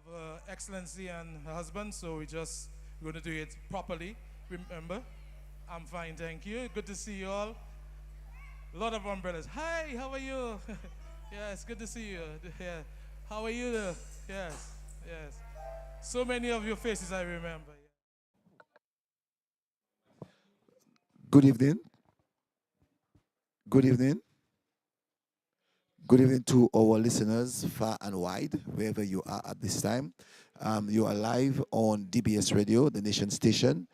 of Her Excellency and her husband, so we just going to do it properly. Remember, I'm fine, thank you. Good to see you all. A lot of umbrellas. Hi, how are you? Yes, good to see you. Yeah. How are you? Yes, yes. So many of your faces I remember. Good evening. Good evening. Good evening to our listeners far and wide, wherever you are at this time. You are live on DBS Radio, the nation station.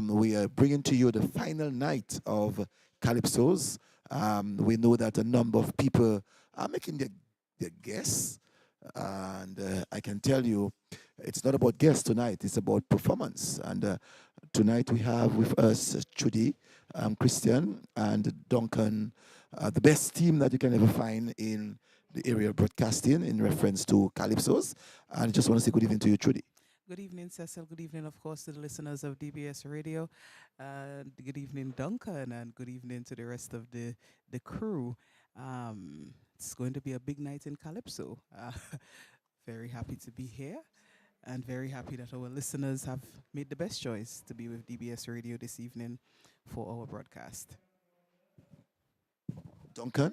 We are bringing to you the final night of Calypsos. We know that a number of people are making their guess. And I can tell you, it's not about guests tonight, it's about performance. And tonight we have with us Trudy, Christian, and Duncan, the best team that you can ever find in the area of broadcasting in reference to Calypsos. And I just want to say good evening to you, Trudy. Good evening, Cecil. Good evening, of course, to the listeners of DBS Radio. Good evening, Duncan, and good evening to the rest of the crew. It's going to be a big night in Calypso. Very happy to be here and very happy that our listeners have made the best choice to be with DBS Radio this evening for our broadcast. Duncan?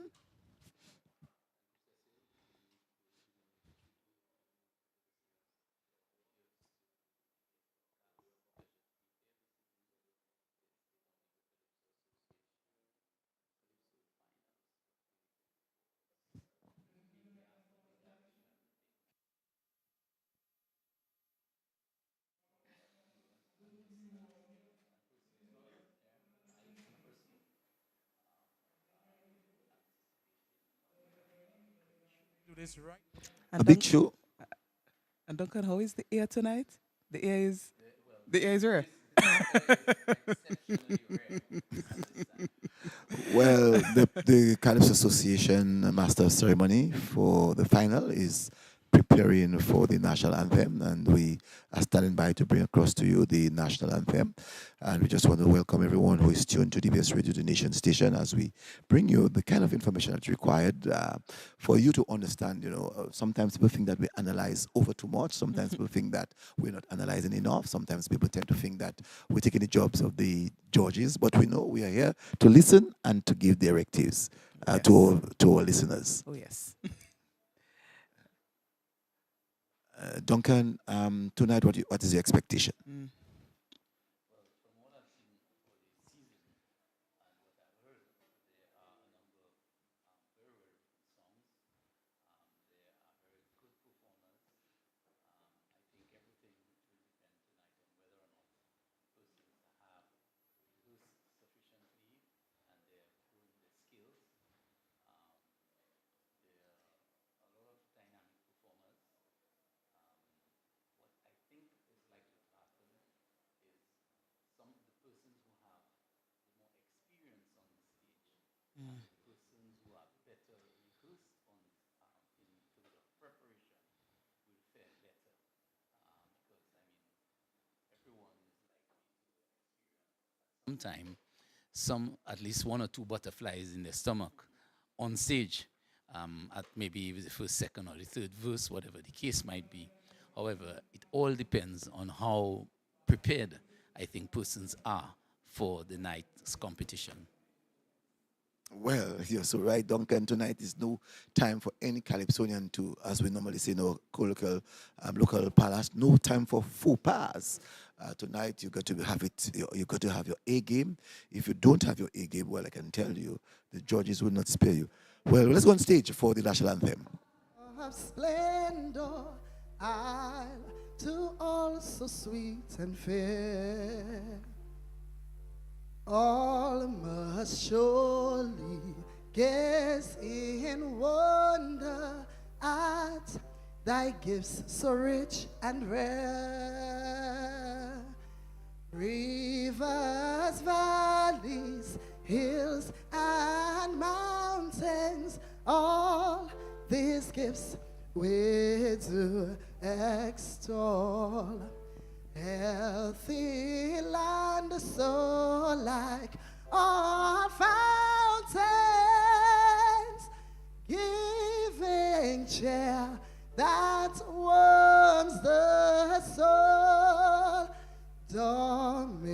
Do this right. A And, big Dun- show. and Duncan, how is the air tonight? The air is rare. Well, the Calypso Association Master of Ceremony for the final is preparing for the national anthem, and we are standing by to bring across to you the national anthem. And we just want to welcome everyone who is tuned to DBS Radio, the nation station, as we bring you the kind of information that's required for you to understand. Sometimes people think that we analyze over too much. Sometimes people think that we're not analyzing enough. Sometimes people tend to think that we're taking the jobs of the judges, but we know we are here to listen and to give directives Yes. to our listeners. Oh, yes. Duncan, tonight, what is your expectation? Mm. Mm. Sometime some at least one or two butterflies in their stomach on stage at maybe the first, second, or the third verse, whatever the case might be. However, it all depends on how prepared I think persons are for the night's competition. Well, you're so right, Duncan. Tonight is no time for any Calypsonian to, as we normally say in our colloquial local palace, no time for faux pas. Tonight you got to have it. You got to have your A game. If you don't have your A game, well, I can tell you, the judges will not spare you. Well, let's go on stage for the national anthem. Of splendor, I'll do all so sweet and fair. All must surely gaze in wonder at thy gifts so rich and rare. Rivers, valleys, hills, and mountains, all these gifts we do extol. Healthy land, so like all fountains, giving cheer that world comes the soul. Dominica,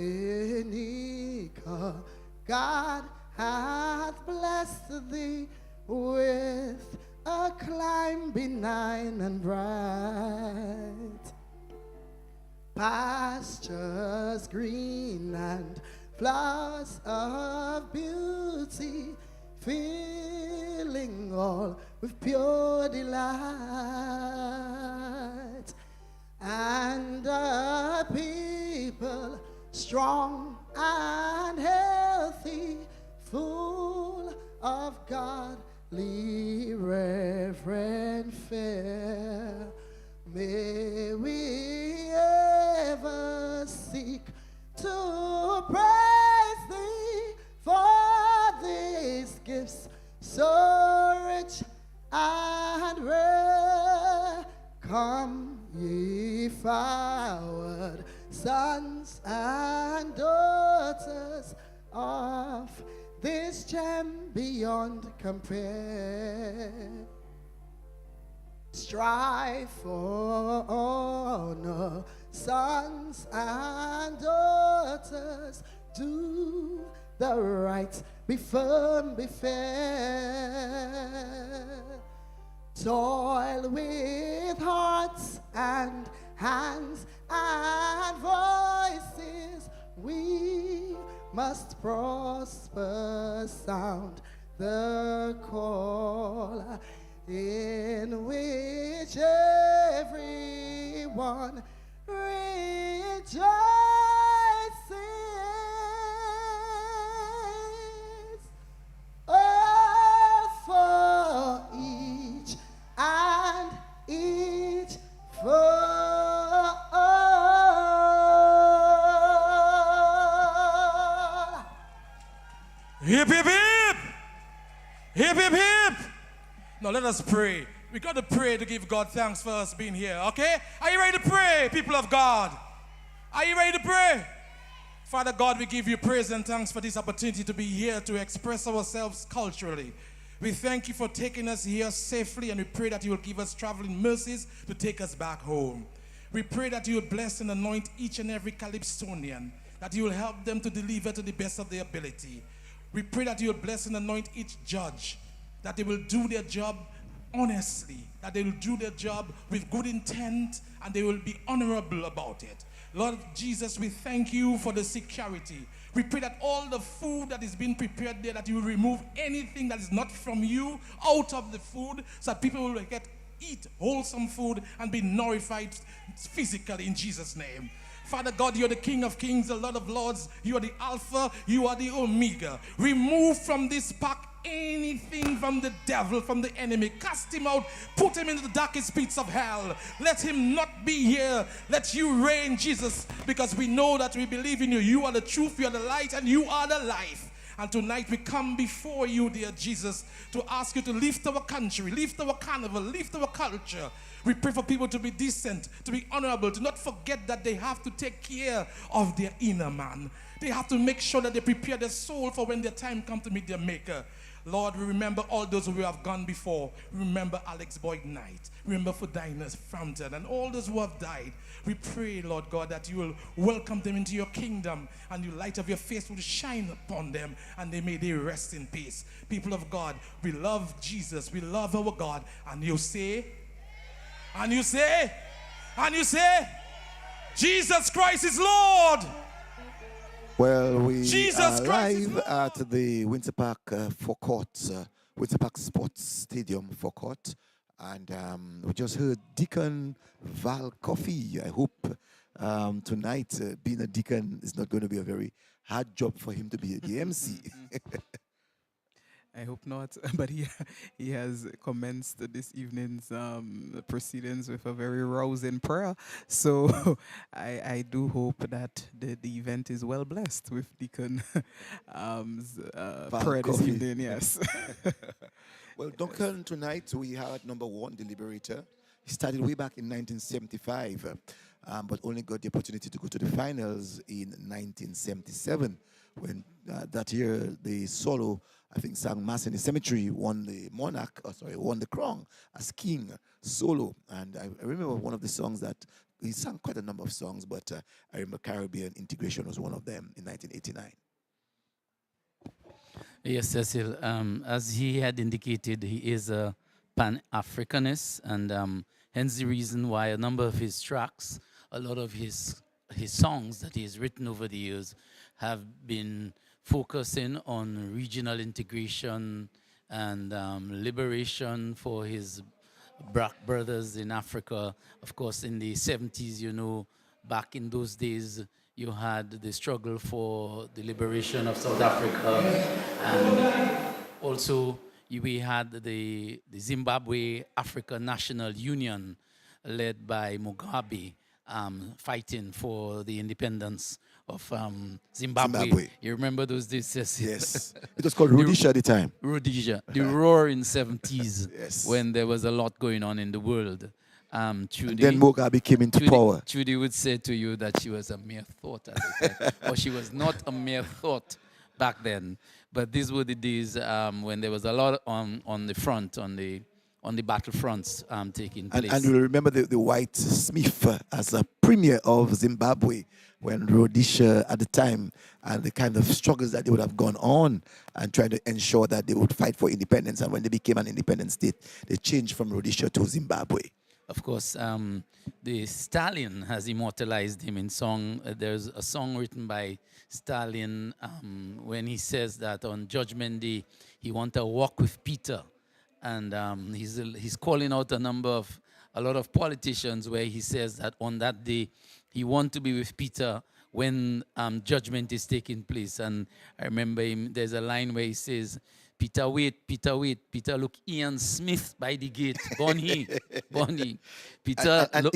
God hath blessed thee with a clime benign and bright, pastures green and flowers of beauty, filling all with pure delight, and a people strong and healthy, full of godly reverent fear. May we ever seek to praise thee for these gifts so rich and rare. Come ye forward, sons and daughters of this gem beyond compare. Strive for honor, sons and daughters. Do the right, be firm, be fair. Toil with hearts and hands and voices. We must prosper, sound the call, in which everyone rejoices. Oh, for each and each for hip, hip, hip! Hip, hip, hip! Now let us pray. We got to pray to give God thanks for us being here, okay? Are you ready to pray, people of God? Are you ready to pray? Father God, we give you praise and thanks for this opportunity to be here to express ourselves culturally. We thank you for taking us here safely, and we pray that you will give us traveling mercies to take us back home. We pray that you will bless and anoint each and every Calypsonian, that you will help them to deliver to the best of their ability. We pray that you will bless and anoint each judge, that they will do their job honestly, that they will do their job with good intent, and they will be honorable about it. Lord Jesus, we thank you for the security. We pray that all the food that is being prepared there, that you will remove anything that is not from you out of the food, so that people will eat wholesome food and be nourished physically in Jesus' name. Father God, you're the King of Kings, the Lord of Lords. You are the Alpha, you are the Omega. Remove from this pack anything from the devil, from the enemy. Cast him out, put him into the darkest pits of hell. Let him not be here. Let you reign, Jesus, because we know that we believe in you. You are the truth, you are the light, and you are the life. And tonight we come before you, dear Jesus, to ask you to lift our country, lift our carnival, lift our culture. We pray for people to be decent, to be honorable, to not forget that they have to take care of their inner man. They have to make sure that they prepare their soul for when their time comes to meet their maker. Lord, we remember all those who have gone before. We remember Alex Boyd Knight. We remember Fudinus Frampton and all those who have died. We pray, Lord God, that you will welcome them into your kingdom, and the light of your face will shine upon them, and may they rest in peace. People of God, we love Jesus. We love our God. And you say, Jesus Christ is Lord. Well, we Jesus are Christ live at the Winter Park Winter Park Sports Stadium forecourt, and we just heard Deacon Val Coffey. I hope tonight being a deacon is not going to be a very hard job for him to be the MC. I hope not, but he has commenced this evening's proceedings with a very rousing prayer. So I do hope that the event is well blessed with Deacon prayer this Coffey. evening. Yes. Well, Duncan, tonight we had number one deliberator. He started way back in 1975. but only got the opportunity to go to the finals in 1977 when that year the solo, I think, sang Mass in the Cemetery, won the won the crown as king solo. And I remember one of the songs that he sang quite a number of songs, but I remember Caribbean Integration was one of them in 1989. Yes, Cecil. As he had indicated, he is a Pan-Africanist, and hence the reason why a number of his tracks, a lot of his songs that he has written over the years, have been focusing on regional integration and liberation for his black brothers in Africa. Of course, in the 70s, you know, back in those days, you had the struggle for the liberation of South Africa, and also we had the Zimbabwe African National Union led by Mugabe, fighting for the independence of Zimbabwe. You remember those days? Yes. It was called Rhodesia at the time. Rhodesia. The roaring 70s, yes, when there was a lot going on in the world. Trudy, and then Mugabe came into power. Trudy would say to you that she was a mere thought at the time, or she was not a mere thought back then. But these were the days when there was a lot on the front, on the battlefronts taking place. And you remember the White Smith as a premier of Zimbabwe when Rhodesia at the time, and the kind of struggles that they would have gone on and trying to ensure that they would fight for independence. And when they became an independent state, they changed from Rhodesia to Zimbabwe. Of course, the Stalin has immortalized him in song. There's a song written by Stalin when he says that on Judgment Day, he wants to walk with Peter. And he's calling out a lot of politicians where he says that on that day, he wants to be with Peter when judgment is taking place. And I remember there's a line where he says, Peter, wait. Peter, look, Ian Smith by the gate. Bonnie. Peter, and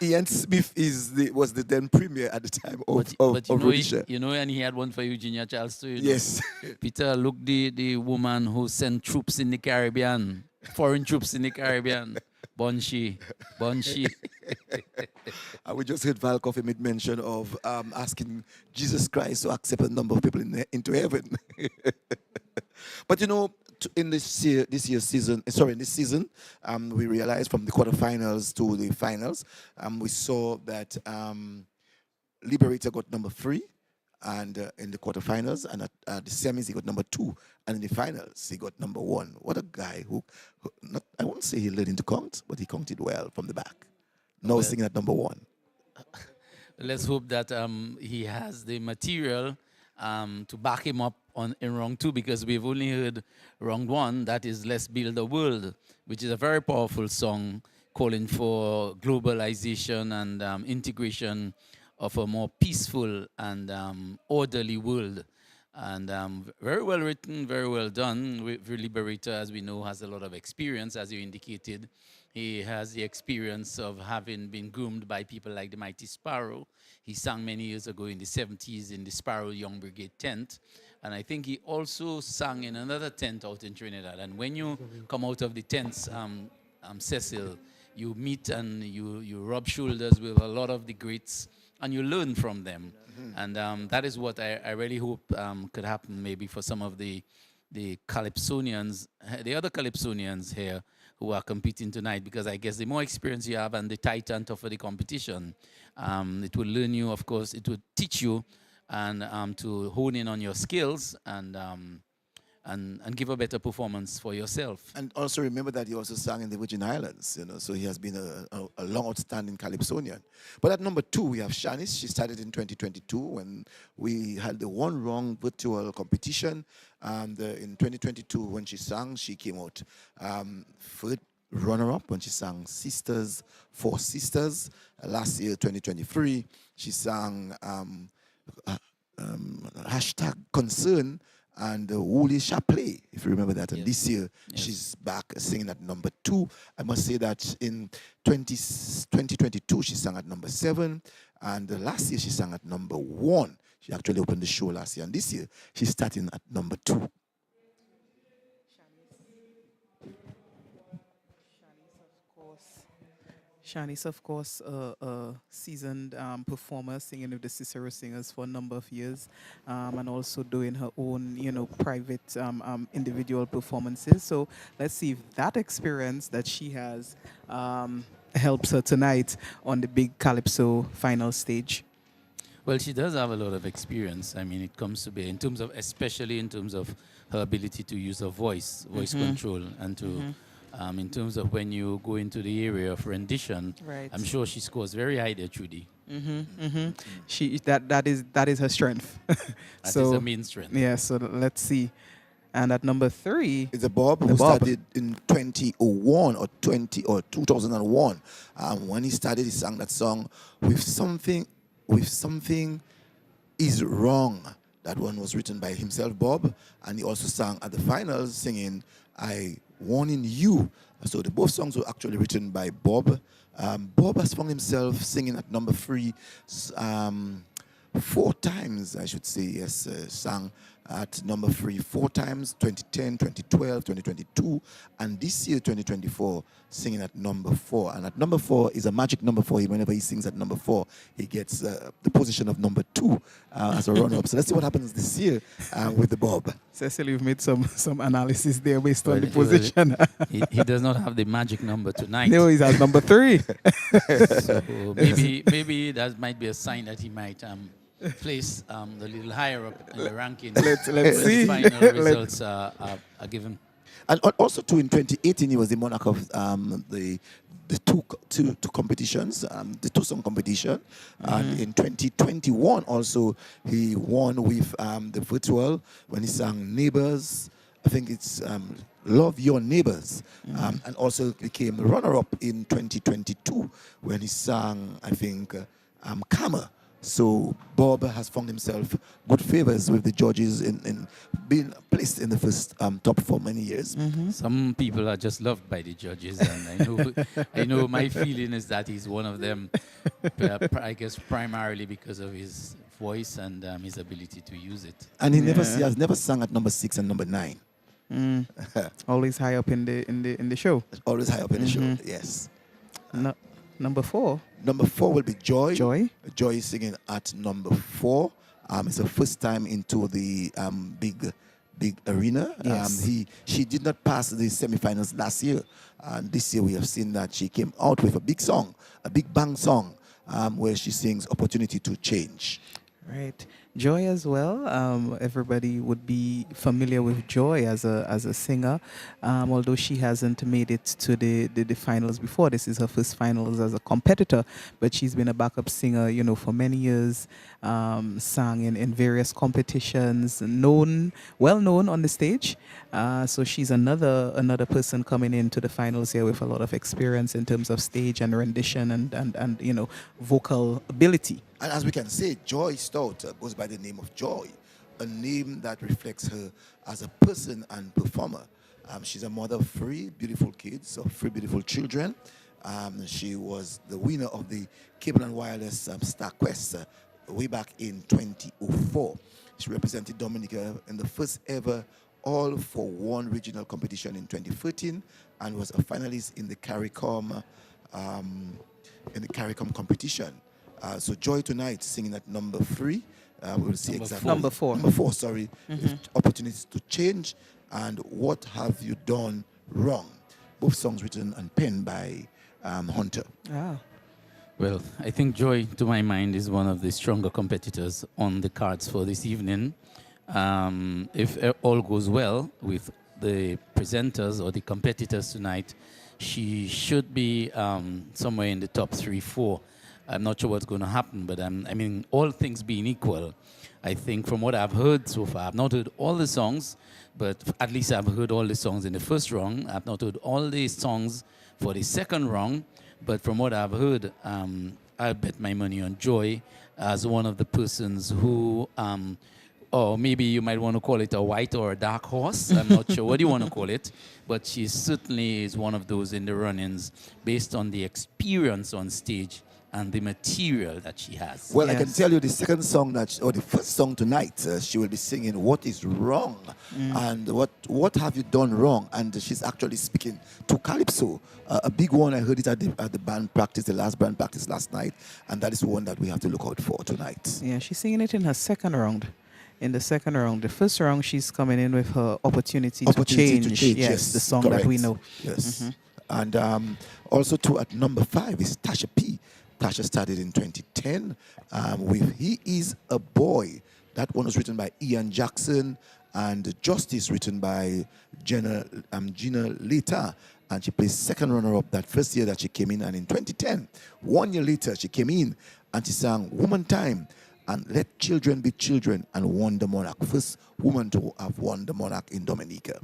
Ian Smith was the then premier at the time of Rhodesia. You know, and he had one for Eugenia Charles too. Yes. Peter, look, the woman who sent troops in the Caribbean, foreign troops in the Caribbean. Bonshi. We just heard Val Coffey made mention of asking Jesus Christ to accept a number of people into heaven. But you know, in this season, we realized from the quarterfinals to the finals, we saw that Liberator got number 3, and in the quarterfinals, and at the semis he got number 2, and in the finals he got number 1. What a guy who I won't say he learned to count, but he counted well from the back. Now singing at number 1. Let's hope that he has the material to back him up in round 2, because we've only heard round 1, that is Let's Build a World, which is a very powerful song calling for globalization and integration of a more peaceful and orderly world. And very well written, very well done. Liberator, as we know, has a lot of experience, as you indicated. He has the experience of having been groomed by people like the Mighty Sparrow. He sang many years ago in the 70s in the Sparrow Young Brigade tent. And I think he also sang in another tent out in Trinidad. And when you come out of the tents, Cecil, you meet and you rub shoulders with a lot of the greats, and you learn from them. Mm-hmm. And that is what I really hope could happen maybe for some of the Calypsonians, the other Calypsonians here who are competing tonight, because I guess the more experience you have and the tighter and tougher the competition, it will learn you, of course, it will teach you and to hone in on your skills and give a better performance for yourself. And also remember that he also sang in the Virgin Islands, you know, so he has been a long outstanding Calypsonian. But at number 2, we have Shanice. She started in 2022 when we had the One Wrong virtual competition. And in 2022, when she sang, she came out third runner-up when she sang Sisters for Sisters. Last year, 2023, she sang hashtag Concern and Woolly Chapelet, if you remember that. And yes, this year, yes, she's back singing at number 2. I must say that in 2022, she sang at number 7. And last year, she sang at number 1. She actually opened the show last year. And this year, she's starting at number 2. Shanice, of course. Shanice, of course, a seasoned performer, singing with the Cicero Singers for a number of years, and also doing her own, private individual performances. So let's see if that experience that she has helps her tonight on the big Calypso final stage. Well, she does have a lot of experience. I mean, it comes to be in terms of, especially in terms of her ability to use her voice control, and to, in terms of when you go into the area of rendition. Right. I'm sure she scores very high there, Trudy. She that is her strength. That is her main strength. Yeah. So let's see. And at number 3, It's a Bob who started in 2001 or 2001. When he started, he sang that song with something is wrong. That one was written by himself, Bob, and he also sang at the finals, singing "I Warning You." So the both songs were actually written by Bob. Bob has found himself singing at number 3 4 times, I should say. Yes, sang at number 3 4 times: 2010, 2012, 2022, and this year 2024, singing at number 4. And at number 4 is a magic number for him. Whenever he sings at number 4, he gets the position of number 2 as a runner-up. So let's see what happens this year with the Bob. Cecil, you've made some analysis there based on the position. He does not have the magic number tonight. No, he's at number 3. So maybe that might be a sign that he might place a little higher up in the ranking. Let's see. The final results are given. And also, too, in 2018, he was the monarch of the two competitions, the two-song competition. And in 2021, also, he won with the virtual when he sang Neighbors. I think it's Love Your Neighbors. And also became runner-up in 2022 when he sang, I think, Karma. So Bob has found himself good favors with the judges in being placed in the first top for many years. Some people are just loved by the judges, and I know my feeling is that he's one of them. I guess primarily because of his voice and his ability to use it. And he has never sung at number 6 and number 9. Always high up in the show. Always high up in the show. Yes. Number 4. Number 4 will be Joy. Joy. Joy is singing at number 4. It's the first time into the big arena. Yes. She did not pass the semifinals last year. And this year we have seen that she came out with a big song, a big bang song, where she sings Opportunity to Change. Right. Joy as well. Everybody would be familiar with Joy as a singer, although she hasn't made it to the finals before. This is her first finals as a competitor, but she's been a backup singer, for many years. Sang in various competitions, well known on the stage. So she's another person coming into the finals here with a lot of experience in terms of stage and rendition and vocal ability. And as we can say, Joy Stout goes by the name of Joy, a name that reflects her as a person and performer. She's a mother of 3 beautiful kids, of 3 beautiful children. She was the winner of the Cable and Wireless Star Quest way back in 2004. She represented Dominica in the first ever all-for-one regional competition in 2013 and was a finalist in the CARICOM competition. So Joy tonight singing at number 3. We'll see exactly. Number 4. Number 4, sorry. With Opportunities to Change and What Have You Done Wrong. Both songs written and penned by Hunter. Well, I think Joy, to my mind, is one of the stronger competitors on the cards for this evening. If all goes well with the presenters or the competitors tonight, she should be somewhere in the top 3, 4. I'm not sure what's going to happen, but all things being equal, I think from what I've heard so far, I've not heard all the songs, but at least I've heard all the songs in the first round. I've not heard all the songs for the second round, but from what I've heard, I bet my money on Joy as one of the persons who, or maybe you might want to call it a white or a dark horse. I'm not sure what you want to call it, but she certainly is one of those in the run-ins based on the experience on stage and the material that she has. Well, I can Yes. tell you the second song or the first song tonight, she will be singing "What Is Wrong" and what have you done wrong, and she's actually speaking to Calypso, a big one. I heard it at the band practice, the last band practice last night, and that is one that we have to look out for tonight. Yeah, she's singing it in her second round. In the second round, the first round, she's coming in with her opportunity to change. Yes, the song that we correct. know. Yes, and also too at number 5 is Tasha P. Tasha started in 2010 with "He Is a Boy." That one was written by Ian Jackson, and "Justice" written by Gina Lita, and she placed second runner-up that first year that she came in. And in 2010, 1 year later, she came in and she sang "Woman Time" and "Let Children Be Children" and won the Monarch. First woman to have won the Monarch in Dominica.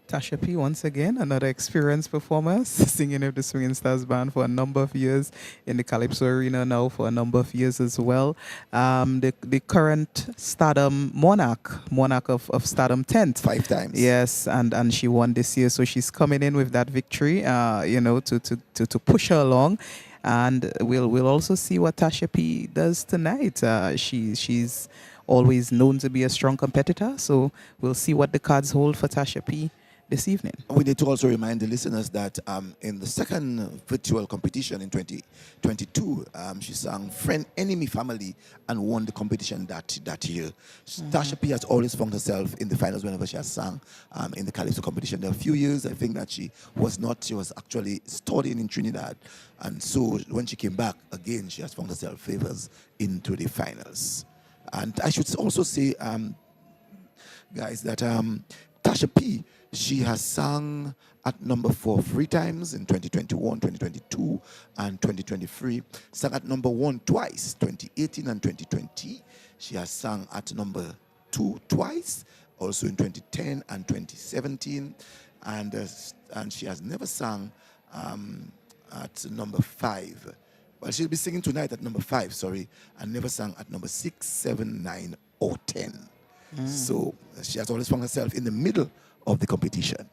Tasha P, once again, another experienced performer, singing with the Swinging Stars Band for a number of years, in the Calypso Arena now for a number of years as well. The current Stardom monarch of Stardom 10th. 5 times. Yes, and she won this year, so she's coming in with that victory, to push her along. And we'll also see what Tasha P does tonight. She's always known to be a strong competitor, so we'll see what the cards hold for Tasha P this evening. We need to also remind the listeners that in the second virtual competition in 2022, she sang "Friend, Enemy, Family" and won the competition that year. Tasha P has always found herself in the finals whenever she has sung in the Calypso competition. There are a few years, I think, that she was actually studying in Trinidad. And so when she came back, again, she has found herself favors into the finals. And I should also say, guys, that Tasha P, she has sung at number 4 3 times in 2021, 2022, and 2023. Sang at number 1 twice, 2018 and 2020. She has sung at number 2 twice, also in 2010 and 2017. And she has never sung at number 5. Well, she'll be singing tonight at number 5, sorry, and never sang at number 6, 7, 9, or 10. So she has always found herself in the middle of the competition.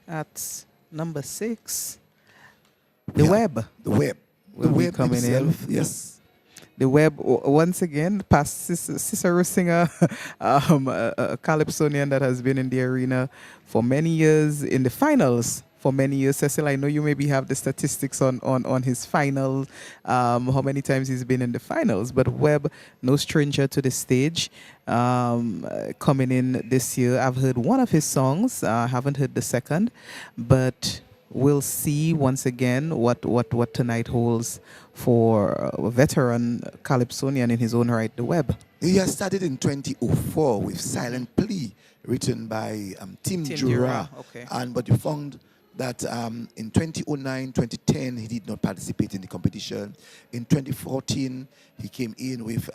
At number 6, The Web. The Web. Will The be Web coming itself, in. yes. The Web, once again, past Cicero singer, a Calypsonian that has been in the arena for many years, in the finals for many years. Cecil, I know you maybe have the statistics on his final, how many times he's been in the finals, but Webb, no stranger to the stage, coming in this year. I've heard one of his songs, I haven't heard the second, but we'll see once again what tonight holds for a veteran Calypsonian in his own right, the Webb. He has started in 2004 with "Silent Plea," written by Tim Jura. Okay. But you found that in 2009, 2010, he did not participate in the competition. In 2014, he came in with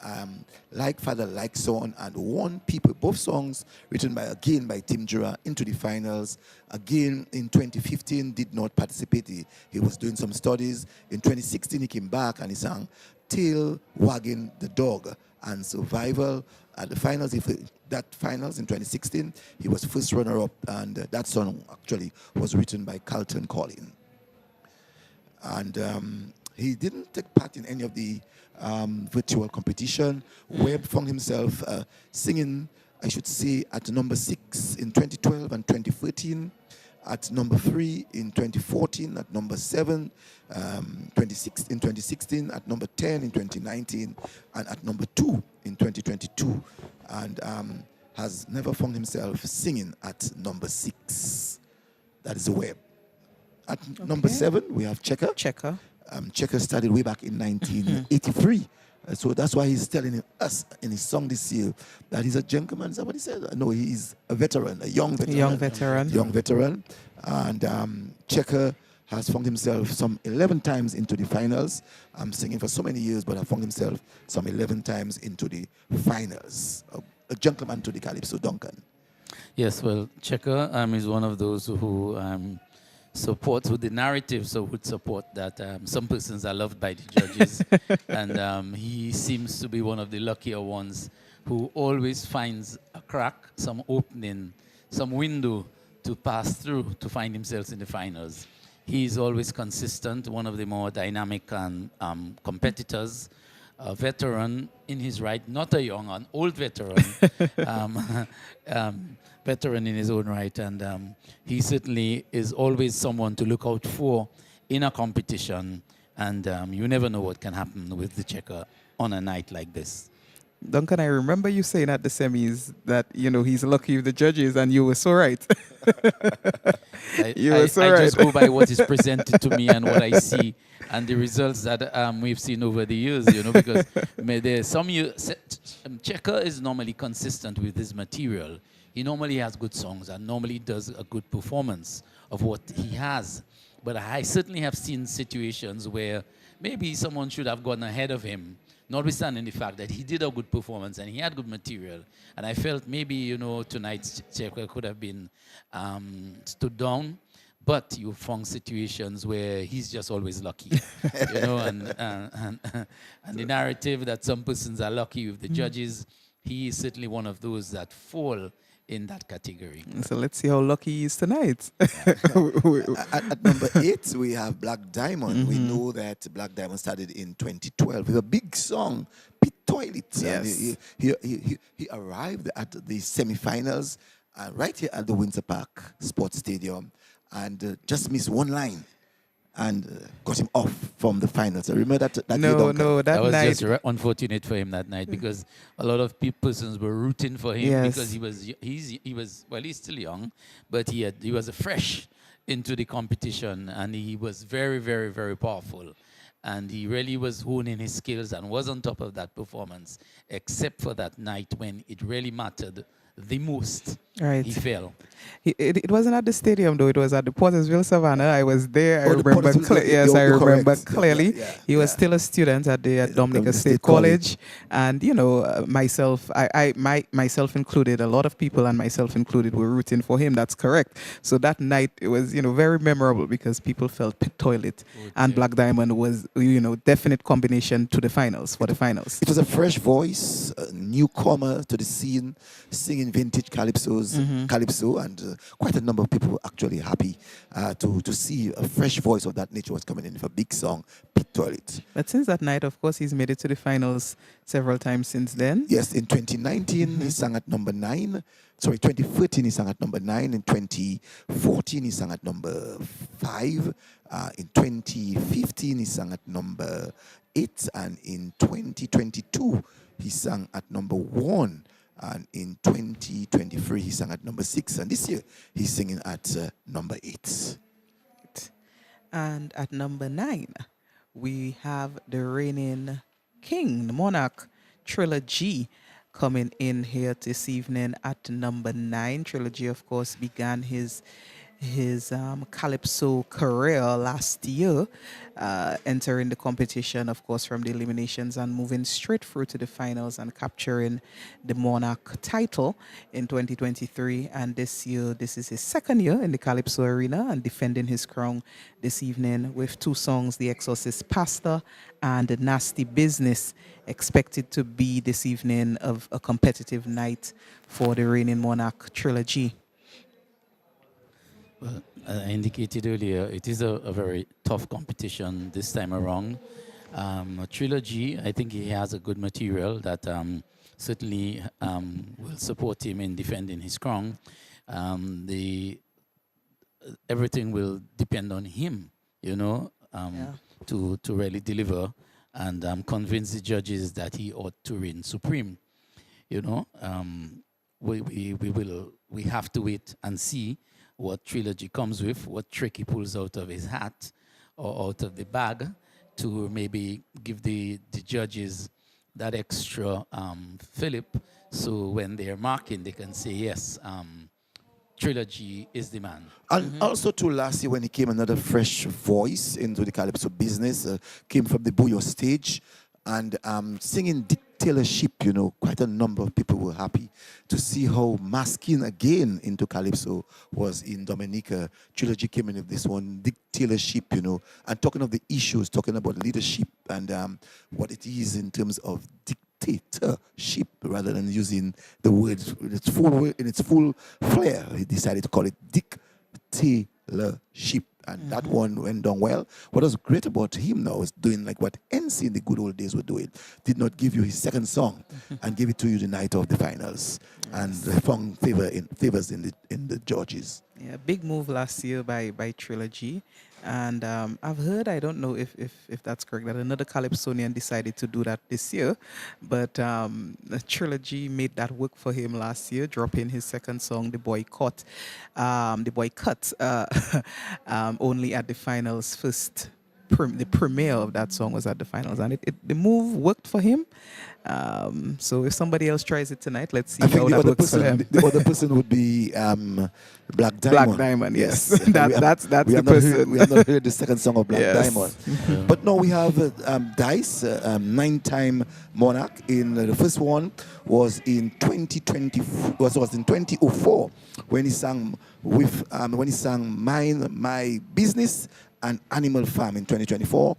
"Like Father, Like Son" and "One People," both songs written by Tim Jura, into the finals. Again, in 2015, did not participate. He was doing some studies. In 2016, he came back and he sang "Tail Wagging the Dog" and "Survival." At the finals, in 2016, he was first runner-up, and that song actually was written by Carlton Collin. And he didn't take part in any of the virtual competition. Webb found himself singing, I should say, at number 6 in 2012 and 2013, at number 3 in 2014, at number 7 in 2016, at number 10 in 2019, and at number 2 in 2022, and has never found himself singing at number 6. That is the Web. At number 7, we have Checker. Checker. Checker started way back in 1983. So that's why he's telling us in his song this year that he's a gentleman. Is that what he said? No, he is a veteran, a young veteran. Young veteran. And Checker has found himself some 11 times into the finals. I'm singing for so many years, but I found himself some 11 times into the finals. A gentleman to the Calypso, Duncan. Yes, well, Checker is one of those who supports with the narrative, so would support that some persons are loved by the judges. And he seems to be one of the luckier ones who always finds a crack, some opening, some window to pass through to find himself in the finals. He's always consistent, one of the more dynamic and competitors, a veteran in his right, not a young, an old veteran, um, veteran in his own right. And he certainly is always someone to look out for in a competition. And you never know what can happen with the checker on a night like this. Duncan, I remember you saying at the semis that, he's lucky with the judges, and you were so right. You were so I right. just go by what is presented to me and what I see and the results that we've seen over the years, because there's some Checker is normally consistent with his material. He normally has good songs and normally does a good performance of what he has. But I certainly have seen situations where maybe someone should have gone ahead of him, notwithstanding the fact that he did a good performance and he had good material. And I felt maybe, tonight's checker could have been stood down, but you found situations where he's just always lucky, and the narrative that some persons are lucky with the judges, he is certainly one of those that fall in that category. So let's see how lucky he is tonight. At number 8, we have Black Diamond. We know that Black Diamond started in 2012 with a big song, Pit Toilet. Yes. And he arrived at the semifinals right here at the Winter Park Sports Stadium and just missed one line and got him off from the finals. I remember that No, year, Duncan? that That was night. just unfortunate for him that night because a lot of persons were rooting for him Yes. because he's still young, but he was fresh into the competition and he was very, very, very powerful. And he really was honing his skills and was on top of that performance, except for that night when it really mattered the most. Right. He fell. It wasn't at the stadium, though. It was at the Pottersville Savannah. I was there. I Oh, the remember. Pottersville, Yes, I you're remember correct. clearly. Yeah, He was yeah. still a student at the Dominica Dominica State State College, and myself, myself included, a lot of people, and myself included, were rooting for him. That's correct. So that night it was very memorable because people felt Pit Toilet and Black Diamond was definite combination to the finals for the finals. It was a fresh voice, a newcomer to the scene, singing vintage Calypso, and quite a number of people were actually happy to see a fresh voice of that nature was coming in with a big song, Pit Toilet. But since that night, of course, he's made it to the finals several times since then. Yes, in 2019, he sang at number 9. Sorry, 2013, he sang at number 9. In 2014, he sang at number 5. In 2015, he sang at number 8. And in 2022, he sang at number 1. And in 2023, he sang at number 6. And this year, he's singing at number 8. And at number 9, we have the reigning king, the monarch, Trilogy, coming in here this evening at number 9. Trilogy, of course, began his Calypso career last year, entering the competition, of course, from the eliminations and moving straight through to the finals and capturing the Monarch title in 2023. And this year, this is his second year in the Calypso arena and defending his crown this evening with 2 songs, The Exorcist Pastor and The Nasty Business, expected to be this evening of a competitive night for the reigning Monarch Trilogy. Well, I indicated earlier, it is a very tough competition this time around. Trilogy, I think he has a good material that certainly will support him in defending his crown. Everything will depend on him, to really deliver and convince the judges that he ought to reign supreme. We have to wait and see what Trilogy comes with, what trick he pulls out of his hat or out of the bag to maybe give the judges that extra fillip, so when they're marking, they can say, yes, Trilogy is the man. And also, too, last year when he came, another fresh voice into the Calypso business, came from the Buyo stage and singing dictatorship. Quite a number of people were happy to see how masking again into Calypso was in Dominica. Trilogy came in with this one, dictatorship, and talking of the issues, talking about leadership and what it is in terms of dictatorship, rather than using the word in its full flair. He decided to call it dictatorship. and that one went down well. What was great about him now is doing like what NC in the good old days were doing. Did not give you his second song and give it to you the night of the finals, and found favors in the judges. Yeah, big move last year by Trilogy. And I've heard, I don't know if that's correct, that another Calypsonian decided to do that this year. But the Trilogy made that work for him last year, dropping his second song, The Boycott. The Boycott, only at the finals first. The premiere of that song was at the finals, and the move worked for him. So if somebody else tries it tonight, let's see I think how the that other works for person, them. the other person would be Black Diamond. Black Diamond, yes. That's we the have person. We have not heard the second song of Black Yes. Diamond. But now we have Dice, 9-time monarch. In the first one was in 2020. Was in 2004 when he sang Mind My Business and Animal Farm in 2024.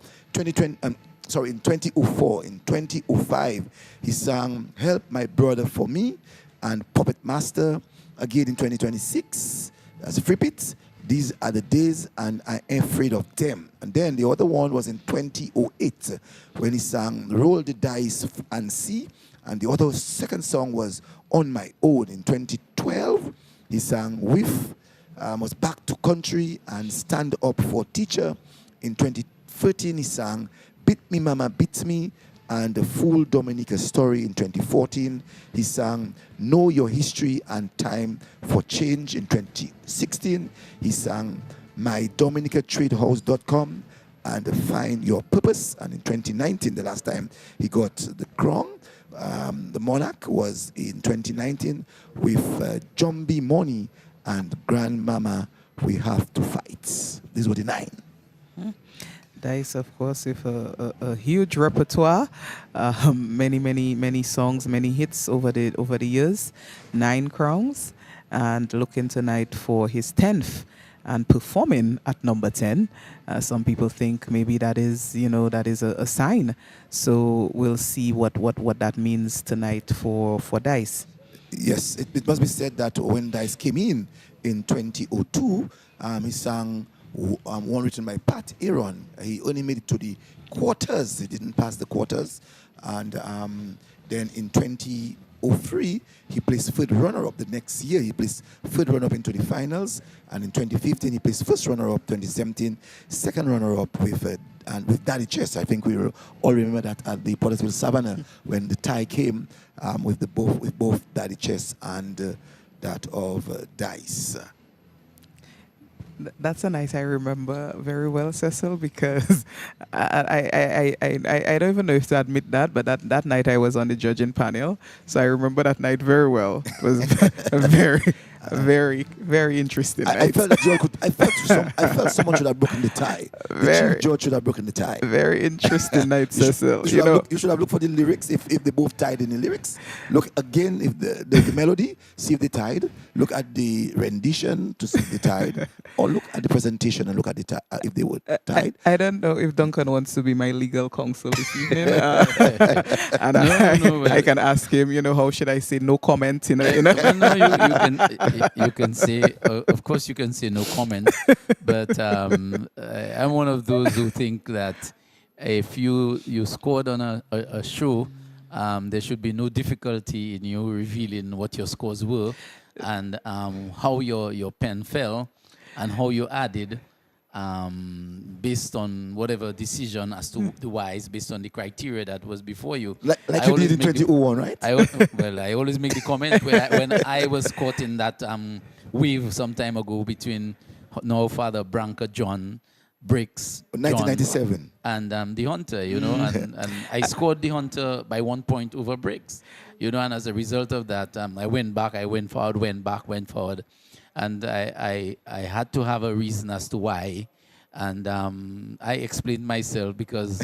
In 2004. In 2005, he sang Help My Brother for Me and Puppet Master. Again in 2026, as a repeat, These Are the Days and I Ain't Afraid of Them. And then the other one was in 2008 when he sang Roll the Dice and See. And the other second song was On My Own. In 2012, he sang was Back to Country and Stand Up for Teacher. In 2013, he sang Beat Me Mama Beat Me and The Full Dominica Story. In 2014, he sang Know Your History and Time for Change. In 2016, he sang MyDominicaTradehouse.com and Find Your Purpose. And in 2019, the last time he got the crown, the monarch, was in 2019 with Jumbie Money and Grandmama We Have to Fight. These were the 9. Dice, of course, with a huge repertoire, many songs, many hits over the years, 9 crowns, and looking tonight for his 10th and performing at number 10. Some people think maybe that is a sign. So we'll see what that means tonight for Dice. Yes, it must be said that when Dice came in 2002, he sang one written by Pat Aaron. He only made it to the quarters. He didn't pass the quarters. And then in 2003, he placed third runner-up. The next year, he placed third runner-up into the finals. And in 2015, he placed first runner-up. 2017, second runner-up with Daddy Chess. I think we all remember that at the Pottersville Savannah when the tie came with both Daddy Chess and that of Dice. That's a night I remember very well, Cecil, because I don't even know if to admit that, but that night I was on the judging panel, so I remember that night very well. It was a very interesting night. I felt that I felt someone should have broken the tie. The chief judge should have broken the tie. Very interesting night, Cecil. You should have looked for the lyrics if they both tied in the lyrics. Look again if the melody, see if they tied. Look at the rendition to see if they tied. Or look at the presentation and look at the if they were tied. I don't know if Duncan wants to be my legal counsel this evening. And I can ask him, how should I say no comment? No, you can say, of course you can say no comment, but I'm one of those who think that if you scored on a show, there should be no difficulty in you revealing what your scores were and how your pen fell and how you added based on whatever decision as to the whys, based on the criteria that was before you. Like you did in 2001, right? I always make the comment when I was caught in that wave some time ago between now Father Branca John, Briggs, 1997. and the Hunter, and I scored the Hunter by 1 point over Briggs, and as a result of that, I went back, I went forward, went back, went forward. And I had to have a reason as to why. And I explained myself because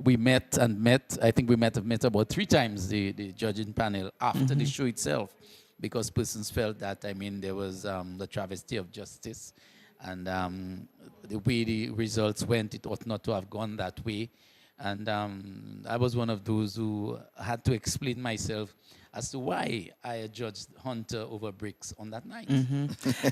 we met. I think we met about 3 times, the judging panel, after the show itself, because persons felt that, there was the travesty of justice. And the way the results went, it ought not to have gone that way. And I was one of those who had to explain myself as to why I judged Hunter over Bricks on that night.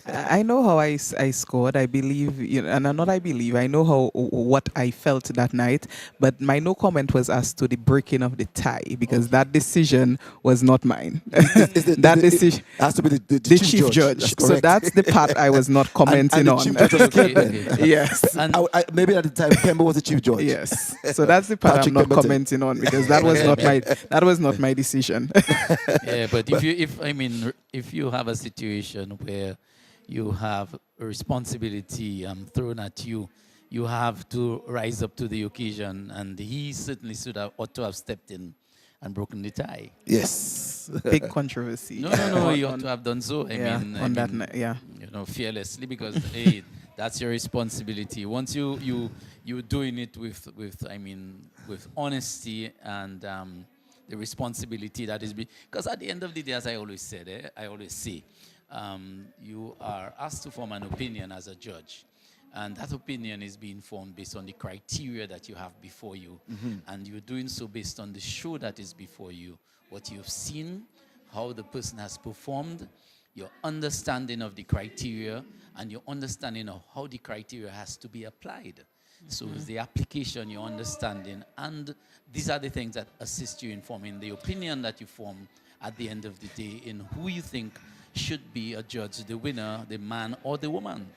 I know how I scored. I believe, and not I believe. I know how what I felt that night. But my no comment was as to the breaking of the tie because that decision was not mine. That decision it has to be the the chief judge. That's So correct. that's the part I was not commenting and the on. chief judge was Okay, Clement. okay. Yes. And Maybe at the time Pemba was the chief judge. Yes. So that's the part Patrick I'm not Pemberton. commenting on because that was not my decision. yeah, but if you have a situation where you have a responsibility thrown at you, you have to rise up to the occasion, and he certainly ought to have stepped in and broken the tie. Yes. Big controversy. No, you ought to have done so. on that night, yeah. Fearlessly, because hey, that's your responsibility. Once you're doing it with honesty and the responsibility that is because at the end of the day, as I always say, you are asked to form an opinion as a judge. And that opinion is being formed based on the criteria that you have before you. And you're doing so based on the show that is before you, what you've seen, how the person has performed, your understanding of the criteria, and your understanding of how the criteria has to be applied. So it's the application, your understanding, and these are the things that assist you in forming the opinion that you form at the end of the day in who you think should be a judge, the winner, the man or the woman.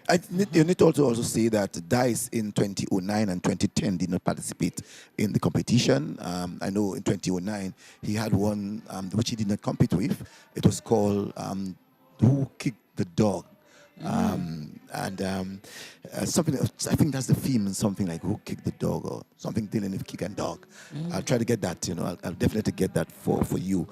You need to also say that Dice in 2009 and 2010 did not participate in the competition. I know in 2009 he had one which he did not compete with. It was called Who Kicked the Dog? Something, I think that's the theme, something like Who Kicked the Dog or something dealing with kick and dog. I'll try to get that, I'll definitely get that for you,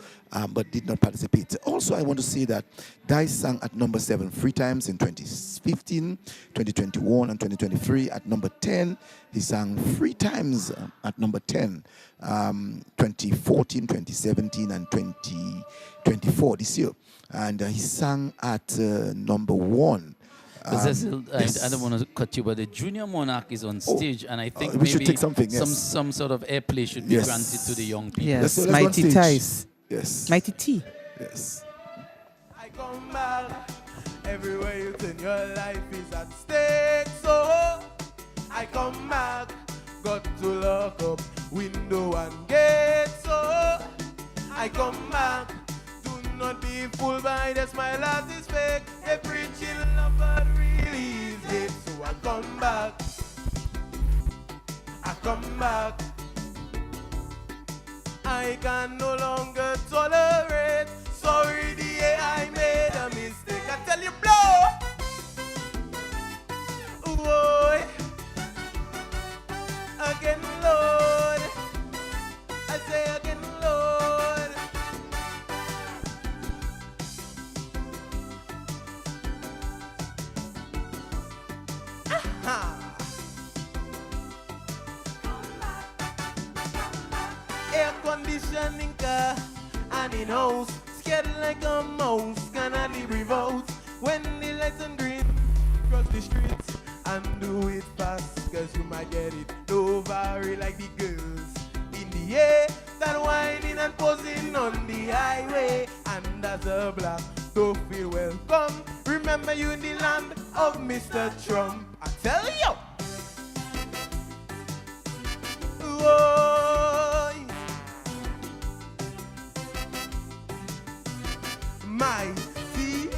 but did not participate. Also, I want to say that Dice sang at number 7 3 times in 2015, 2021, and 2023. At number 10, he sang 3 times at number 10, 2014, 2017, and 2024 this year. And he sang at number 1. Cecil, yes. I don't want to cut you, but the Junior Monarch is on stage, and I think we should maybe take something, yes. some sort of airplay should be Yes. granted to the young people. Yes, Let's go on Mighty stage. Tice. Yes. Mighty T. Yes. I come back. Everywhere you turn, your life is at stake. So I come back. Got to lock up window and gate. So I come back. Do not be fooled by the smile that is fake. Every chill lover really is hate. So I come back. I come back. I can no longer tolerate. Sorry, dear, I made a mistake. I tell you, blow. Boy. Again, Lord. I say again, Lord. Aha. Air conditioning car and in house, scared like a mouse, cannot breathe out. When the lights on green, cross the streets and do it fast, cause you might get it over like the girls in the air that whining and posing on the highway. And as a black, don't feel welcome. Remember you in the land of Mr. Trump. I tell you. Whoa. My see,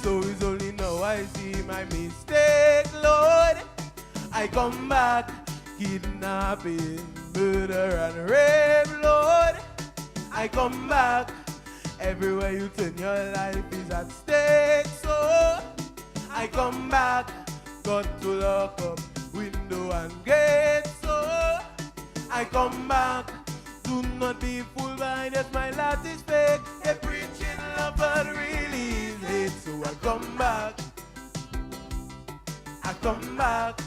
so it's only now I see my mistake, Lord. I come back, kidnapping, murder and rape, Lord. I come back, everywhere you turn your life is at stake, so I come back, got to lock up window and gate, so I come back. Do not be fooled by that my life is fake. They're preaching love but really is hate. So I come back. I come back.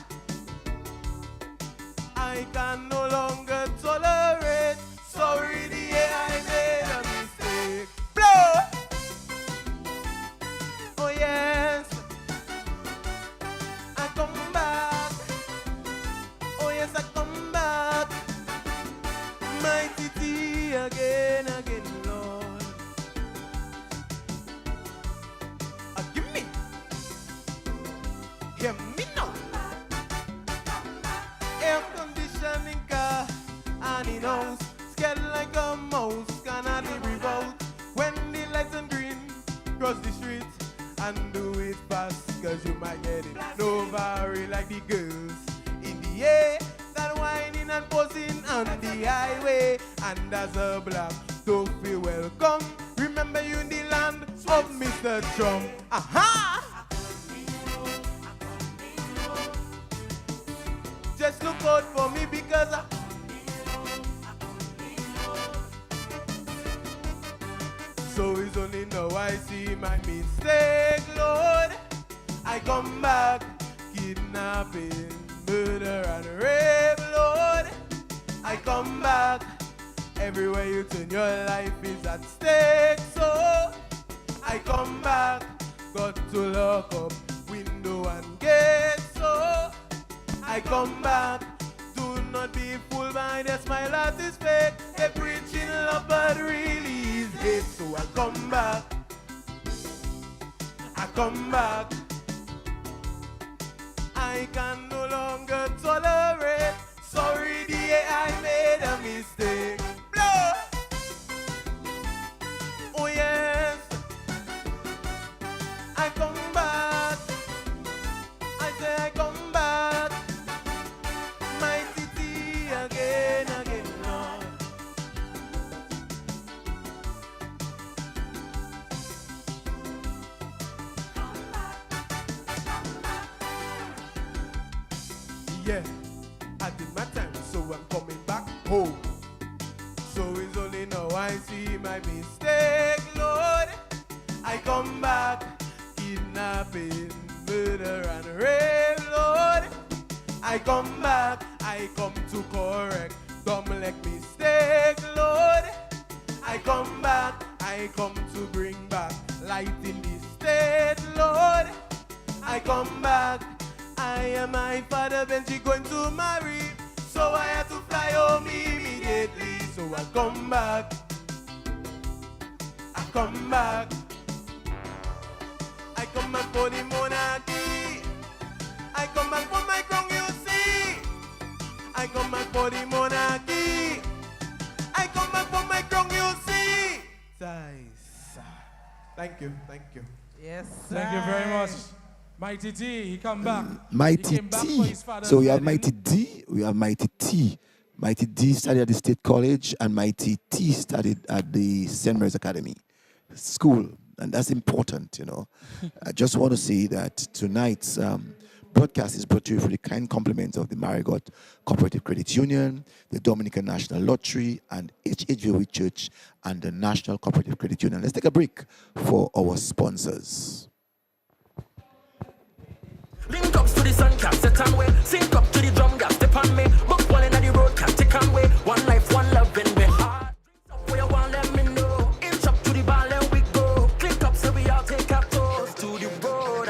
I can no longer tolerate. Sorry, dear, I made a mistake. Blow! Oh yes. I come back. Oh yes, I come back. Mighty T again, Lord. Yeah, me know. Air conditioning car and in house, scared like a mouse, cannot live out. When the lights on green, cross the street and do it fast, cause you might get it. No worry like the girls in the air that whining and posing on the highway. And as a black, don't feel welcome. Remember you in the land of Mr. Trump. Aha! Just look out for me because so it's only now I see my mistake, Lord. I come back, kidnapping, murder and rape, Lord. I come back, everywhere you turn your life is at stake, so I come back, got to lock up window and gate, so I come back. Do not be fooled by their smile that is fake. They preaching love but really is hate. So I come back. I come back. I can no longer tolerate. Sorry dear, I made a mistake. Blow. Oh yes. I come back. I say I come back. Again, Lord. Yeah, I did my time, so I'm coming back home. So it's only now I see my mistake, Lord. I come back, kidnapping, murder and rape, Lord. I come back, I come to correct dumb like mistake, Lord. I come back, I come to bring back light in this state, Lord. I come back, I am my father Benji going to marry, so I had to fly home immediately. So I come back, I come back, I come back for the monarchy. I come back for my crown, you see. I come back for the monarchy. I come back for my crown, you see. Nice. Thank you, thank you. Yes, Thank you very much. Mighty D, he come back. Mighty He came back for T. his father's So we have wedding. Mighty D, we have Mighty T. Mighty D studied at the State College, and Mighty T studied at the St. Mary's Academy School. And that's important, you know. I just want to say that tonight's broadcast is brought to you for the kind compliments of the Marigot Cooperative Credit Union, the Dominican National Lottery, and HHVOE Church, and the National Cooperative Credit Union. Let's take a break for our sponsors. Link up to the sun, can't set on way. Sync up to the drum, gas, step on me. Book one in the road, can't take on way. One life, one love, and we hard. Where you want, let me know. Inch up to the ball, and we go. Click up, so we all take our toes to the road.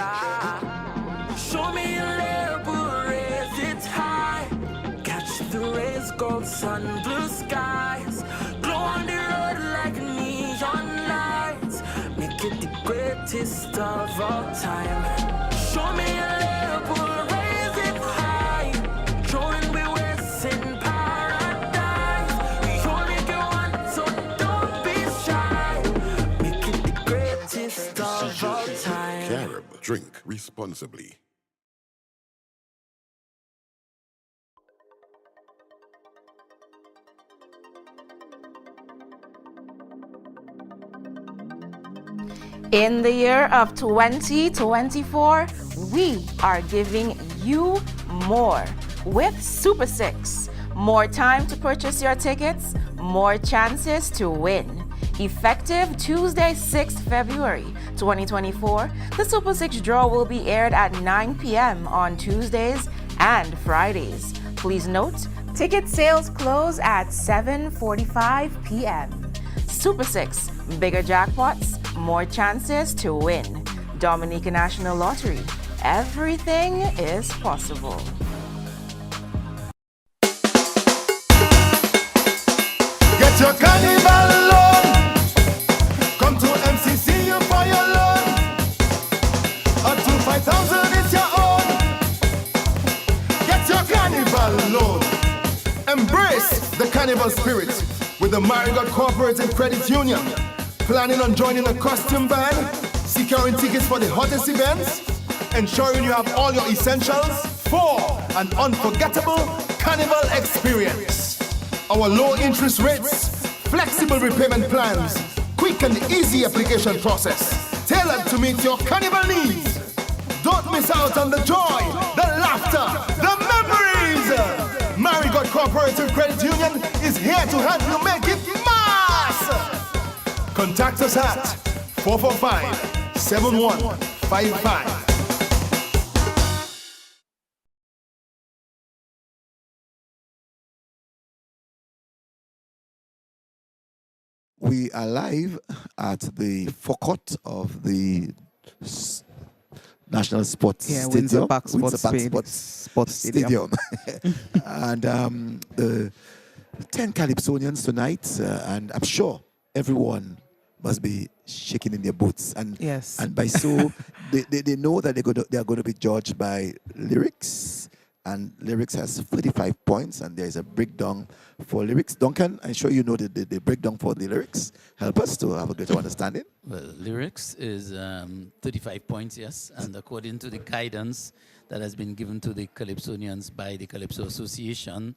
Show me your level, raise it high. Catch the rays, gold sun, blue skies. Glow on the road like neon lights. Make it the greatest of all time. Show me a level, raise it high. Showing we waste in paradise. We only get one, so don't be shy. Make it the greatest of all time. Carib, drink responsibly. In the year of 2024, we are giving you more with Super 6. More time to purchase your tickets, more chances to win. Effective Tuesday, 6th February 2024, the Super 6 draw will be aired at 9 p.m. on Tuesdays and Fridays. Please note, ticket sales close at 7:45 p.m. Super 6, bigger jackpots, more chances to win. Dominican National Lottery. Everything is possible. Get your carnival loan. Come to MCCU for your loan. Up to 5,000 is your own. carnival spirit with the Marigot Cooperative Credit Union. Planning on joining a costume band, securing tickets for the hottest events, ensuring you have all your essentials for an unforgettable carnival experience. Our low interest rates, flexible repayment plans, quick and easy application process, tailored to meet your carnival needs. Don't miss out on the joy, the laughter, the memories. Marigot Cooperative Credit Union is here to help you make it mass. Contact us at 445-7155. We are live at the forecourt of the National Sports Stadium. Windsor Park Sports Stadium. And the 10 Calypsonians tonight, and I'm sure everyone must be shaking in their boots. And yes. And by so, they know that they are going to be judged by lyrics. And lyrics has 35 points, and there is a breakdown for lyrics. Duncan, I'm sure you know the breakdown for the lyrics. Help us to have a greater understanding. Well, lyrics is 35 points, yes. And according to the guidance that has been given to the Calypsonians by the Calypso Association,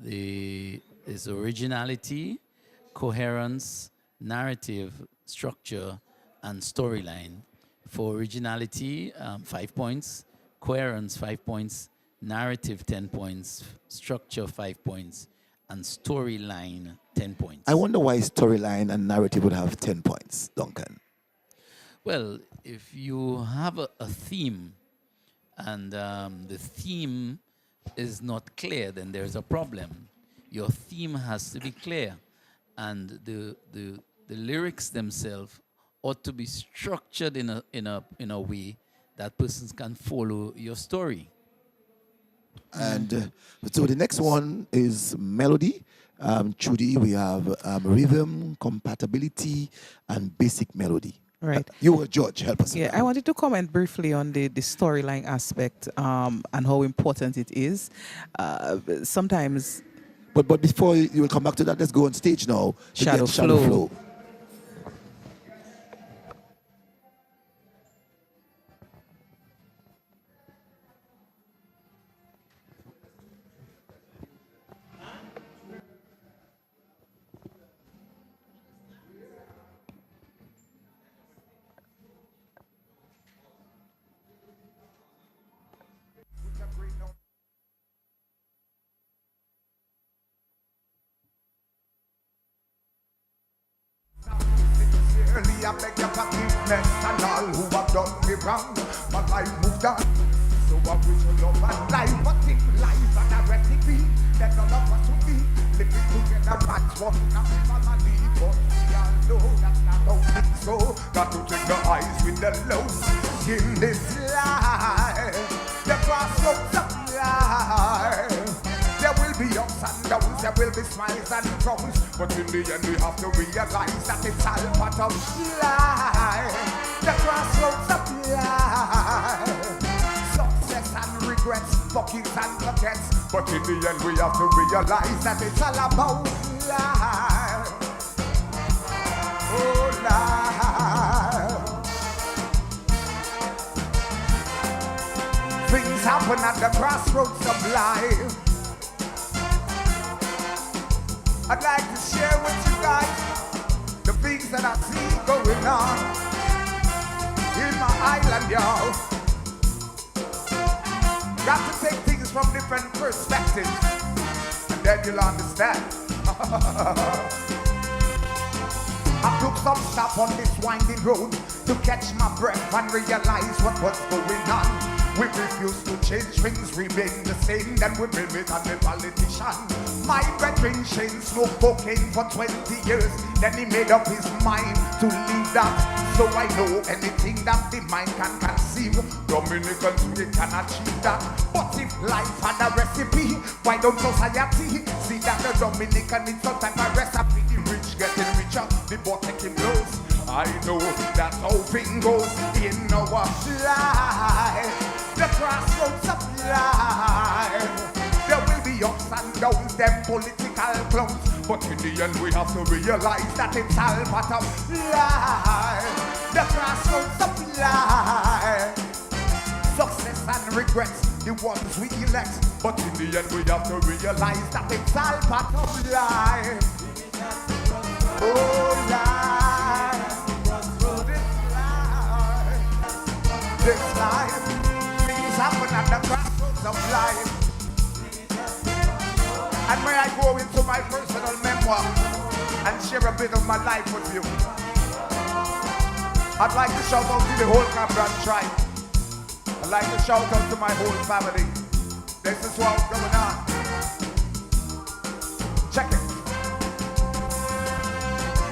is originality, coherence, narrative, structure, and storyline. For originality, 5 points. Coherence, 5 points. Narrative, 10 points. Structure, 5 points. And storyline, 10 points. I wonder why storyline and narrative would have 10 points, Duncan. Well, if you have a theme and the theme is not clear, then there's a problem. Your theme has to be clear, and the lyrics themselves ought to be structured in a way that persons can follow your story. And so the next one is melody. Trudy, we have rhythm, compatibility, and basic melody. Right. You were a judge. Help us. Yeah, I wanted to comment briefly on the storyline aspect and how important it is. Sometimes... But before you will come back to that, let's go on stage now. Shadow Flow. I beg your forgiveness and all who have done me wrong. My life moved on, so I wish you love and life. But if life and a recipe, then none of us will be living together. That's what not family, but we all know that's not how things go. Got to take the eyes with the lows in this life. The crossroads of life. There will be ups and downs, there will be smiles and frowns, but in the end we have to realize that it's all part of life. The crossroads of life. Success and regrets, forgives and forgets, but in the end we have to realize that it's all about life. Oh, life. Things happen at the crossroads of life. I'd like to share with you guys the things that I see going on in my island, y'all. Got to take things from different perspectives, and then you'll understand. I took some stop on this winding road to catch my breath and realize what was going on. We refuse to change things, remain the same, then we blame it on the politician. My brethren chain smoked cocaine for 20 years, then he made up his mind to leave that. So I know anything that the mind can conceive, Dominicans, we can achieve that. But if life had a recipe, why don't society see that the Dominican is some type of recipe? The rich getting richer, the poor taking blows. I know that's how things goes in our life. The crossroads of life. There will be ups and downs, them political clowns, But in the end we have to realize that it's all part of life. The crossroads of life. Success and regrets, the ones we elect. But in the end we have to realize that it's all part of life. Oh, life. This life. Things happen at the crossroads of life. And may I go into my personal memoir and share a bit of my life with you. I'd like to shout out to the whole Cameron tribe. I'd like to shout out to my whole family. This is what's going on. Check it.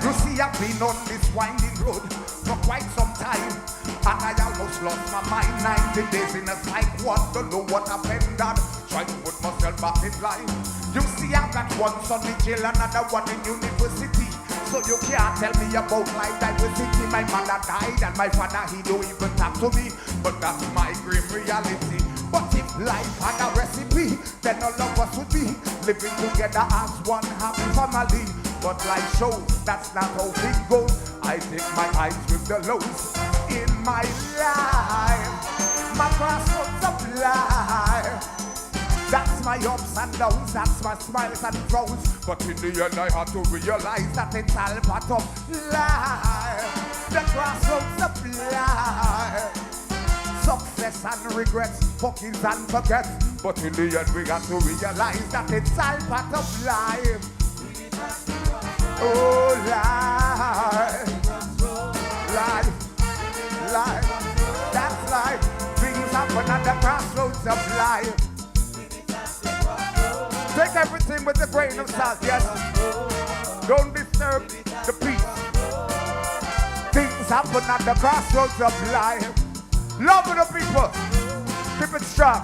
You see, I've been on this winding road for quite some time, and I almost lost my mind. 90 days in a psych ward, don't know what happened. Trying to put myself back in line. You see, I got one son in jail, another one in university. So you can't tell me about life diversity. My mother died and my father, he don't even talk to me. But that's my grim reality. But if life had a recipe, then all of us would be living together as one happy family. But life shows that's not how it goes. I take my eyes with the lows in my life. My crossroads of life. That's my ups and downs, that's my smiles and frowns. But in the end I had to realize that it's all part of life. The crossroads of life. Success and regrets, forgives and forgets. But in the end we got to realize that it's all part of life. Oh, life. Life. Life. That's life. Things happen at the crossroads of life. Take everything with a grain of salt, yes. Don't disturb the peace. Things happen at the crossroads of life. Love the people. Keep it strong.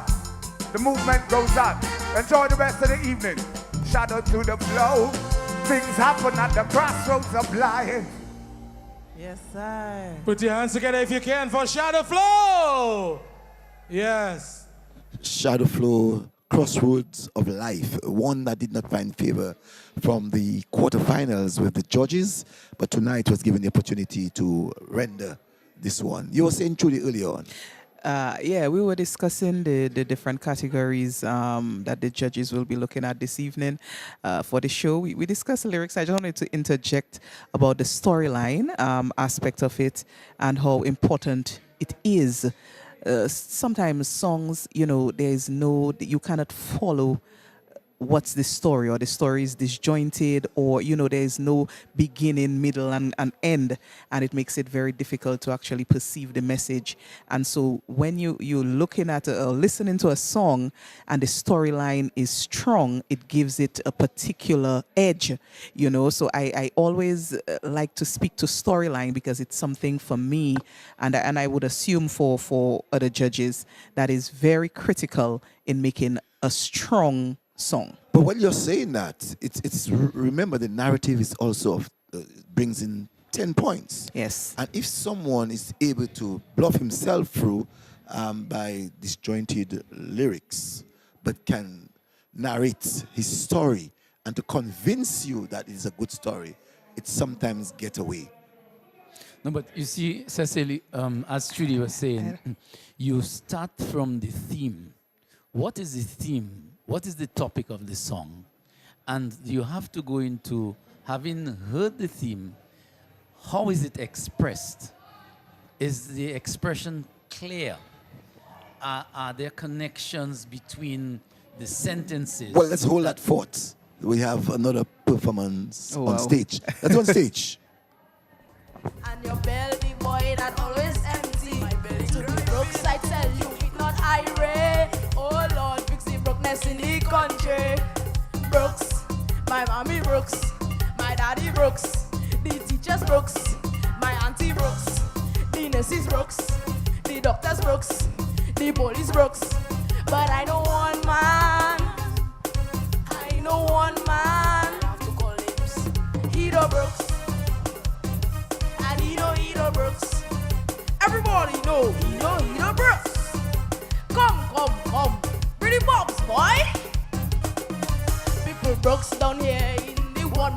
The movement goes on. Enjoy the rest of the evening. Shadow to the flow. Things happen at the crossroads of life. Yes, sir. Put your hands together if you can for Shadow Flow. Yes. Shadow Flow, Crossroads of Life, one that did not find favor from the quarterfinals with the judges, but tonight was given the opportunity to render this one. You were saying truly earlier on. Yeah, we were discussing the different categories that the judges will be looking at this evening for the show. We discussed the lyrics. I just wanted to interject about the storyline aspect of it and how important it is. Sometimes songs, you cannot follow what's the story, or the story is disjointed, or there is no beginning, middle and end, and it makes it very difficult to actually perceive the message. And so when you're looking at listening to a song and the storyline is strong, it gives it a particular edge, so I always like to speak to storyline because it's something for me, and I would assume for other judges that is very critical in making a strong song. But when you're saying that, it's remember the narrative is also brings in 10 points. Yes. And if someone is able to bluff himself through by disjointed lyrics, but can narrate his story and to convince you that it's a good story, it sometimes gets away. No, but you see, Cecily, as Trudy was saying, you start from the theme. What is the theme? What is the topic of the song? And you have to go into, having heard the theme, how is it expressed? Is the expression clear? Are there connections between the sentences? Well, let's hold that thought. We have another performance on wow. stage. That's on stage. And your belly boy that always empty. My belly to the broke side tell you it not irate. Oh Lord, fix the brokenness in the country. Brooks, my mommy Brooks, my daddy Brooks, the teachers Brooks, my auntie Brooks, the nurses Brooks, the doctors Brooks, the police Brooks. But I know one man. I know one man. I have to call names. Hero Brooks. Hero Brooks. Everybody know Hero Brooks. Come. Pretty box, boy. People Brooks down here in the one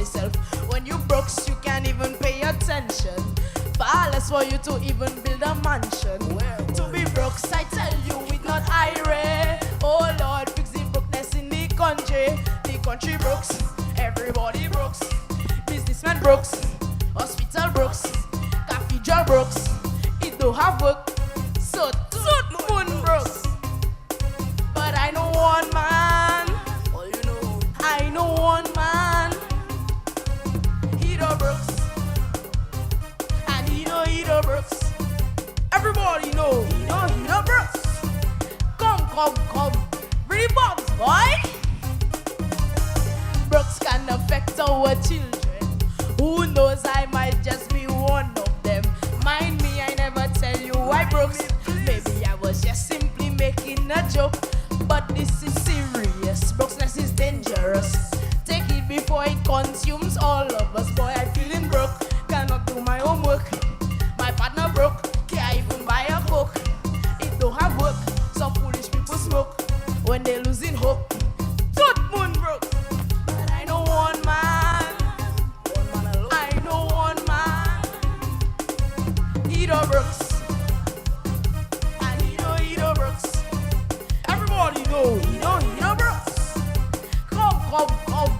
myself. When you brooks, you can't even pay attention. Far less for you to even build a mansion. To be brooks, I tell you, it's not irate. Oh Lord, fix the brokenness in the country. The country brooks, everybody brooks. Businessman brooks, hospital brooks, cathedral brooks. It don't have work, so toot moon brooks. But I know one man. Oh, you know. I know one man. He the brooks. And he the brooks. Everybody know. He the brooks. Come. Bring the bombs, boy. Brooks can affect our children. Who knows, I might just be one of them. Mind me, I never tell you why Brooks. Maybe I was just simply making a joke. But this is serious. Brooksness is dangerous. Take it before it consumes all of us. Boy, I'm feeling broke. Cannot do my homework. My partner broke. Can't even buy a coke. It don't have work. Some foolish people smoke when they're losing hope. Toot moon broke. But I know one man. I know one man. He the Brooks. And he the Brooks. Everybody know he the Brooks. Come.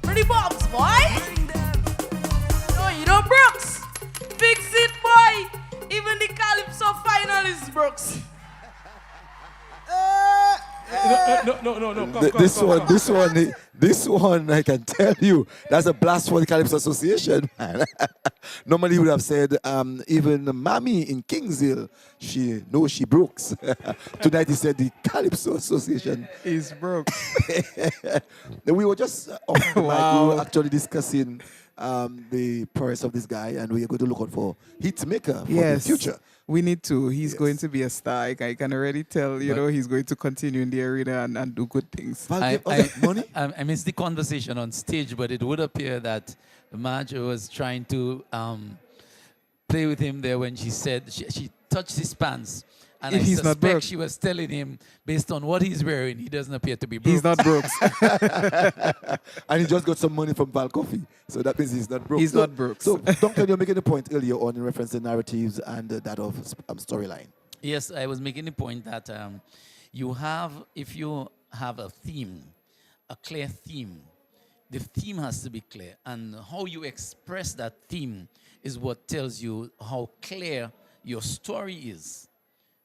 Pretty bombs, boy. He the Brooks. Fix it, boy. Even the Calypso finalist Brooks. No. This one, I can tell you, that's a blast for the Calypso Association, man. Normally, we would have said, even Mammy in Kingshill, she knows she brooks. Tonight, he said the Calypso Association is broke. We were just off the mic, we were actually discussing the prowess of this guy, and we are going to look out for hit maker for the future. We need to. He's going to be a star. I can already tell, he's going to continue in the arena and do good things. I missed the conversation on stage, but it would appear that Marge was trying to play with him there when she said she touched his pants. And I suspect she was telling him, based on what he's wearing, he doesn't appear to be broke. He's not broke. And he just got some money from Val Coffee. So that means he's not broke. He's not broke. So, Duncan, you're making a point earlier on in reference to narratives and that of storyline. Yes, I was making the point that if you have a theme, a clear theme, the theme has to be clear. And how you express that theme is what tells you how clear your story is.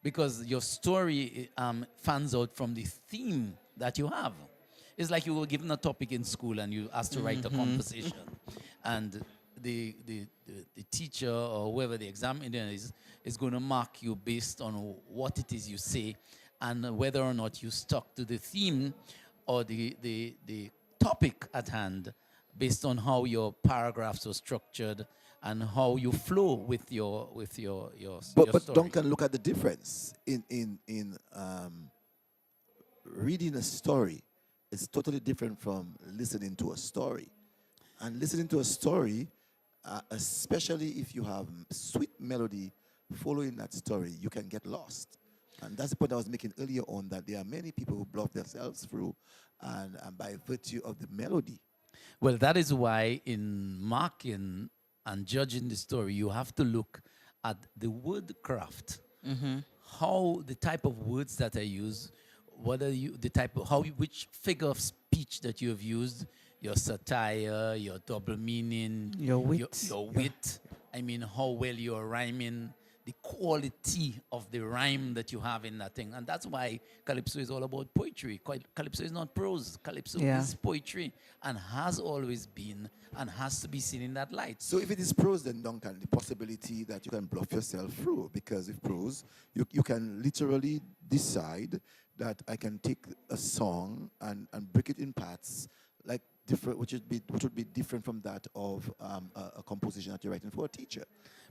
Because your story fans out from the theme that you have. It's like you were given a topic in school and you asked to write a conversation. And the teacher or whoever the examiner is going to mark you based on what it is you say and whether or not you stuck to the theme or the topic at hand based on how your paragraphs are structured and how you flow with your story. But Duncan, look at the difference in reading a story. It's totally different from listening to a story. And listening to a story, especially if you have sweet melody following that story, you can get lost. And that's the point I was making earlier on, that there are many people who block themselves through and by virtue of the melody. Well, that is why in marking and judging the story, you have to look at the word craft. How the type of words that are used, which figure of speech that you have used, your satire, your double meaning, your wit. Your wit. I mean, how well you're rhyming, the quality of the rhyme that you have in that thing. And that's why Calypso is all about poetry. Calypso is not prose. Calypso is poetry and has always been and has to be seen in that light. So if it is prose, then, Duncan, the possibility that you can bluff yourself through, because with prose, you can literally decide that I can take a song and break it in parts, like different, which would be different from that of a composition that you're writing for a teacher.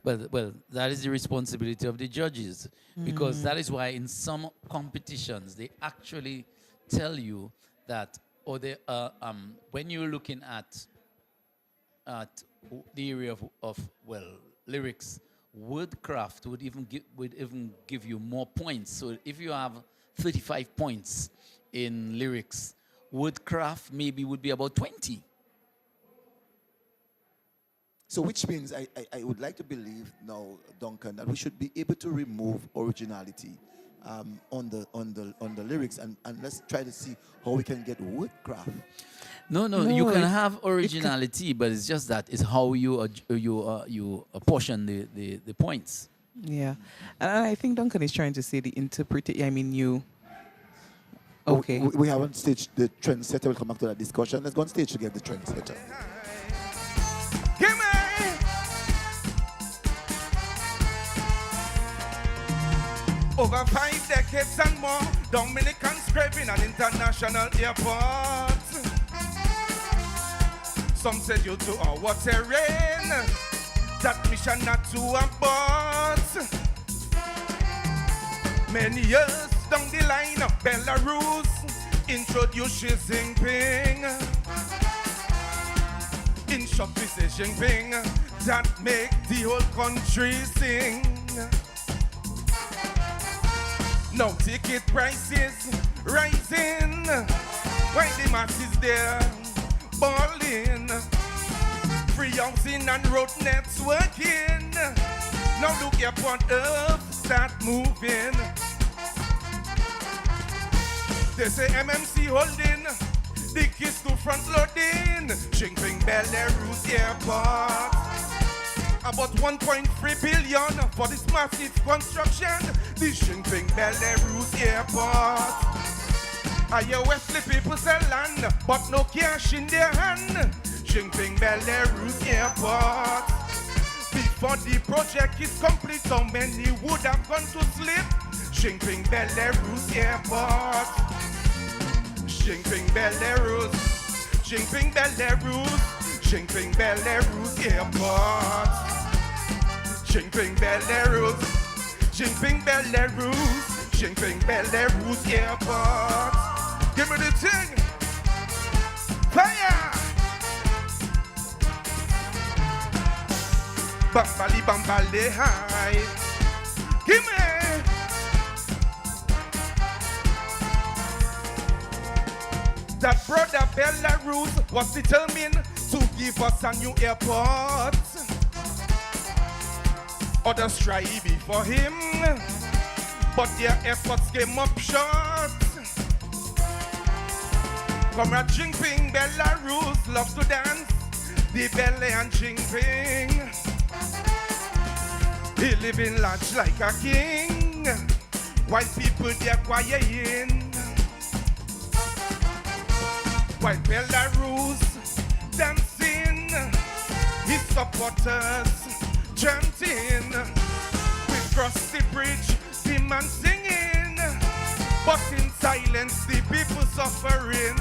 Well, that is the responsibility of the judges, because that is why in some competitions they actually tell you that, or they when you're looking at the area of lyrics, wordcraft would even give you more points. So if you have 35 points in lyrics, wordcraft maybe would be about 20. So which means I would like to believe now, Duncan, that we should be able to remove originality on the lyrics, and let's try to see how we can get wordcraft. No, you can have originality, but it's just that it's how you apportion the points. Yeah, and I think Duncan is trying to say the interpretation. I mean, you. Okay. We have on stage the trendsetter. We'll come back to that discussion. Let's go on stage to get the trendsetter. Give me. Over 5 decades and more, Dominicans scraping an international airport. Some said you to our water rain, that mission not to abort. Many years down the line, Belarus introduced Xi Jinping. In short, we say Xi Jinping, that make the whole country sing. Now ticket prices rising, while the masses there balling. Free housing and road networking. Now look upon earth start moving. They say MMC holding the keys to front loading. Jinping Belarus airport. About 1.3 billion for this massive construction. The Jinping Belarus airport. Our Wesley people sell land, but no cash in their hand. Jinping Belarus airport. Before the project is complete, so many would have gone to sleep. Jinping Belarus airport. Jinping Belarus. Jinping Belarus. Jinping Belarus airport. Jinping Belarus. Jinping Belarus. Jinping Belarus airport. Give me the thing. Fire! Bambali bambale high. Give me. That brother Belarus was determined to give us a new airport. Others try before him, but their efforts came up short. Comrade Jinping, Belarus loves to dance the belly and Jinping. He living large like a king, while people they're quiet. While Belarus dancing, his supporters chanting. We cross the bridge, the man singing, but in silence the people suffering.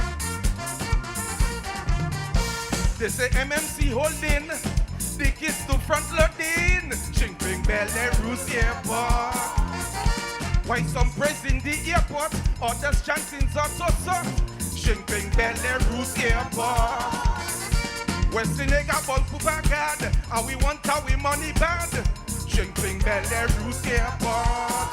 They say MMC holding the keys to front loading. Jinping Belarus airport. Why some praising the airport, others chanting so. Jinping Belarus airport. West Senegal ball for Baghdad, and we want our money bad. Jinping Belarus airport.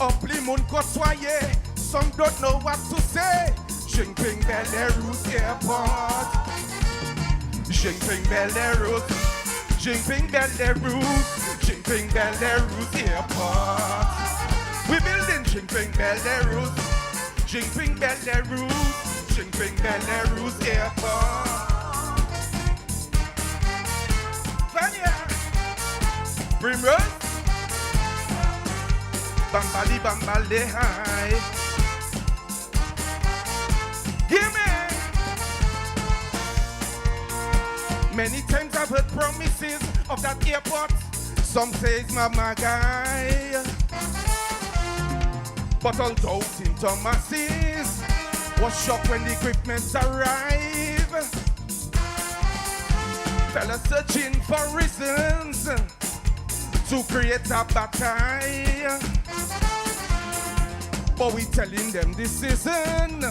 Up Limon Koswaye, some don't know what to say. Jinping Belarus airport. Jinping Belarus. Jinping Belarus. Jinping Belarus airport. We building Jinping Belarus. Jinping Belarus. Jinping Belarus airport. Vanya. Primrose. Bambali bambale high. Give me. Many times I've heard promises of that airport. Some say it's my guy. But all doubting Thomases was shocked when the equipment arrived. Fellas searching for reasons to create a battle. But we telling them this isn't.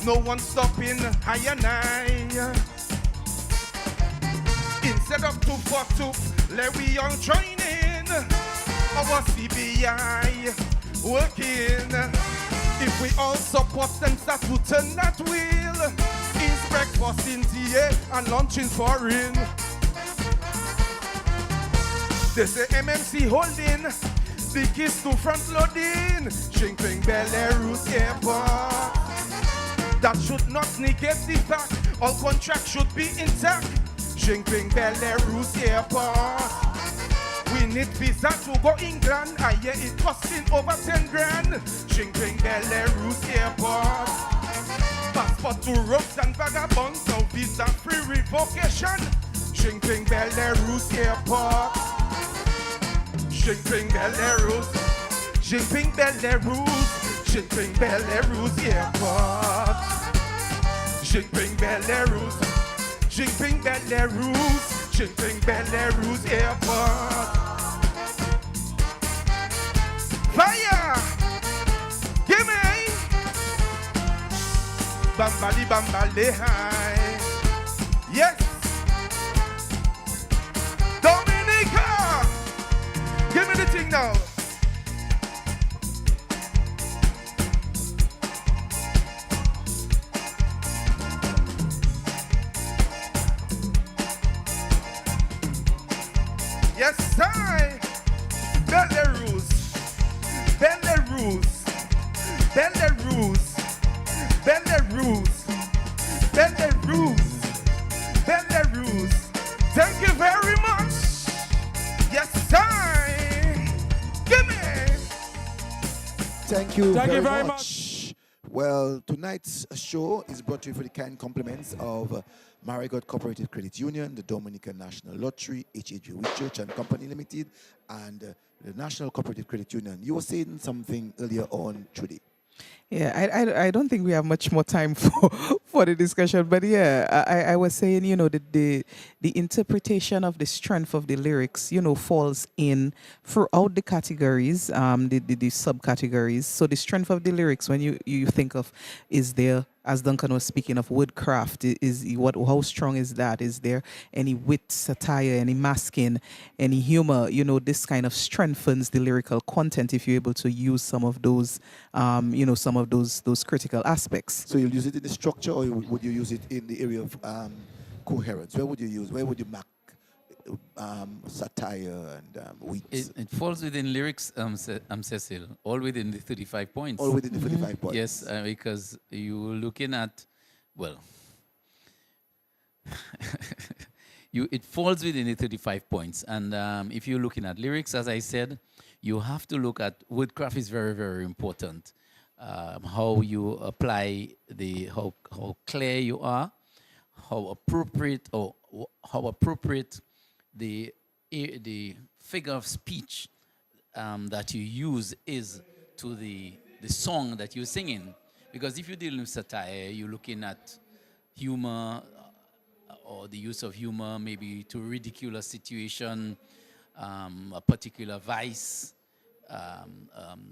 No one stopping high and high. Instead of 2 for 2, let we all join in. Our CBI working. If we all support and start to turn that wheel, is breakfast in TA and lunch in foreign. They say MMC holding the keys to front loading. Shrinking Belarus Airport. That should not negate the fact all contracts should be intact. Shrinking Belarus Airport. We need visa to go England. I hear it costing over 10 grand. Shrinking Belarus Airport. Passport to rogues and vagabonds. No visa free revocation. Shrinking Belarus Airport. Shrinking Belarus. Shrinking Belarus. Shrinking Belarus Airport. Shrinking Belarus. Shrinking Belarus. Shrinking Belarus Airport. Fire! Give me! Bambali bambale high. Yes! Dominica! Give me the thing now. Yes, I. Belarus. Belarus. Belarus. Belarus. Belarus. Belarus. Thank you very much. Yes, I. Give me. Thank you Thank very you very much. Well, tonight's show is brought to you for the kind compliments of Marigot Cooperative Credit Union, the Dominican National Lottery, HAG Church and Company Limited, and the National Cooperative Credit Union. You were saying something earlier on, Trudy. Yeah, I don't think we have much more time for the discussion, but yeah, I was saying, the interpretation of the strength of the lyrics, falls in throughout the categories, the subcategories. So the strength of the lyrics, when you think of, is there, as Duncan was speaking of woodcraft, how strong is that? Is there any wit, satire, any masking, any humor? This kind of strengthens the lyrical content if you're able to use some of those, some of those critical aspects. So you'll use it in the structure, or would you use it in the area of coherence? Where would you mark satire and wit? It falls within lyrics, Cecil, all within the 35 points. All within the 35 points. Yes, because you're looking at, it falls within the 35 points. And if you're looking at lyrics, as I said, you have to look at woodcraft is very, very important. How you apply how clear you are, how appropriate the figure of speech that you use is to the song that you're singing. Because if you're dealing with satire, you're looking at humor or the use of humor, maybe to ridicule a situation, a particular vice.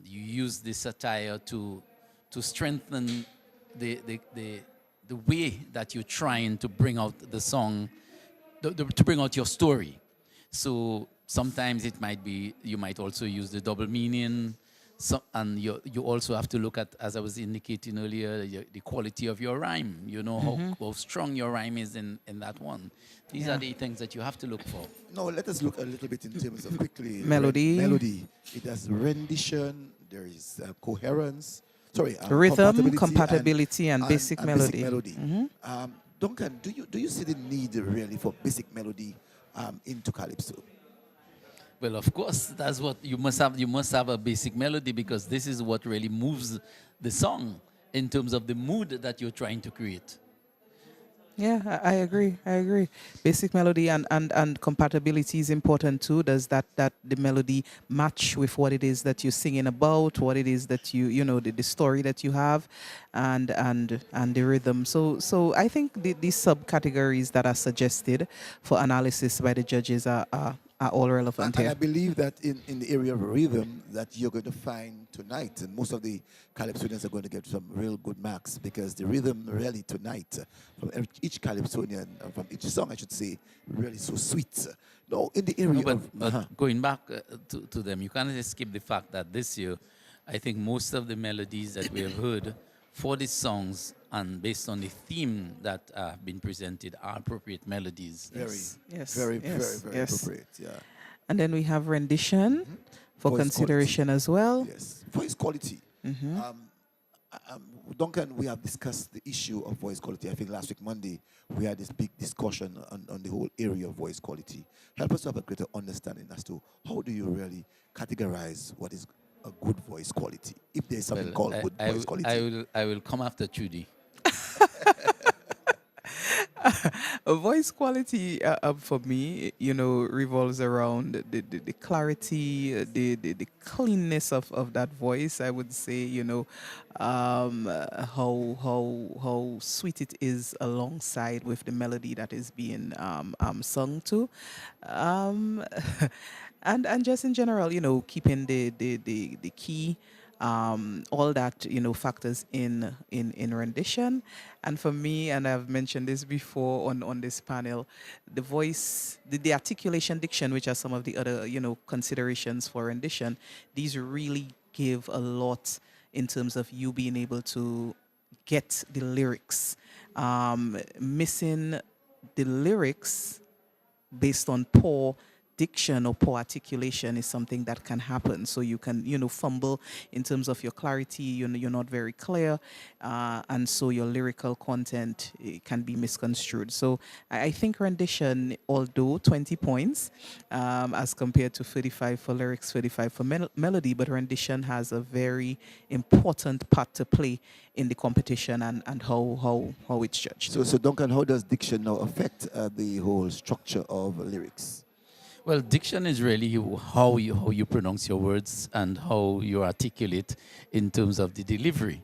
You use the satire to strengthen the way that you're trying to bring out the song, to bring out your story. So sometimes it might be, you might also use the double meaning, and you also have to look at, as I was indicating earlier, the quality of your rhyme. How strong your rhyme is in that one. These are the things that you have to look for. No, let us look a little bit in terms of quickly. Melody. It has rendition, there is coherence. Rhythm, compatibility, and basic melody. Duncan, do you see the need really for basic melody into Calypso? Well, of course, that's what you must have. You must have a basic melody, because this is what really moves the song in terms of the mood that you're trying to create. Yeah, I agree. Basic melody and compatibility is important too. Does that the melody match with what it is that you're singing about, what it is that the story that you have, and the rhythm. So I think these subcategories that are suggested for analysis by the judges are all relevant here. And I believe that in the area of rhythm that you're going to find tonight, and most of the Calypsonians are going to get some real good marks, because the rhythm really tonight from each Calypsonian, from each song I should say, really so sweet. No, in the area but going back to them, you can't escape the fact that this year, I think most of the melodies that we have heard for these songs, and based on the theme that have been presented, are appropriate melodies. Very appropriate, yeah. And then we have rendition for Voice consideration as well. Yes, voice quality. Duncan, we have discussed the issue of voice quality. I think last week, Monday, we had this big discussion on the whole area of voice quality. Help us to have a greater understanding as to how do you really categorize what is a good voice quality, if there's something called good voice quality. I will come after Judy. Voice quality for me, revolves around the clarity, the cleanness of that voice. I would say, how sweet it is alongside with the melody that is being sung to, and just in general, keeping the key. All that factors in rendition. And for me, and I've mentioned this before on this panel, the voice, the articulation, diction, which are some of the other considerations for rendition, these really give a lot in terms of you being able to get the lyrics. Missing the lyrics based on poor diction or poor articulation is something that can happen. So you can, fumble in terms of your clarity. You're not very clear, and so your lyrical content can be misconstrued. So I think rendition, although 20 points as compared to 35 for lyrics, 35 for melody, but rendition has a very important part to play in the competition and how it's judged. So Duncan, how does diction now affect the whole structure of lyrics? Well, diction is really how you pronounce your words and how you articulate in terms of the delivery.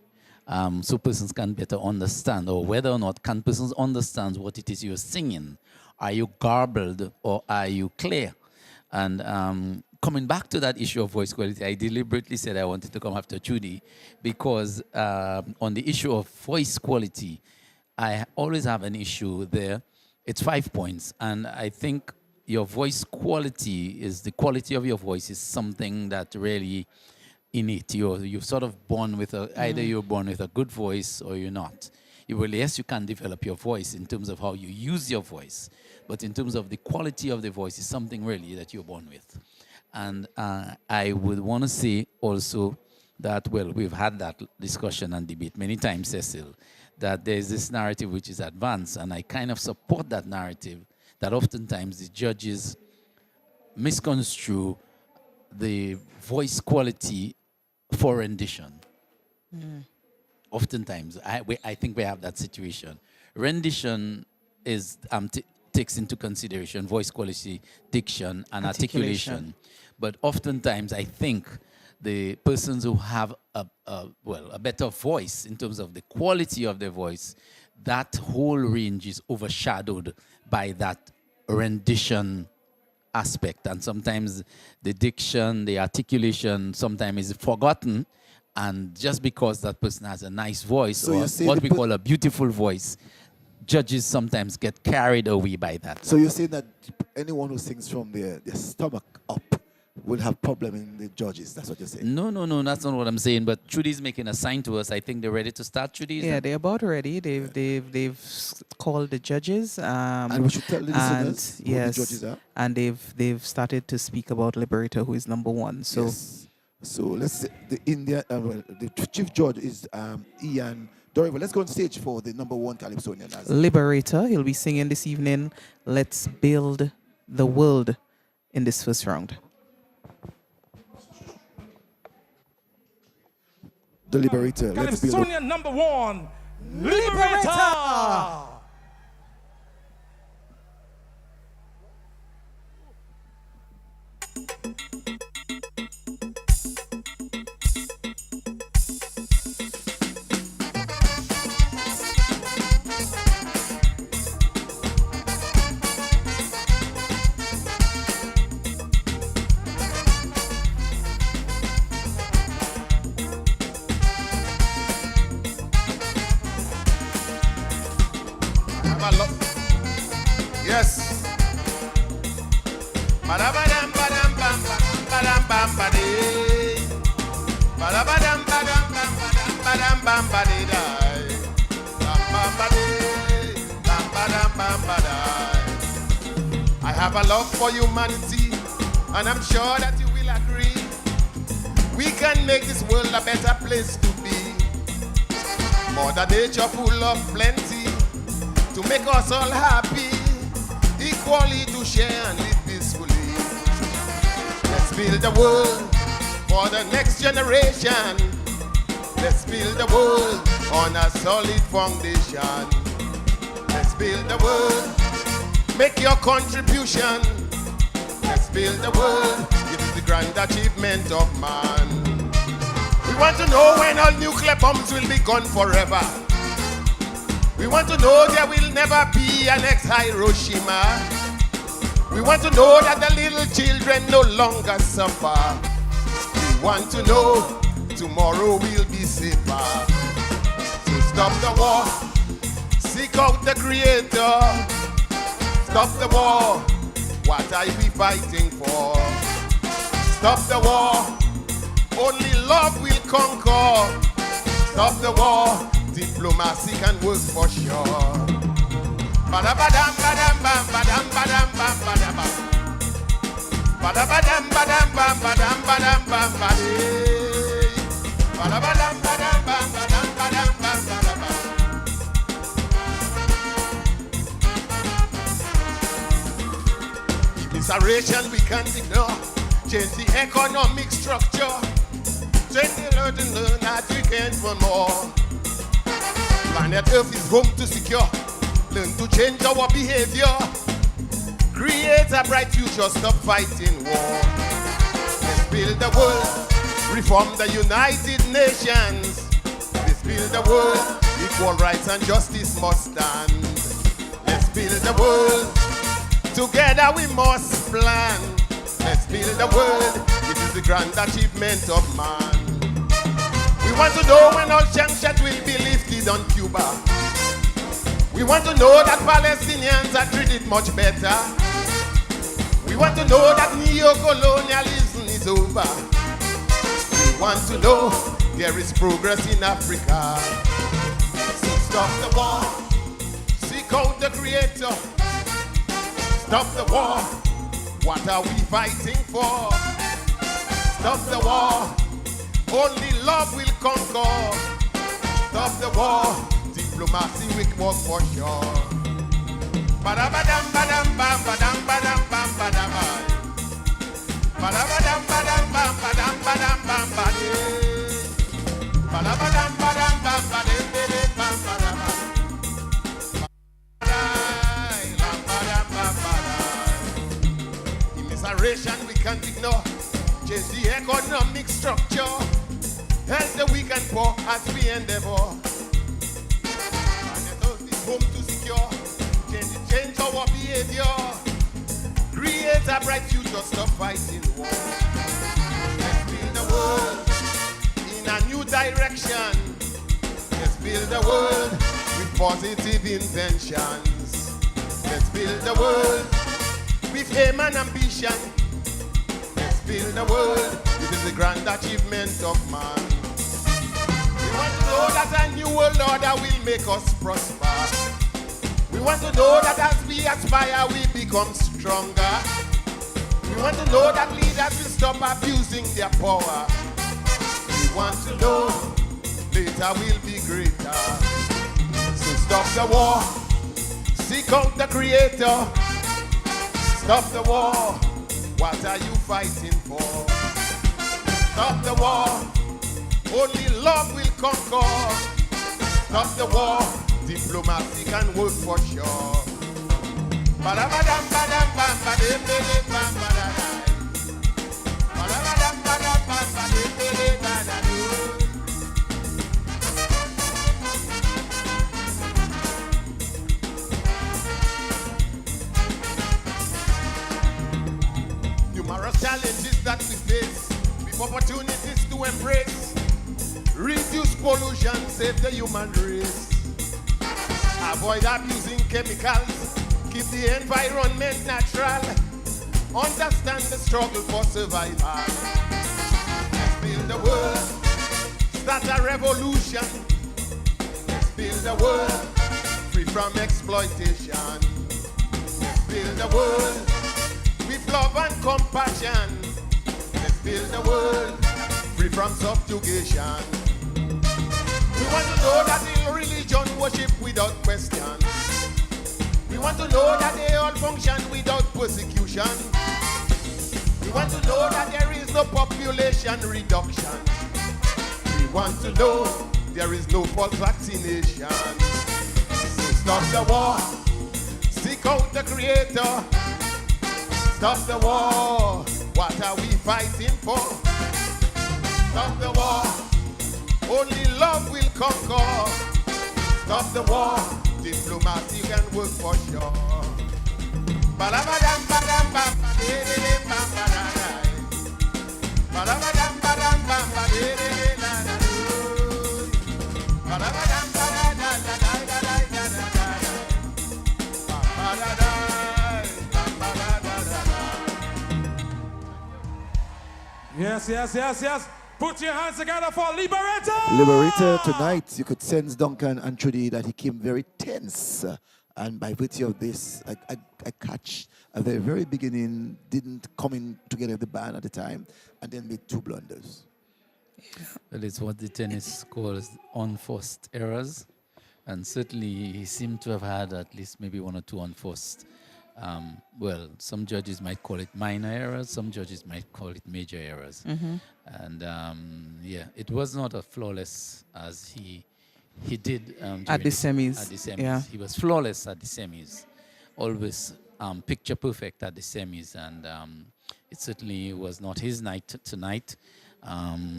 So persons can better understand, or whether or not can persons understand what it is you're singing. Are you garbled or are you clear? And coming back to that issue of voice quality, I deliberately said I wanted to come after Judy because on the issue of voice quality, I always have an issue there. It's 5 points, and I think your voice quality is the quality of your voice is something that really innate. You're sort of born with either you're born with a good voice or you're not. Yes, you can develop your voice in terms of how you use your voice, but in terms of the quality of the voice is something really that you're born with. And I would want to say also that, well, we've had that discussion and debate many times, Cecil, that there's this narrative which is advanced, and I kind of support that narrative, that oftentimes the judges misconstrue the voice quality for rendition. Oftentimes, I think we have that situation. Rendition is takes into consideration voice quality, diction, and articulation. But oftentimes, I think the persons who have a better voice in terms of the quality of their voice, that whole range is overshadowed by that rendition aspect, and sometimes the diction, the articulation sometimes is forgotten, and just because that person has a nice voice, so or what we call a beautiful voice, judges sometimes get carried away by that. So you're saying that anyone who sings from their stomach up will have problem in the judges. That's what you're saying. No, that's not what I'm saying. But Judy's making a sign to us. I think they're ready to start. Judy, yeah, they're about ready. They've called the judges. And we should tell the listeners who the judges are. And they've started to speak about Liberator, who is number one. So, yes. So let's say the chief judge is Ian Dorival. Let's go on stage for the number one Calypsonian. Liberator. He'll be singing this evening. Let's build the world in this first round. The Liberator. Calypsonian number one, Liberator! Yes. Badabadam badam bam badam bam badi. Badabadam badam bam badam bam badi dai. Bam bam badi. Bam badam bam badai. I have a love for humanity and I'm sure that you will agree. We can make this world a better place to be. Mother Nature full of plenty to make us all happy, equally to share and live peacefully. Let's build the world for the next generation. Let's build the world on a solid foundation. Let's build the world, make your contribution. Let's build the world, it is the grand achievement of man. We want to know when all nuclear bombs will be gone forever. We want to know there will never be a next Hiroshima. We want to know that the little children no longer suffer. We want to know tomorrow will be safer. So stop the war, seek out the Creator. Stop the war, what are we fighting for? Stop the war, only love will conquer. Stop the war, diplomacy can work for sure. Badabadam badam bam badam badam bam badabam. Badabadam badam bam badam badam bam badam. Badabadam badam bam badam badam bam badabam. Immiseration we can't ignore. Change the economic structure. Change the learn that we can for more. Planet Earth is home to secure. Learn to change our behavior. Create a bright future, stop fighting war. Let's build the world, reform the United Nations. Let's build the world, equal rights and justice must stand. Let's build the world, together we must plan. Let's build the world, it is the grand achievement of man. We want to know when all sanctions will be lifted on Cuba. We want to know that Palestinians are treated much better. We want to know that neo-colonialism is over. We want to know there is progress in Africa. So stop the war, seek out the Creator. Stop the war, what are we fighting for? Stop the war, only love will conquer. Stop the war, diplomacy will work for sure. Badabadam badam bam badam badam bam badam. Badabadam badam bam badam badam bam badam. Badabadam badam bam badam badam bam badam. Immiseration we can't ignore. Change the economic structure. Help the weak and poor as we endeavor. Home to secure, change our behavior, create a bright future, stop fighting war. Let's build the world in a new direction. Let's build the world with positive intentions. Let's build the world with aim and ambition. Let's build the world, it is the grand achievement of man. We want to know that a new world order will make us prosper. We want to know that as we aspire, we become stronger. We want to know that leaders will stop abusing their power. We want to know later will be greater. So stop the war, seek out the Creator. Stop the war, what are you fighting for? Stop the war, only love will conquer. Stop the war, diplomacy can work for sure. Badabadam badam bam badam badam badam. Badabadam badam bam badam badam. Numerous challenges that we face, with opportunities to embrace. Reduce pollution, save the human race. Avoid abusing chemicals, keep the environment natural. Understand the struggle for survival. Let's build the world, start a revolution. Let's build the world, free from exploitation. Let's build the world with love and compassion. Let's build a world free from subjugation. We want to know that the religion worship without question. We want to know that they all function without persecution. We want to know that there is no population reduction. We want to know there is no false vaccination. So stop the war, seek out the Creator. Stop the war, what are we fighting for? Stop the war, only love will conquer. Stop the war, diplomacy can work for sure. Badabadam, badam, bam, badididim, bam, badadai. Badabadam, badam, bam, badididim, badadai. Badabadam, badadai, badadai, badadai. Bam, badadai, bam, badadai. Yes, yes, yes, yes. Put your hands together for Liberator! Liberator, tonight you could sense Duncan and Trudy that he came very tense. And by virtue of this, I catch at the very beginning, didn't come in together with the band at the time, and then made two blunders. Well, it's what the tennis calls unforced errors. And certainly he seemed to have had at least maybe one or two unforced. Well, some judges might call it minor errors, some judges might call it major errors. Mm-hmm. And yeah, it was not as flawless as he did at the semis. At the semis. Yeah. He was flawless at the semis, always picture perfect at the semis, and it certainly was not his night tonight.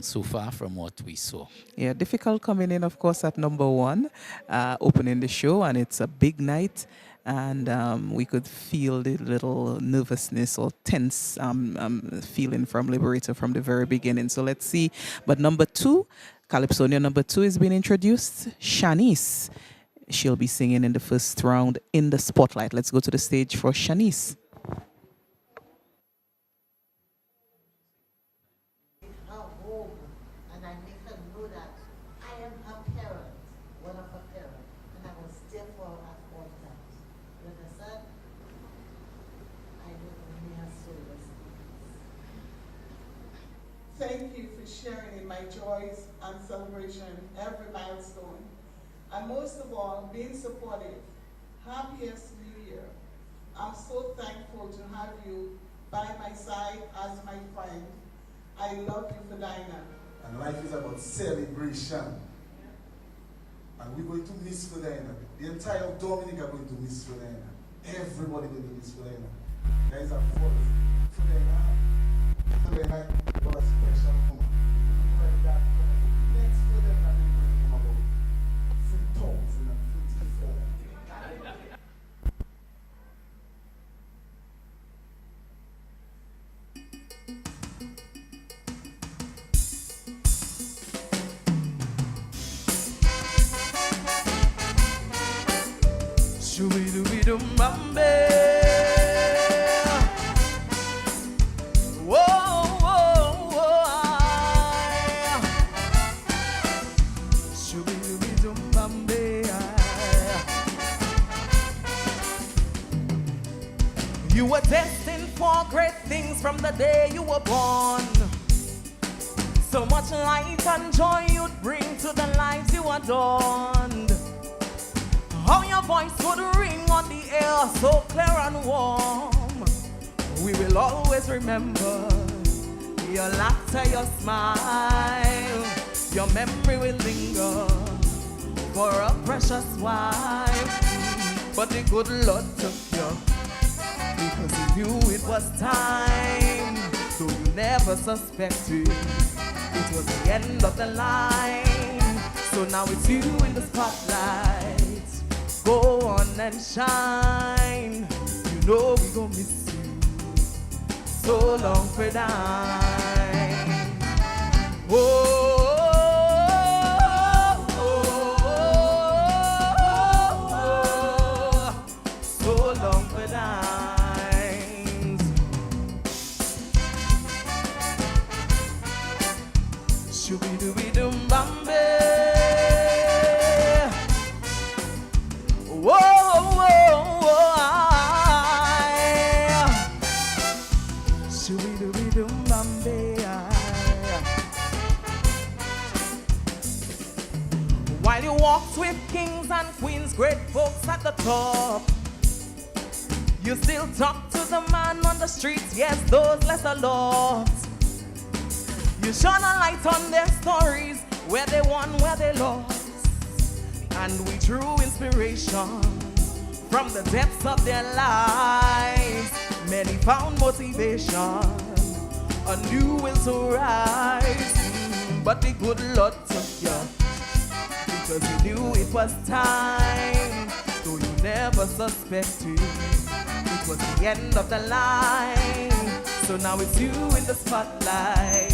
So far from what we saw. Yeah, difficult coming in, of course, at number one, opening the show, and it's a big night. And we could feel the little nervousness or tense feeling from Liberator from the very beginning. So let's see. But number two, Calypso number two is being introduced. Shanice. She'll be singing in the first round in the spotlight. Let's go to the stage for Shanice. Thank you for sharing in my joys and celebration, every milestone. And most of all, being supportive. Happiest New Year. I'm so thankful to have you by my side as my friend. I love you for Dinah. And life is about celebration. And we're going to miss Fedina. The entire Dominic are going to miss Fedina. Everybody going to miss Fedina. Guys are full. Fedina was a special woman. Like that, next Fedina is going to come about 2024. Shoo-be-doo-be-doo-bambe. Whoa, whoa, whoa, aye. Shoo-be-doo-be-doo-bambe, aye. You were destined for great things from the day you were born. So much light and joy you'd bring to the lives you adorned. How your voice would ring on the air so clear and warm. We will always remember your laughter, your smile. Your memory will linger for a precious wife. But the good Lord took you because he knew it was time. So you never suspected it was the end of the line. So now it's you in the spotlight. Go on and shine. You know we gon' miss you so long for dying. Oh, oh, oh, oh, so long for dying. Shoo-be-doo-be-doo-bambe. Whoa, whoa, whoa, While you walked with kings and queens, great folks at the top, you still talk to the man on the streets, yes, those lesser lords. You shone a light on their stories, where they won, where they lost. And we drew inspiration from the depths of their lives. Many found motivation, a new will to rise. But the good Lord took you, because he knew it was time. Though you never suspected, it was the end of the line. So now it's you in the spotlight.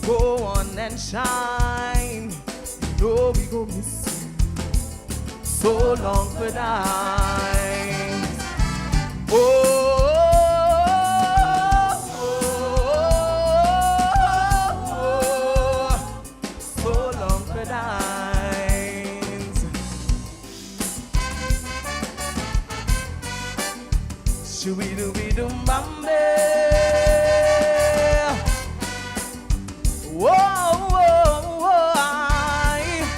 Go on and shine. You know we gon' miss you so long for time. Oh, so long for times. Shoo-be-doo-be-doo Bombay. Whoa, whoa, whoa, aye.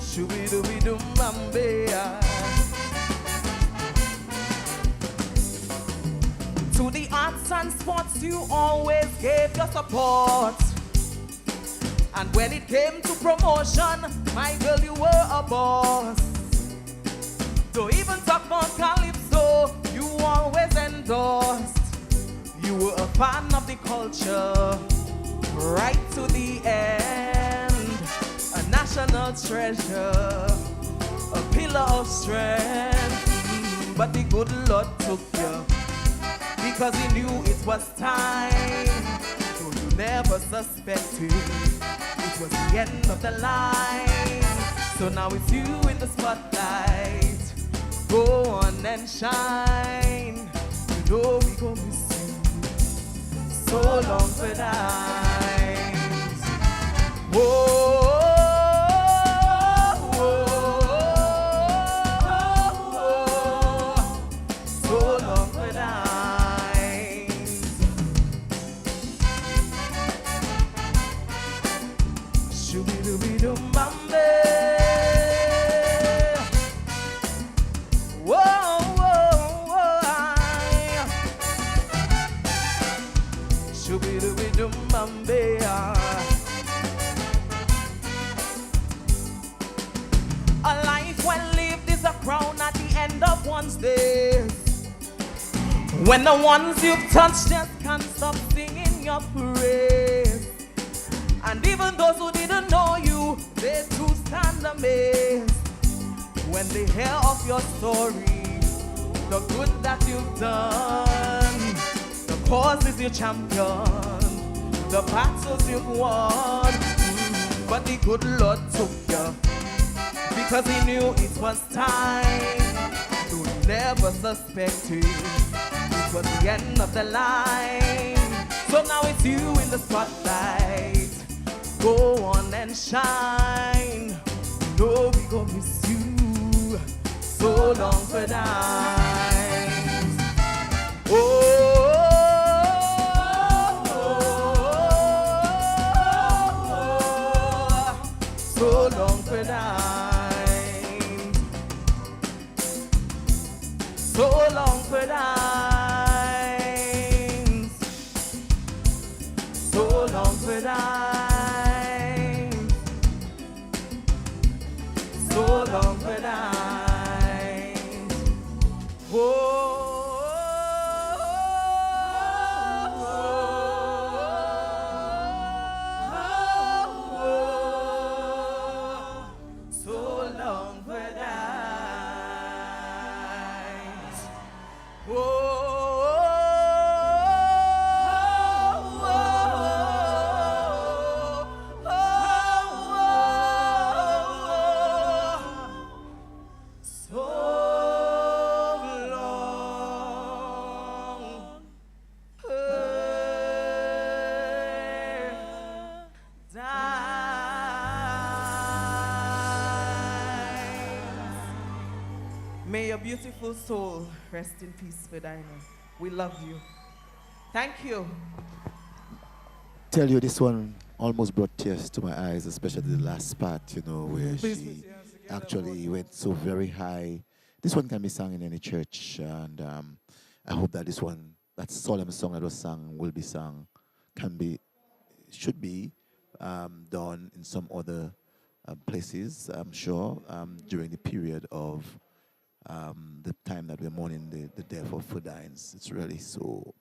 Shoo-be-doo-be-doo Bombay. To the arts and sports you always gave your support. And when it came to promotion, my girl, you were a boss. Don't even talk about Calypso, you always endorsed. You were a fan of the culture, right to the end. A national treasure, a pillar of strength. But the good Lord took you, because he knew it was time. So you never suspected it was the end of the line. So now it's you in the spotlight. Go on and shine. You know we gon' miss you so long for times. Whoa. A life well lived is a crown at the end of one's days. When the ones you've touched just can't stop singing your praise. And even those who didn't know you, they too stand amazed when they hear of your story, the good that you've done, the causes you champion, the battles you've won. But the good Lord took you, because he knew it was time. You never suspected it was the end of the line. So now it's you in the spotlight. Go on and shine. You know we gon' miss you so long for times. Oh. So long for times. So long for times. So long for times. So long for times. Whoa. May your beautiful soul rest in peace, Medina. We love you. Thank you. Tell you this one almost brought tears to my eyes, especially the last part, you know, where Please, she Miss Yancy, get that actually went so very high. This one can be sung in any church, and I hope that this one, that solemn song that was sung, will be sung, should be done in some other places, I'm sure, during the period of the time that we're mourning the death of Fudines. It's really so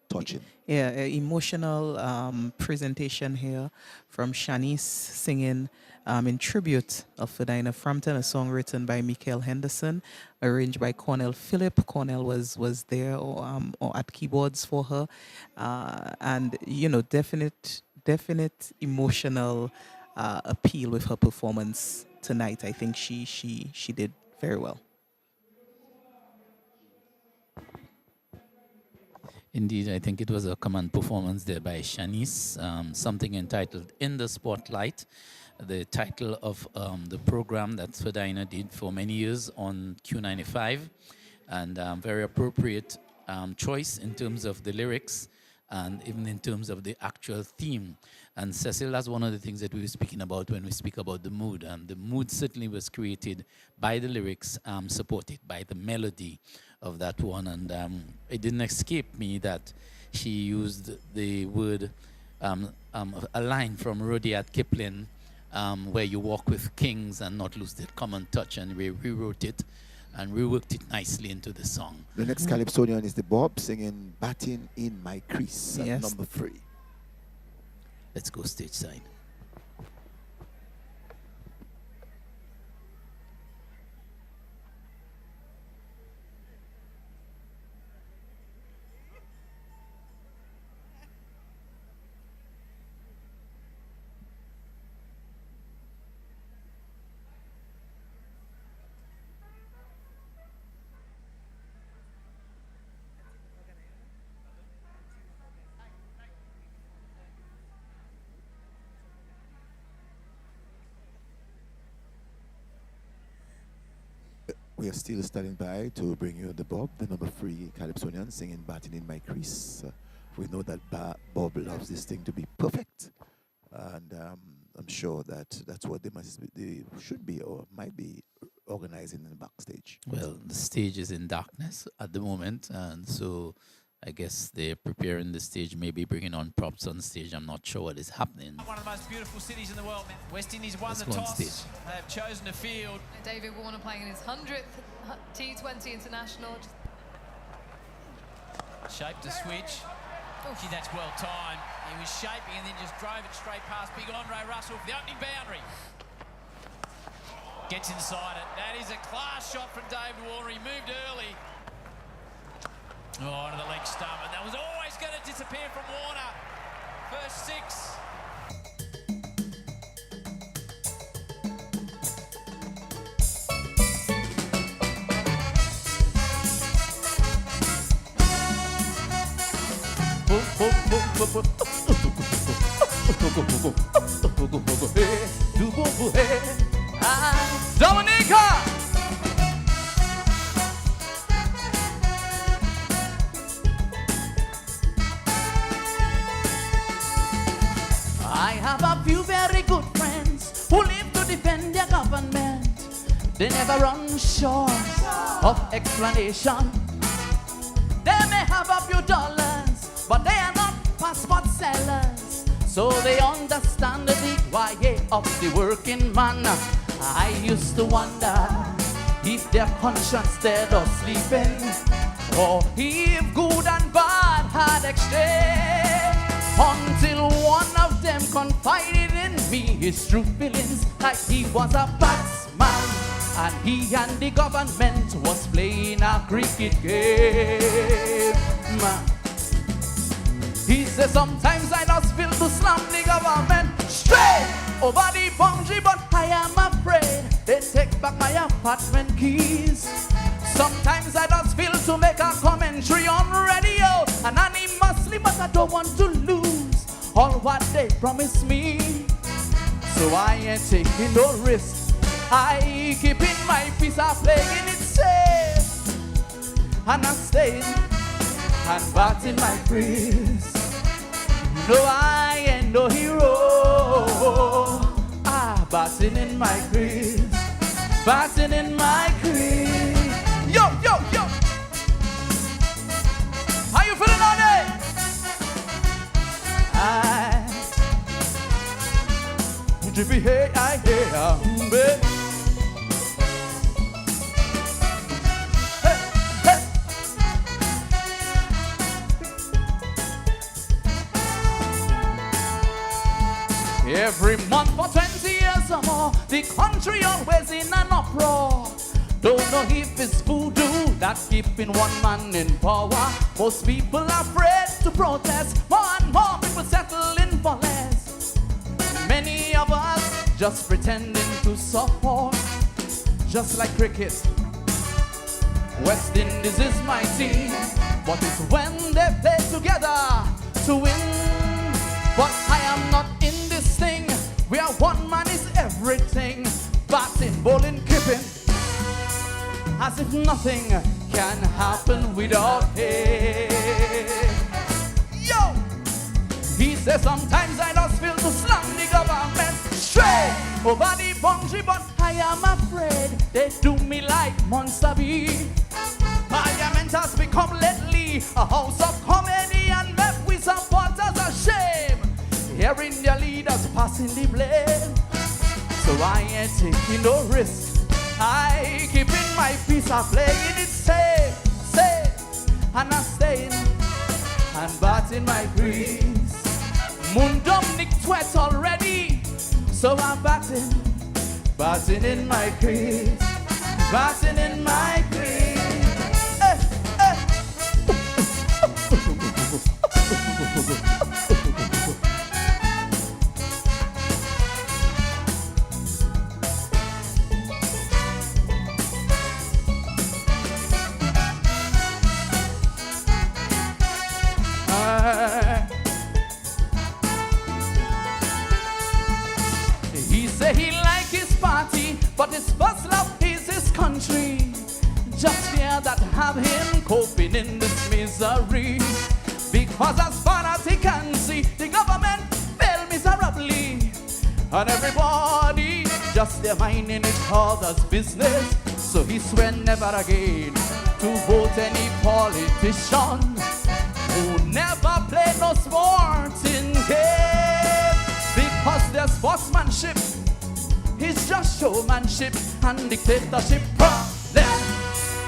touching. Yeah, emotional presentation here from Shanice singing in tribute of Fidina Frampton, a song written by Michael Henderson, arranged by Cornell Phillip. Cornell was there or at keyboards for her, and you know, definite emotional appeal with her performance tonight. I think she did very well. Indeed, I think it was a command performance there by Shanice, something entitled In the Spotlight, the title of the program that Fedina did for many years on Q95, and very appropriate choice in terms of the lyrics and even in terms of the actual theme. And Cecil, that's one of the things that we were speaking about when we speak about the mood. The mood certainly was created by the lyrics, supported by the melody of that one. And it didn't escape me that she used the word, a line from Rudyard Kipling, where you walk with kings and not lose the common touch, and we rewrote it and reworked it nicely into the song. The next Calypsonian is the Bob singing Batting in My Crease at Yes. number 3. Let's go stage side. We are still standing by to bring you the Bob, the number 3 Calypsonian singing Batting in My Crease. We know that Bob loves this thing to be perfect, and I'm sure that that's what they should be or might be organizing in the backstage. Well, the stage is in darkness at the moment, and so I guess they're preparing the stage, maybe bringing on props on stage. I'm not sure what is happening. One of the most beautiful cities in the world. West Indies won Let's the go on toss. stage. They have chosen to field. David Warner playing in his 100th T20 International. Shaped to switch. Gee, that's well timed. He was shaping and then just drove it straight past big Andre Russell for the opening boundary. Gets inside it. That is a class shot from David Warner. He moved early. Oh, onto the leg stump, and that was always going to disappear from Warner. First 6. Dominica! I have a few very good friends who live to defend their government. They never run short of explanation. They may have a few dollars, but they are not passport sellers. So they understand the why of the working man. I used to wonder if their conscience dead or sleeping, or if good and bad had exchange. Until one of them confided in me his true feelings, like he was a batsman and he and the government was playing a cricket game. He says sometimes I just feel to slam the government straight over the boundary, but I am afraid they take back my apartment keys. Sometimes I just feel to make a commentary on radio anonymously, but I don't want to lose all what they promised me. So I ain't taking no risks. I keeping my peace, I'm playing it safe, and I'm staying and batting my breeze. No, I ain't no hero. my crease, batting in my crease. Yo, yo, yo. How you feeling on it? Would you be hey, I hear, baby? Every month for 20 years or more, the country always in an uproar. Don't know if it's voodoo that's keeping one man in power. Most people are afraid to protest. More and more people settling for less. Many of us just pretending to support. Just like cricket, West Indies is my team, but it's when they play together to win. But I am not in this thing where one man is everything. Batting, bowling, keeping, as if nothing can happen without him. Yo! He says sometimes I just feel to slam the government straight over the boundary, but I am afraid they do me like Monster B. Parliament has become lately a house of comedy and met with supporters a shame. Hearing their leaders passing the blame. So I ain't taking no risk. I keeping my peace, I playing it safe, safe. And I'm staying and batting my grease. Mundum Nick Twet already. So I'm batting, batting in my crease, batting in my crease. He say he like his party, but his first love is his country. Just fear that have him coping in this misery. Because as far as he can see, the government fail miserably. And everybody just their minding each other's business. So he swear never again to vote any politician who never play no sporting game. Because their sportsmanship is just showmanship and dictatorship problem.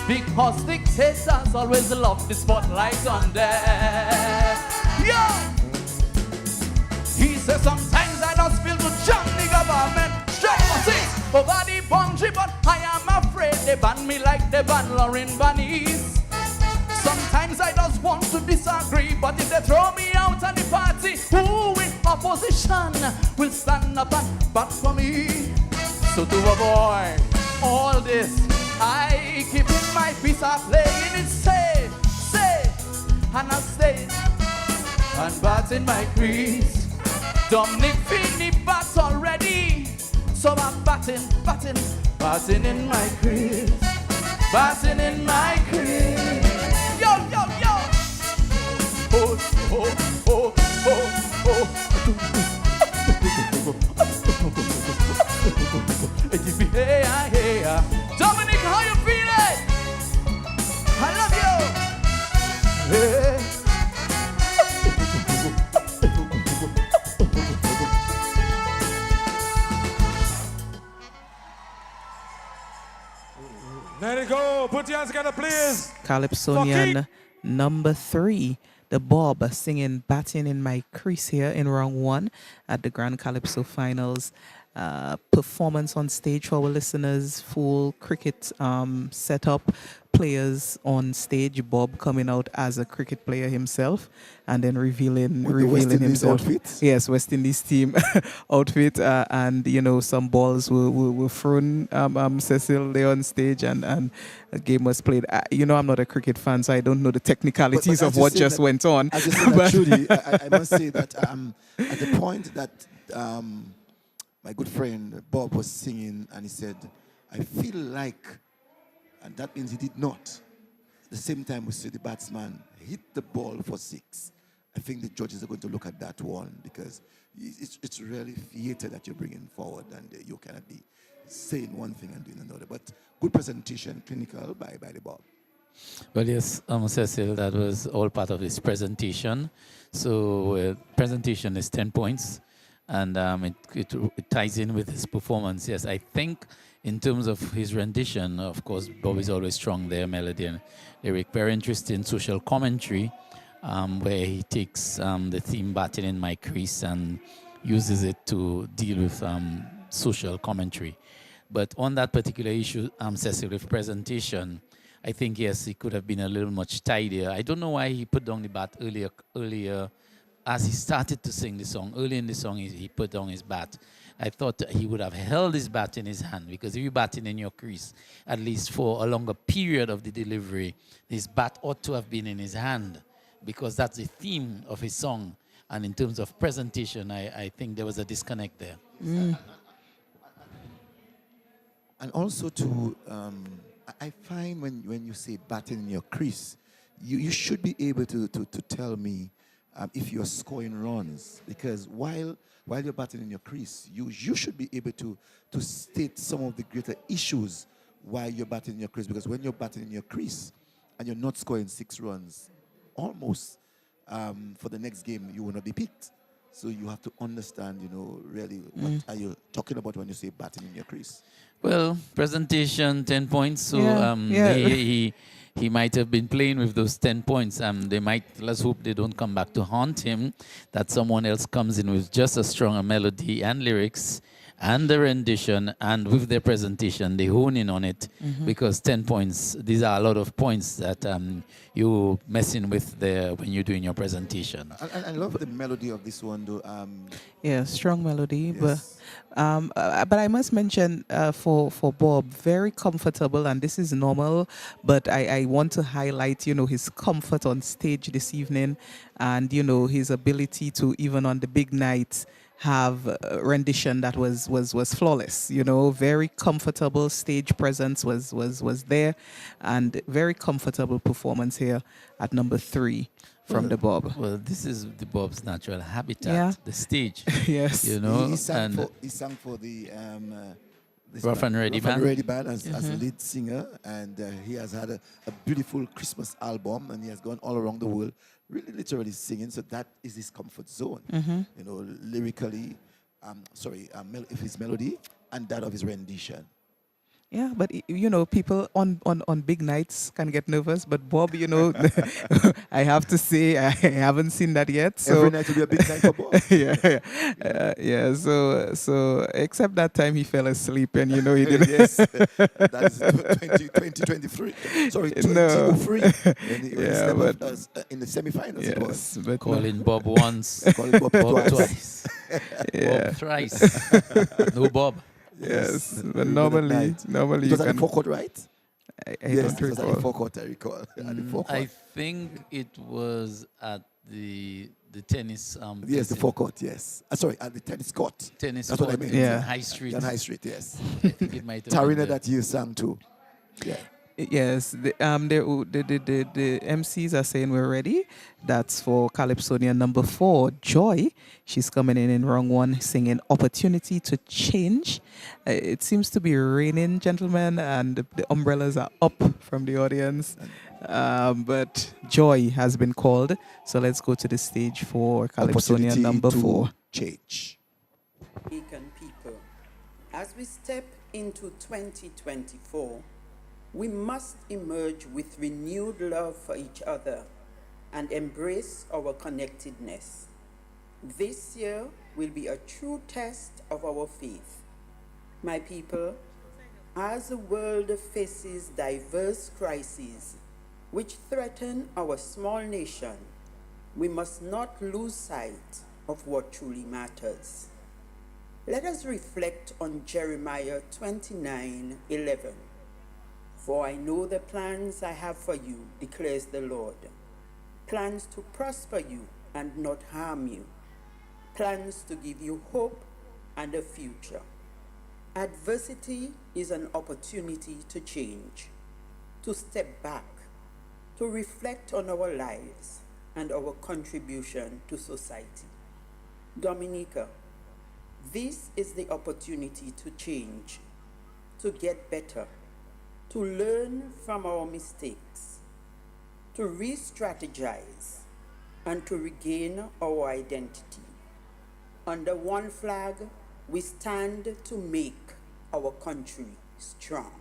Because dictators always love the spotlight on them. Yo! He says sometimes I just feel to jump the government straight for six over the boundary, but I am afraid they ban me like they ban Lauren Bunnies. Sometimes I just want to disagree, but if they throw me out of the party, who in opposition will stand up and bat for me? So to avoid all this, I keep in my peace, I playing it safe, safe, and I stay and bat in my crease. Dominic Finney bats already, so I'm batting, batting, batting in my crease, batting in my crease. Yo, yo, yo! Oh, oh, oh, oh, oh. Hey, hey, Dominic, how you feeling? I love you. Hey. Let it go. Put your hands together, please. Calypsonian number 3, the Bob, singing Batting in My Crease here in round 1 at the Grand Calypso Finals. Performance on stage for our listeners, full cricket setup, players on stage, Bob coming out as a cricket player himself and then revealing himself. Outfit? Yes, West Indies team outfit, and you know, some balls were thrown, Cecil, there on stage, and a game was played. You know, I'm not a cricket fan, so I don't know the technicalities but of what just went on. I just say that, Trudy, I must say that at the point that my good friend Bob was singing, and he said, I feel like, and that means he did not. At the same time, we see the batsman hit the ball for 6. I think the judges are going to look at that one, because it's really theater that you're bringing forward, and you cannot be saying one thing and doing another. But good presentation, clinical by the Bob. Well, yes, Cecil, that was all part of his presentation. So presentation is 10 points, and it ties in with his performance. Yes, I think in terms of his rendition, of course, Bob is always strong there, melody and lyric. Very interesting social commentary, where he takes the theme "Batting in My Crease" and uses it to deal with social commentary. But on that particular issue, Cecil, with presentation, I think, yes, he could have been a little much tidier. I don't know why he put down the bat earlier as he started to sing the song. Early in the song, he put down his bat. I thought that he would have held his bat in his hand, because if you're batting in your crease, at least for a longer period of the delivery, his bat ought to have been in his hand, because that's the theme of his song. And in terms of presentation, I think there was a disconnect there. And also to, I find when you say batting in your crease, you should be able to tell me if you're scoring runs, because while you're batting in your crease, you should be able to state some of the greater issues why you're batting in your crease, because when you're batting in your crease and you're not scoring 6 runs, almost for the next game you will not be picked. So you have to understand, really what are you talking about when you say batting in your crease. Well, presentation, 10 points. So he might have been playing with those 10 points. Let's hope they don't come back to haunt him, that someone else comes in with just as strong a melody and lyrics and the rendition, and with their presentation, they hone in on it, because 10 points, these are a lot of points that you're messing with there when you're doing your presentation. I love the melody of this one, though. Yeah, strong melody, yes. but I must mention for Bob, very comfortable, and this is normal, but I want to highlight, his comfort on stage this evening, and, his ability to, even on the big night, have a rendition that was flawless. Very comfortable. Stage presence was there, and very comfortable performance here at number 3 from the Bob. Well, this is the Bob's natural habitat, the stage. Yes, he sang for the Rough and Ready Band as a lead singer, and he has had a beautiful Christmas album, and he has gone all around the world, really literally singing. So that is his comfort zone, lyrically, his melody and that of his rendition. Yeah, but people on big nights can get nervous. But Bob, I have to say I haven't seen that yet. So every night will be a big night for Bob. yeah. So except that time he fell asleep, and he didn't. Yes, that is 2023. Sorry, 2003. When he stepped us in the semifinals. Yes, it was. but calling Bob once, calling Bob twice. Bob thrice. No Bob. Yes, but normally it was at the forecourt, right? I yes, don't it was at the forecourt, I recall. At the forecourt. I think it was at the tennis. Yes, the forecourt. Yes, sorry, at the tennis court. Tennis That's court. what I meant. Yeah, High Street. On High Street, yes. I think it might have Tarina been that you sang too. Yeah. Yes, the MCs are saying we're ready. That's for Calypsonia number 4, Joy. She's coming in wrong one, singing Opportunity to Change. It seems to be raining, gentlemen, and the umbrellas are up from the audience. But Joy has been called. So let's go to the stage for Calypsonia number 4. Change. Beacon people, as we step into 2024, we must emerge with renewed love for each other and embrace our connectedness. This year will be a true test of our faith. My people, as the world faces diverse crises which threaten our small nation, we must not lose sight of what truly matters. Let us reflect on Jeremiah 29:11. For I know the plans I have for you, declares the Lord. Plans to prosper you and not harm you. Plans to give you hope and a future. Adversity is an opportunity to change, to step back, to reflect on our lives and our contribution to society. Dominica, this is the opportunity to change, to get better, to learn from our mistakes, to re-strategize, and to regain our identity. Under one flag, we stand to make our country strong.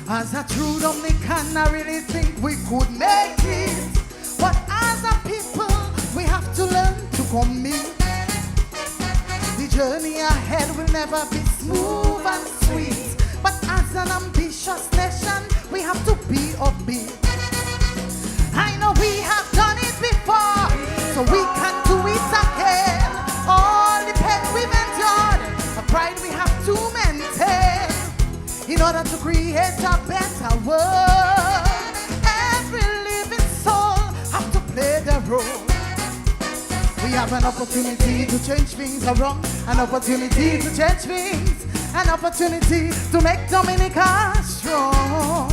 As a true Dominican, I really think we could make it. But as a people, we have to learn to commit. The journey ahead will never be smooth and sweet. But as an ambitious nation, we have to be upbeat. I know we have done it before, so we can do it again. All the pain we've endured, a pride we have to maintain. In order to create a better world, every living soul have to play their role. We have an opportunity to change things around, an opportunity to change things, an opportunity to make Dominica strong.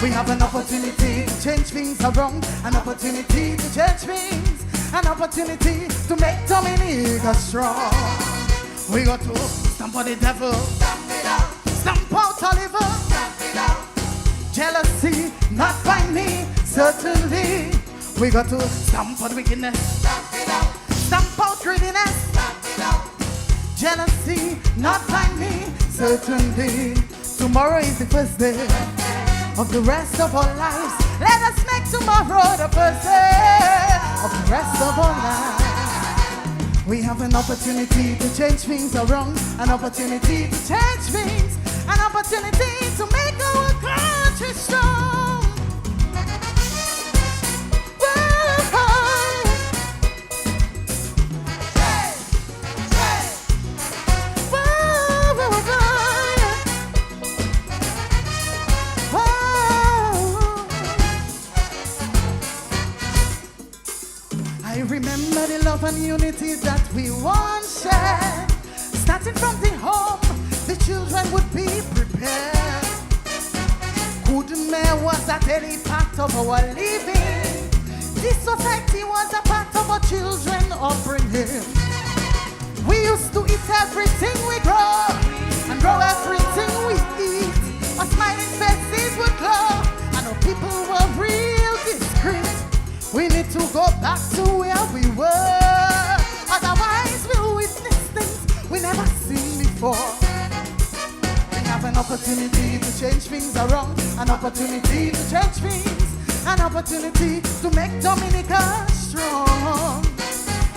We have an opportunity to change things around, an opportunity to change things, an opportunity to make Dominica strong. We got to stamp on the devil, stamp out Oliver, jealousy, not by me, certainly. We got to stamp out wickedness, stamp out greediness, jealousy, not by me, certainly. Tomorrow is the first day of the rest of our lives. Let us make tomorrow the first day of the rest of our lives. We have an opportunity to change things around, an opportunity to change things, an opportunity to make our country strong. I remember the love and unity that we once shared. Starting from the home, the children would be prepared. Good mayor was a daily part of our living. This society was a part of our children's upbringing. We used to eat everything we grow and grow everything we eat. Our smiling faces would glow and our people were real discreet. We need to go back to where we were, otherwise we'll witness things we never seen before. We have an opportunity to change things around, an opportunity to change things, an opportunity to make Dominica strong.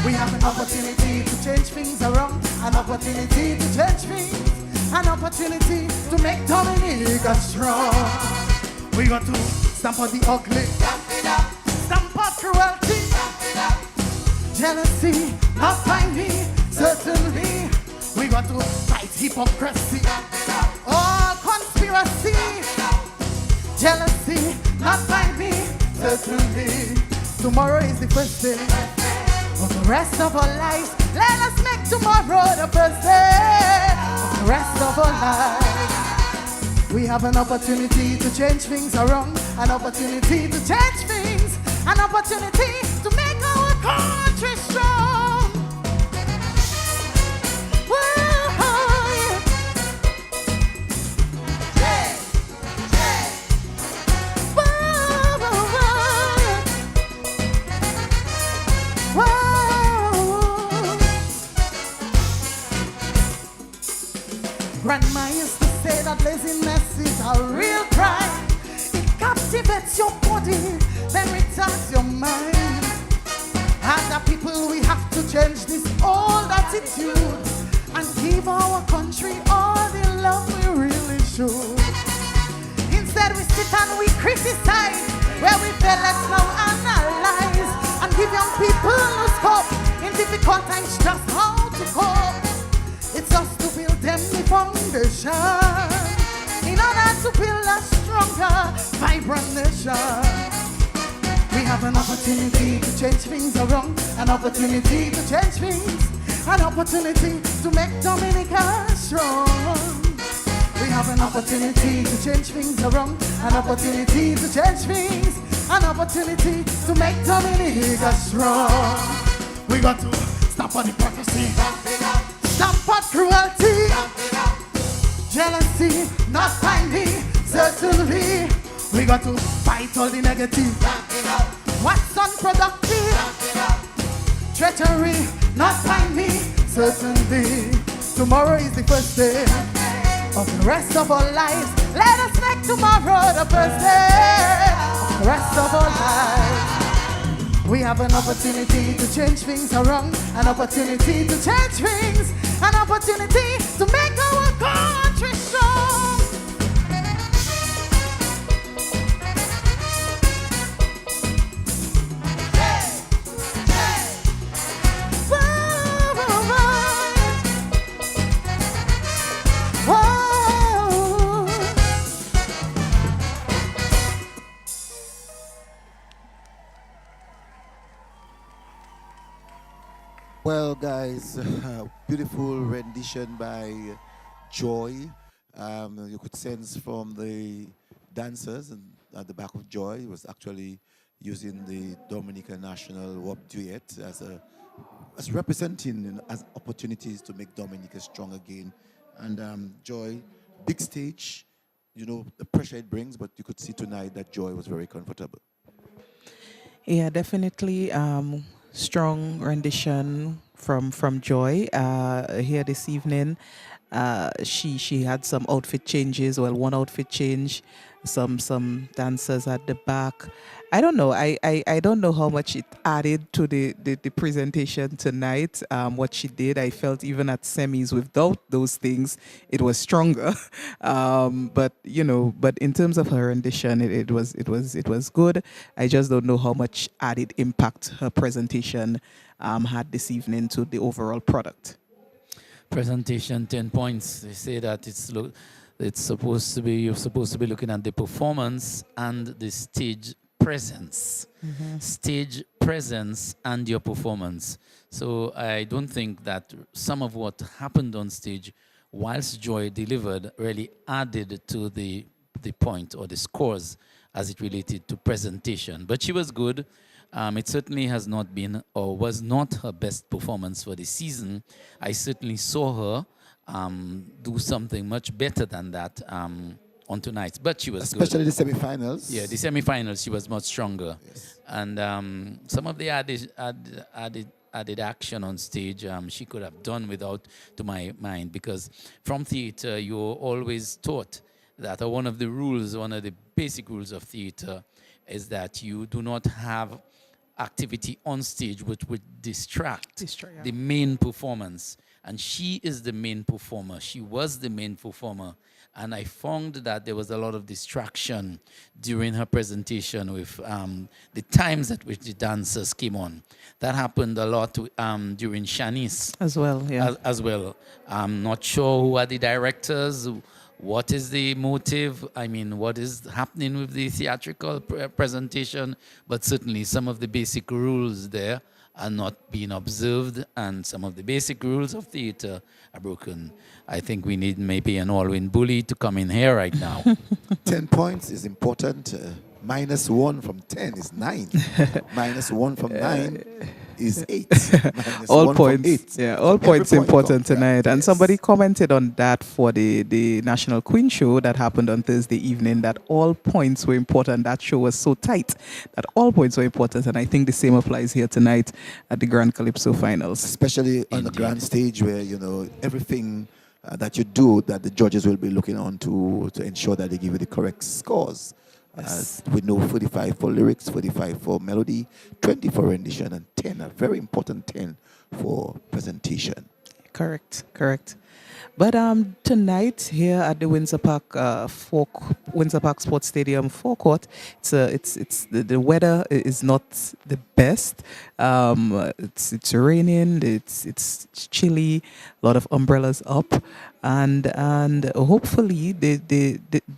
We have an opportunity to change things around, an opportunity to change things, an opportunity to make Dominica strong. We got to stamp on the ugly, stamp out cruelty, jealousy, not by me, certainly. We got to fight hypocrisy, all conspiracy, jealousy, not by me, certainly. Tomorrow is the first day of the rest of our lives. Let us make tomorrow the first day of the rest of our lives. We have an opportunity to change things around, an opportunity to change things, an opportunity to make our country strong. Grandma used to say that laziness is a real crime. It captivates your body, then retards your mind. As a people, we have to change this old attitude and give our country all the love we really should. Instead, we sit and we criticize where we fail. Let's now analyze and give young people no scope in difficult times just how to cope. It's us to build them. foundation in order to build a stronger, vibrant nation. We have an opportunity to change things around, an opportunity to change things, an opportunity to make Dominica strong. We have an opportunity to change things around, an opportunity to change things, an opportunity to make Dominica strong. We got to stop on hypocrisy, stop on cruelty, jealousy, not find me, certainly. We got to fight all the negative, what's unproductive, treachery, not find me, certainly. Tomorrow is the first day of the rest of our lives. Let us make tomorrow the first day of the rest of our lives. We have an opportunity to change things around, an opportunity to change things, an opportunity to make our country strong. Well, guys, beautiful rendition by Joy. You could sense from the dancers and at the back of Joy was actually using the Dominican National WAP duet as representing, as opportunities to make Dominica strong again. And Joy, big stage, the pressure it brings, but you could see tonight that Joy was very comfortable. Yeah, definitely. Strong rendition from Joy here this evening. She had some outfit changes. Well, one outfit change, some dancers at the back. I don't know. I don't know how much it added to the presentation tonight. What she did, I felt even at semis without those things, it was stronger. But in terms of her rendition, it was good. I just don't know how much added impact her presentation had this evening to the overall product. Presentation 10 points. They say that you're supposed to be looking at the performance and the stage presence. Stage presence and your performance. So I don't think that some of what happened on stage whilst Joy delivered really added to the point or the scores as it related to presentation. But she was good. It certainly has not been or was not her best performance for the season. I certainly saw her do something much better than that on tonight, but she was especially good. The semi-finals. Yeah, the semi-finals she was much stronger. Yes. And some of the added action on stage she could have done without, to my mind, because from theater you're always taught that one of the basic rules of theater is that you do not have activity on stage which would distract the main performance. And she is the main performer. She was the main performer. And I found that there was a lot of distraction during her presentation with the times at which the dancers came on. That happened a lot during Shanice. As well, yeah. As well. I'm not sure who are the directors, what is the motive, what is happening with the theatrical presentation, but certainly some of the basic rules there are not being observed, and some of the basic rules of theater are broken. I think we need maybe an all-win bully to come in here right now. 10 points is important. -1 from 10 is 9. -1 from 9 is 8. All points, all points important tonight. And somebody commented on that for the National Queen show that happened on Thursday evening, that all points were important. That show was so tight that all points were important. And I think the same applies here tonight at the Grand Calypso finals. Especially on the grand stage where, everything that you do, that the judges will be looking on to ensure that they give you the correct scores. We know 45 for lyrics, 45 for melody, 20 for rendition, and 10, a very important 10 for presentation. Correct. But tonight here at the Windsor Park Sports Stadium forecourt, it's the weather is not the best. It's raining. It's chilly. A lot of umbrellas up, and hopefully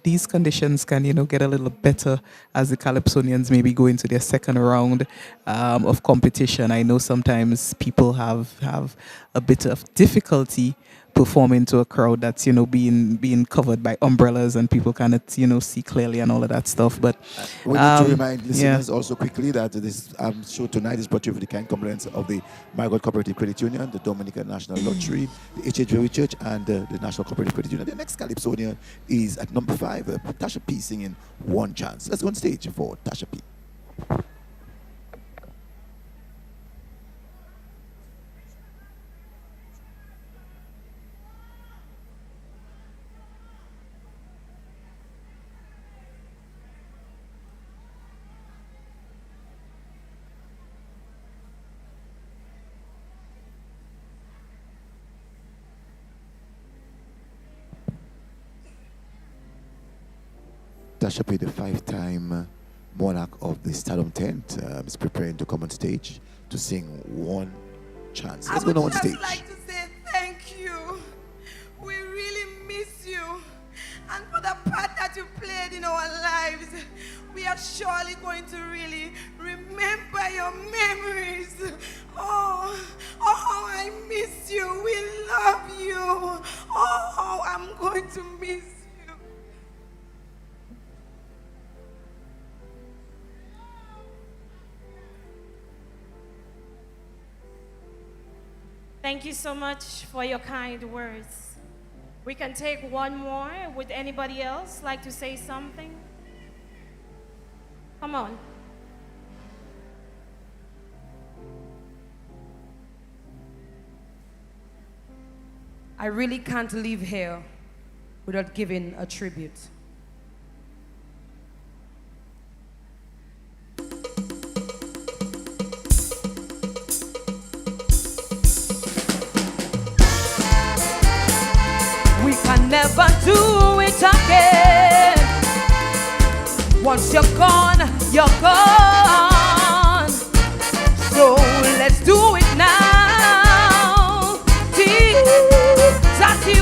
these conditions can get a little better as the Calypsonians maybe go into their second round of competition. I know sometimes people have a bit of difficulty performing to a crowd that's being covered by umbrellas and people cannot see clearly and all of that stuff. But we need to remind listeners also quickly that this show tonight is brought to you with the kind compliments of the My God Cooperative Credit Union, the Dominican National Lottery, the HHV Church, and the National Cooperative Credit Union. The next Calypsonian is at number 5, Tasha P singing One Chance. Let's go on stage for Tasha P. Tasha P, the 5-time monarch of the Stardom tent, is preparing to come on stage to sing One Chance. Let's go on stage. I would just like to say thank you. We really miss you. And for the part that you played in our lives, we are surely going to really remember your memories. Oh, how I miss you. We love you. Oh, how I'm going to miss you. Thank you so much for your kind words. We can take one more. Would anybody else like to say something? Come on. I really can't leave here without giving a tribute. We can never do it again. Once you're gone, you're gone. So let's do it now. Daddy,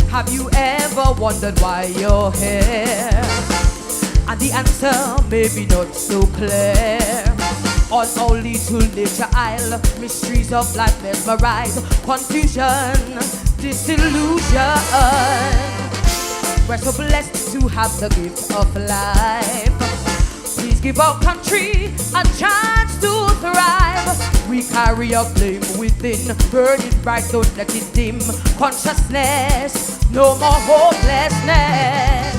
have you ever wondered why you're here? And the answer may be not so clear. Unholy to nature isle, mysteries of life mesmerize, confusion, disillusion. We're so blessed to have the gift of life. Please give our country a chance to thrive. We carry a flame within, burning bright, don't let it dim. Consciousness, no more hopelessness.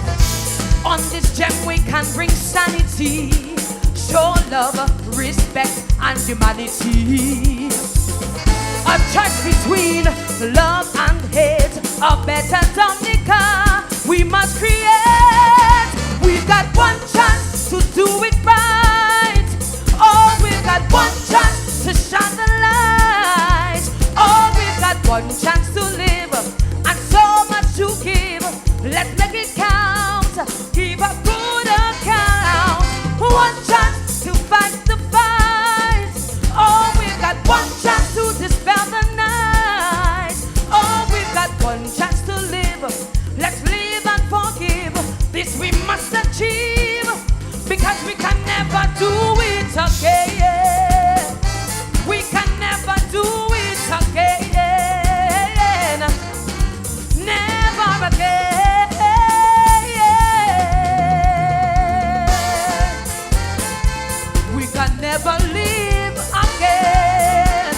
On this gem we can bring sanity, show love, respect, and humanity. A choice between love and hate, a better Dominica we must create. We've got one chance to do it right. Oh, we've got one chance to shine the light. Oh, we've got one chance to live, and so much to give. Let's make it count, give a good account. One chance to fight the fight. Oh, we've got one chance to dispel the night. Oh, we've got one chance to live. Let's live and forgive. This we must achieve, because we can never do it again. We can never do it again. Never again. We can never live again.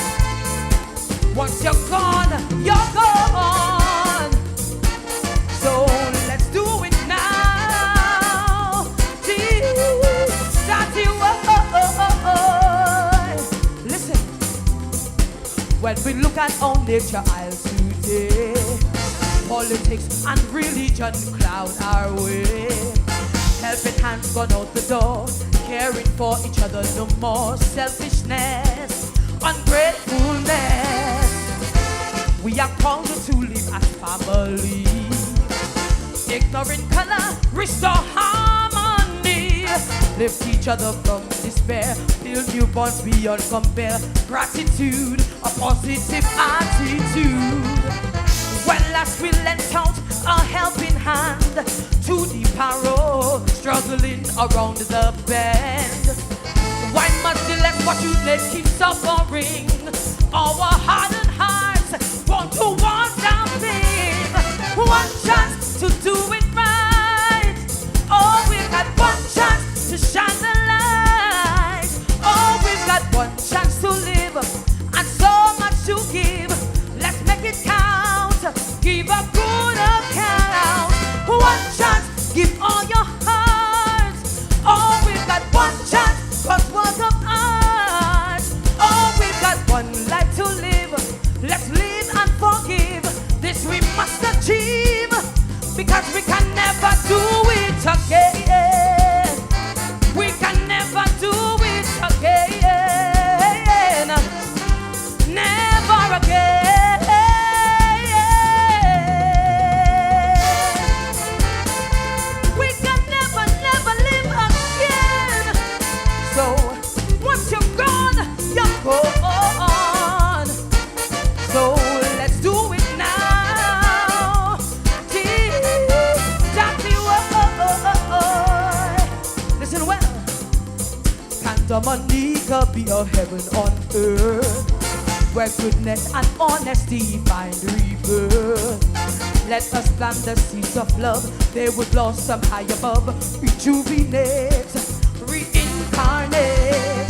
Once you're gone, you're gone. So let's do it now. Listen, when we look at our nature isle today, politics and religion cloud our way. Helping hands gone out the door, caring for each other no more. Selfishness ungratefulness. We are called to live as family. Ignorant color, restore harmony. Lift each other from despair. Build new bonds beyond compare. Gratitude, a positive attitude. When last we lent out a helping hand to the parrow struggling around the bend. Why must the less fortunate keep suffering? Our hardened hearts want to want something. One chance to do it right. Oh, we've got one chance to shine the light. Oh, we've got one chance to live and so much to give. Let's make it count. Give a good account. One chance, give all your heart. Oh, we've got one chance, God's work of art. Oh, we've got one life to live. Let's live and forgive. This we must achieve, because we can never do it again. We can never do it again. Never again. We can never, never live again. So once you're gone, you're gone. So let's do it now. Listen well. Can Dominica be a heaven on earth, where goodness and honesty find rebirth? Let us plant the seeds of love, they would blossom high above, rejuvenate, reincarnate.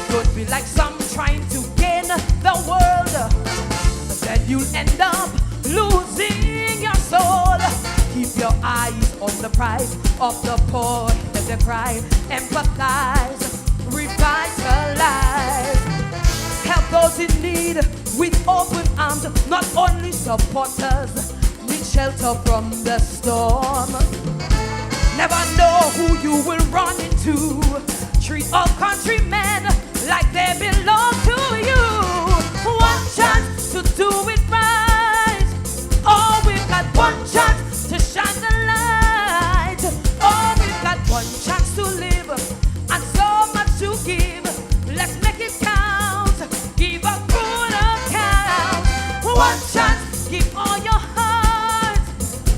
Don't be like some trying to gain the world, but then you'll end up losing your soul. Keep your eyes on the prize of the poor and the cry. Empathize, revitalize. Help those in need with open arms. Not only supporters need shelter from the storm. Never know who you will run into. Treat all countrymen like they belong to you. One chance to do it right. Oh, we've got one chance to shine the light. Oh, we've got one chance to live and so much to give. Let's make it count. Give a good account. One chance, give all your heart.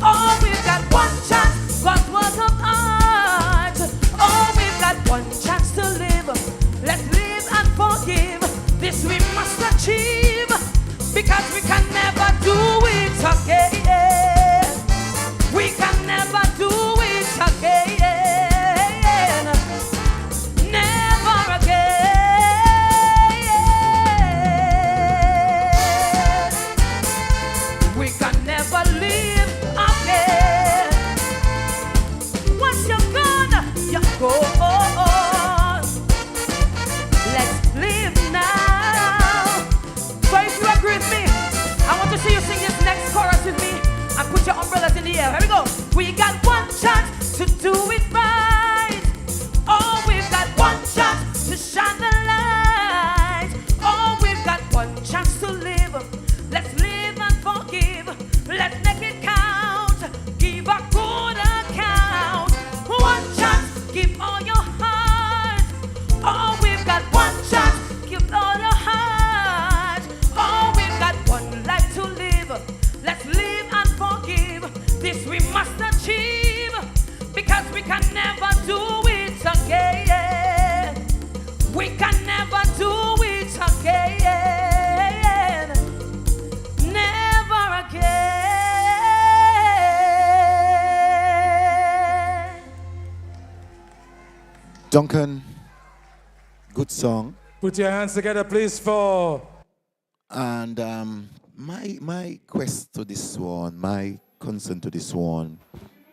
Oh, we've got one chance, God's work of art. Oh, we've got one chance to live. Let's live and forgive. This we must achieve, because we can never do it again. We can never do it again. Never again. We can never live again. Once you're gone, you're gone. Let's live now. So if you agree with me, I want to see you sing this next chorus with me and put your umbrellas in the air. Here we go. We got one chance to do it right. Oh, we've got one chance to shine the light. Oh, we've got one chance to live. Let's live and forgive. Let's make it count. Give a good account. One chance, give all your heart. Oh, we've got one chance, give all your heart. Oh, we've got one life to live. Let's live and forgive. This we must achieve, because we can never do it again. We can never do it again. Never again. Duncan, good song. Put your hands together, please, for. And my quest to this one, my concern to this one,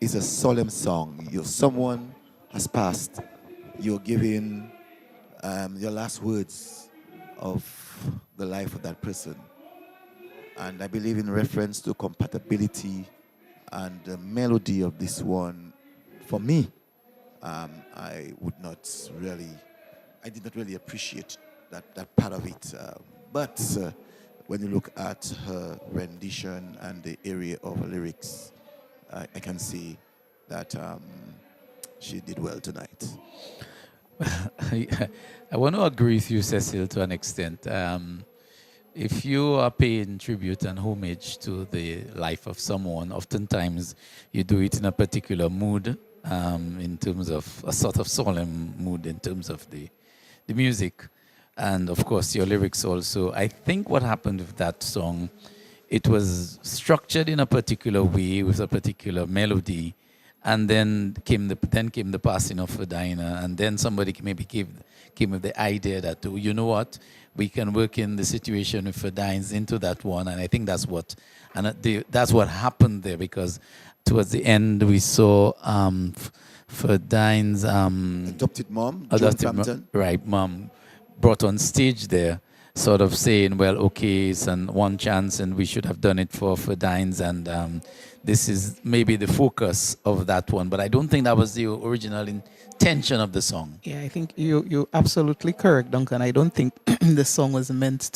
is a solemn song. Someone has passed. You're giving your last words of the life of that person. And I believe in reference to compatibility and the melody of this one, for me, I did not really appreciate that part of it. But when you look at her rendition and the area of her lyrics, I can see that she did well tonight. I want to agree with you, Cecil, to an extent. If you are paying tribute and homage to the life of someone, oftentimes you do it in a particular mood, in terms of a sort of solemn mood in terms of the music. And of course, your lyrics also. I think what happened with that song, it was structured in a particular way with a particular melody. And then came the passing of Ferdinand, and then somebody maybe came with the idea that, oh, you know what, we can work in the situation with Ferdinand into that one, and I think that's what happened there, because towards the end we saw Ferdinand's adopted mom, mom, brought on stage there, sort of saying, well, okay, it's one chance, and we should have done it for Ferdinand, and this is maybe the focus of that one, but I don't think that was the original intention of the song. Yeah, I think you're absolutely correct, Duncan. I don't think the song was meant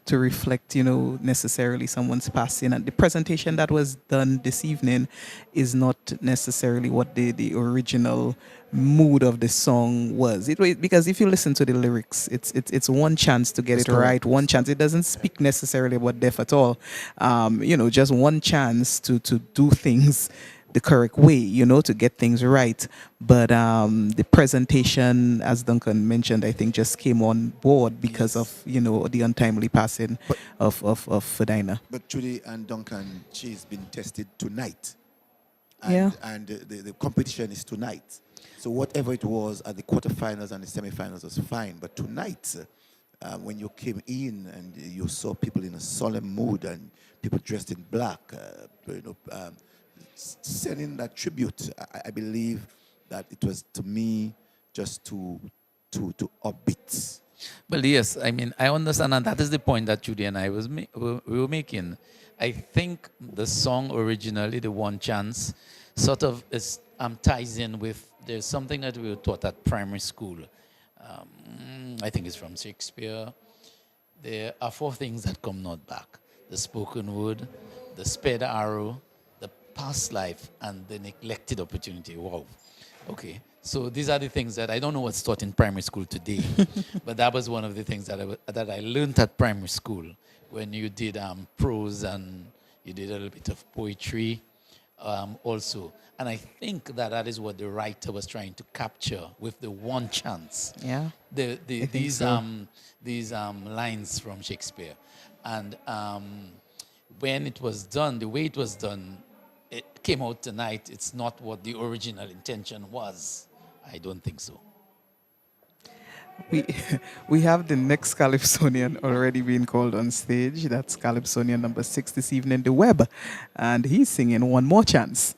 to reflect, necessarily someone's passing. And the presentation that was done this evening is not necessarily what the original mood of the song was. Because if you listen to the lyrics, it's one chance to get it right, one chance. It doesn't speak necessarily about death at all. Just one chance to do things the correct way, to get things right. But the presentation, as Duncan mentioned, I think just came on board because of, the untimely passing of Ferdinand. But Judy and Duncan, she's been tested tonight. And the competition is tonight. So whatever it was at the quarterfinals and the semifinals was fine. But tonight, when you came in and you saw people in a solemn mood and people dressed in black, sending that tribute, I believe that it was, to me, just to upbeat. Well, yes, I mean, I understand, and that is the point that Judy and I we were making. I think the song originally, the One Chance, sort of ties in with, there's something that we were taught at primary school. I think it's from Shakespeare. There are 4 things that come not back: the spoken word, the sped arrow, the past life, and the neglected opportunity. Wow. Okay. So these are the things that I don't know what's taught in primary school today, but that was one of the things that I learned at primary school when you did prose and you did a little bit of poetry also. And I think that is what the writer was trying to capture with the One Chance. Yeah. These lines from Shakespeare. And when it was done, the way it was done, it came out tonight. It's not what the original intention was. I don't think so. We have the next Calypsonian already being called on stage. That's Calypsonian number 6 this evening, The Web. And he's singing One More Chance.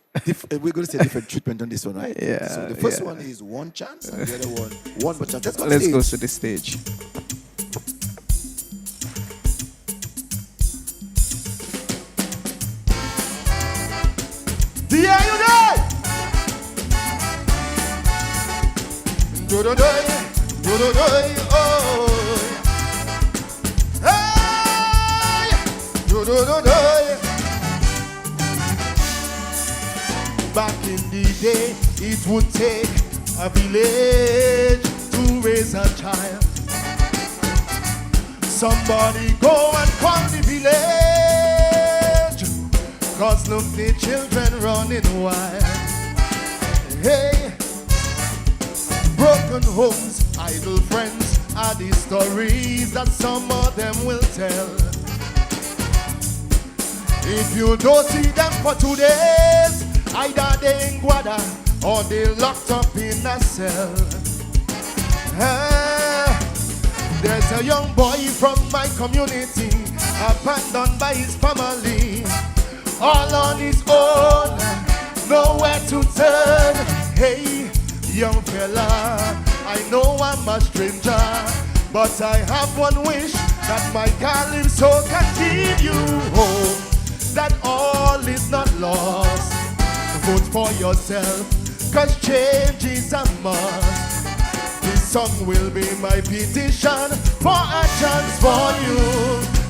We're going to say different treatment on this one, right? Yeah. So the first one is One Chance, and the other one More Chance. Let's go to the stage. Yeah, you die! Do-do-do-do. Back in the day, it would take a village to raise a child. Somebody go and call the village, 'cause look, the children running wild. Hey, broken homes, idle friends are the stories that some of them will tell. If you don't see them for 2 days, either they in Guada or they locked up in a cell. There's a young boy from my community, abandoned by his family, all on his own, nowhere to turn. Hey, young fella, I know I'm a stranger, but I have one wish, that my Calypso can give you home, that all is not lost. Vote for yourself, 'cause change is a must. This song will be my petition for a chance for you.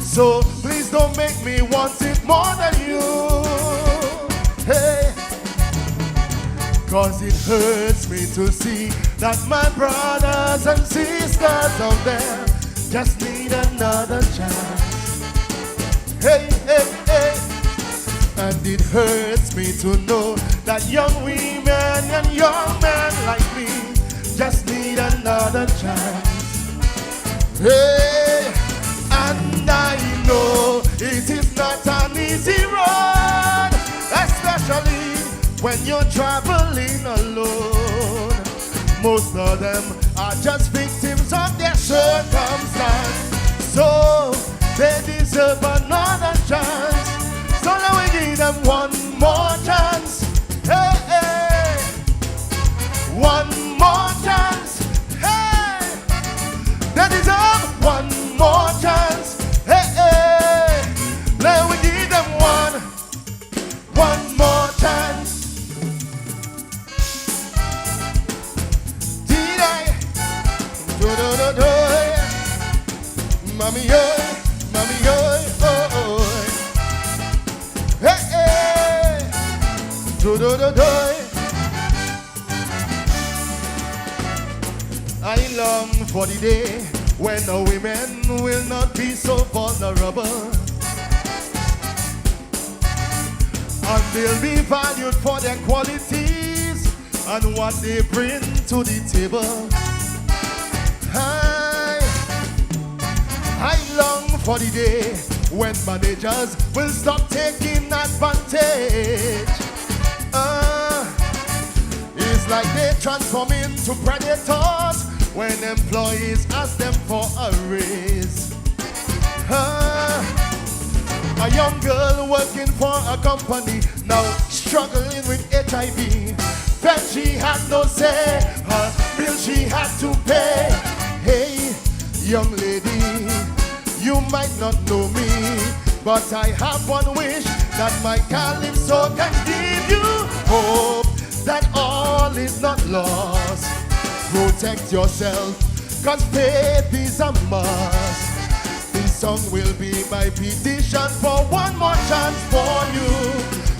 So please don't make me want it more than you. Hey, cause it hurts me to see that my brothers and sisters out there just need another chance. Hey, hey, hey. And it hurts me to know that young women and young men like me just need another chance. Hey, and I know it is not an easy road, especially when you're traveling alone. Most of them are just victims of their circumstance, so they deserve another chance. So now we give them one more chance. Hey, hey. One more chance. Hey, they deserve one more chance. Hey, hey. Now we give them one more chance. Did I? Do do do do. Mommy, yo, mommy, yo, oh, oh. Hey, hey. Do do do do. I long for the day when the women will not be so vulnerable, and they'll be valued for their qualities and what they bring to the table. I long for the day when managers will stop taking advantage. It's like they transform into predators when employees ask them for a raise. A young girl working for a company now struggling with HIV. Then she had no say, her bill she had to pay. Hey, young lady, you might not know me, but I have one wish, that my Calypso can give you hope that all is not lost. Protect yourself, cause faith is a must. This song will be my petition for one more chance for you.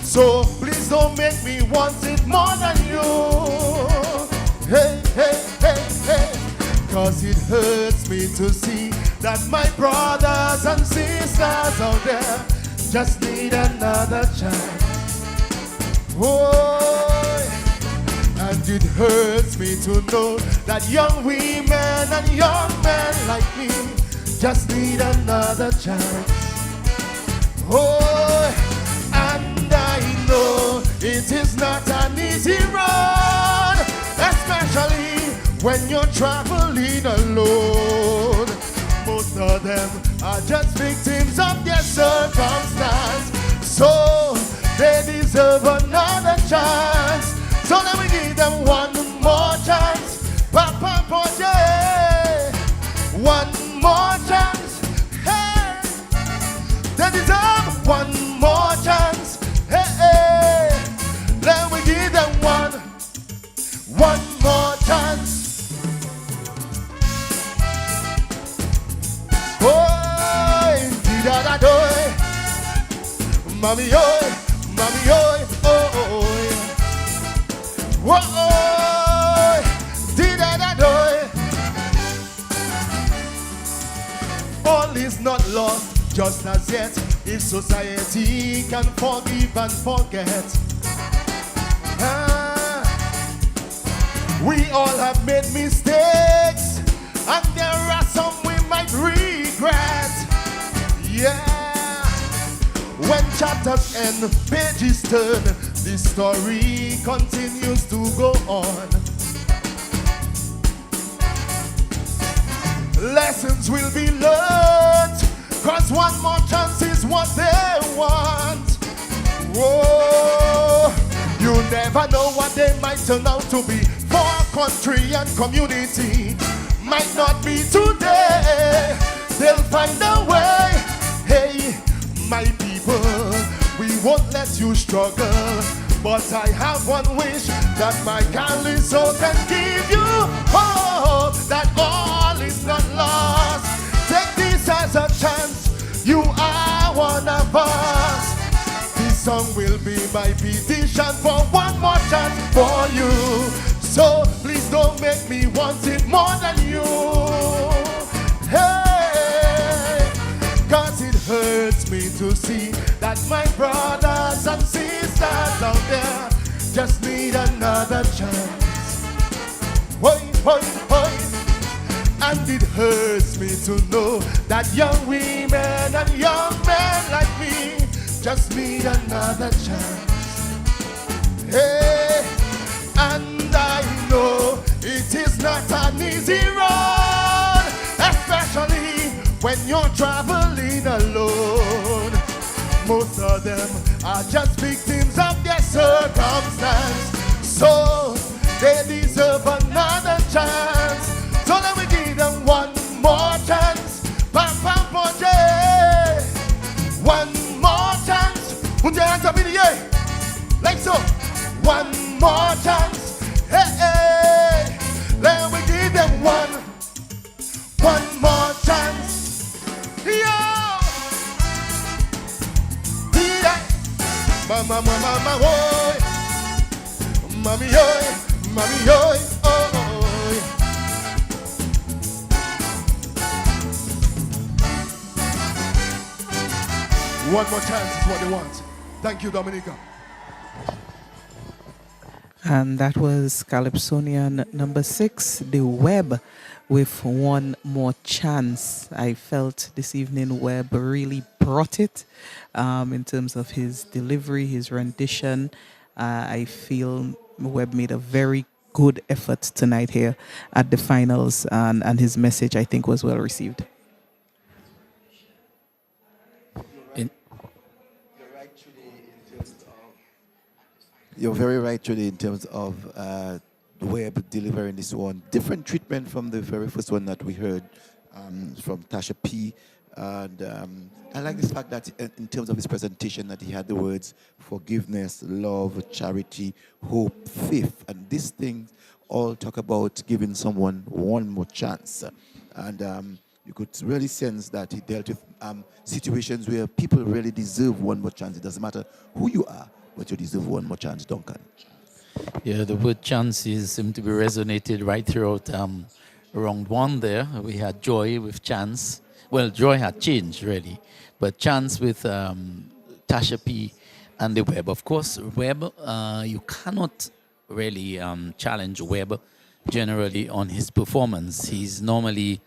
So please don't make me want it more than you. Hey, hey, hey, hey. Cause it hurts me to see that my brothers and sisters out there just need another chance. Oh, and it hurts me to know that young women and young men like me just need another chance. Oh, and I know it is not an easy road, especially when you're traveling alone. Most of them are just victims of their circumstance, so they deserve another chance. So let me give them one more chance. Papa, yeah. One more chance. Hey, they deserve one more chance. Hey, hey. Let me give them one more chance. Oh, da-da-do. Mommy, oh, mommy, oh, oh, oh. Whoa, da-da-do. All is not lost just as yet, if society can forgive and forget. We all have made mistakes, and there are some we might regret. Yeah. When chapters end, pages turn, the story continues to go on. Lessons will be learned, cause one more chance is what they want. Whoa, you never know what they might turn out to be for country and community. Might not be today, they'll find a way. Hey, my people, we won't let you struggle. But I have one wish, that my Calypso can give you hope, that all is not lost. Take this as a chance, you are one of us. This song will be my petition for one more chance for you. So please don't make me want it more than you. Hey, cause it hurts me to see that my brothers and sisters out there just need another chance. Wait. And it hurts me to know that young women and young men like me just need another chance. Hey, and I know it is not an easy road, especially when you're traveling alone. Most of them are just victims of their circumstance, so they deserve another chance. So let me give them one more chance. One more chance. Put your hands up in the air. Like so. One more chance. Hey. Let me give them one more chance. Yeah. Mama, oi. Mommy, oi. Oh. One more chance is what they want. Thank you, Dominica. And that was Calypsonian number 6, The Web, with One More Chance. I felt this evening Web really brought it in terms of his delivery, his rendition. I feel Web made a very good effort tonight here at the finals, and his message, I think, was well received. You're very right, Judy, in terms of Web delivering this one. Different treatment from the very first one that we heard from Tasha P. And I like this fact that in terms of his presentation that he had the words forgiveness, love, charity, hope, faith. And these things all talk about giving someone one more chance. And you could really sense that he dealt with situations where people really deserve one more chance. It doesn't matter who you are, but you deserve one more chance, Duncan. Yeah, the word chances seem to be resonated right throughout round one there. We had Joy with Chance. Well, Joy had changed, really. But Chance with Tasha P. and the Web. Of course, Web, you cannot really challenge Web generally on his performance. He's normally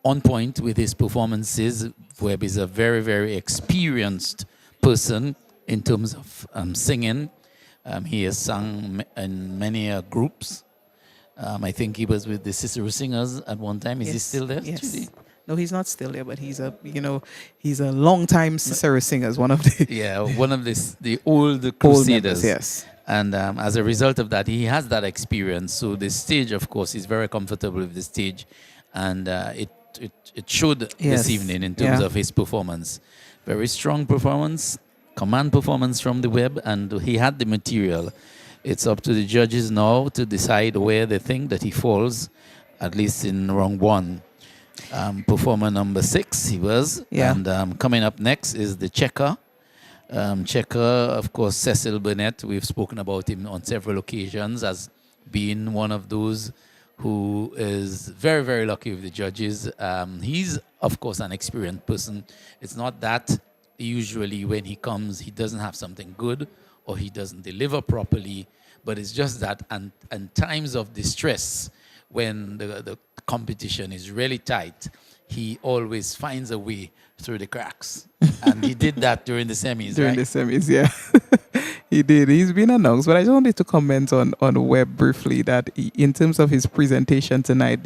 on point with his performances. Web is a very, very experienced person in terms of singing. He has sung in many groups. I think he was with the Cicero Singers at one time. Is he still there? Yes. Judy? No, he's not still there, but he's a long-time Cicero Singers, one of the old Crusaders. Members, yes. And as a result of that, he has that experience. So the stage, of course, he's very comfortable with the stage, and it showed this evening in terms of his performance. Very strong performance, command performance from the Web, and he had the material. It's up to the judges now to decide where they think that he falls, at least in round one. Performer number 6, he was. Yeah. And coming up next is the Checker. Checker, of course, Cecil Burnett. We've spoken about him on several occasions as being one of those who is very, very lucky with the judges. He's, of course, an experienced person. It's not that usually when he comes, he doesn't have something good or he doesn't deliver properly, but it's just that in times of distress, when the competition is really tight, he always finds a way through the cracks. And he did that during the semis, During right? the semis, yeah. He did. He's been announced. But I just wanted to comment on Webb briefly that in terms of his presentation tonight,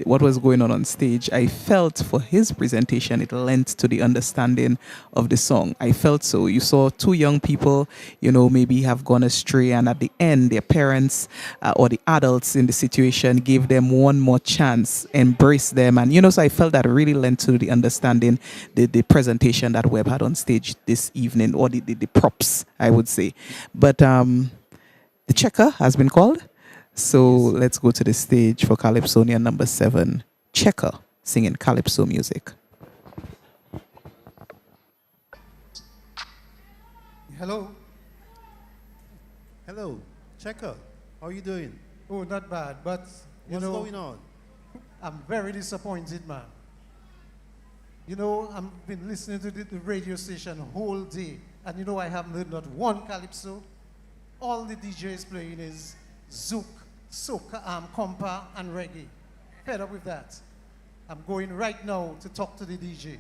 what was going on stage, I felt for his presentation, it lent to the understanding of the song. I felt so. You saw two young people, maybe have gone astray, and at the end, their parents or the adults in the situation gave them one more chance, embraced them. And, so I felt that really lent to the understanding, the presentation that Webb had on stage this evening, or the props, I would say. But the checker has been called. So let's go to the stage for Calypsonian number 7, Checker, singing Calypso music. Hello. Hello, Checker. How are you doing? Oh, not bad, but what's going on? I'm very disappointed, man. I've been listening to the radio station whole day, and I haven't heard not one Calypso. All the DJs playing is Zouk, soca, compa, and reggae. Fed up with that. I'm going right now to talk to the DJ.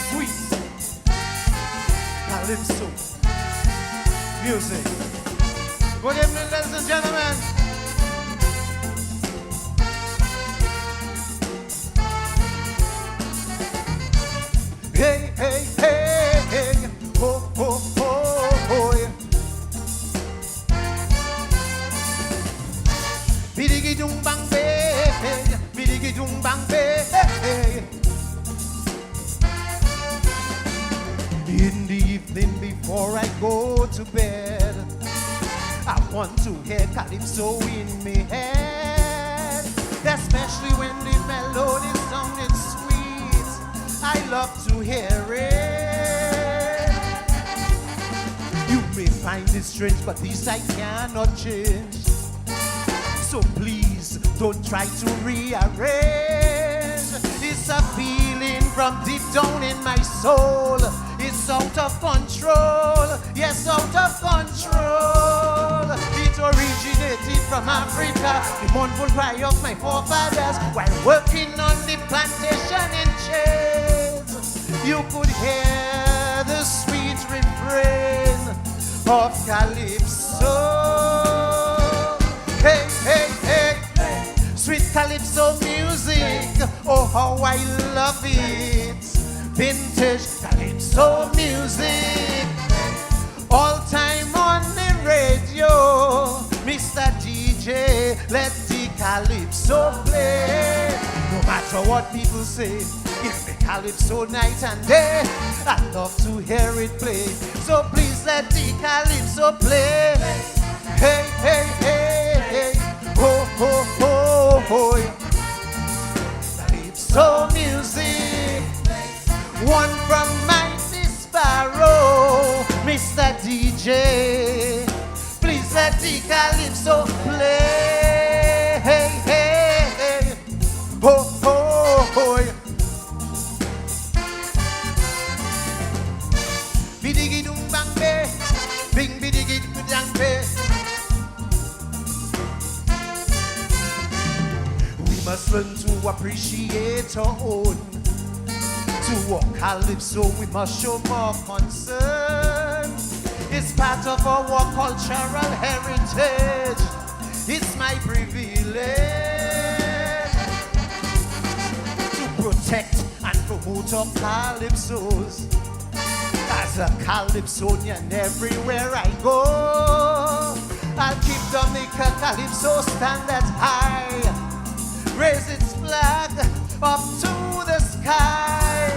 Sweet Calypso music. Good evening, ladies and gentlemen. Hey, hey, hey, hey, ho, ho, ho, ho, yeah. Bidigi dung bang bay, bidigi dung bang bay. In the evening before I go to bed, I want to hear Calypso in me head, especially when the melody sounded sweet. I love to hear it. You may find it strange, but this I cannot change. So please don't try to rearrange. It's a feeling from deep down in my soul. It's out of control. Yes, out of control. It originated from Africa, the mournful cry of my forefathers while working on the plantation in chains. You could hear the sweet refrain of Calypso. Hey, hey, hey, sweet Calypso music. Oh, how I love it. Vintage Calypso music. All time on the radio. Mr. DJ, let the Calypso play. No matter what people say, it's the Calypso night and day. I love to hear it play. So please let the Calypso play. Hey, hey, hey, hey. Ho, ho, ho, ho. Calypso music. One from Mighty Sparrow. Mr. DJ, please let the Calypso play. Hey, hey, hey. Ho, ho, ho. Bidigi dung bang be, bing bidigi dang be. We must learn to appreciate our own. To our Calypso, we must show more concern. It's part of our cultural heritage. It's my privilege to protect and promote our Calypsos. As a Calypsonian, everywhere I go, I'll keep Dominica Calypso standard high. Raise its flag up to the sky.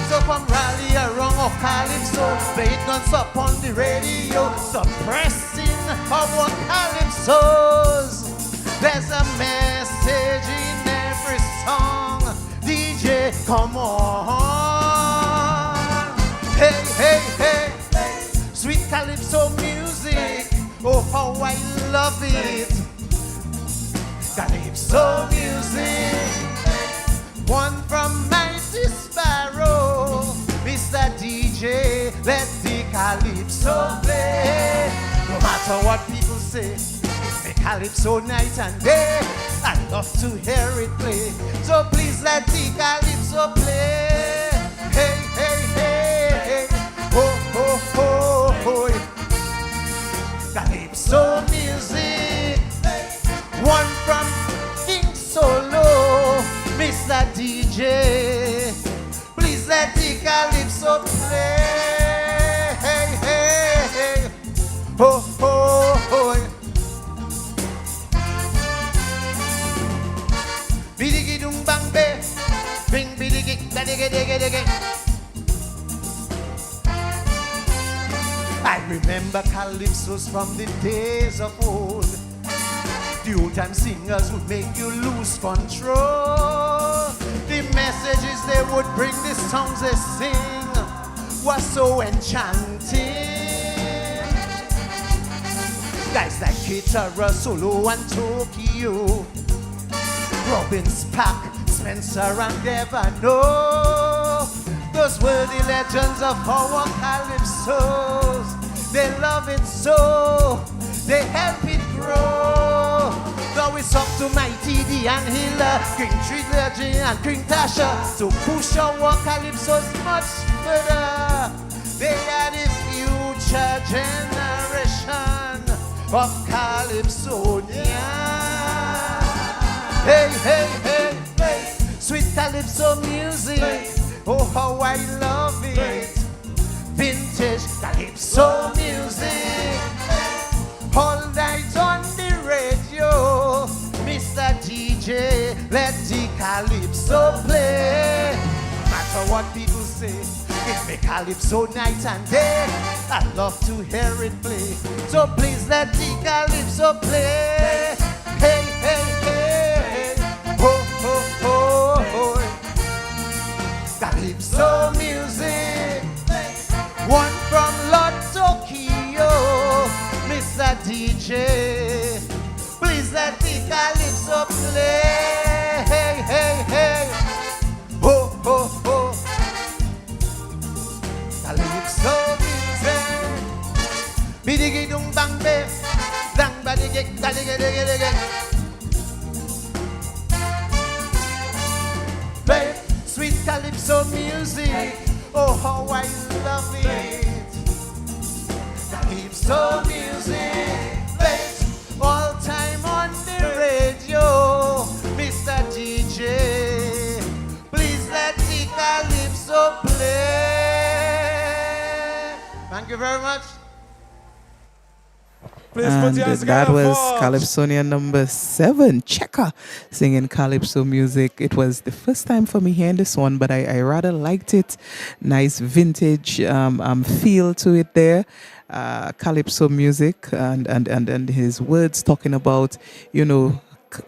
So come rally around our Calypso, play it non-stop on the radio, suppressing our Calypsos. There's a message in every song. DJ, come on. Hey, hey, hey, sweet Calypso music. Oh, how I love it. Calypso music. One from Mighty Sparrow. Mr. DJ, let the Calypso play. No matter what people say, it's the Calypso night and day. I love to hear it play. So please let the calypso play. Hey, hey, hey, hey. Oh, oh, oh, oh. Calypso music. One from King Solo, Mr. DJ. Please let the calypso play. Hey, hey, hey. Oh, oh, oh. Bidigi dum bang be, bing bidigi dadigi digi digi. I remember calypsos from the days of old. The old time singers would make you lose control. The messages they would bring, the songs they sing was so enchanting. Guys like Kitara, Solo and Tokyo, Robin Spark, Spencer and Devano. Those were the legends of our calypsos. They love it so, they help it grow. Now it's up to Mighty D and Hiller, King Trilogy and King Tasha to push our calypsos much further. They are the future generation of calypsonia. Hey, hey, hey, hey, sweet calypso music. Oh, how I love it. Vintage calypso music. All night on the radio, Mr. DJ, let the calypso play. No matter what people say, give me calypso night and day. I love to hear it play. So please let the calypso play. Hey, hey, hey. Oh, oh, oh, oh. Calypso music. One from Lord Tokyo, Mr. DJ. Please let the calypso play. Hey, hey, hey. Oh, oh, oh. Calypso music. Bidigi dum bang be. Dang badigi dadige dige dige. Babe, sweet calypso music. Oh, how I love it. Calypso music. Babe, all time on the radio, Mr. DJ. Please let the calypso play. Thank you very much. And that was Calypsonian number 7, Checker, singing Calypso music. It was the first time for me hearing this one, but I rather liked it. Nice vintage feel to it there. Calypso music and his words talking about, you know,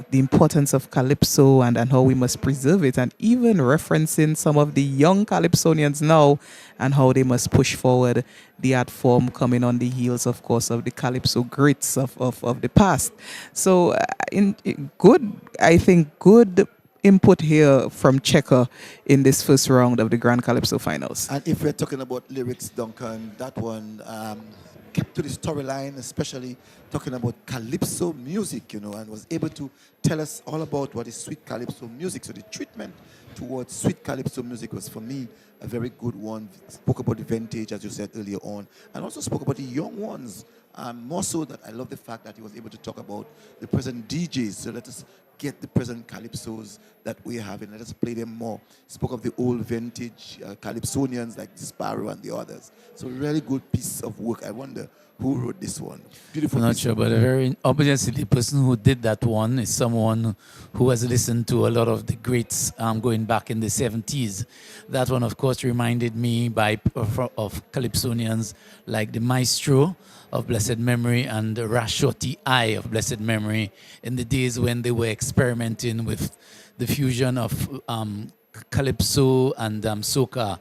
the importance of Calypso and how we must preserve it, and even referencing some of the young Calypsonians now and how they must push forward the art form, coming on the heels, of course, of the Calypso greats of the past. So I think good input here from Checker in this first round of the Grand Calypso Finals. And if we're talking about lyrics, Duncan, that one kept to the storyline, especially talking about calypso music, you know, and was able to tell us all about what is sweet calypso music. So the treatment towards sweet calypso music was, for me, a very good one. Spoke about the vintage, as you said earlier on, and also spoke about the young ones. More so that I love the fact that he was able to talk about the present DJs. So let us get the present calypsos that we have and let us play them more. Spoke of the old vintage calypsonians like Sparrow and the others. So really good piece of work. I wonder who wrote this one. Beautiful. I'm not sure, but obviously the person who did that one is someone who has listened to a lot of the greats going back in the 70s. That one, of course, reminded me of calypsonians like the Maestro of blessed memory and the Rashoti I of blessed memory in the days when they were experimenting with the fusion of calypso and soca.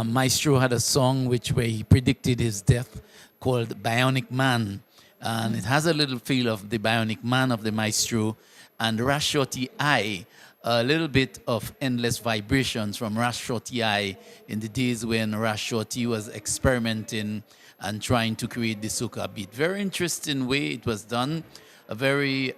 Maestro had a song where he predicted his death called Bionic Man, and it has a little feel of the Bionic Man of the Maestro, and Rashoti I, a little bit of endless vibrations from Rashoti I in the days when Rashoti was experimenting and trying to create the soca beat. Very interesting way it was done. a very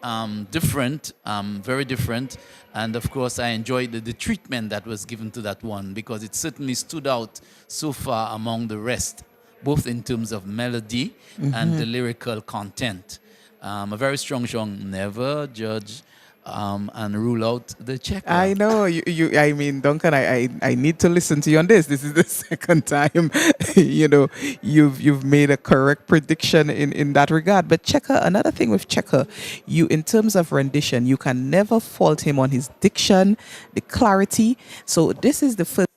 different, very different. And of course, I enjoyed the treatment that was given to that one because it certainly stood out so far among the rest, both in terms of melody and the lyrical content. A very strong song, never judge and rule out the checker. I know I mean, Duncan, I need to listen to you on this. This is the second time, you've made a correct prediction in that regard. But Checker, another thing with Checker, in terms of rendition, you can never fault him on his diction, the clarity. So this is the first.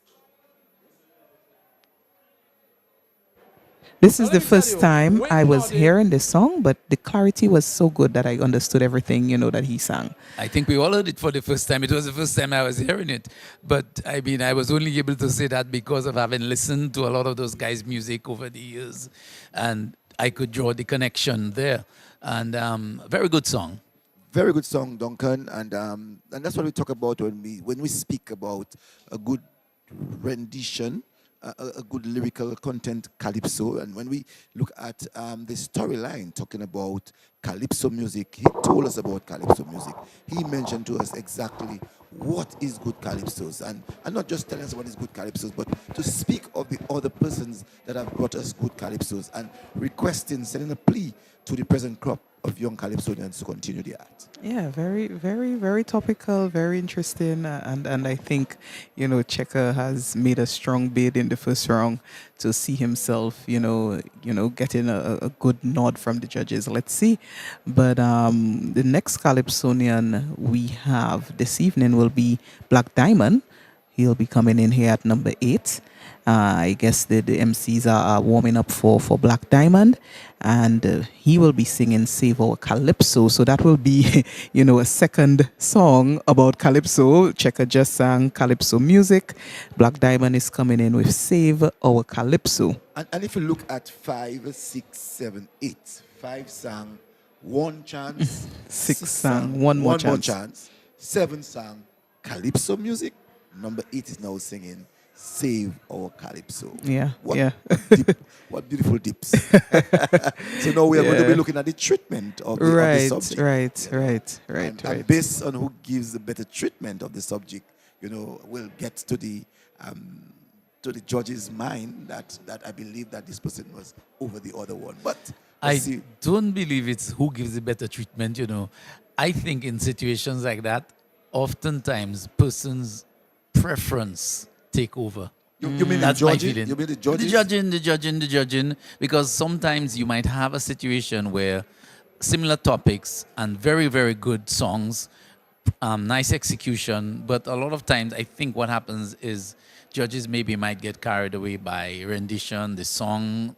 This is the first time I was hearing this song, but the clarity was so good that I understood everything, that he sang. I think we all heard it for the first time. It was the first time I was hearing it. But, I mean, I was only able to say that because of having listened to a lot of those guys' music over the years. And I could draw the connection there. And very good song. Very good song, Duncan. And that's what we talk about when we speak about a good rendition, a good lyrical content, Calypso. And when we look at the storyline talking about Calypso music, he told us about Calypso music. He mentioned to us exactly what is good Calypsos. And not just telling us what is good Calypsos, but to speak of the other persons that have brought us good Calypsos and sending a plea to the present crop of young Calypsonians to continue the art. Yeah, very, very, very topical, very interesting. And I think, Checker has made a strong bid in the first round to see himself, getting a good nod from the judges. Let's see. But the next Calypsonian we have this evening will be Black Diamond. He'll be coming in here at number 8. I guess the MCs are warming up for Black Diamond, and he will be singing Save Our Calypso. So that will be, a second song about Calypso. Checker just sang Calypso music. Black Diamond is coming in with Save Our Calypso. And if you look at 5, 6, 7, 8, 5 sang one chance, 6 sang one more chance, 7 sang Calypso music. Number 8 is now singing Save Our Calypso. Yeah, what beautiful dips. So now we are going to be looking at the treatment of the subject. Right. And based on who gives the better treatment of the subject, we'll get to the judge's mind that I believe that this person was over the other one. But I don't believe it's who gives the better treatment, I think in situations like that, oftentimes persons' preference take over. You mean that's the my judging? feeling. You mean the judges? The judging. Because sometimes you might have a situation where similar topics and very, very good songs, nice execution, but a lot of times I think what happens is judges maybe might get carried away by rendition, the song,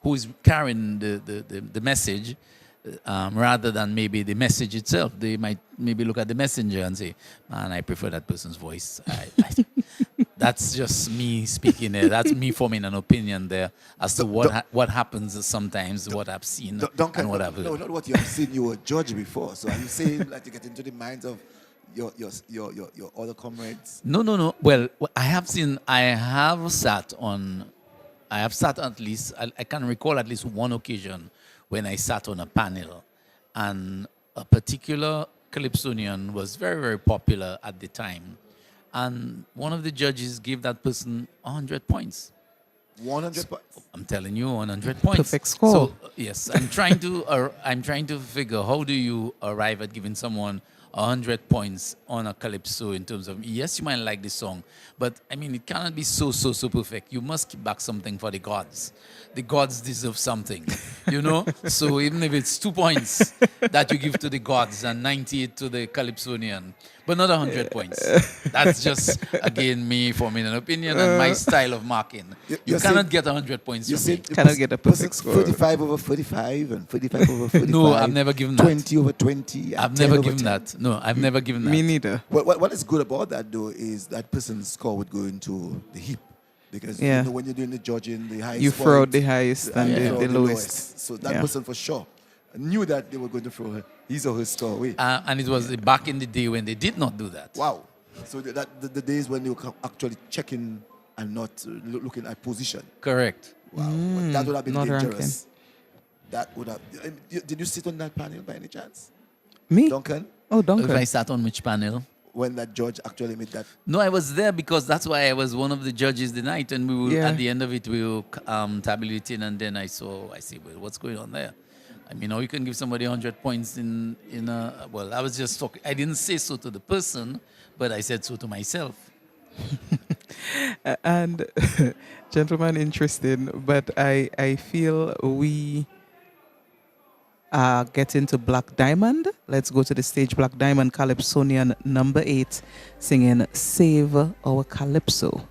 who is carrying the message, rather than maybe the message itself. They might maybe look at the messenger and say, man, I prefer that person's voice. That's just me speaking there. That's me forming an opinion there as to what happens sometimes, what I've seen and what I've heard. No, not what you have seen. You were a judge before. So are you saying that you get into the minds of your other comrades? No. Well, I have sat at least, I can recall at least one occasion when I sat on a panel, and a particular Calypsonian was very, very popular at the time. And one of the judges gave that person 100 points. 100 points? I'm telling you, 100 points. Perfect score. So, yes, I'm trying to figure how do you arrive at giving someone 100 points on a Calypso in terms of, yes, you might like the song, but I mean, it cannot be so perfect. You must keep back something for the gods. The gods deserve something, So even if it's 2 points that you give to the gods and 98 to the Calypsonian, but not 100 points. That's just, again, me forming an opinion and my style of marking. You cannot get 100 points from me. Cannot get a perfect score. 35 over 45 and 45 over 45. No, I've never given that. 20 over 20. I've never given that. No, I've never given that. Me neither. What is good about that, though, is that person's score would go into the heap. Because when you're doing the judging, the highest you throw out the highest and the lowest. So that person for sure knew that they were going to throw his or her score away. And it was back in the day when they did not do that. Wow. So the days when they were actually checking and not looking at position. Correct. Wow. That would have been dangerous. that would have. Did you sit on that panel by any chance? Me? Duncan? Oh, Duncan. If I sat on which panel? When that judge actually made that. No, I was there because that's why I was one of the judges the night, and we were Yeah. at the end of it we were tabulating, and then I see, well, what's going on there? I mean, how you can give somebody 100 points in a, well, I was just talking. I didn't say so to the person, but I said so to myself. And gentlemen, interesting, but I feel we are getting to Black Diamond. Let's go to the stage. Black Diamond, Calypsonian number 8, singing Save Our Calypso.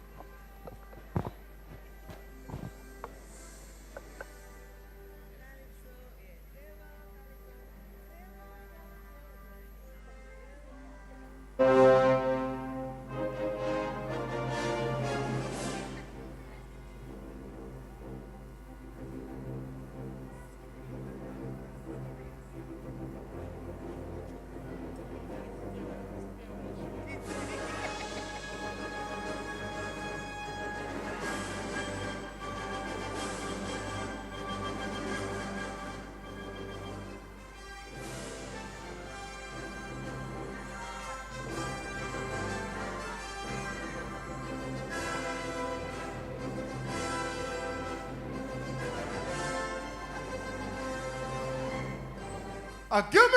Give me!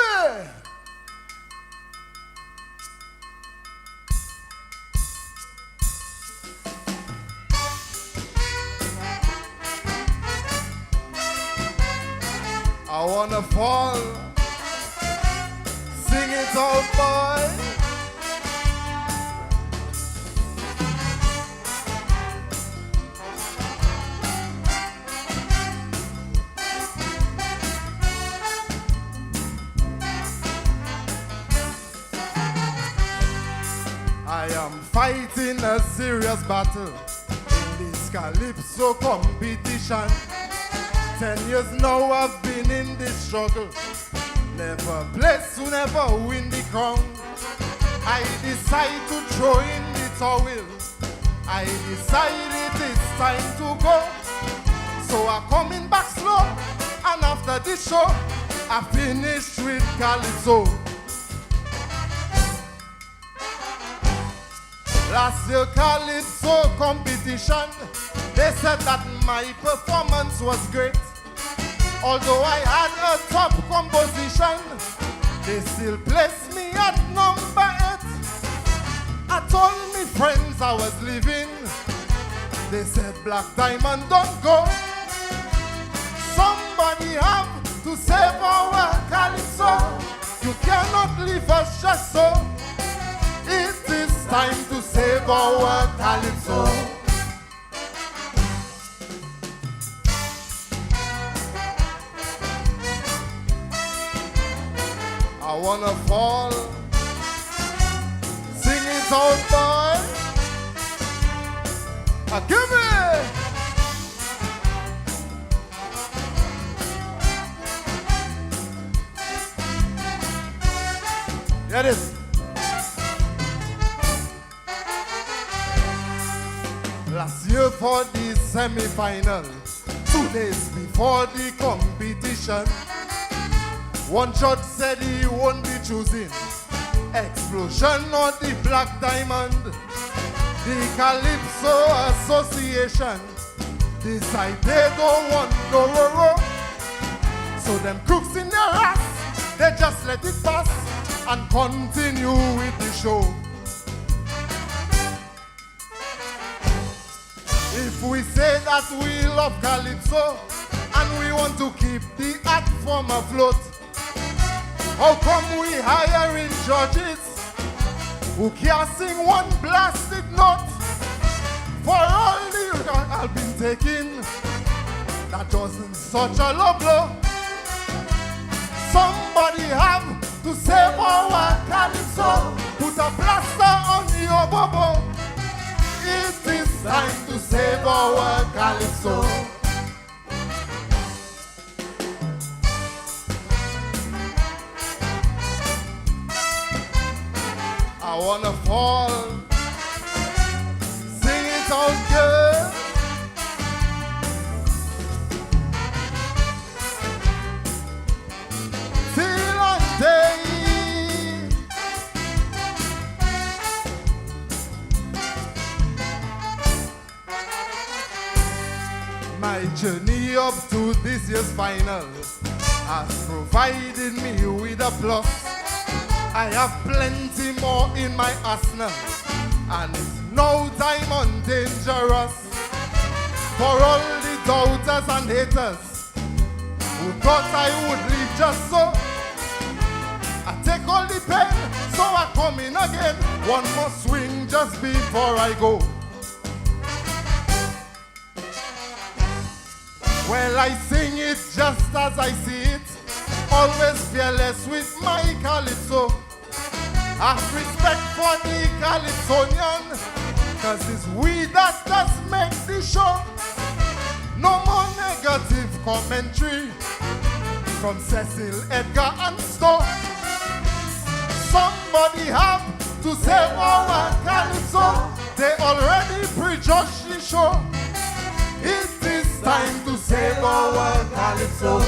I wanna fall. Sing it out, boy. I am fighting a serious battle in this Calypso competition. 10 years now I've been in this struggle. Never blessed to never win the crown. I decide to throw in the towel. I decided it's time to go. So I'm coming back slow. And after this show, I finished with Calypso. Last year Calypso competition, they said that my performance was great. Although I had a top composition, they still placed me at number 8. I told me friends I was leaving. They said, Black Diamond, don't go. Somebody have to save our Calypso. You cannot leave us just so. It is time to save our Calypso. I wanna fall. Sing it out, boy. Give me. Here it is. Last year for the semi-final, 2 days before the competition, one judge said he won't be choosing Explosion or the Black Diamond. The Calypso Association decide they don't want no ro-ro. So them crooks in their ass, they just let it pass and continue with the show. If we say that we love Calypso and we want to keep the art form afloat, how come we hiring judges who can't sing one blasted note? For all the I've been taking, that wasn't such a low blow. Somebody have to save our Calypso. Put a plaster on your bobo. It is time to save our Calypso. I wanna fall. Sing it out, girl. this year's final has provided me with a plus. I have plenty more in my arsenal, and it's no time on dangerous. For all the doubters and haters who thought I would leave just so, I take all the pain, so I come in again. One more swing just before I go. Well, I sing it just as I see it, always fearless with my Calypso. Have respect for the Calypsonian, cause it's we that does make the show. No more negative commentary from Cecil, Edgar and Stowe. Somebody have to save our Calypso. They already prejudged the show. It is time to save our Calypso.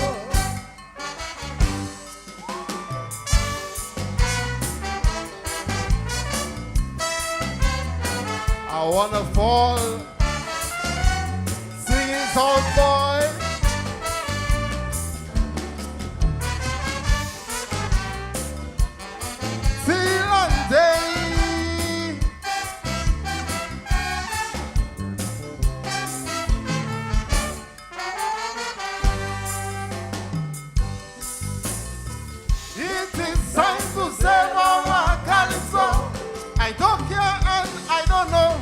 I wanna fall singing South Boy. Till day. It is time to save our Calypso. I don't care and I don't know.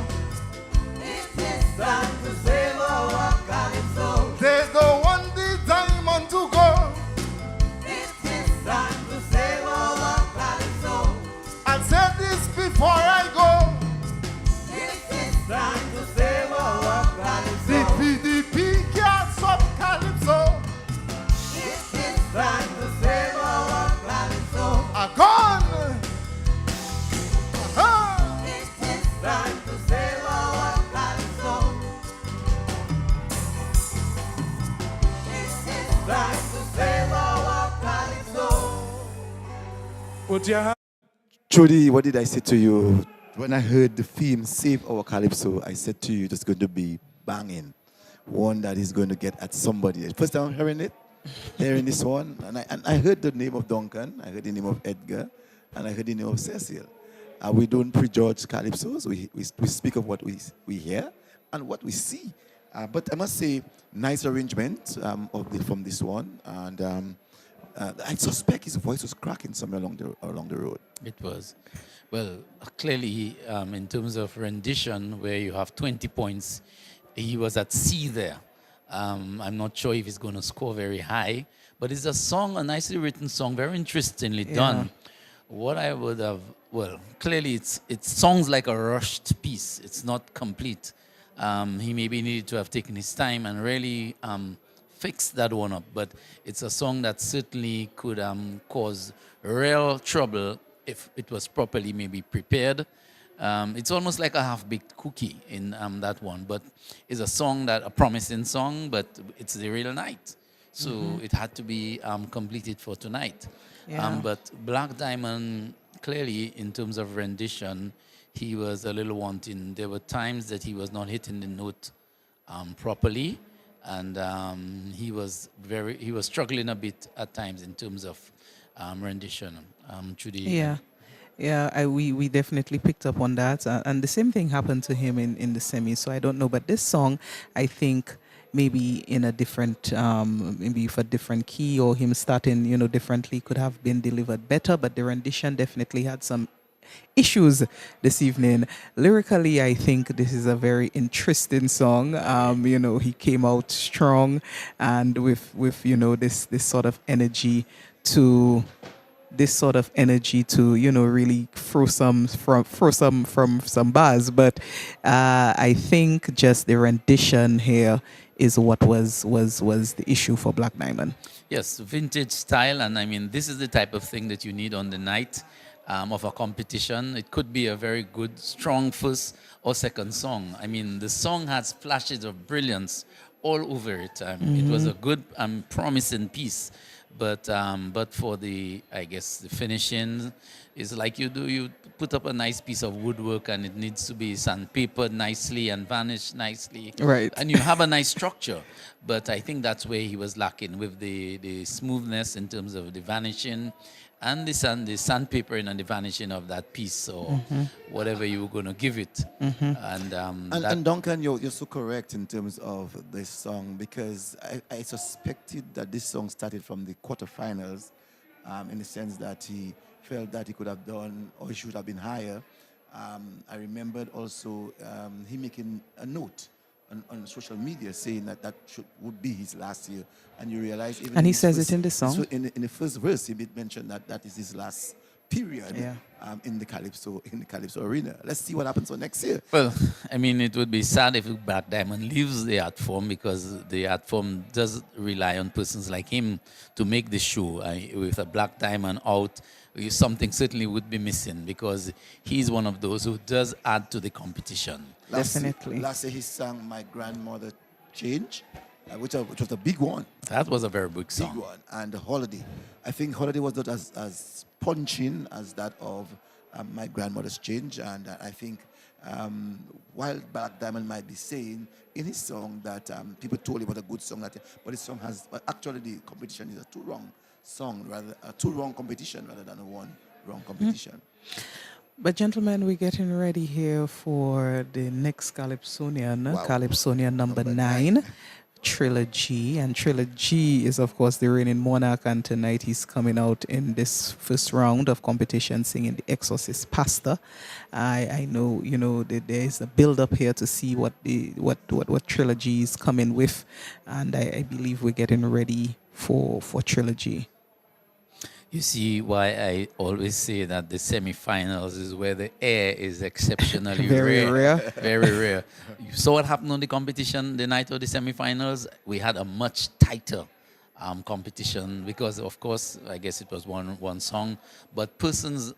It is time to save our Calypso. They don't want the diamond to go. It is time to save our Calypso. I'll say this before I go. It is time to save our Calypso. The PDP can't stop Calypso. It is time to save our Calypso. A gun. Time to save our Calypso. It's time to save our Calypso. Put your hand. Trudy, what did I say to you? When I heard the theme, Save Our Calypso, I said to you, it's going to be banging. One that is going to get at somebody. First time I'm hearing it, hearing this one, and I heard the name of Duncan, I heard the name of Edgar, and I heard the name of Cecil. We don't prejudge Calypsos. We speak of what we hear and what we see. But I must say, nice arrangement from this one. And I suspect his voice was cracking somewhere along the road. It was. Well, clearly, in terms of rendition, where you have 20 points, he was at C there. I'm not sure if he's going to score very high, but it's a song, a nicely written song, very interestingly done. What I would have, well, clearly it sounds like a rushed piece. It's not complete. He maybe needed to have taken his time and really fixed that one up. But it's a song that certainly could cause real trouble if it was properly maybe prepared. It's almost like a half-baked cookie in that one. But it's a promising song, but it's the real night. So it had to be completed for tonight. Yeah. But Black Diamond, clearly, in terms of rendition, he was a little wanting. There were times that he was not hitting the note properly, and he was struggling a bit at times in terms of rendition. Judy. Yeah, we definitely picked up on that, and the same thing happened to him in the semi. So I don't know, but this song, I think, maybe in a different, maybe for different key or him starting, differently could have been delivered better, but the rendition definitely had some issues this evening. Lyrically, I think this is a very interesting song. He came out strong and with this sort of energy to really throw some bars. But I think just the rendition here is what was the issue for Black Diamond. Yes, vintage style, and I mean this is the type of thing that you need on the night of a competition. It could be a very good, strong first or second song. I mean, the song has flashes of brilliance all over it. It was a good, promising piece. But for the, I guess, the finishing is like you put up a nice piece of woodwork and it needs to be sandpapered nicely and varnished nicely. Right. And you have a nice structure. But I think that's where he was lacking with the smoothness in terms of the vanishing and the sandpapering and the vanishing of that piece or whatever you were going to give it. And Duncan, you're so correct in terms of this song, because I suspected that this song started from the quarterfinals, in the sense that he felt that he could have done or he should have been higher. I remembered also him making a note on social media saying that would be his last year, and you realize even and he says it in the song. In the first verse he did mention that is his last period in the Calypso arena. Let's see what happens for next year. Well, I mean, it would be sad if Black Diamond leaves the art form, because the art form does rely on persons like him to make the show. With a Black Diamond out, something certainly would be missing, because he's one of those who does add to the competition. Definitely. Last year he sang My Grandmother Change, which was a big one. That was a very big song. Big one. And Holiday. I think Holiday was not as punching as that of My Grandmother's Change. And I think while Black Diamond might be saying in his song that people told him what a good song that, but his song has, but actually the competition is a two-wrong song, rather a two-wrong competition rather than a one-wrong competition. But gentlemen, we're getting ready here for the next Calypsonian, Calypsonian number 9, Trilogy. And Trilogy is, of course, the reigning monarch, and tonight he's coming out in this first round of competition singing The Exorcist Pastor. I know, that there is a build-up here to see what Trilogy is coming with, and I believe we're getting ready for Trilogy. You see why I always say that the semi-finals is where the air is exceptionally Very rare. Very rare. You saw what happened on the competition the night of the semi-finals. We had a much tighter competition because, of course, I guess it was one song, but persons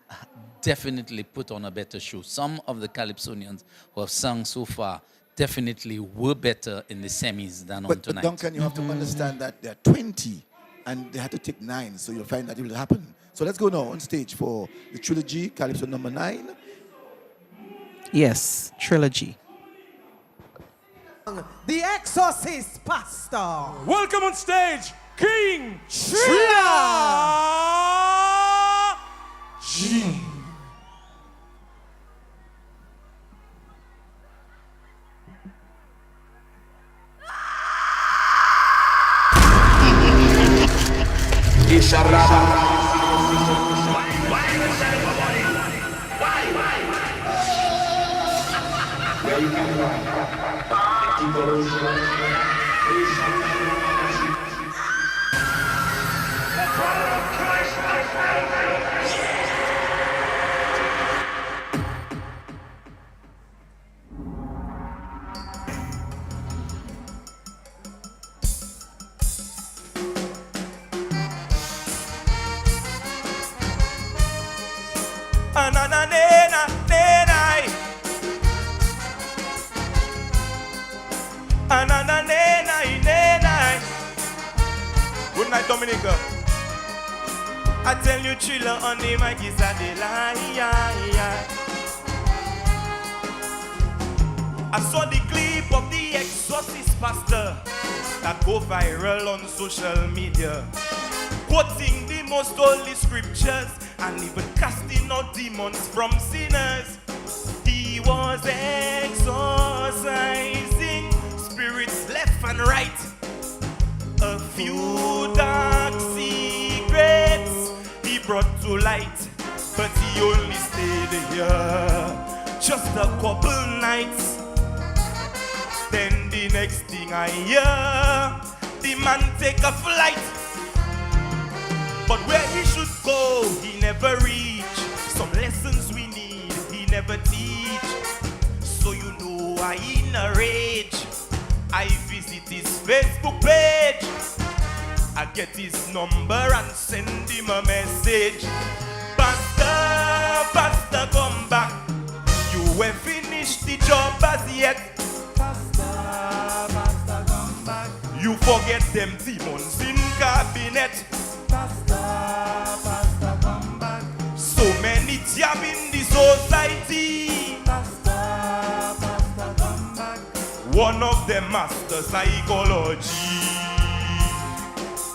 definitely put on a better show. Some of the Calypsonians who have sung so far definitely were better in the semis than on tonight. But Duncan, you have to understand that there are 20. And they had to take 9, so you'll find that it will happen. So let's go now on stage for the Trilogy, Calypso number 9. Yes, Trilogy. The Exorcist Pastor. Welcome on stage, King Trilogy. Good night, Dominica. I tell you, Triller on the mic is a lie. I saw the clip of the Exorcist Pastor that go viral on social media, quoting the most holy scriptures and even casting out demons from sinners. He was exorcising spirits left and right. A few dark secrets he brought to light, but he only stayed here just a couple nights. Then the next thing I hear, the man take a flight. But where he should go, he never reach. Some lessons we need, he never teach. So you know I in a rage. I visit his Facebook page. I get his number and send him a message. Pastor, come back. You have finished the job as yet. Pastor, come back. You forget them demons in cabinet. master psychology.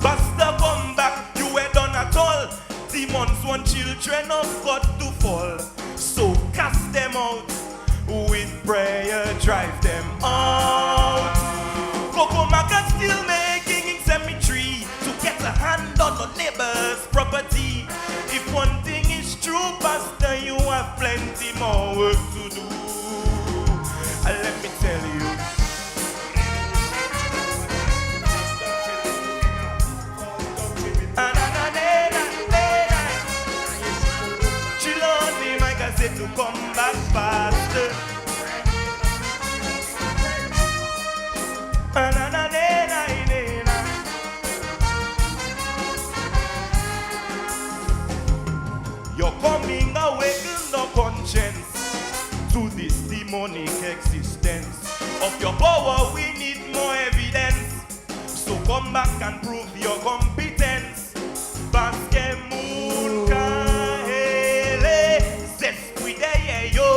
Pastor, come back, you were done at all. Demons want children of God to fall. So cast them out, with prayer drive them out. Coco Maca still making in cemetery to get a hand on the neighbor's property. If one thing is true, Pastor, you have plenty more work to do. Let me tell you. Chiloni, my gazette to come back faster. You're coming awaken the conscience to this demonic existence. Of your power we need more evidence. So come back and prove your competence. Baske mulka hele zesquide yo.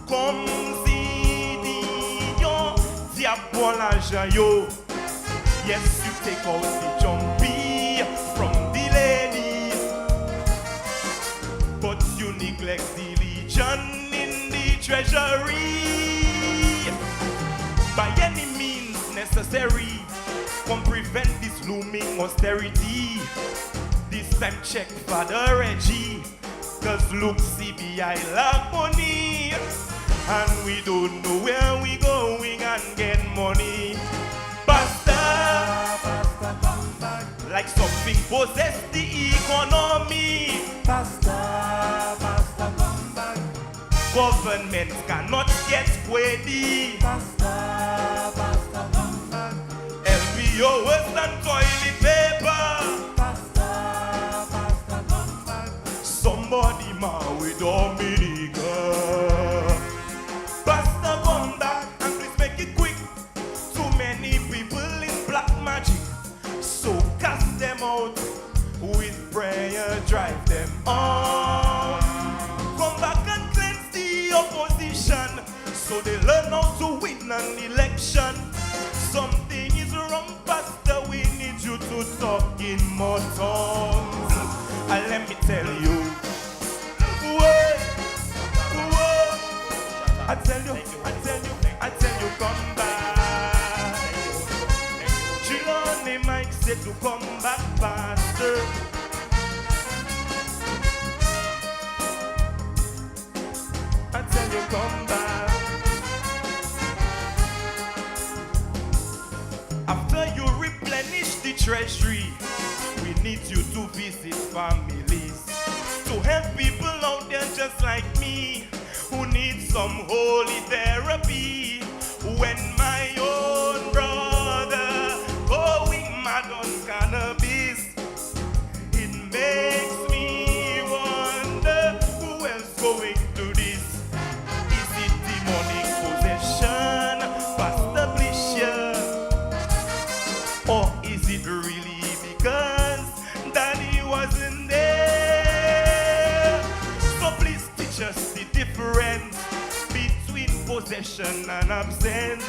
Come see yo diabolaja yo. Yes, you take out the jumpy from the lady, but you neglect the legion in the treasury. By any means necessary, come prevent this looming austerity. This time check Father Reggie, cause look, CBI lack money, and we don't know where we going and get money. Pastor, come back. Like something possess the economy. Pastor, come back. Government cannot get squaredy. Pastor, come back. LBO worse than toilet paper. Pastor, come back. Somebody ma with Dominica. Pastor, come back and please make it quick. Too many people in black magic. So cast them out with prayer, drive them on. Come back and cleanse the opposition so they learn how to win an election. Something is wrong, Pastor, we need you to talk in more tongues. And let me tell you, I tell you, come back. Chiloni Mike said to come back faster. I tell you, come back. After you replenish the treasury, we need you to visit families to help people out there just like me who need some holy therapy. When my own brother going mad on cannabis, it makes me wonder who else going through this. Is it demonic possession, Pastor Blicia? Or is it really because Daddy wasn't there? So please teach us the difference between possession and absence,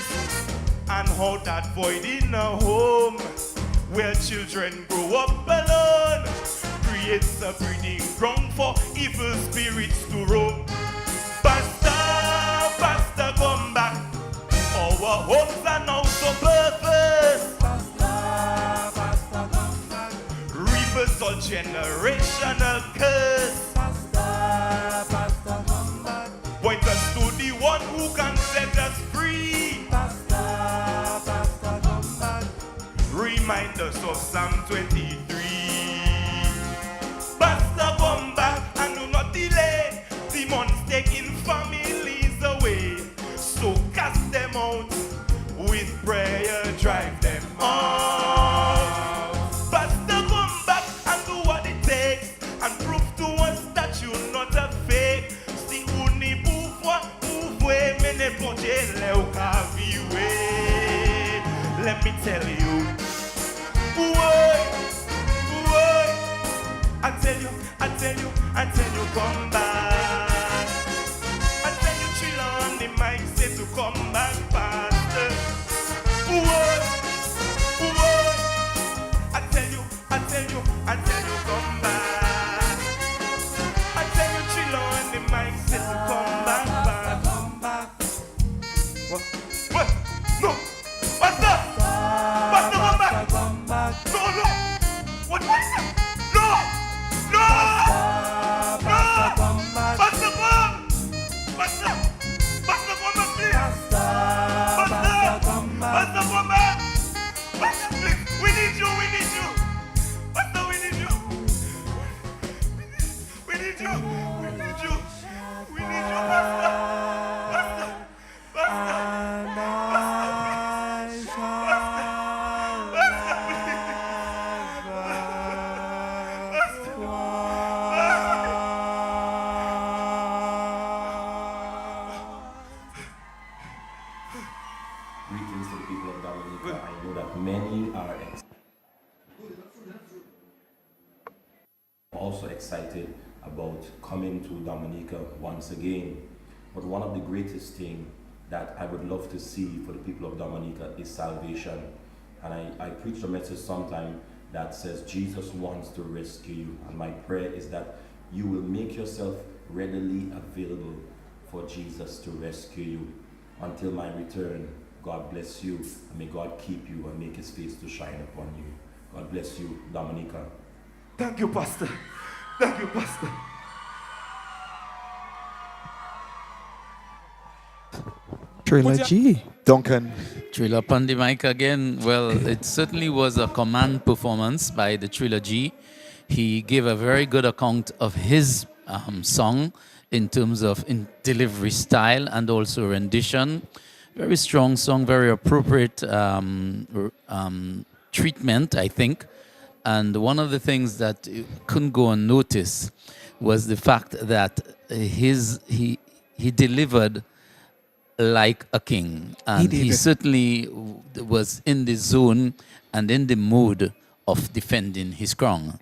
and how that void in a home where children grow up alone creates a breeding ground for evil spirits to roam. Pastor, come back. Our homes are now so perfect. Pastor, come back. Reverse all generational curse. Pastor, come back. Point us to the one who can set us free. Pastor, come back. Remind us of Psalm 23. Pastor, come back and do not delay. Demons taking families away. So cast them out with prayer, drive them out. Pastor, come back and do what it takes and prove to us that you're not a fake. Si uni bufwa, bufwe, mene poche leo kaviwe. Let me tell you, I tell you, come back. I tell you, chill on the mic, say to come back faster. I tell you come back. I tell you chill on the mic, say to come back, come back. What? What? No. What's that? What's the come back? No, no. What? No. No. No. What's the come? What's the? What's the come back, please? What's the come back? What's the come back? What's the please? We need you. We need you. What's the? We need you. We need you. We need you. We need you, Pastor. Pastor. Pastor. Greetings to the people of Dominica. I know that many are also excited about coming to Dominica once again. But one of the greatest things that I would love to see for the people of Dominica is salvation. And I preach a message sometime that says Jesus wants to rescue you. And my prayer is that you will make yourself readily available for Jesus to rescue you. Until my return, God bless you, and may God keep you and make his face to shine upon you. God bless you, Dominica. Thank you, Pastor. Thank you, Pastor. Trilogy. Duncan. Trill up on the mic again. Well, it certainly was a command performance by the Trilogy. He gave a very good account of his song in terms of delivery style and also rendition. Very strong song, very appropriate treatment, I think. And one of the things that couldn't go unnoticed was the fact that he delivered like a king. And he certainly was in the zone and in the mood of defending his crown.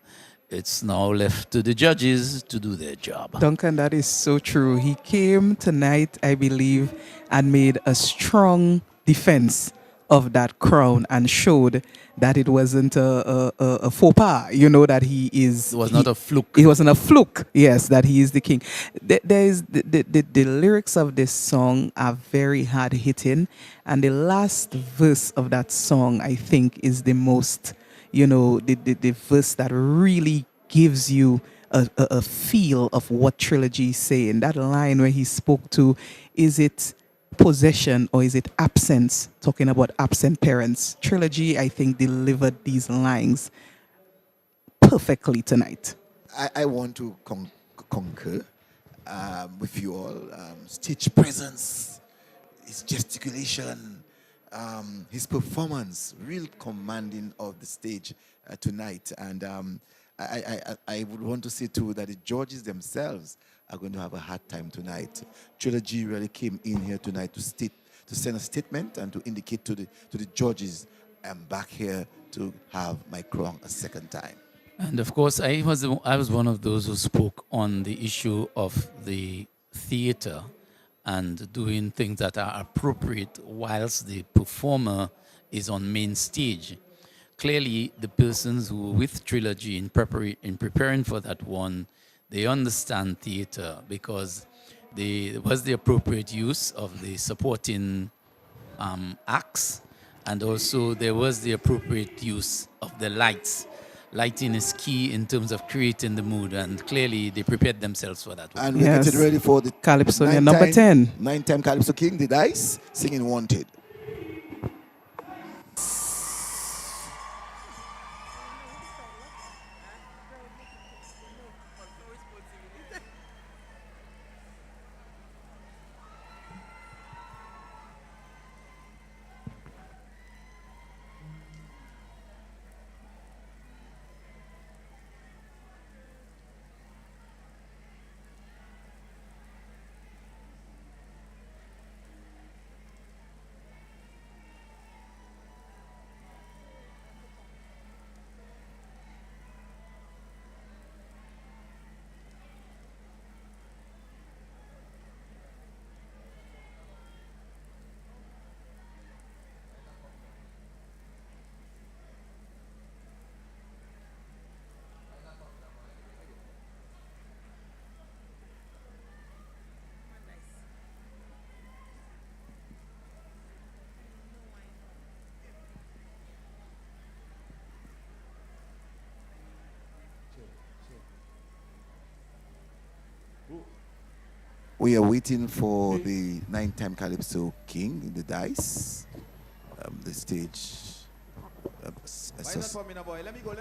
It's now left to the judges to do their job. Duncan, that is so true. He came tonight, I believe, and made a strong defense of that crown and showed that it wasn't a faux pas, that he is... It was not a fluke. It wasn't a fluke, yes, that he is the king. There is the lyrics of this song are very hard-hitting, and the last verse of that song, I think, is the most... the verse that really gives you a feel of what Trilogy is saying. That line where he spoke to, is it possession or is it absence? Talking about absent parents. Trilogy, I think, delivered these lines perfectly tonight. I want to concur with you all. Stage presence, his gesticulation, his performance, real commanding of the stage tonight. And I would want to say too that the judges themselves are going to have a hard time tonight. Trilogy really came in here tonight to send a statement and to indicate to the judges, I'm back here to have my crown a second time. And of course, I was one of those who spoke on the issue of the theater and doing things that are appropriate whilst the performer is on main stage. Clearly, the persons who were with Trilogy in preparing for that one, they understand theater because there was the appropriate use of the supporting acts, and also there was the appropriate use of the lights. Lighting is key in terms of creating the mood, and clearly they prepared themselves for that one. And we're getting ready for the Calypso, number 10. 9-time Calypso King, the Dice, singing Wanted. we are waiting for the 9-time Calypso King in the dice. The stage. Why not for me now, boy? Let me go.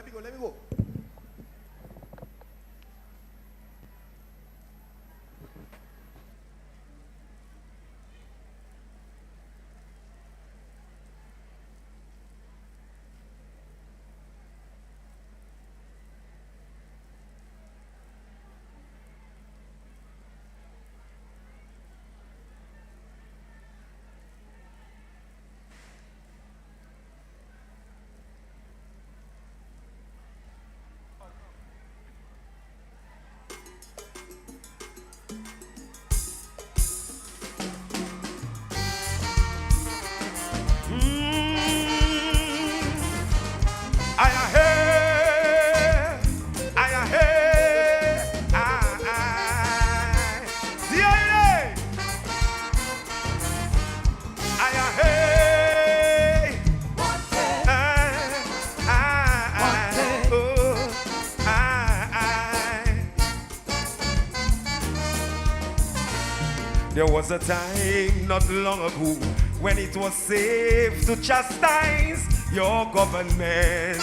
There was a time not long ago when it was safe to chastise your government.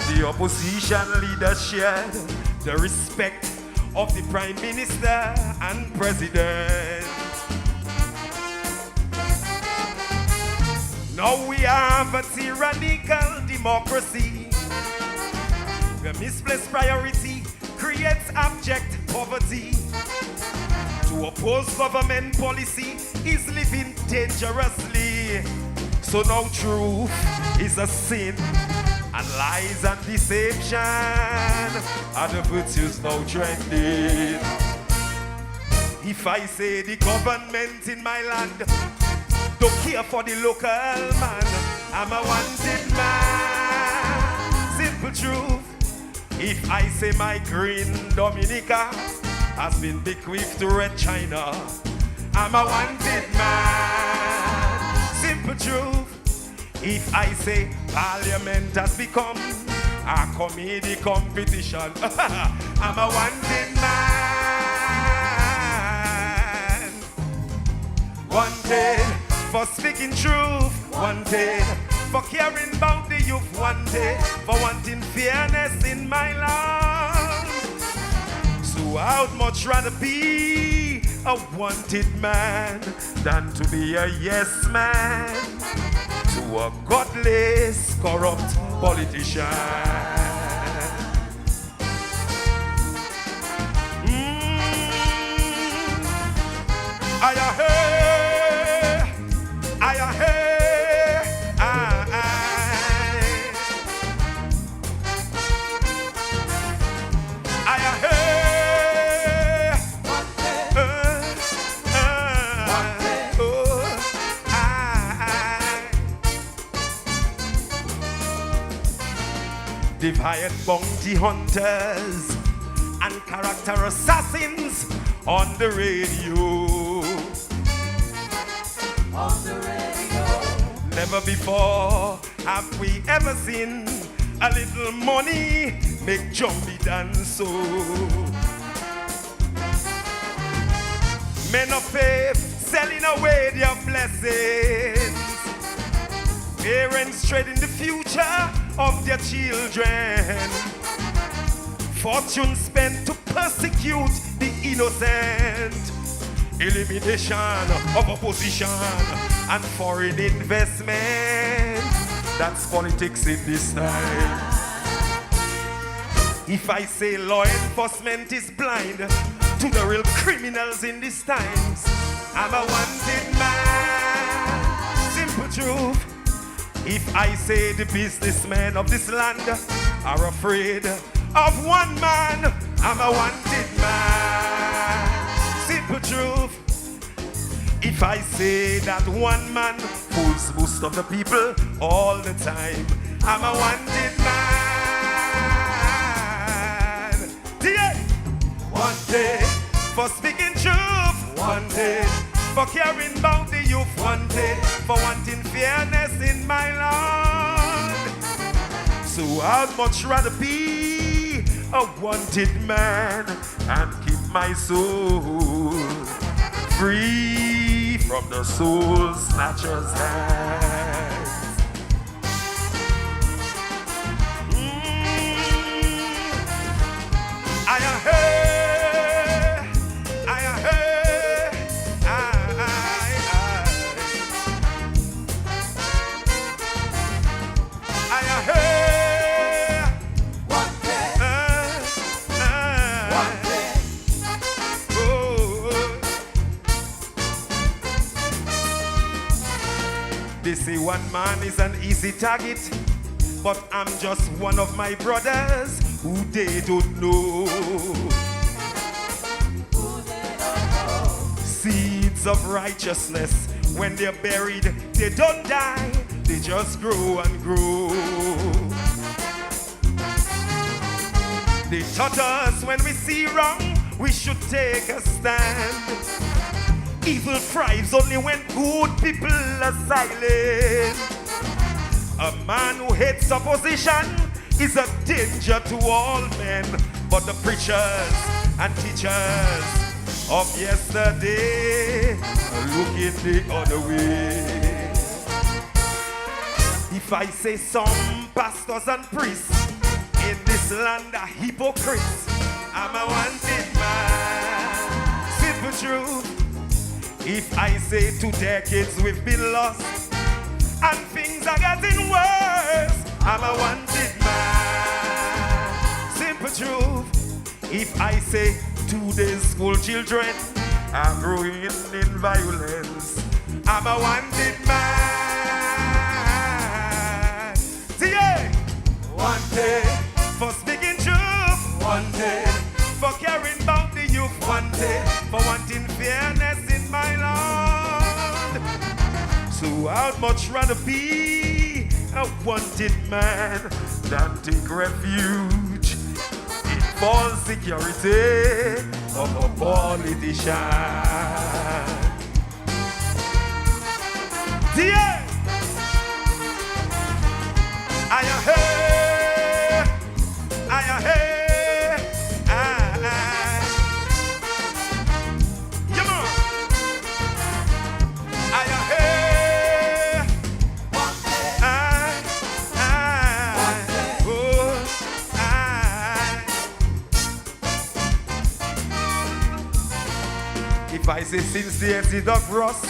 The opposition leader shared the respect of the Prime Minister and President. Now we have a tyrannical democracy where misplaced priority creates abject poverty. To oppose government policy is living dangerously. So now truth is a sin, and lies and deception are the virtues now trending. If I say the government in my land don't care for the local man, I'm a wanted man. Simple truth. If I say my green Dominica has been bequeathed to Red China, I'm a wanted man. Simple truth. If I say Parliament has become a comedy competition, I'm a wanted man. Wanted for speaking truth, wanted for caring about the youth, wanted for wanting fairness in my land. So I'd much rather be a wanted man than to be a yes man to a godless, corrupt politician. I Defiant bounty hunters and character assassins on the radio. On the radio. Never before have we ever seen a little money make jumpy dance so. Men of faith selling away their blessings. Parents trading the future of their children. Fortune spent to persecute the innocent. Elimination of opposition and foreign investment. That's politics in this time. If I say law enforcement is blind to the real criminals in these times, I'm a wanted man. Simple truth. If I say the businessmen of this land are afraid of one man, I'm a wanted man. Simple truth. If I say that one man fools most of the people all the time, I'm a wanted man. Yeah. Wanted for speaking truth, wanted for caring about the youth, wanted for wanting fairness in my land. So I'd much rather be a wanted man and keep my soul free from the soul snatcher's hands. I heard, I heard, I heard. One day, one day. Oh. They say one man is an easy target, but I'm just one of my brothers who they don't know. Seeds of righteousness, when they're buried, they don't die, they just grow and grow. They taught us when we see wrong, we should take a stand. Evil thrives only when good people are silent. A man who hates opposition is a danger to all men, but the preachers and teachers of yesterday are looking the other way. If I say some pastors and priests in this land are hypocrites, I'm a wanted man. Simple truth. If I say 2 decades we've been lost and things are getting worse, I'm a wanted man. Simple truth. If I say 2 days school children are growing in violence, I'm a wanted man. See, wanted for speaking truth, wanted for caring about the youth, wanted for wanting fairness in my land. So I'd much rather be a wanted man than take refuge in false security of a politician. Yeah. I heard, I heard. If I say since the exit Ross,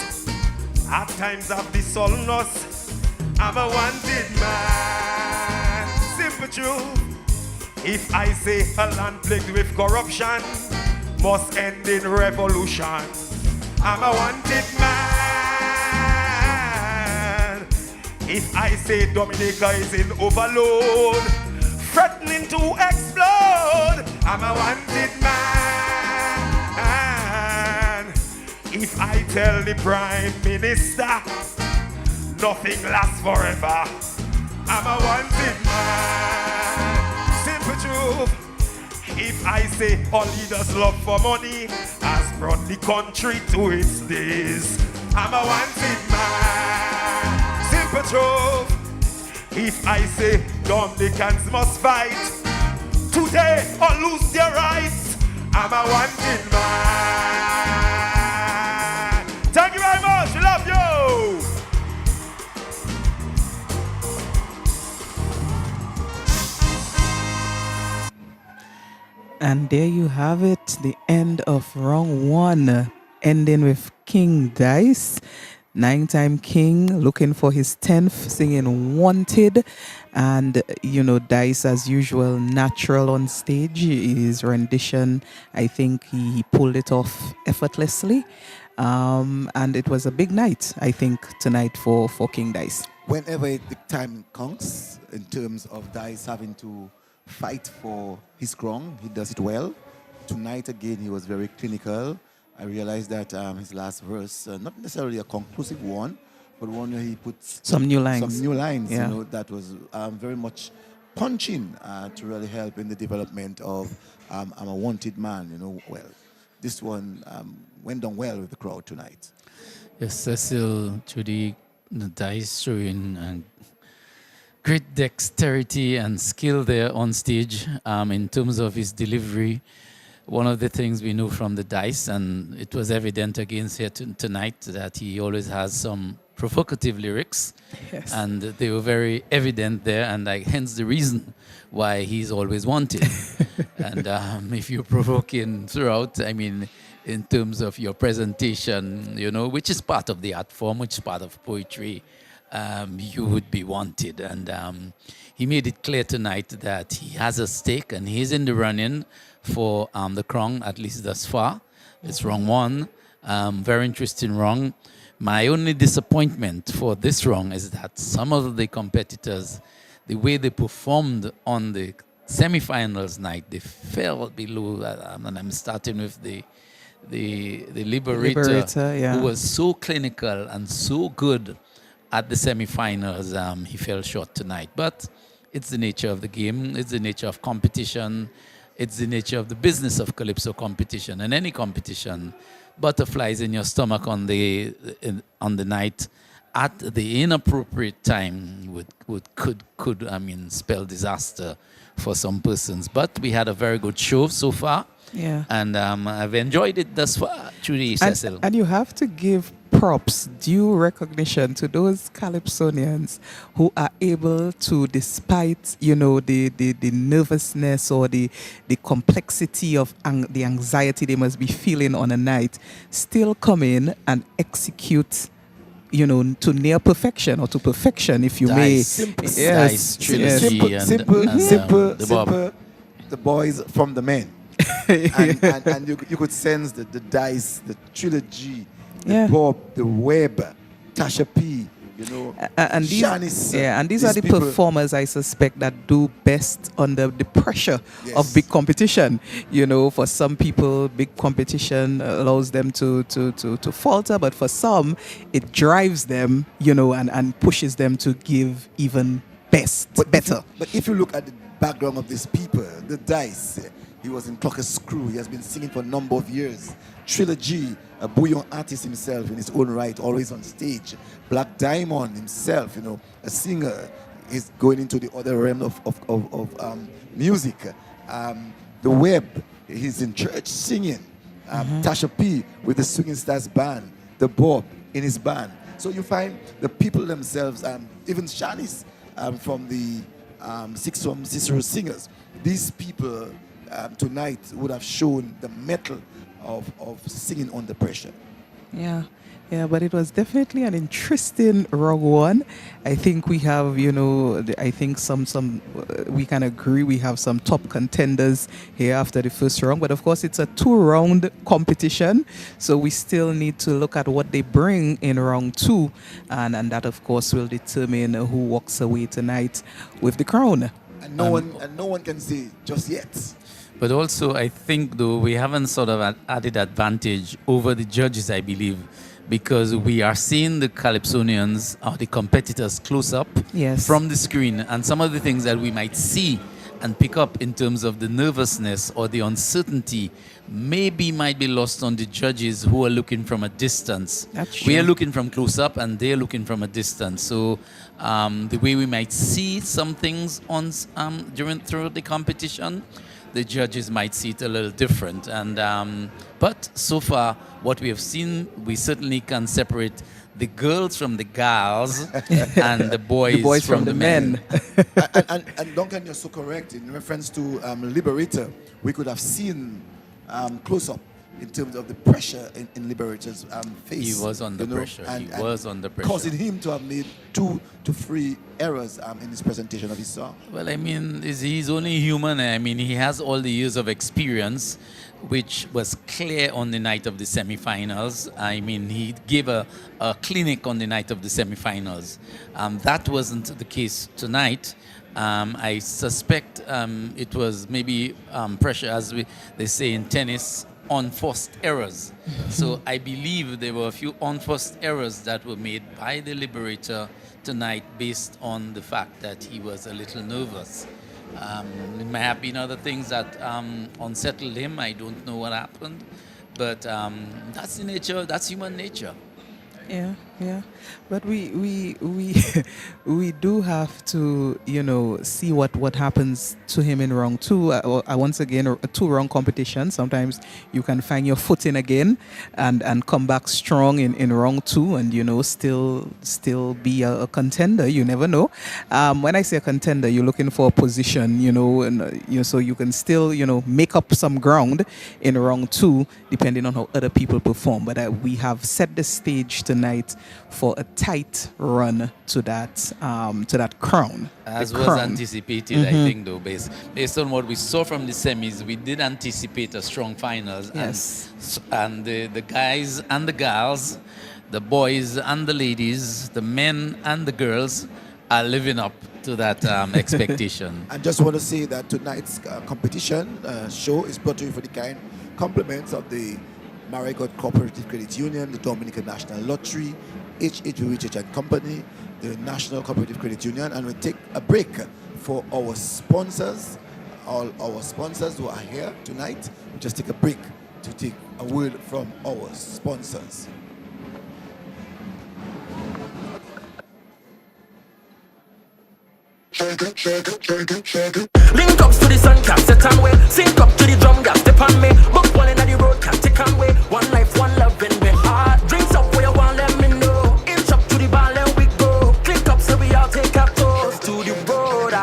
at times I've disowned us, I'm a wanted man. Simple truth. If I say a land plagued with corruption must end in revolution, I'm a wanted man. If I say Dominica is in overload, threatening to explode, I'm a wanted man. If I tell the Prime Minister nothing lasts forever, I'm a wanted man. Simple truth. If I say all leaders' love for money has brought the country to its days, I'm a wanted man. Simple truth. If I say Dominicans must fight today or lose their rights, I'm a wanted man. Thank you very much. We love you. And there you have it, the end of round 1, ending with King Dice, 9-time king, looking for his 10th, singing Wanted. And, you know, Dice, as usual, natural on stage. His rendition, I think he pulled it off effortlessly. And it was a big night, I think, tonight for King Dice. Whenever the time comes, in terms of Dice having to fight for his crown, he does it well. Tonight, again, he was very clinical. I realized that his last verse, not necessarily a conclusive one, but one where he puts some new lines. Yeah. You know, that was very much punching to really help in the development of I'm a Wanted Man. You know, well, this one went down well with the crowd tonight. Yes, Cecil, through the Dice showing and great dexterity and skill there on stage in terms of his delivery. One of the things we know from the dice, and it was evident against here tonight, that he always has some provocative lyrics. Yes. And they were very evident there, and hence the reason why he's always wanted. And if you're provoking throughout, I mean, in terms of your presentation, you know, which is part of the art form, which is part of poetry, you would be wanted. And he made it clear tonight that he has a stake and he's in the running for the crown, at least thus far. It's wrong one. Very interesting wrong. My only disappointment for this wrong is that some of the competitors, the way they performed on the semi-finals night, they fell below. And I'm starting with the Liberator, yeah. who was so clinical and so good at the semi-finals. He fell short tonight. But it's the nature of the game. It's the nature of competition. It's the nature of the business of Calypso competition. And any competition, butterflies in your stomach on the night at the inappropriate time could spell disaster for some persons. But we had a very good show so far. Yeah. And I've enjoyed it thus far, truly, Cecil. And you have to give props, due recognition to those Calypsonians who are able to, despite, you know, the nervousness or the complexity of the anxiety they must be feeling on a night, still come in and execute, you know, to near perfection or to perfection, if you may. Simple, Dice, trilogy, simple. the The boys from the men. and you could sense the dice, the trilogy, the Bob, the Web, Tasha P, you know, and these, Shanice, and these are the people. performers, I suspect, that do best under the pressure of big competition. You know, for some people, big competition allows them to falter, but for some, it drives them, you know, and pushes them to give even better. But if you look at the background of these people, the dice, he was in Clocker's Crew. He has been singing for a number of years. Trilogy, a bouillon artist himself in his own right, always on stage. Black Diamond himself, you know, a singer, is going into the other realm of music. The Web, he's in church singing. Tasha P with the Swinging Stars band. The Bob in his band. So you find the people themselves, even Shanice from the Six from Cicero Singers, these people tonight would have shown the mettle of singing under pressure. Yeah, but it was definitely an interesting round one. I think we have, you know, I think some we can agree we have some top contenders here after the first round. But of course, it's a 2-round competition, so we still need to look at what they bring in round 2, and that of course will determine who walks away tonight with the crown. And no one can say just yet. But also, I think, though, we haven't sort of an added advantage over the judges, I believe, because we are seeing the Calypsonians, or the competitors, close up from the screen. And some of the things that we might see and pick up in terms of the nervousness or the uncertainty might be lost on the judges who are looking from a distance. We are looking from close up and they're looking from a distance. So the way we might see some things on through the competition, the judges might see it a little different. And but so far, what we have seen, we certainly can separate the girls from the gals and the boys from the men. and Duncan, you're so correct. In reference to Liberator, we could have seen close up in terms of the pressure in Liberator's face. He was under pressure. He was under pressure. Causing him to have made 2 to 3 errors in his presentation of his song. Well, I mean, he's only human. I mean, he has all the years of experience, which was clear on the night of the semifinals. I mean, he gave a clinic on the night of the semifinals. That wasn't the case tonight. I suspect it was maybe pressure, as they say in tennis, unforced errors. So I believe there were a few unforced errors that were made by the Liberator tonight based on the fact that he was a little nervous. It may have been other things that unsettled him. I don't know what happened. But that's the nature, that's human nature. Yeah. Yeah, but we we do have to, see what happens to him in round two. Once again, a two-round competition. Sometimes you can find your footing again and come back strong in round two, and still be a contender. You never know. When I say a contender, you're looking for a position, so you can still make up some ground in round two, depending on how other people perform. But we have set the stage tonight for a tight run to that crown. As the was crown. anticipated, I think, though, based on what we saw from the semis, we did anticipate a strong finals. Yes. And the guys and the gals, the boys and the ladies, the men and the girls are living up to that expectation. I just want to say that tonight's competition show is brought to you for the kind compliments of the Marigot Cooperative Credit Union, the Dominican National Lottery, H.H. and Company, the National Cooperative Credit Union, and we'll take a break for our sponsors, all our sponsors who are here tonight. We'll just take a break to take a word from our sponsors. Link up to the sun, cap set and way. Sync up to the drum, gas step on me. Book one in the road, can take and way. One life, one love in me heart. Drinks up where you want, let me know. Inch up to the bar, let we go. Click up so we all take our toes to the road.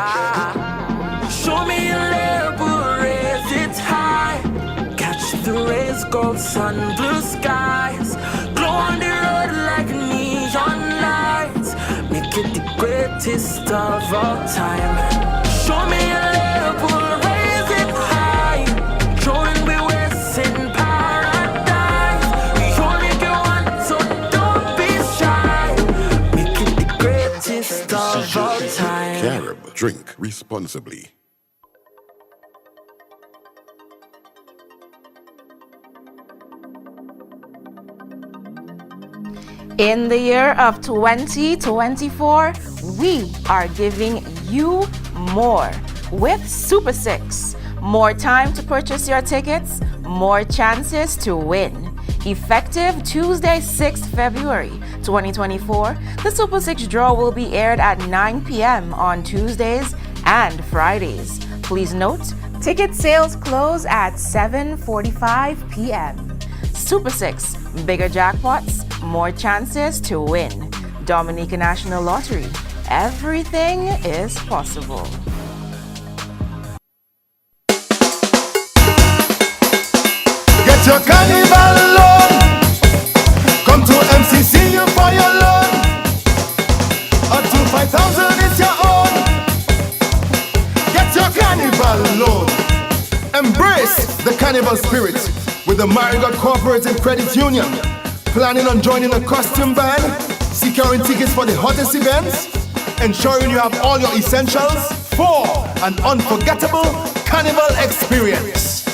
Show me your level, raise it high. Catch the rays, gold sun, blue skies. Glow on the road like neon lights. Make it the greatest of all time. Show me a level, raise it high. Join we west in paradise. We only get one, so don't be shy. Make it the greatest of all time. Carib, drink responsibly. In the year of 2024, we are giving you more with Super 6. More time to purchase your tickets, more chances to win. Effective Tuesday, 6th February 2024, the Super 6 draw will be aired at 9 p.m. on Tuesdays and Fridays. Please note, ticket sales close at 7:45 p.m. Super 6, bigger jackpots, more chances to win. Dominican National Lottery. Everything is possible. Get your carnival loan. Come to MCCU for your loan. Up to 5,000 is your own. Get your carnival loan. Embrace the carnival spirit with the Marigot Cooperative Credit Union. Planning on joining a costume band, securing tickets for the hottest events, ensuring you have all your essentials for an unforgettable carnival experience.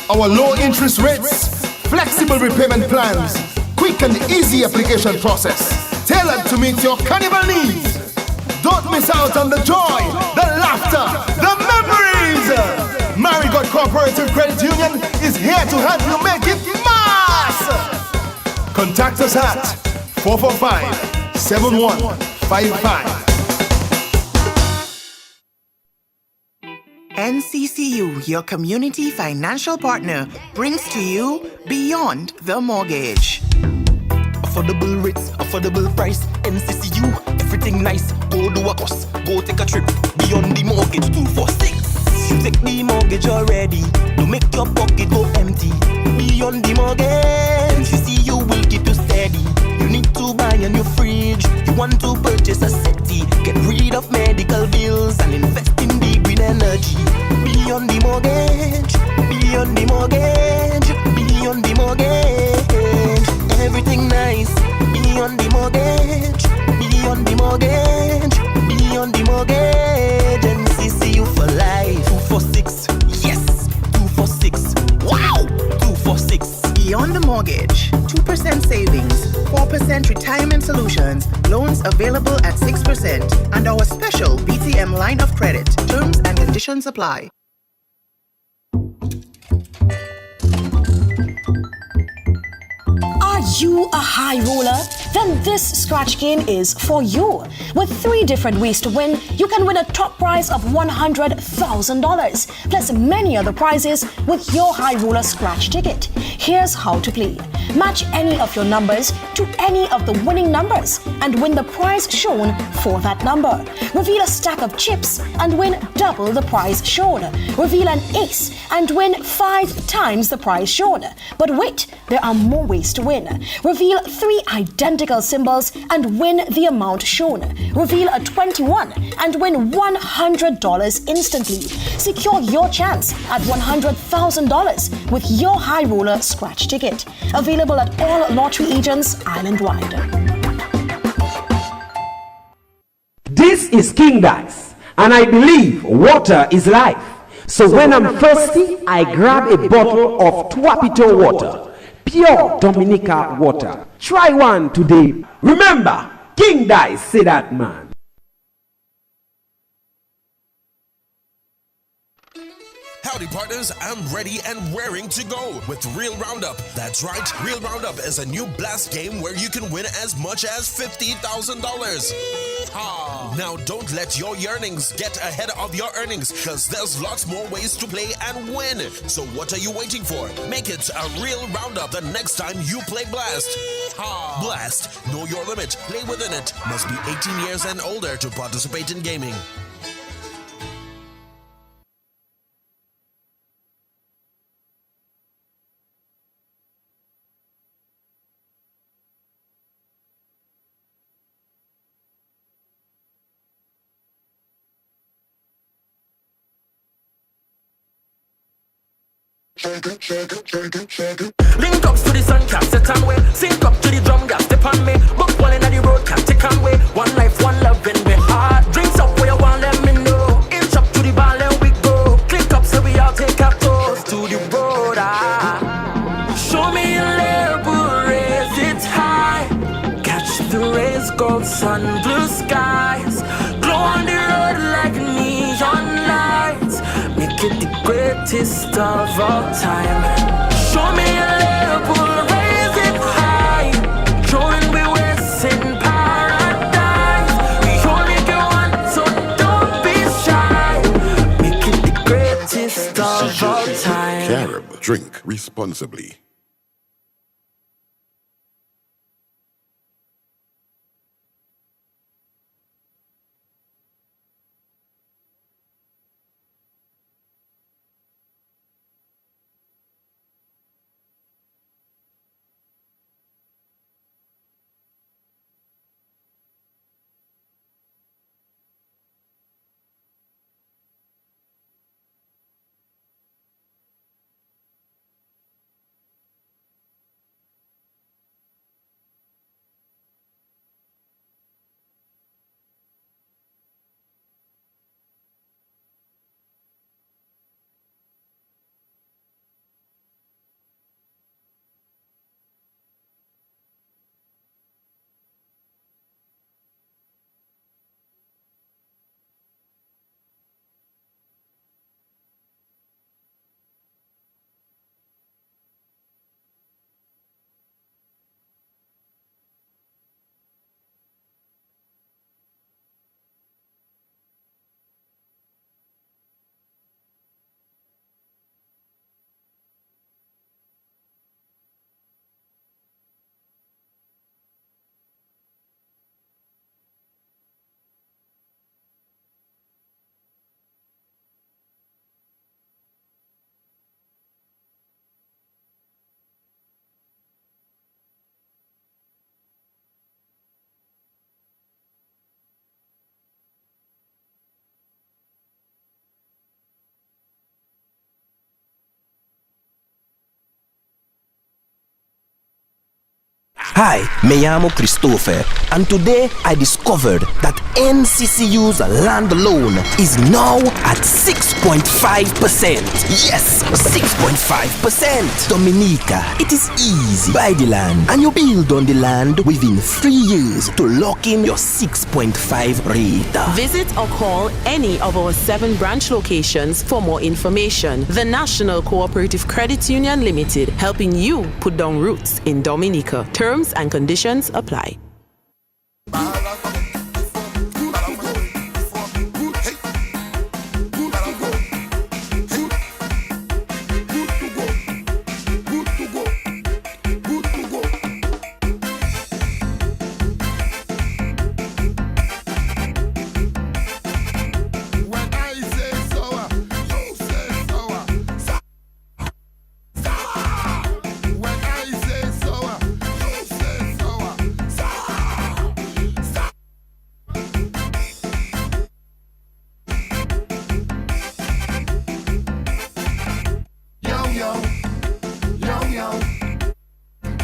Our low interest rates, flexible repayment plans, quick and easy application process, tailored to meet your carnival needs. Don't miss out on the joy, the laughter, the memories. Marigot Cooperative Credit Union is here to help you make it mass. Contact us at 445-7155. NCCU, your community financial partner, brings to you Beyond the Mortgage. Affordable rates, affordable price. NCCU, everything nice. Go do a course, go take a trip. Beyond the Mortgage 246. You take the mortgage already. Don't make your pocket go empty. Beyond the Mortgage, NCCU will keep you steady. You need to buy a new fridge. You want to purchase a settee. Get rid of medical bills and invest in the green energy. Beyond the Mortgage, beyond the Mortgage, beyond the Mortgage. Everything nice. Beyond the Mortgage, beyond the Mortgage, beyond the Mortgage. NCCU for life. 246, yes, 246. Wow, 246. Beyond the Mortgage, 2% savings, 4% retirement solutions, loans available at 6%, and our special BTM line of credit. Terms and conditions apply. Are you a high roller? Then this scratch game is for you. With 3 different ways to win, you can win a top prize of $100,000, plus many other prizes with your High Roller scratch ticket. Here's how to play. Match any of your numbers to any of the winning numbers and win the prize shown for that number. Reveal a stack of chips and win double the prize shown. Reveal an ace and win 5 times the prize shown. But wait, there are more ways to win. Reveal 3 identical symbols and win the amount shown. Reveal a 21 and win $100 instantly. Secure your chance at $100,000 with your High Roller scratch ticket. Available at all lottery agents island-wide. This is King Dice, and I believe water is life. So when I'm thirsty, I grab a bottle of Tuapito water, pure Dominica water. Try one today. Remember, King Dice, say that, man. Howdy partners, I'm ready and raring to go with Real Roundup. That's right, Real Roundup is a new blast game where you can win as much as $50,000. Now don't let your yearnings get ahead of your earnings, because there's lots more ways to play and win. So what are you waiting for? Make it a Real Roundup the next time you play Blast. Blast, know your limit, play within it. Must be 18 years and older to participate in gaming. Link up to the sun, can't set on way. Sync up to the drum, gas step on me. Book one in the road, can't take on way. One life, one love, and we hard. Drinks up where you want, let me know. Inch up to the bar, let we go. Click up, so we all take our toes to the road. Show me a level, raise it high. Catch the rays, gold sun, blue skies. Glow on the road like neon lights. Make it the greatest of all time. Show me a level, raise it high. Showing we waste in paradise. We only get one, so don't be shy. Make it the greatest of all time. Carib, drink responsibly. Hi, me llamo Christopher, and today I discovered that NCCU's land loan is now at 6.5%. Yes, 6.5%. Dominica, it is easy. Buy the land, and you build on the land within 3 years to lock in your 6.5 rate. Visit or call any of our 7 branch locations for more information. The National Cooperative Credit Union Limited, helping you put down roots in Dominica. Terms Terms and conditions apply.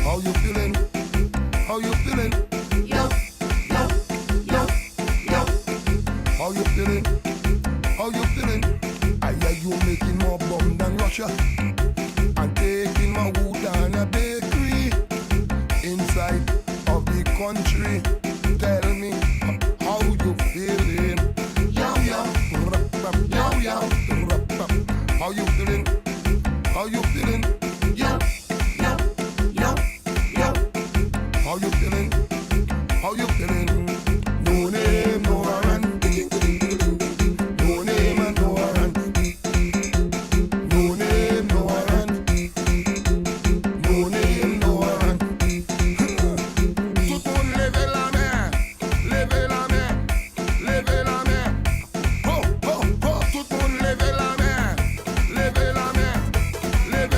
How you feeling? How you feeling? Yo, yo, yo, yo. How you feeling? How you feeling? I hear you making more bomb than Russia and taking my wood down a bakery inside of the country. Tell me how you feeling? Yo, yo, yo, yo. How you feeling? How you feeling? Yo. How you feeling? How you feeling? No name, no warrant. No name and no warrant. No name, no warrant. No name, no warrant. Tout le monde levez la main, levez la main, levez la main. Ho, ho, ho. Tout le monde levez la main, levez la main, levez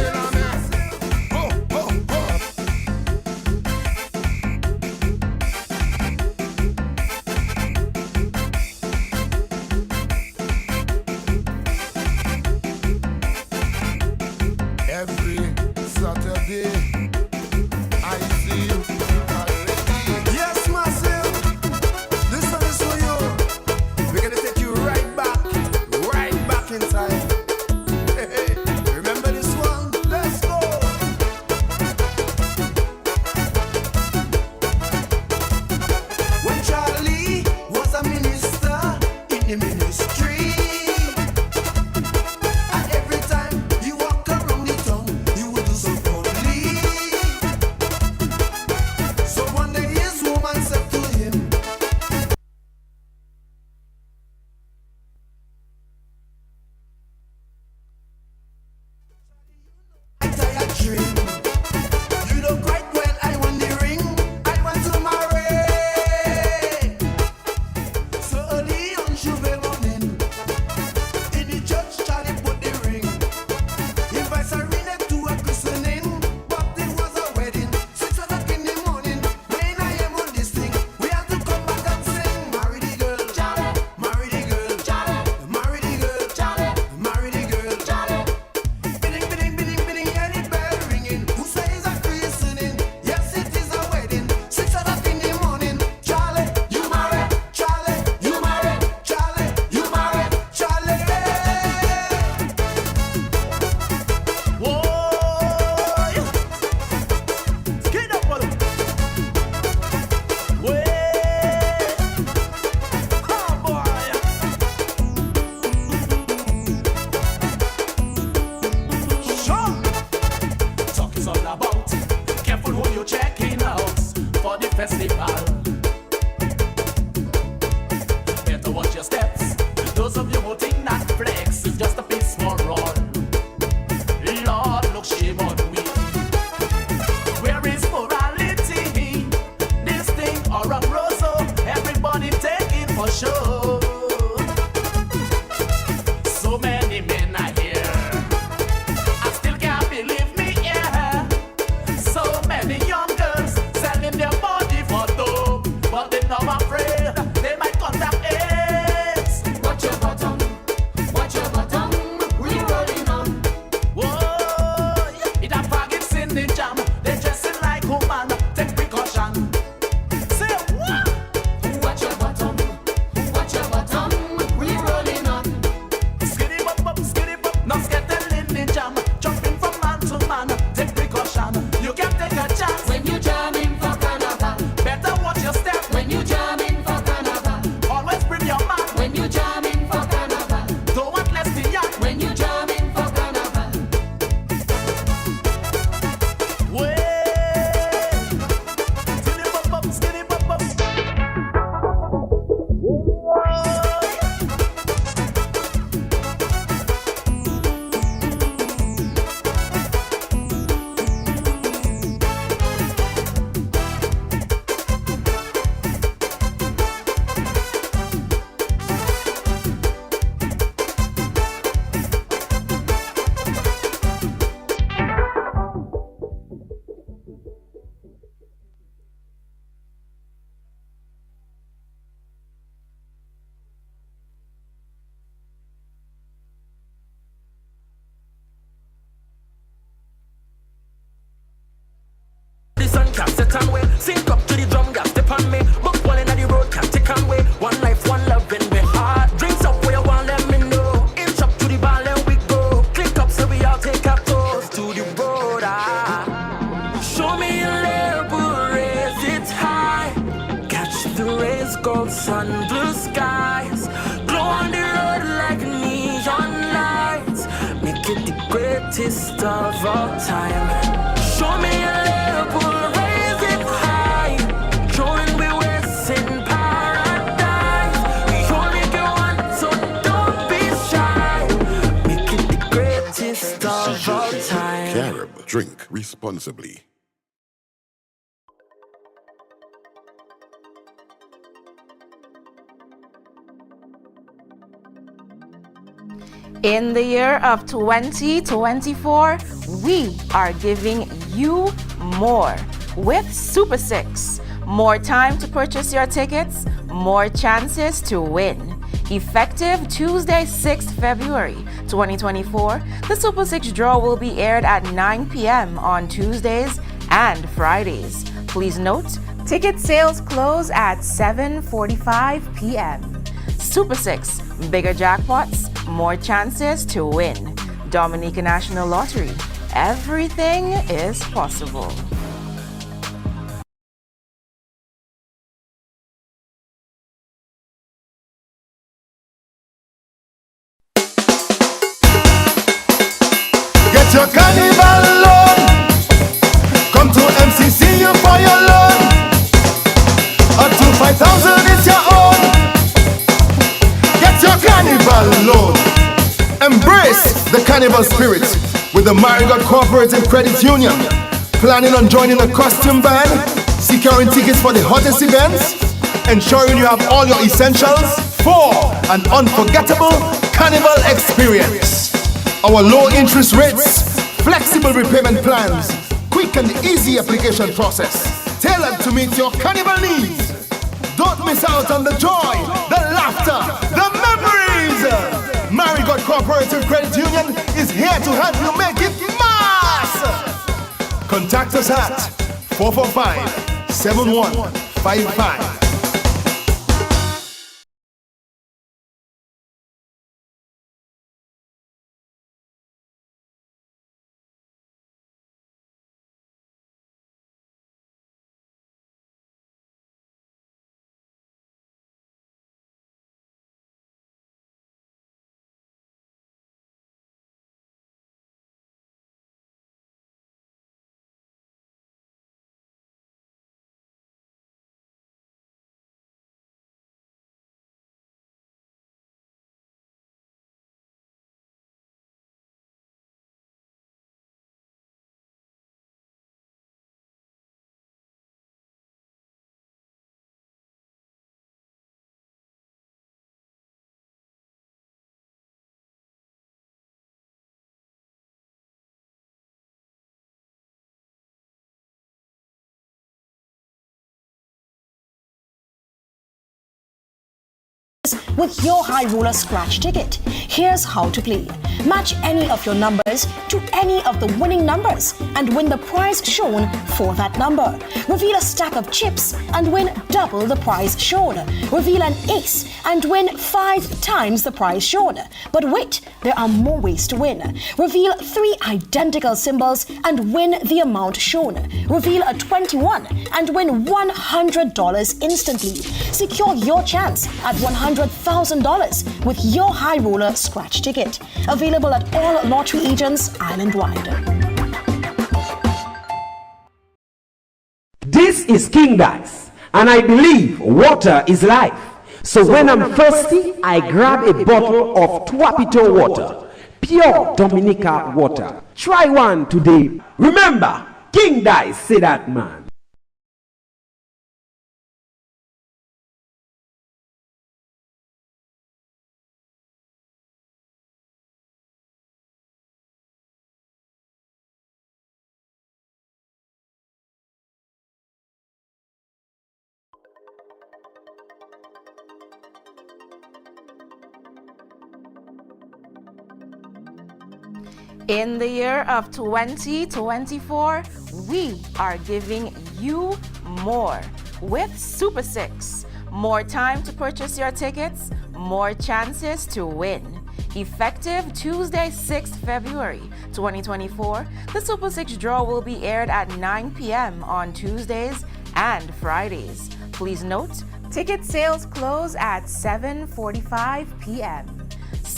greatest of all time. Show me a level, raise it high. Showing we waste in paradise. We only get one, so don't be shy. Make it the greatest of all time. Carib, drink responsibly. In the year of 2024, we are giving you more with Super 6. More time to purchase your tickets, more chances to win. Effective Tuesday, 6th February 2024, the Super 6 draw will be aired at 9 p.m. on Tuesdays and Fridays. Please note, ticket sales close at 7:45 p.m. Super 6, bigger jackpots, more chances to win. Dominica National Lottery. Everything is possible. Get your carnival loan. Come to MCCU for your loan. Up to 5,000 is your own. Get your carnival loan. Embrace the carnival spirit with the Marigot Cooperative Credit Union. Planning on joining a costume band, securing tickets for the hottest events, ensuring you have all your essentials for an unforgettable carnival experience. Our low interest rates, flexible repayment plans, quick and easy application process, tailored to meet your carnival needs. Don't miss out on the joy, the laughter, the memories. Marigot Cooperative Credit Union is here to help you make it mass. Contact us at 445-7155. With your High Roller Scratch ticket. Here's how to play. Match any of your numbers to any of the winning numbers and win the prize shown for that number. Reveal a stack of chips and win double the prize shown. Reveal an ace and win 5 times the prize shown. But wait, there are more ways to win. Reveal 3 identical symbols and win the amount shown. Reveal a 21 and win $100 instantly. Secure your chance at $100,000 with your High Roller Scratch ticket. Available at all lottery agents island-wide. This is King Dice, and I believe water is life. So when I'm thirsty, I grab a bottle of Tuapito water, pure Dominica water. Try one today. Remember, King Dice, say that, man. In the year of 2024, we are giving you more with Super 6. More time to purchase your tickets, more chances to win. Effective Tuesday, 6th February 2024, the Super 6 draw will be aired at 9 p.m. on Tuesdays and Fridays. Please note, ticket sales close at 7:45 p.m.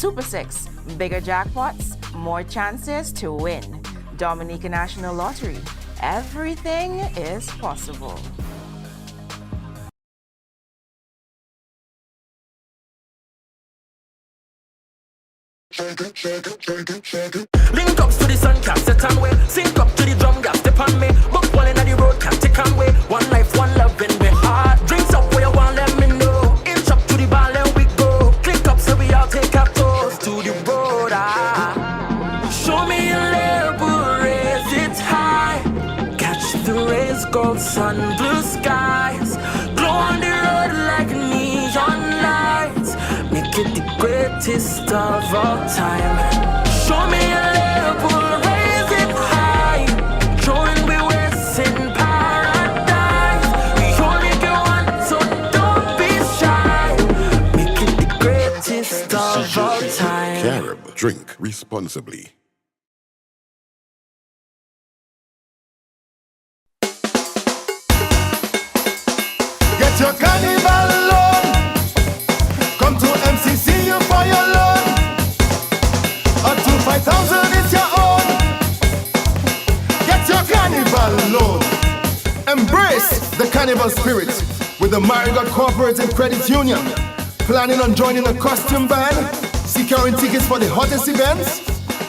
Super 6, bigger jackpots, more chances to win. Dominica National Lottery. Everything is possible. Link up to the sun, can't set on way. Sync up to the drum, gas step on me. Buck one in the road, can't take on way. One life, one love in me heart. Drinks up where you want, let me know. Inch up to the bar, let we go. Click up so we all take our toes to the road. Show me your level, raise it high. Catch the rays, gold sun, blue skies. Glow on the road like neon lights. Make it the greatest of all time. Show me a level, raise it high. Showing we waste in paradise. We only get one, so don't be shy. Make it the greatest of all time. Carib, drink responsibly. Get your carnival loan. Come to MCCU for your loan. Up to 5,000 is your own. Get your carnival loan. Embrace the carnival spirit with the Marigot Cooperative Credit Union. Planning on joining a costume band, securing tickets for the hottest events,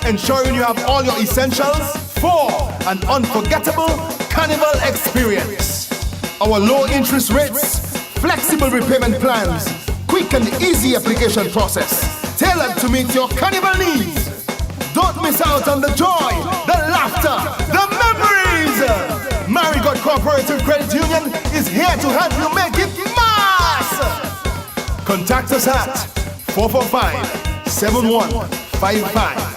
ensuring you have all your essentials for an unforgettable carnival experience. Our low interest rates, flexible repayment plans, quick and easy application process, tailored to meet your carnival needs. Don't miss out on the joy, the laughter, the memories. Marigot Cooperative Credit Union is here to help you make it mass. Contact us at 445-7155.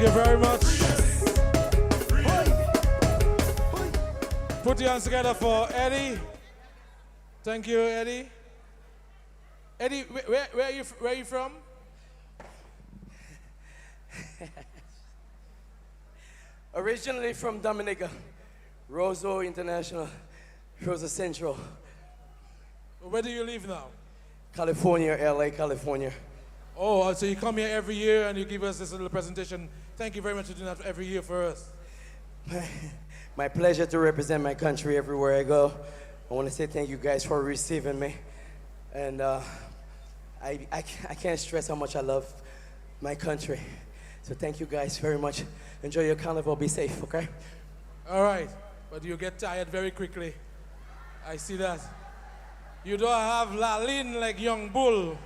you very much. Put your hands together for Eddie. Thank you, Eddie. Eddie, where are you from? Originally from Dominica, Roseau International, Roseau Central. Where do you live now? California, LA, California. Oh, so you come here every year and you give us this little presentation. Thank you very much for doing that every year for us. My pleasure to represent my country everywhere I go. I want to say thank you guys for receiving me. And I can't stress how much I love my country. So thank you guys very much. Enjoy your carnival. Be safe, okay? All right, but you get tired very quickly. I see that. You don't have la lean like young bull.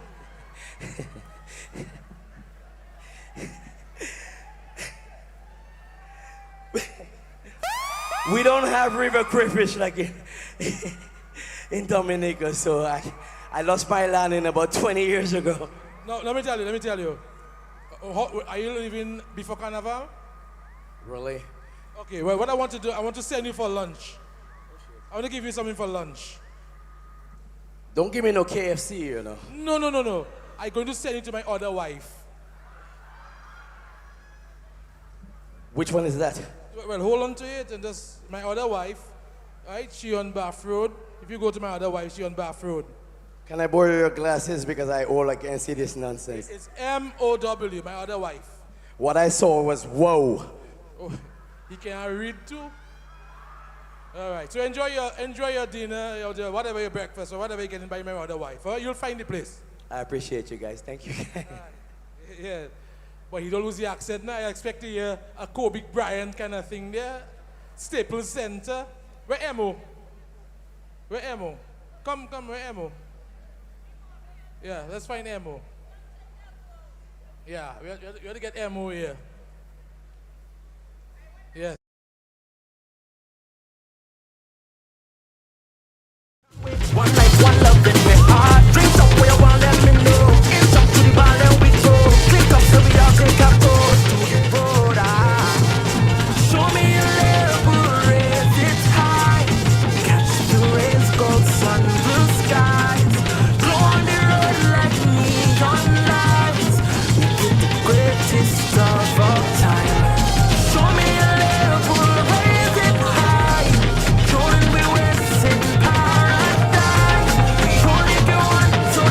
We don't have river crayfish like in Dominica, so I lost my land in about 20 years ago. No, let me tell you. Are you leaving before Carnival? Really? Okay, well, what I want to do, I want to send you for lunch. I want to give you something for lunch. Don't give me no KFC, you know. No. I'm going to send you to my other wife. Which one is that? Well, hold on to it and just, my other wife, right? She on Bath Road. If you go to my other wife, she on Bath Road. Can I borrow your glasses because I can't see this nonsense? It's M-O-W, my other wife. What I saw was whoa. Oh, you can read too? All right, so enjoy your dinner, whatever your breakfast, or whatever you get by my other wife. All right? You'll find the place. I appreciate you guys. Thank you. Yeah, but you don't lose the accent now. I expect to hear a Kobe Bryant kind of thing there. Staples Center. Where Emo? Come, where Emo? Yeah, let's find Emo. Yeah, we have to get Emo here. Yes. One life, one love, then we are. Drinks up where you want, let me know. Inch up to the bar, then we go. Drink up, so we all drink up, go to the road. Show me your level, raise it high. Catch the rays, gold sun, blue skies. Glow on the road like neon lights. We get the greatest of all time. Show me your level, raise it high. Showing we were sitting paradise. Show if you want to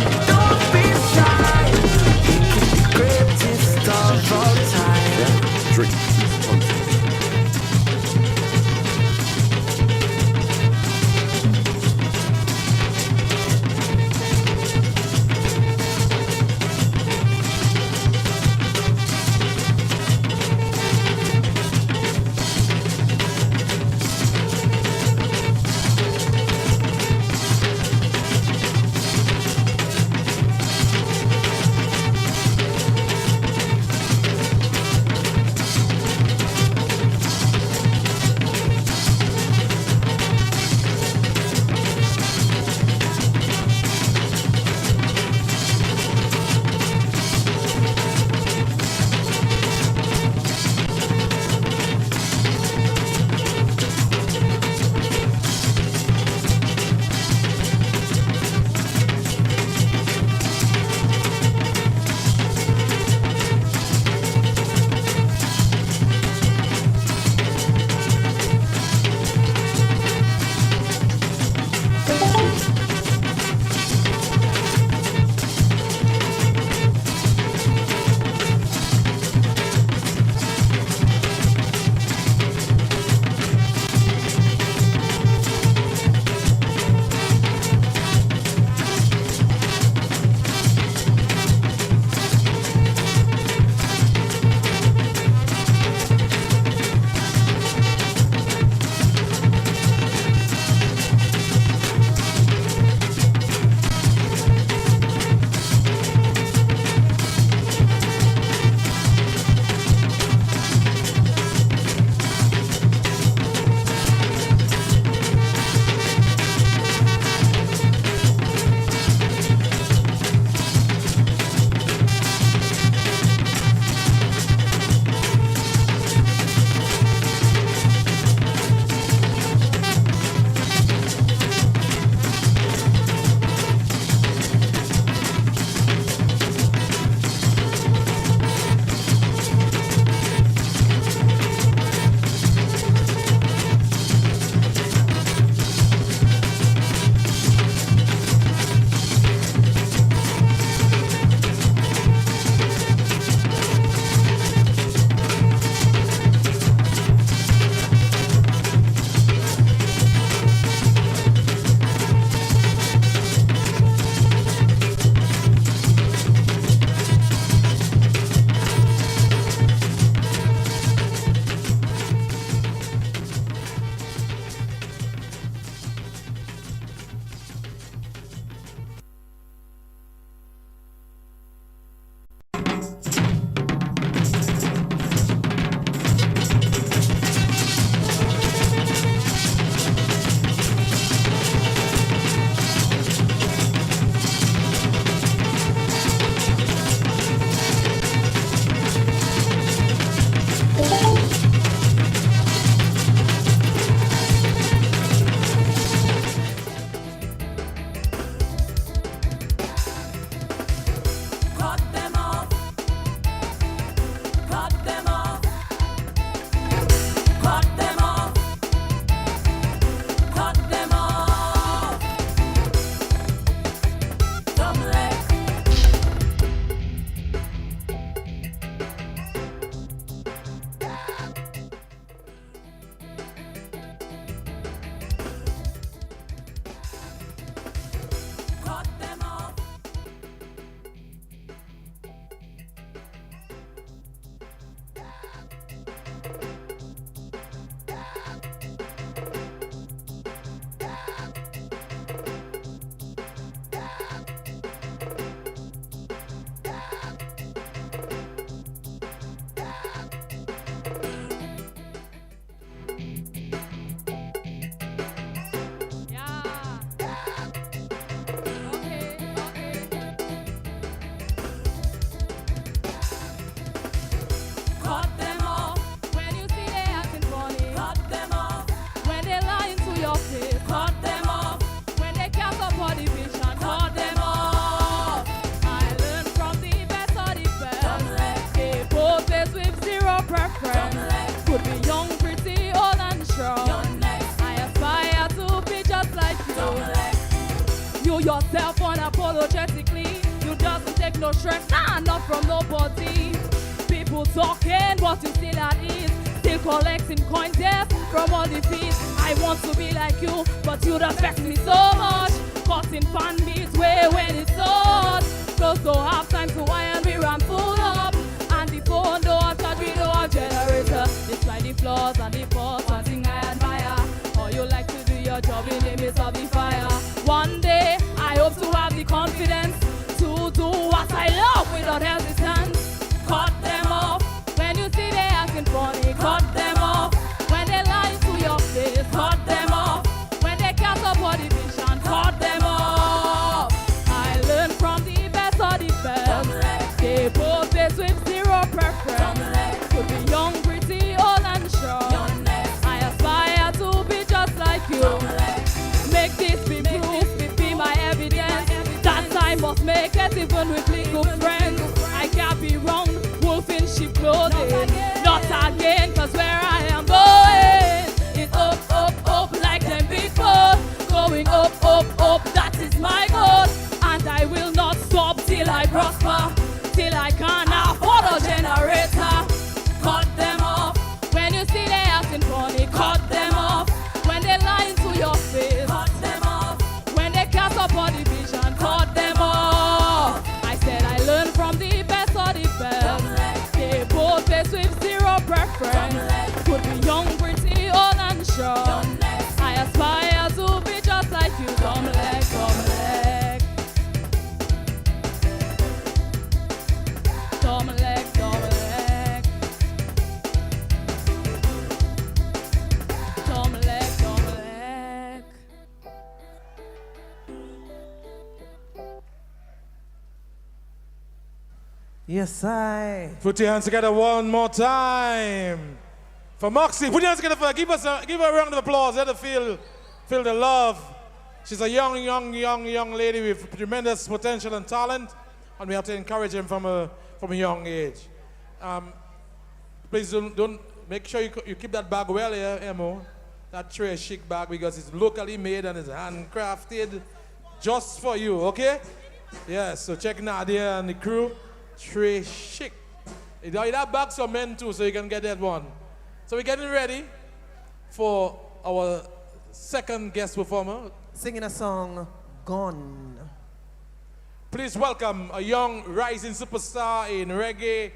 unapologetically. You doesn't take no stress, nah, not from nobody. People talking, but you still at ease. Still collecting coins, yes, from all the fees. I want to be like you, but you don't vex me so much. Cutting fan meets way when it's hot. Close to half time to iron, we ram full up. And the phone don't touch, we don't have generator. Despite the flaws and the faults, one thing I admire. How you like to do your job in the midst of the fire. One day, I hope to have the confidence to do what I love without hesitance. Cut them off when you see they acting funny. Cut them off when they lie to your face. Cut them off when they cast up for the vision. Cut them off. I learned from the best of the best. They both face with zero preference. Could be young, pretty, old and strong. I aspire to be just like you. Make this be proof, be my evidence. That I must make it even with legal friends. I can't be wrong, wolf in sheep clothing. Not again, cause where I am going is up, up, up like them big boats. Going up, up, up, that is my goal. And I will not stop till I prosper, till I can afford a generator. Cut them off when you see they acting funny. Cut them off when they lie to your face. Cut them off when they cast up on the vision. Cut them off. I said I learned from the best of the best. They both face with zero preference. Could be young, pretty, old and strong. I aspire to be just like you. Come leg, come leg. Come leg, come leg. Come leg, come leg. Yes, I. Put your hands together one more time. For Moxie, put your hands together for her. Give her a round of applause. Let her feel the love. She's a young lady with tremendous potential and talent, and we have to encourage him from a young age. Please don't make sure you keep that bag well here, Emo. That Trey Chic bag, because it's locally made and it's handcrafted just for you, okay? Yes, so check Nadia and the crew. Trey Chic. That bag's for men too, so you can get that one. So we're getting ready for our second guest performer. Singing a song, Gone. Please welcome a young rising superstar in reggae,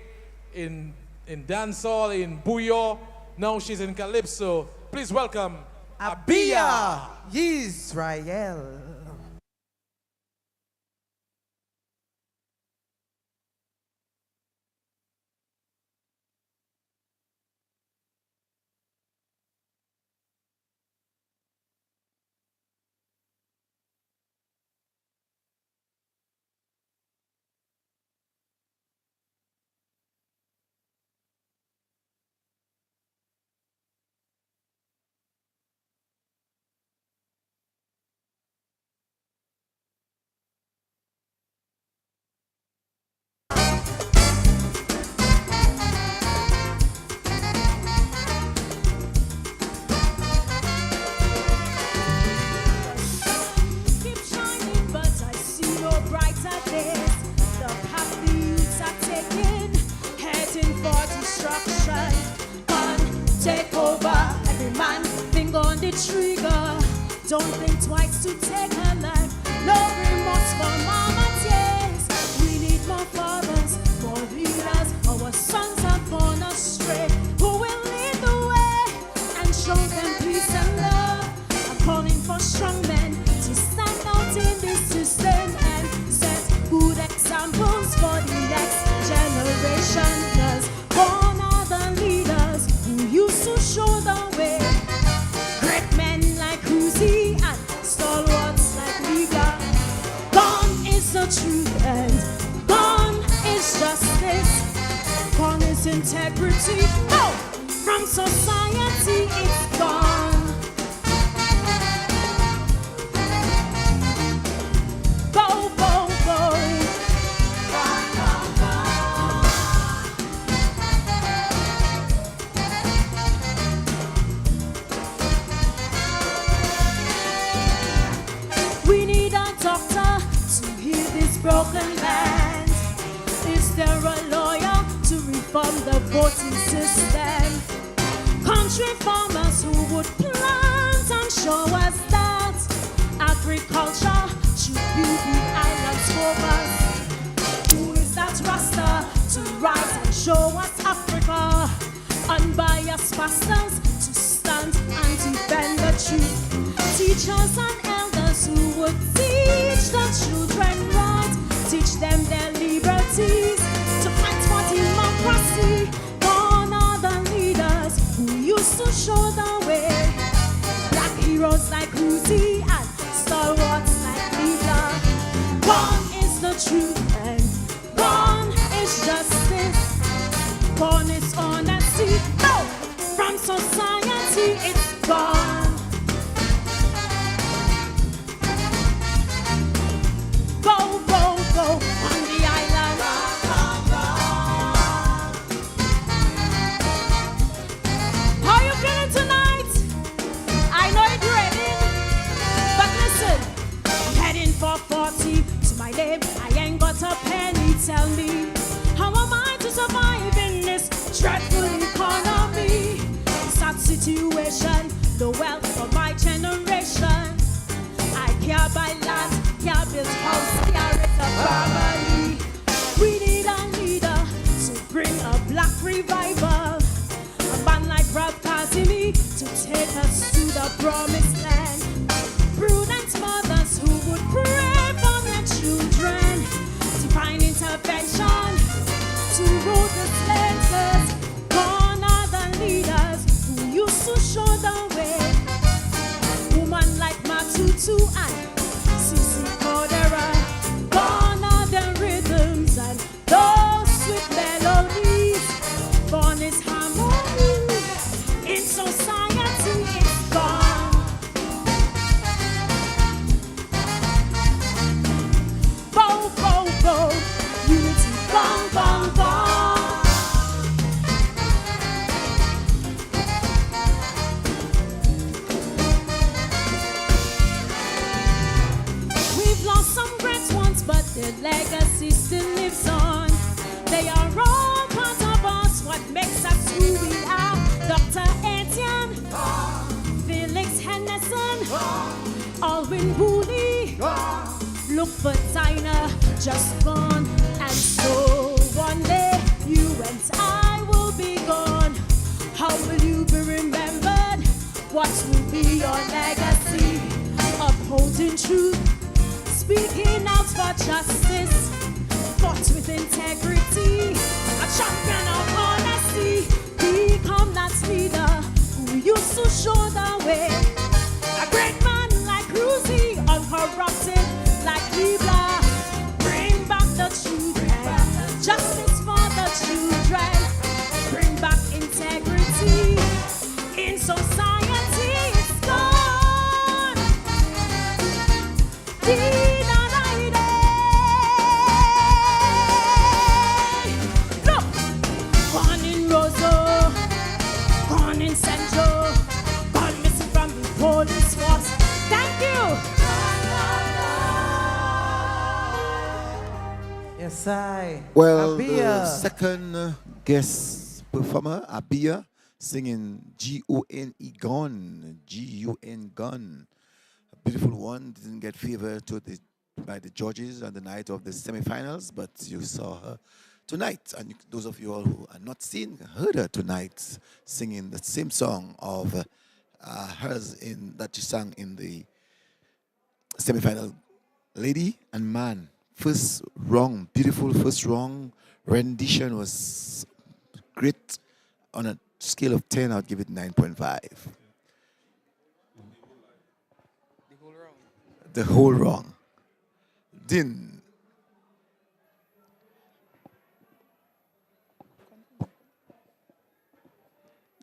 in dancehall, in bouyon. Now she's in Calypso. Please welcome Abia Yisrael. Trigger, don't think twice to take her life. No remorse for mama tears. We need more fathers, more leaders. Our sons have gone astray. Who will lead the way and show them peace and love? I'm calling for strong men to stand out in this system and set good examples for the next generation. 'Cause gone are the leaders who used to show the way. And stalwarts like Liga. Gone is the truth and gone is justice. Gone is integrity. Oh, from society it's gone. Go, go, go. Gone, gone, gone. We need a doctor to heal voting system. Country farmers who would plant and show us that agriculture should be the island's focus. Who is that Rasta to rise and show us Africa? Unbiased pastors to stand and defend the truth. Teachers and elders who would teach the children right, teach them their liberties, to fight for democracy. Gone are the leaders who used to show the way. Black heroes like Ruthie and stalwarts like Lisa. Gone is the truth and gone is justice. Gone is honesty. No, from society it's gone. Go, go, go on the island. How you feeling tonight? I know it's raining, but listen. Heading for 40 to my name. I ain't got a penny. Tell me, how am I to survive in this dreadful economy? Sad situation, the wealth for my generation. I can't buy land, can't build house, can't raise a family. We need a leader to bring a black revival. A man like Ralph Kazimi to take us to the promised land. Prudent mothers who would pray for their children. Divine intervention to rule the slaves. Gone are the leaders who used to show the way. Woman like Matutu and Sisi Cordera. Gone are the rhythms and those sweet melodies. Gone is harmony. In society it's gone. Go, go, go. Unity, gone, gone, gone. We've lost some great ones, but their legacy still lives on. They are all part of us, what makes us who we are. Dr. Etienne, Felix Henderson, Alwyn Booley, look for Tina, just gone. And so one day you and I will be gone. How will you be remembered? What will be your legacy? Upholding truth, speaking out for justice, fought with integrity, a champion of honesty. Become that leader who used to show the way. A great man like Ruzi, uncorrupted like Libra. Bring back the children, justice for the children. Bring back integrity in society. It's gone. Look, gone in Rosso, gone in Central, gone missing from the police force. Thank you. Yes, I. Well, Abia. the second guest performer, Abia, singing G-O-N-E, Gone. G-U-N, Gone. A beautiful one. Didn't get favor by the judges on the night of the semifinals, but you saw her tonight. And those of you all who are not seen, heard her tonight singing the same song of hers that she sang in the semifinal. Lady and Man. First wrong, beautiful first wrong rendition was great. On a scale of 10, I'd give it 9.5. The whole wrong. Din.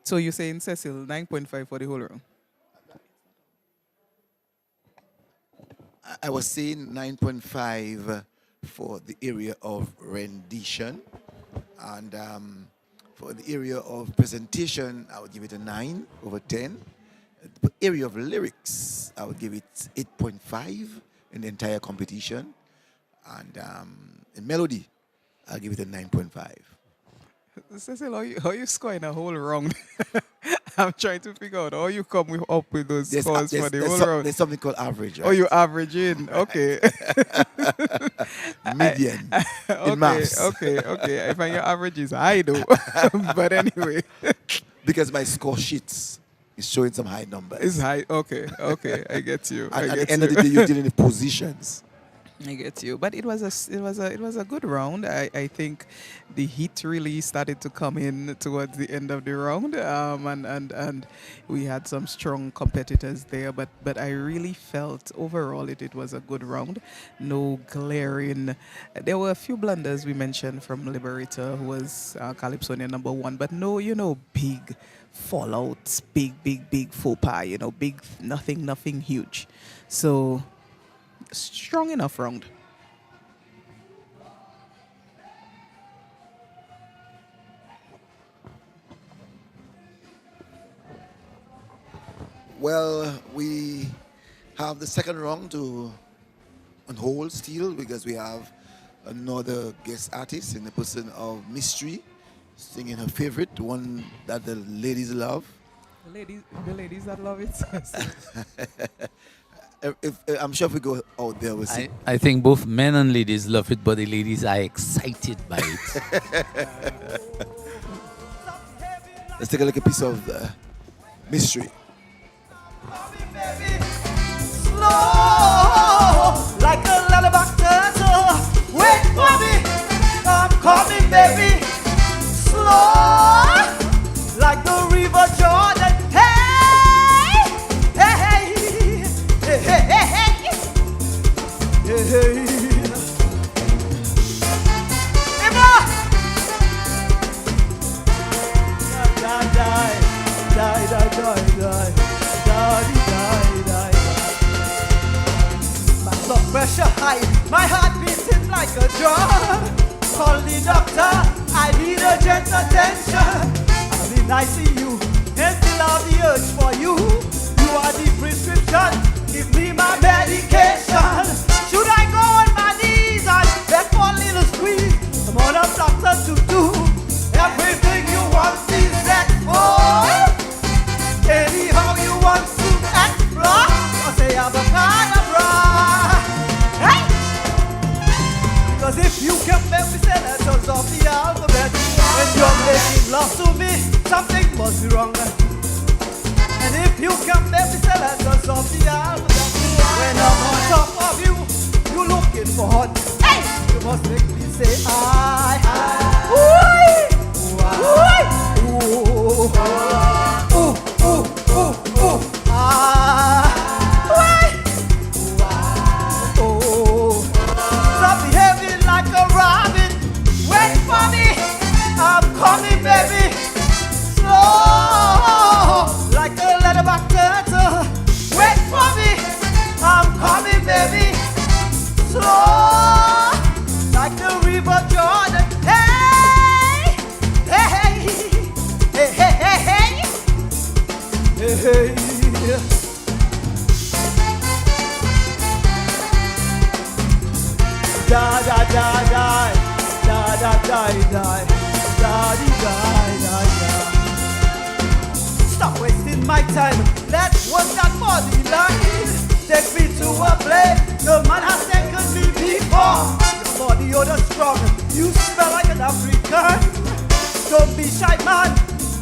So you're saying, Cecil, 9.5 for the whole round? I was saying 9.5 for the area of rendition. And for the area of presentation, I would give it a 9 over 10. The area of lyrics, I would give it 8.5 in the entire competition. And in melody, I'll give it a 9.5. Cecil, how you scoring a whole round? I'm trying to figure out how you come up with those scores for the whole round. There's something called average, right? Oh, you average in. Okay. Median. Okay, in maths. okay. I find your average is high though. But anyway. Because my score sheets is showing some high numbers. It's high. Okay. I get you. And at the end of the day, you're dealing with positions. I get you, but it was a good round. I think the heat really started to come in towards the end of the round, and we had some strong competitors there. But I really felt overall it was a good round. No glaring. There were a few blunders we mentioned from Liberator, who was Calypso number one, but no, big fallouts, big faux pas. Big nothing huge. So. Strong enough round. Well, we have the second round on hold still because we have another guest artist in the person of Mystery singing her favorite, one that the ladies love. The ladies that love it. I'm sure if we go out there, we'll see. I think both men and ladies love it, but the ladies are excited by it. Let's take a look at a piece of Mystery. Slow, like a lullaby turtle. Wait for me, I'm coming, baby. Slow, like the river Jordan. Hey, hey, hey, hey, hey, hey, hey. Emma, die. My blood pressure high, my heart beating like a drum. Call the doctor, I need urgent attention. I'm in ICU, and still have the urge for you. You are the prescription, give me my medication. Should I go on my knees and beg for a little squeeze? I'm on a doctor to do everything you want is that for. Anyhow you want to act blah, I say abacadabra. Hey! Because if you can make me say letters of the alphabet, when you're making love to me, something must be wrong. And if you can make me say letters of the alphabet, when I'm on top of you, you looking for hot. Hey! You must make me say I. Stop behaving like a robin. Wait for me, I'm coming, baby. Slow, like a leatherback turtle. Wait for me, I'm coming, baby. Slow, like the river Jordan. Hey, hey, hey, hey, hey, hey, hey. Da da da da da da da da. Stop wasting my time. Let's work that body line. Take me to a place the man has taken me before. Your body odor strong. You smell like an African. Don't be shy, man.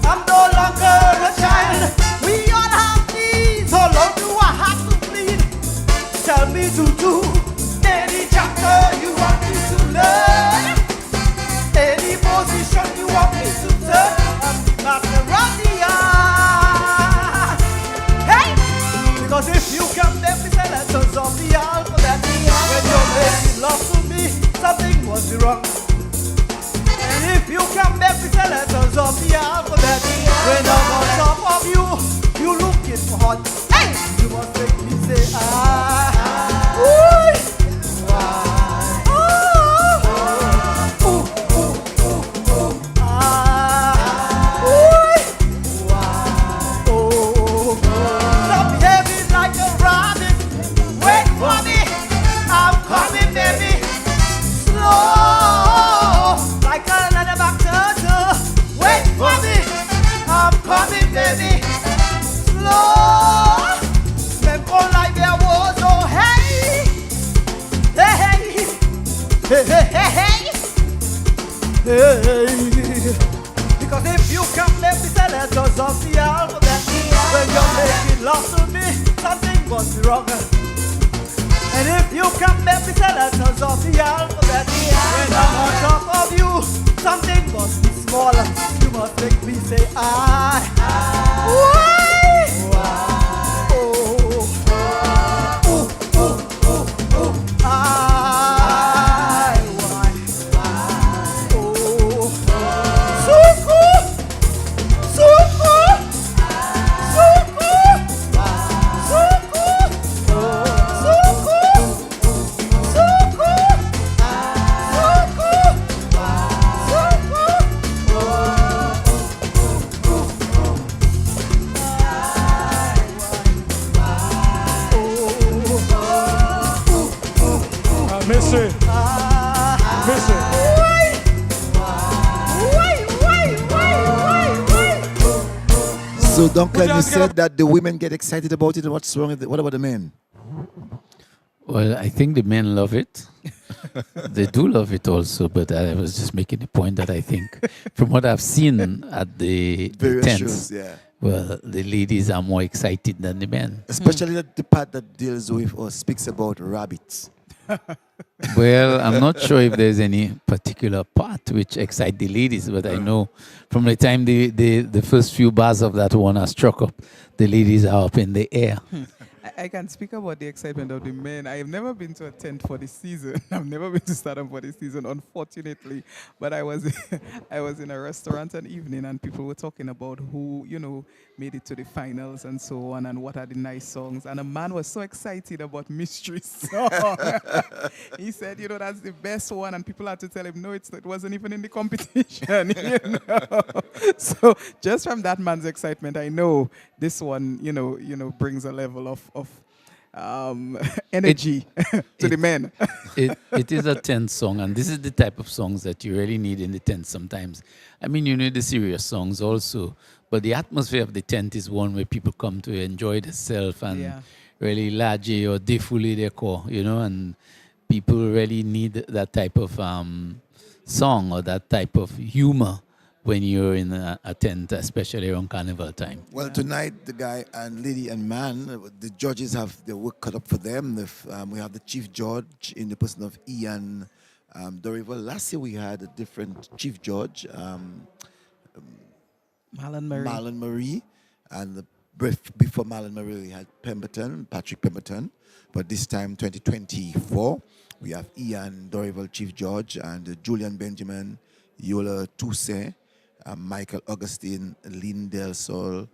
I'm no longer a child. We all have needs. How long do I have to bleed? Tell me to do any chapter you want me to learn, any position you want me to turn. I'm Maserati. Hey! Because if you can make me say letters of the alphabet, when you're making love to me, something must be wrong. And if you can make me say letters of the alphabet, when I'm on top of you, you looking for hot. Hey! You must make me say I. Stop behaving like a robin. Wait for me, I'm coming, baby. Slow, like a leatherback turtle. Hey. Because if you come, let me say letters of the alphabet. When you're making love to me, something must be wrong. And if you come, let me say letters of the alphabet. When I'm on top of you, something must be smaller. You must make me say I. Why? Oh. Ooh, ooh, ooh, ooh. I. Oh. Suku. Suku. Suku. Suku. Suku. Suku. Missy. Missy. So, Duncan, you said that the women get excited about it. What's wrong with it? What about the men? Well, I think the men love it. They do love it also, but I was just making the point that I think, from what I've seen at the Various tents, shows, yeah. well, the ladies are more excited than the men. Especially the part that deals with or speaks about rabbits. Well, I'm not sure if there's any particular part which excites the ladies, but I know from the time the first few bars of that one are struck up, the ladies are up in the air. I can speak about the excitement of the men. I have never been to a tent for the season. I've never been to Stardom for the season, unfortunately. But I was I was in a restaurant an evening and people were talking about who, made it to the finals and so on and what are the nice songs. And a man was so excited about Mystery Song. He said, that's the best one. And people had to tell him, no, it wasn't even in the competition. So just from that man's excitement, I know this one, brings a level of energy to the men. It is a tent song, and this is the type of songs that you really need in the tent sometimes. I mean, you need the serious songs also, but the atmosphere of the tent is one where people come to enjoy themselves and really large or defully their core, and people really need that type of song or that type of humor when you're in a tent, especially around carnival time. Well, tonight, the guy and lady and man, the judges have their work cut up for them. We have the chief judge in the person of Ian Dorival. Last year, we had a different chief judge, Marlon Marie. And before Marlon Marie, we had Patrick Pemberton. But this time, 2024, we have Ian Dorival, chief judge, and Julian Benjamin, Yola Toussaint, Michael Augustine, Lynn Del Sol,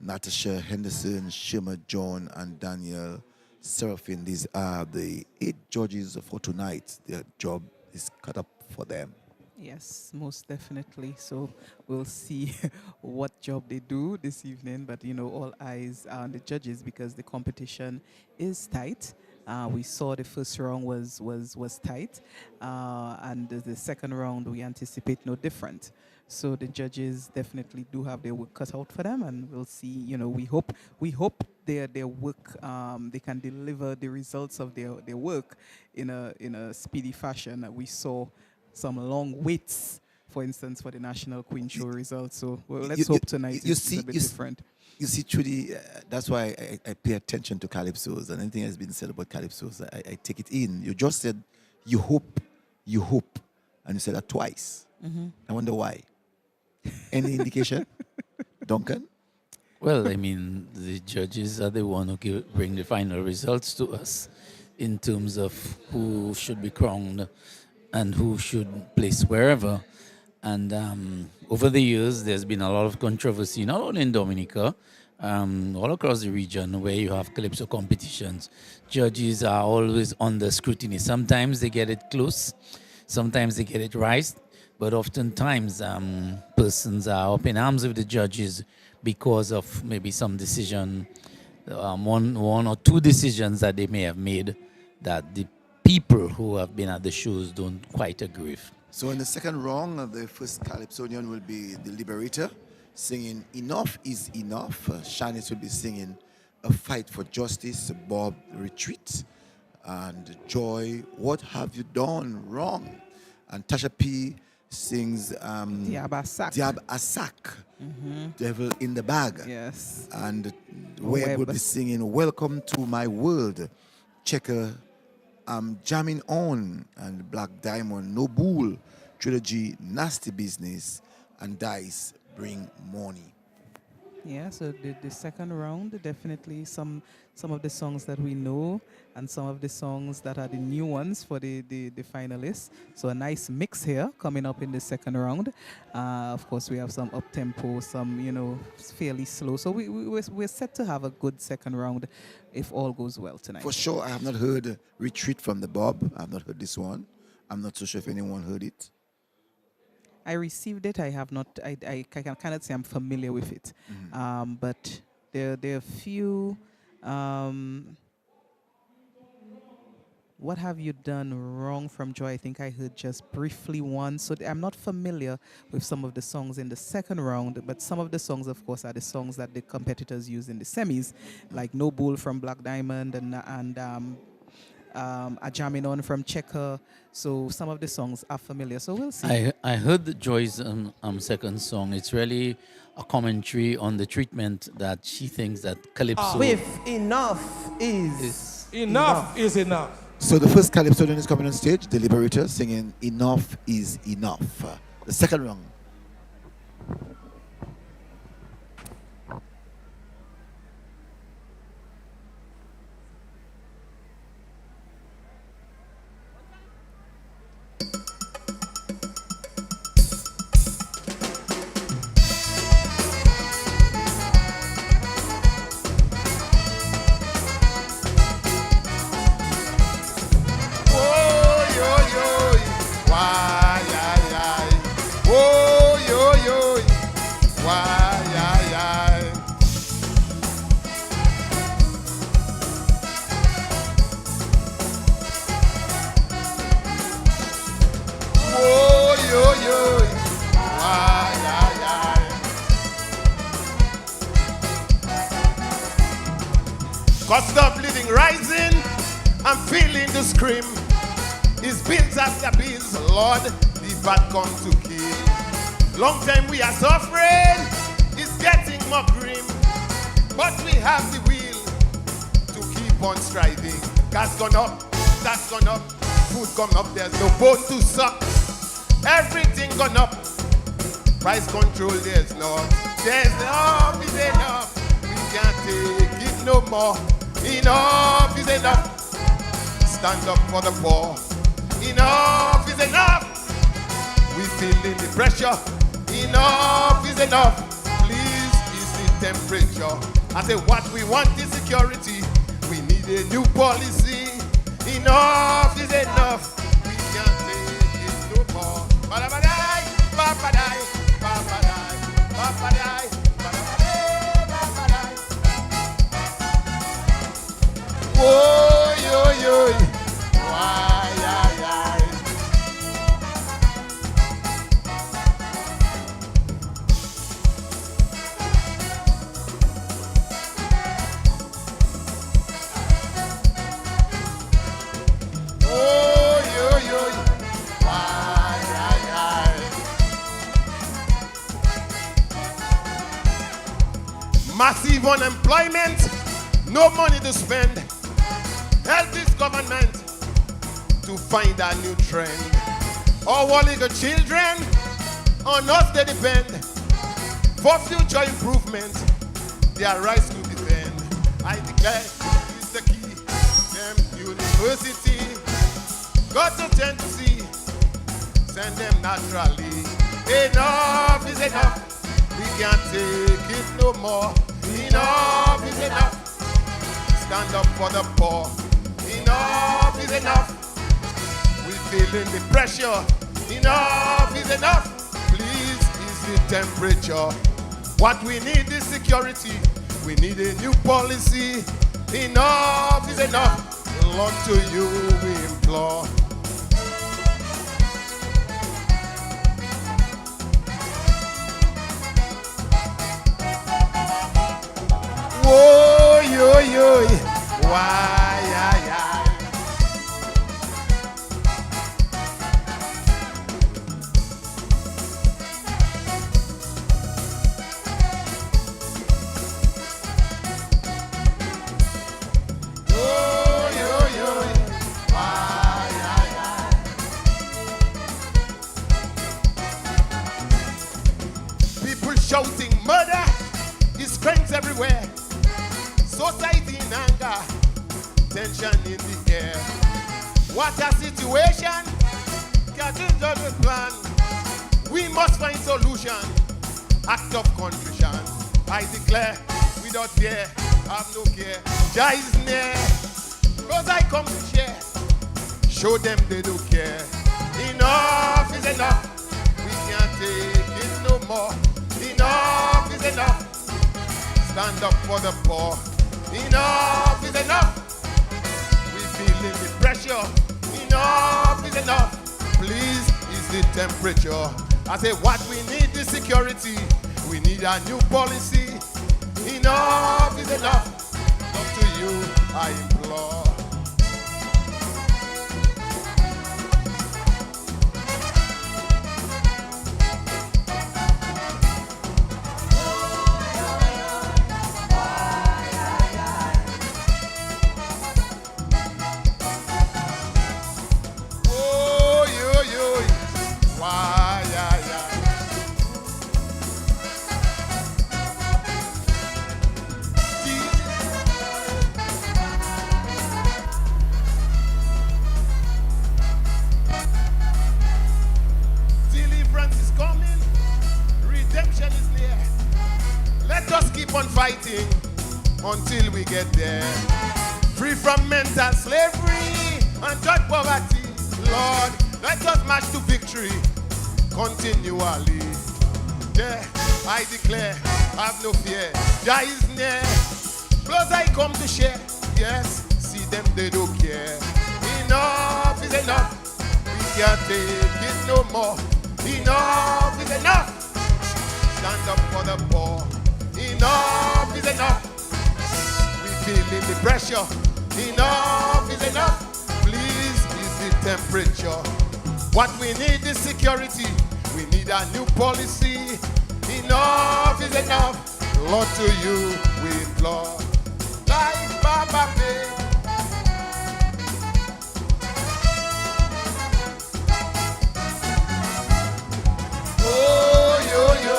Natasha Henderson, Shima John, and Daniel Seraphin. These are the 8 judges for tonight. Their job is cut up for them. Yes, most definitely. So we'll see what job they do this evening. But, all eyes are on the judges because the competition is tight. We saw the first round was tight. And the second round, we anticipate no different. So the judges definitely do have their work cut out for them, and we'll see. We hope their work they can deliver the results of their work in a speedy fashion. We saw some long waits, for instance, for the National Queen Show results. So let's hope tonight is a bit different. You see, Trudy, that's why I pay attention to Calypsos, and anything that's been said about Calypsos, I take it in. You just said, you hope, and you said that twice. Mm-hmm. I wonder why. Any indication? Duncan? Well, I mean, the judges are the one who bring the final results to us in terms of who should be crowned and who should place wherever. And over the years, there's been a lot of controversy, not only in Dominica, all across the region where you have Calypso competitions. Judges are always under scrutiny. Sometimes they get it close, sometimes they get it right, but oftentimes persons are up in arms with the judges because of maybe some decision, one or two decisions that they may have made that the people who have been at the shows don't quite agree with. So in the second round, the first Calypsonian will be the Liberator, singing Enough is Enough. Shanice will be singing A Fight for Justice, Bob Retreat, and Joy, What Have You Done Wrong? And Tasha P sings Diab Asak. Diab Asak, Devil in the Bag. Yes. And Webb will be singing Welcome to My World. Checker Jamming On, and Black Diamond, No Bull, Trilogy, Nasty Business, and Dice Bring Money. Yeah, so the second round, definitely some of the songs that we know and some of the songs that are the new ones for the finalists. So a nice mix here coming up in the second round. Of course, we have some up-tempo, some, fairly slow. So we're set to have a good second round if all goes well tonight. For sure, I have not heard Retreat from the Bob. I have not heard this one. I'm not so sure if anyone heard it. I received it. I have not. I cannot say I'm familiar with it. But there are a few. What have you done wrong from Joy? I think I heard just briefly one. So I'm not familiar with some of the songs in the second round, but some of the songs, of course, are the songs that the competitors use in the semis, like No Bull from Black Diamond and a Jamming On from Checker. So some of the songs are familiar. So we'll see. I heard Joy's second song. It's really a commentary on the treatment that she thinks that Calypso... With enough is enough is enough. So the first Calypsonian is coming on stage, the Liberator, singing Enough is Enough. The second round. Cost of living rising, I'm feeling the scream. It's bills after bills, Lord, the bad come to kill. Long time we are suffering, it's getting more grim. But we have the will to keep on striving. Gas gone up, that's gone up, food gone up, there's no bone to suck. Everything gone up, price control there's not. There's enough is enough, we can't take it no more. Enough is enough. Stand up for the poor. Enough is enough. We feeling the pressure. Enough is enough. Please ease the temperature. I say what we want is security. We need a new policy. Enough is enough. We can't take it no more. Ba-da-ba-dai, ba-ba-dai, ba-ba-dai, ba-ba-dai. Oh, yo, yo, why, oh, yo, yo, why, massive unemployment, no money to spend. Help this government to find a new trend. Our little children, on us they depend. For future improvement, their rights to defend. I declare it's the key. Them university, got to tend to see. Send them naturally. Enough is enough. We can't take it no more. Enough is enough. Stand up for the poor. Enough is enough. We feeling the pressure. Enough is enough. Please ease the temperature. What we need is security. We need a new policy. Enough is enough. Lord, to you we implore. Whoa, yo, yo, why? shouting murder is crimes everywhere. Society in anger, tension in the air. What a situation, getting the plan. We must find solution, act of contrition. I declare, without fear, have no care. Jah is near, cause I come to share. Show them they don't care. Enough is enough, we can't take it no more. Enough is enough, stand up for the poor. Enough is enough, we feeling the pressure. Enough is enough, please is the temperature. I say what we need is security, we need a new policy. Enough is enough, up to you I implore. Fighting until we get there. Free from mental slavery and drug poverty. Lord, let us march to victory continually. Yeah, I declare, have no fear. Jah is near. Plus I come to share. Yes, see them, they don't care. Enough is enough. We can't take it no more. Enough is enough. Stand up for the poor. Enough is enough. We feeling the pressure. Enough is enough. Please is the temperature. What we need is security. We need a new policy. Enough is enough. Lord, to you we implore. Like Baba Bay. Oh, yo, yo.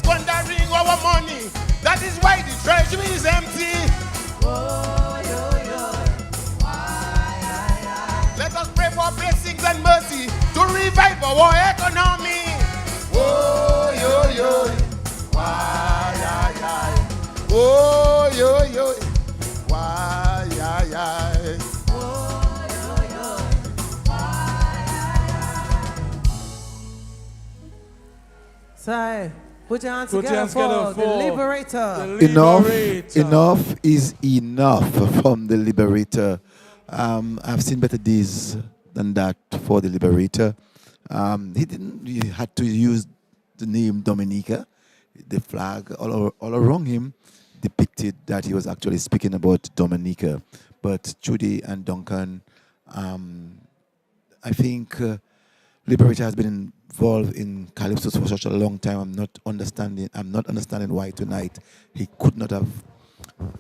Squandering our money, that is why the treasury is empty. Oh, yo, yo. Let us pray for blessings and mercy to revive our economy. Oh, yo, yo. Oh, yo, yo. Say. Put your hands together for the Liberator. Enough is enough from the Liberator. I've seen better days than that for the Liberator. He had to use the name Dominica. The flag all around him depicted that he was actually speaking about Dominica. But Judy and Duncan, I think Liberator has been involved in Calypso for such a long time. I'm not understanding why tonight he could not have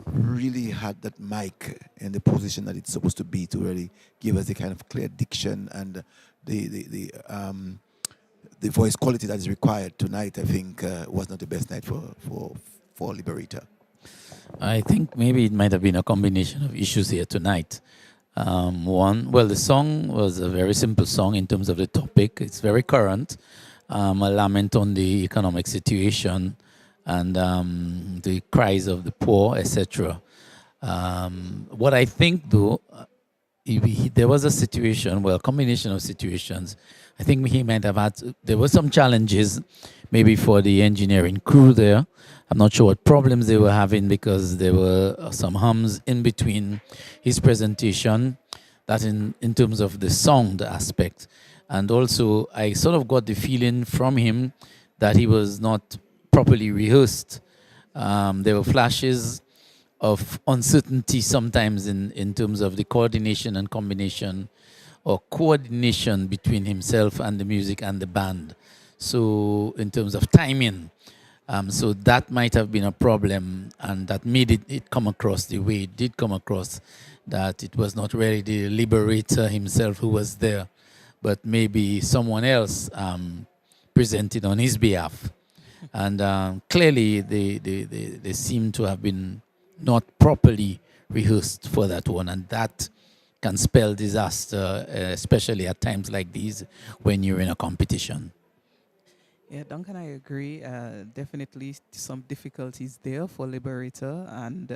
really had that mic in the position that it's supposed to be to really give us the kind of clear diction and the voice quality that is required tonight. I think was not the best night for Liberator. I think maybe it might have been a combination of issues here tonight. The song was a very simple song in terms of the topic. It's very current, a lament on the economic situation and the cries of the poor, etc. What I think, though, there was a situation, a combination of situations. I think he might have there were some challenges maybe for the engineering crew there. I'm not sure what problems they were having because there were some hums in between his presentation, that in terms of the sound aspect. And also, I sort of got the feeling from him that he was not properly rehearsed. There were flashes of uncertainty sometimes in terms of the coordination and combination or coordination between himself and the music and the band. So in terms of timing, so that might have been a problem, and that made it come across the way it did come across that it was not really the liberator himself who was there, but maybe someone else presented on his behalf. And clearly they seem to have been not properly rehearsed for that one, and that can spell disaster, especially at times like these when you're in a competition. Yeah, Duncan, I agree. Definitely some difficulties there for Liberator, and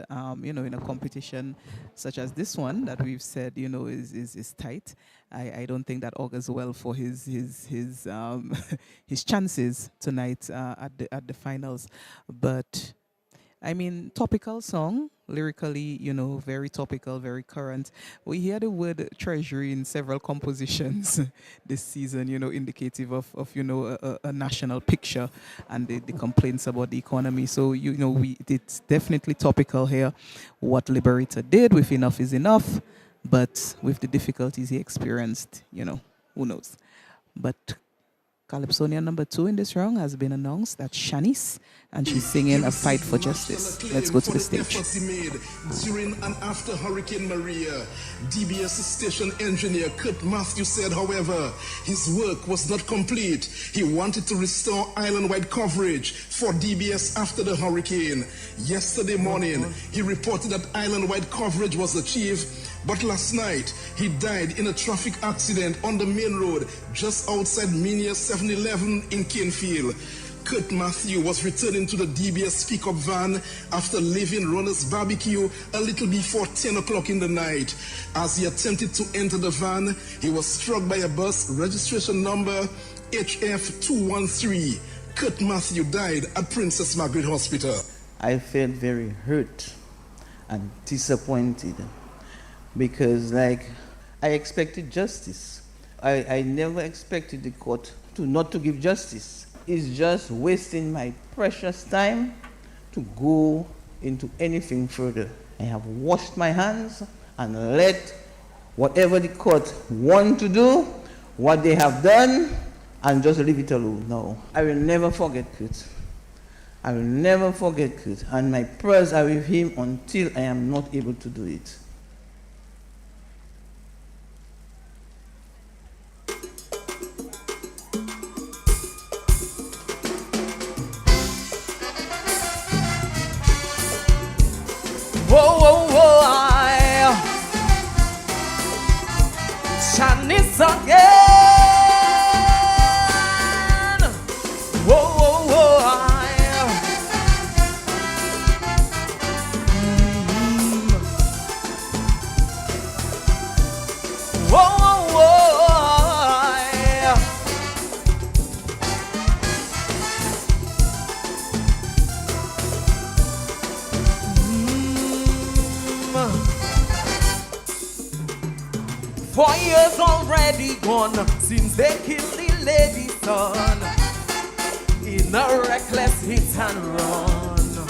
in a competition such as this one that we've said, is tight. I don't think that augurs well for his his chances tonight at the finals. But I mean, topical song, lyrically, very topical, very current. We hear the word treasury in several compositions this season, indicative of a national picture and the complaints about the economy. So, it's definitely topical here. What Liberator did with Enough is Enough, but with the difficulties he experienced, who knows. But Calypsonian number 2 in this round has been announced. That's Shanice, and she's singing A Fight for Justice. Let's go to the stage. During and after Hurricane Maria, DBS station engineer Kurt Matthew said, however, his work was not complete. He wanted to restore island-wide coverage for DBS after the hurricane. Yesterday morning, he reported that island-wide coverage was achieved, but last night, he died in a traffic accident on the main road just outside Minia 7-Eleven in Canefield. Kurt Matthew was returning to the DBS pickup van after leaving Runner's Barbecue a little before 10 o'clock in the night. As he attempted to enter the van, he was struck by a bus registration number HF213. Kurt Matthew died at Princess Margaret Hospital. I felt very hurt and disappointed because, I expected justice. I never expected the court not to give justice. It's just wasting my precious time to go into anything further. I have washed my hands and let whatever the court want to do, what they have done, and just leave it alone. No, I will never forget Kurt. I will never forget Kurt, and my prayers are with him until I am not able to do it. Whoa, whoa, whoa, Shanice again. Whoa, whoa, whoa, whoa, whoa, whoa. Four years already gone since they killed the lady's son in a reckless hit and run.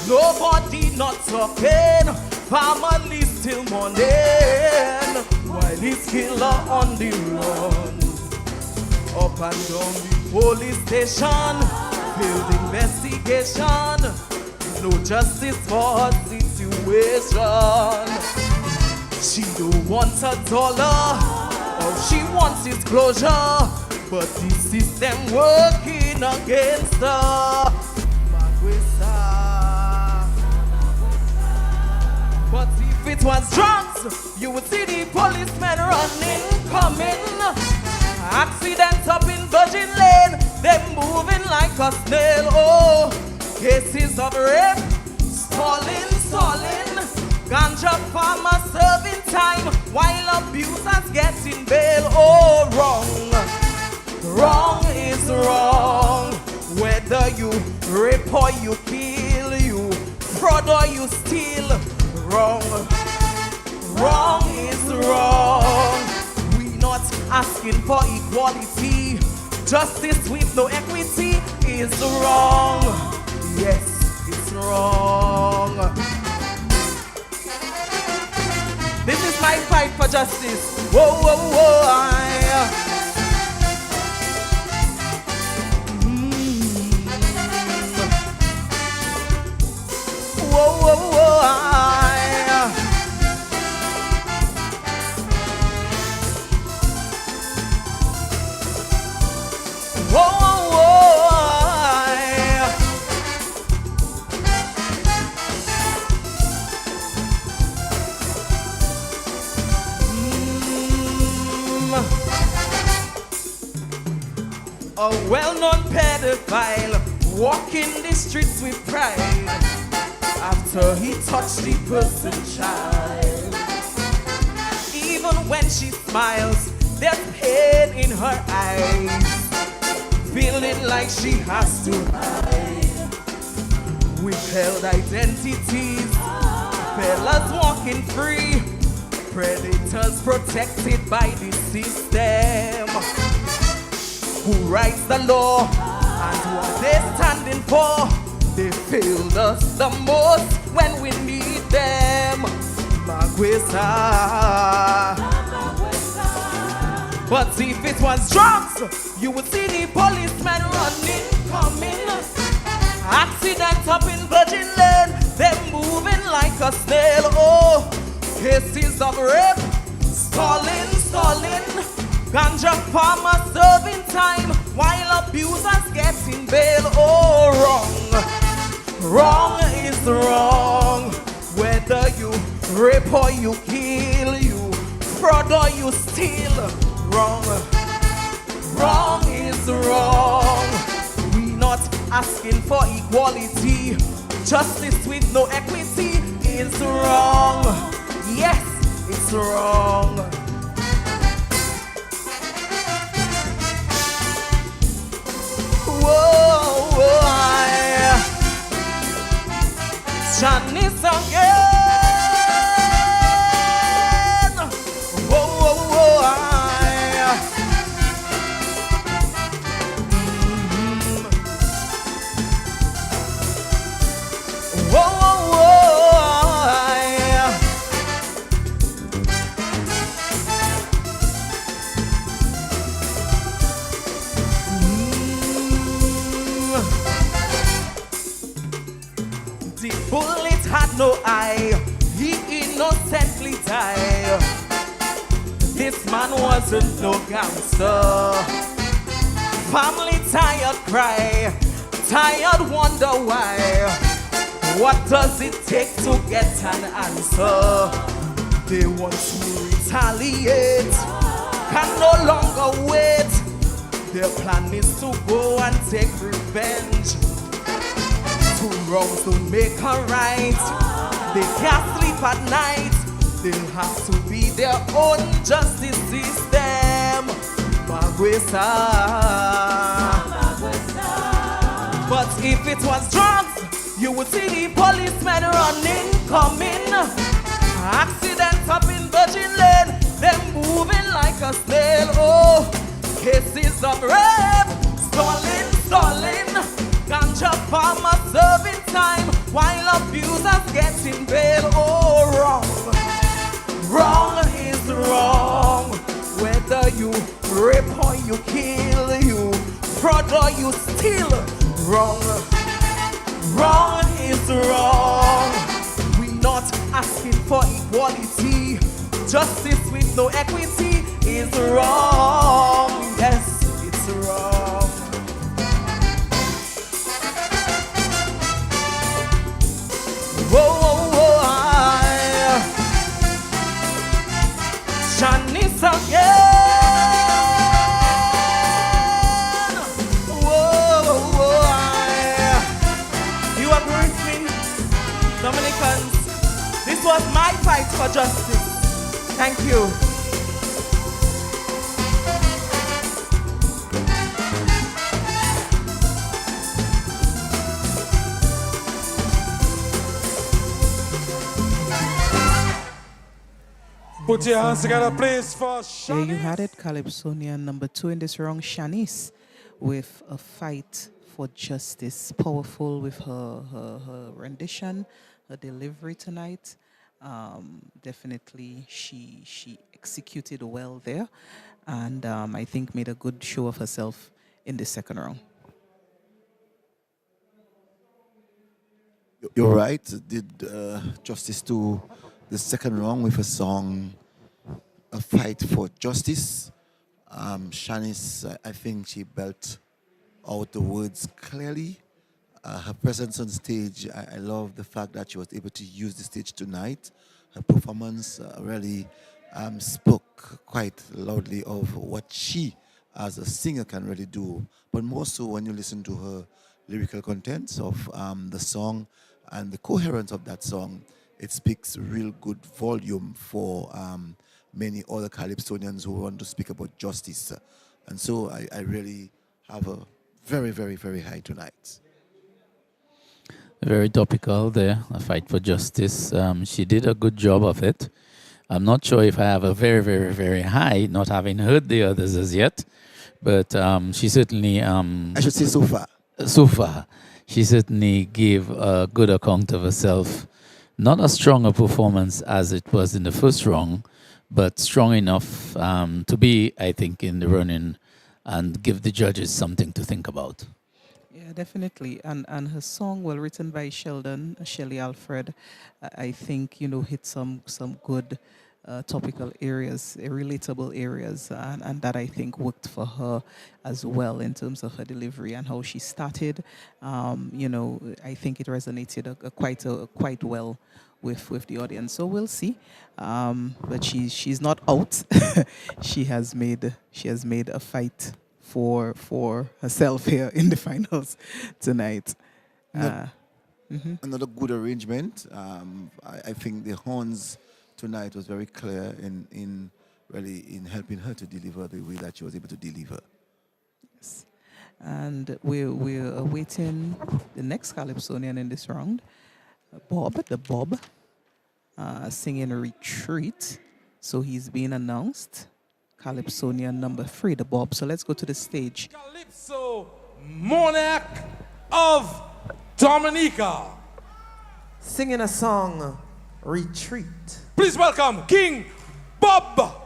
Nobody not talking, family still mourning, while his killer on the run. Up and down the police station, field investigation, no justice for her situation. She don't want a dollar, all she wants is closure, but the system working against her. But if it was drugs, you would see the policemen running, coming. Accidents up in Virgin Lane, them moving like a snail. Oh, cases of rape, stalling. Ganja farmer serving time while abusers getting bail. Oh, wrong is wrong. Whether you rape or you kill, you fraud or you steal, wrong is wrong. We not asking for equality. Justice with no equity is wrong. Yes, it's wrong. This is my fight for justice. Whoa, whoa, whoa, Whoa, whoa, whoa, A well-known pedophile walking the streets with pride after he touched the person child. Even when she smiles, there's pain in her eyes, feeling like she has to hide. Withheld identities, fellas walking free, predators protected by the system. Who writes the law and what they're standing for? They failed us the most when we need them. Maguesa. But if it was drugs, you would see the policemen running, coming. Accidents up in Virgin Lane, them moving like a snail. Oh, cases of rape, stalling. Ganja farmers serving time while abusers getting bail. Oh, wrong is wrong. Whether you rape or you kill, you fraud or you steal. Wrong is wrong. We not asking for equality. Justice with no equity is wrong. Yes, it's wrong. Whoa, Shanice again. Whoa, The bullet had no eye, he innocently died. This man wasn't no gangster. Family tired cry, tired wonder why. What does it take to get an answer? They want to retaliate, can no longer wait. Their plan is to go and take revenge. Two wrongs don't make a right. They can't sleep at night. They'll have to be their own justice system. Maguesa. But if it was drugs, you would see the policemen running, coming. Accidents up in Virgin Lane, them moving like a snail. Oh, cases of rape, stalling. Ganja farmers serving time while abusers getting bail. Oh, wrong is wrong. Whether you rape or you kill, you fraud or you steal. Wrong is wrong. We not asking for equality. Justice with no equity is wrong. Yes, it's wrong. Shanice again. You agree with me, Dominicans? This was my fight for justice. Thank you. Put your hands together, please, for Shanice. There you had it, Calypsonian number 2 in this round, Shanice, with a fight for justice. Powerful with her rendition, her delivery tonight. Definitely, she executed well there, and I think made a good show of herself in the second round. You're right. Did justice to the second round with a song, A Fight for Justice. Shanice, I think she belt out the words clearly. Her presence on stage, I love the fact that she was able to use the stage tonight. Her performance really spoke quite loudly of what she as a singer can really do, but more so when you listen to her lyrical contents of the song and the coherence of that song, it speaks real good volume for many other Calypsonians who want to speak about justice. And so I really have a very, very, very high tonight. Very topical there, a fight for justice. She did a good job of it. I'm not sure if I have a very, very, very high, not having heard the others as yet, but she certainly... I should say so far. So far, she certainly gave a good account of herself. Not a stronger performance as it was in the first round, but strong enough to be, I think, in the running and give the judges something to think about. Yeah, definitely. And her song, well, written by Shelley Alfred, I think, hit some good topical areas, relatable areas, and that I think worked for her as well in terms of her delivery and how she started. I think it resonated quite well with the audience. So we'll see. But she's not out. she has made a fight for herself here in the finals tonight. Another good arrangement. I think the horns tonight was very clear in helping her to deliver the way that she was able to deliver. Yes. And we're awaiting the next Calypsonian in this round, Bob, singing Retreat. So he's been announced. Calypsonian number 3, the Bob. So let's go to the stage. Calypso, Monarch of Dominica. Singing a song, Retreat. Please welcome King Bob.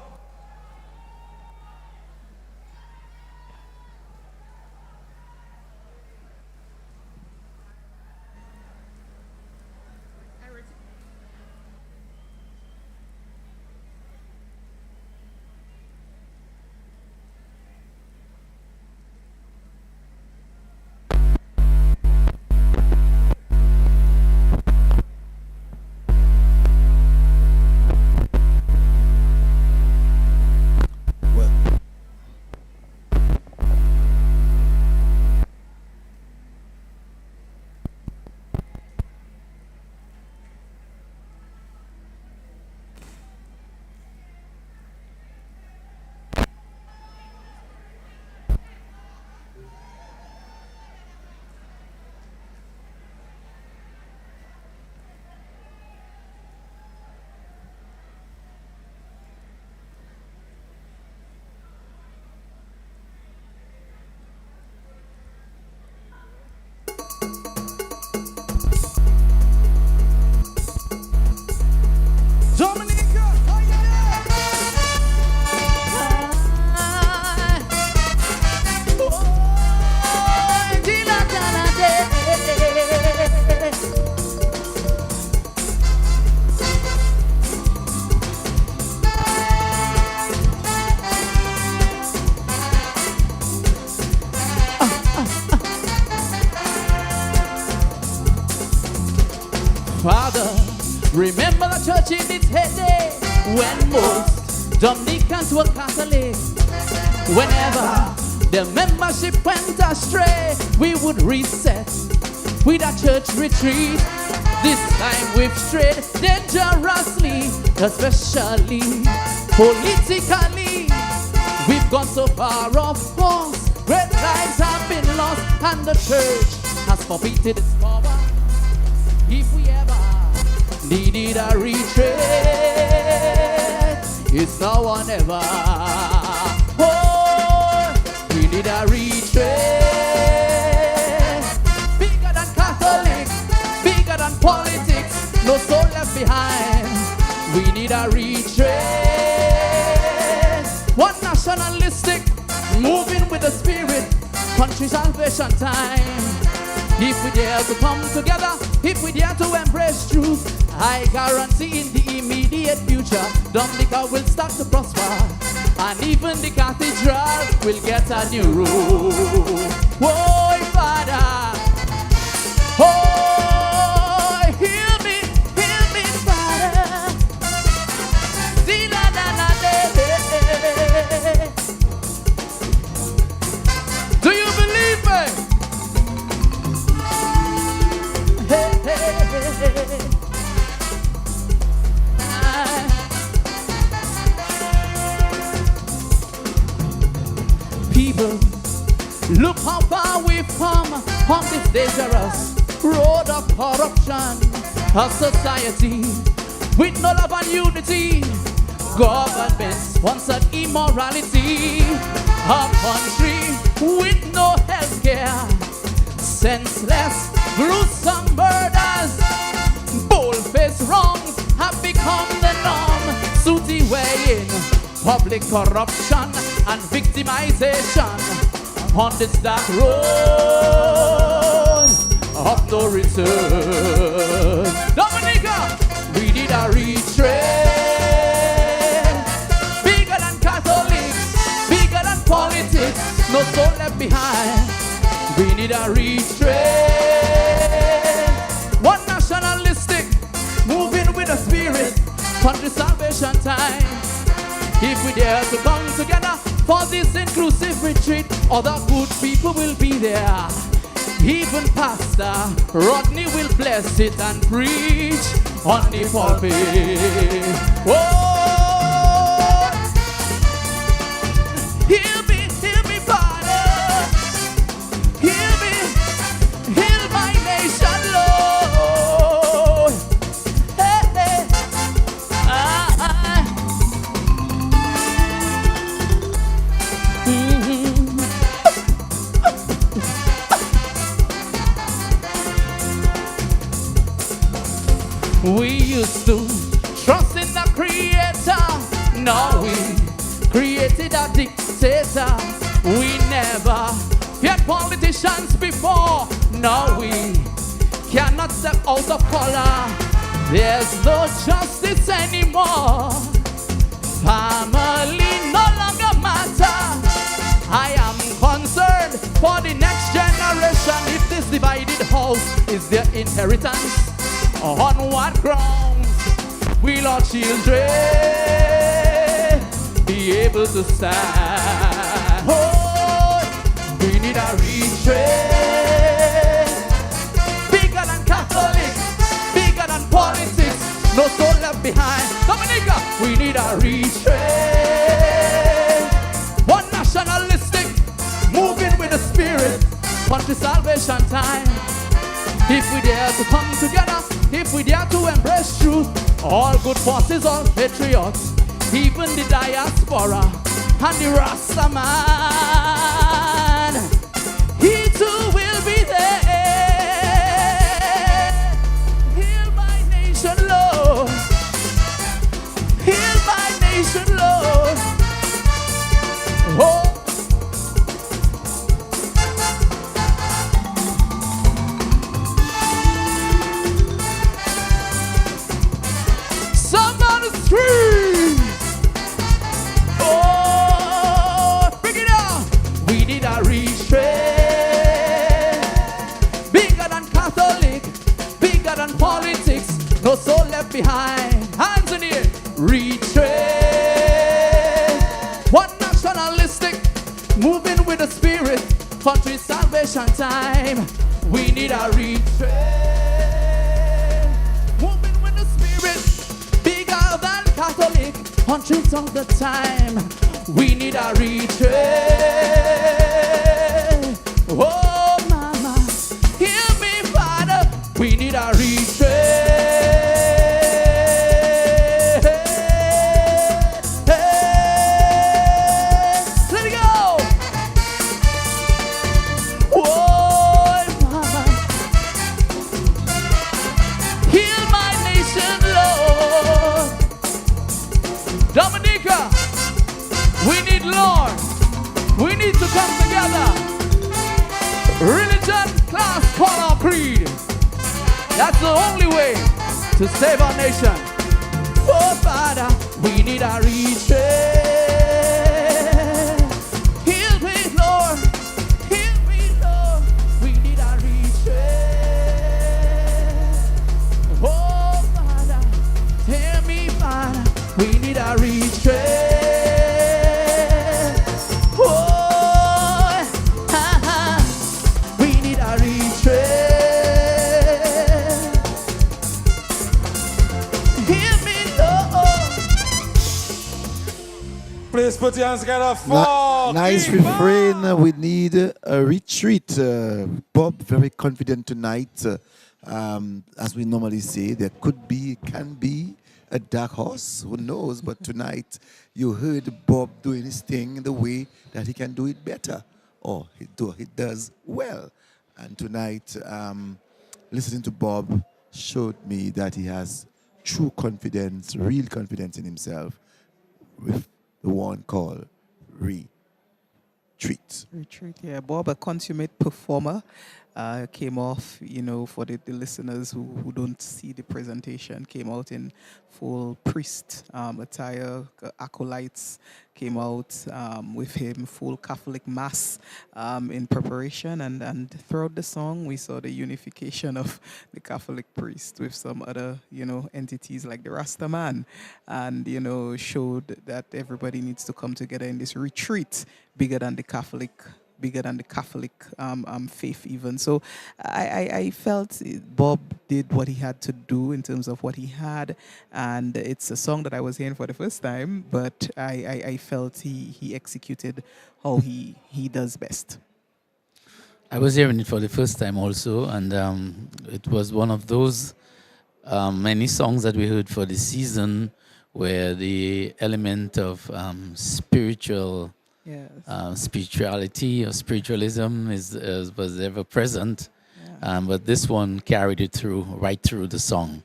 Father, remember the church in its heyday when most Dominicans were Catholic. Whenever the membership went astray, we would reset with a church retreat. This time we've strayed dangerously, especially politically. We've gone so far off course, great lives have been lost, and the church has forfeited its power. If we ever needed a retreat, it's now or never. Oh, we need a retreat. Bigger than Catholic, bigger than politics, no soul left behind. We need a retreat. One nationalistic, moving with the spirit, country salvation time. If we dare to come together, if we dare to embrace truth, I guarantee in the immediate future, Dominica will start to prosper, and even the cathedral will get a new roof. Oh, Father, oh, heal me, Father. power we've come on this dangerous road of corruption. A society with no love and unity, government-sponsored immorality, a country with no health care, senseless, gruesome murders, bold-faced wrongs have become the norm. Sooty way in public corruption and victimization on this dark road of no return. Dominica, we need a retrain. Bigger than Catholics, bigger than politics, no soul left behind. We need a retrain. One nationalistic, moving with a spirit, country salvation time. If we dare to come together for this inclusive retreat, other good people will be there. Even Pastor Rodney will bless it and preach on the pulpit. Oh, heal me, Father. Heal me, heal my nation, Lord. Hey, hey. We used to trust in the Creator. Now we created a dictator. We never feared politicians before. Now we cannot step out of color. There's no justice anymore. Family no longer matter. I am concerned for the next generation. If this divided house is their inheritance, on what grounds will our children be able to stand? Oh, we need a retrain. Bigger than Catholics, bigger than politics, no soul left behind. Dominica, we need a retrain. One nationalistic, moving with the spirit, country salvation time. If we dare to come together, if we dare to embrace truth, all good forces, all patriots, even the diaspora and the Rasta man, he too will be there. Heal my nation, Lord. Heal my nation, Lord. Oh. Scream! Oh, bring it on! We need a retrain. Bigger than Catholic, bigger than politics, no soul left behind. Hands in the air. Retrain. One nationalistic, moving with the spirit, country salvation time. We need a retrain. Moving with the spirit, bigger than Catholic, hundreds of the time. We need a retrain. Oh, mama, hear me, Father. We need a retrain. Let it go. Oh, mama, heal my nation, Lord. Dominica, we need Lord. We need to come together. Religion, class, color, creed. That's the only way to save our nation. Oh, Father, we need a retrain. Heal me, Lord. Heal me, Lord. We need a retrain. Oh, Father, hear me, Father. We need a retrain. Oh, we need a retrain. Hear me, Lord. Please put your hands together for Nice King refrain. We need a retreat. Bob, very confident tonight. As we normally say, there can be a dark horse. Who knows? But tonight, you heard Bob doing his thing in the way that he can do it better, or he does well. And tonight, listening to Bob showed me that he has true confidence, real confidence in himself, with the one called retreat. Retreat, yeah. Bob, a consummate performer, came off, for the listeners who don't see the presentation, came out in full priest attire. Acolytes came out with him, full Catholic mass in preparation. And throughout the song, we saw the unification of the Catholic priest with some other, entities like the Rasta man. And, showed that everybody needs to come together in this retreat bigger than the Catholic faith even. So I felt Bob did what he had to do in terms of what he had, and it's a song that I was hearing for the first time, but I felt he executed how he does best. I was hearing it for the first time also, and it was one of those many songs that we heard for the season where the element of spirituality or spiritualism was ever present, but this one carried it right through the song.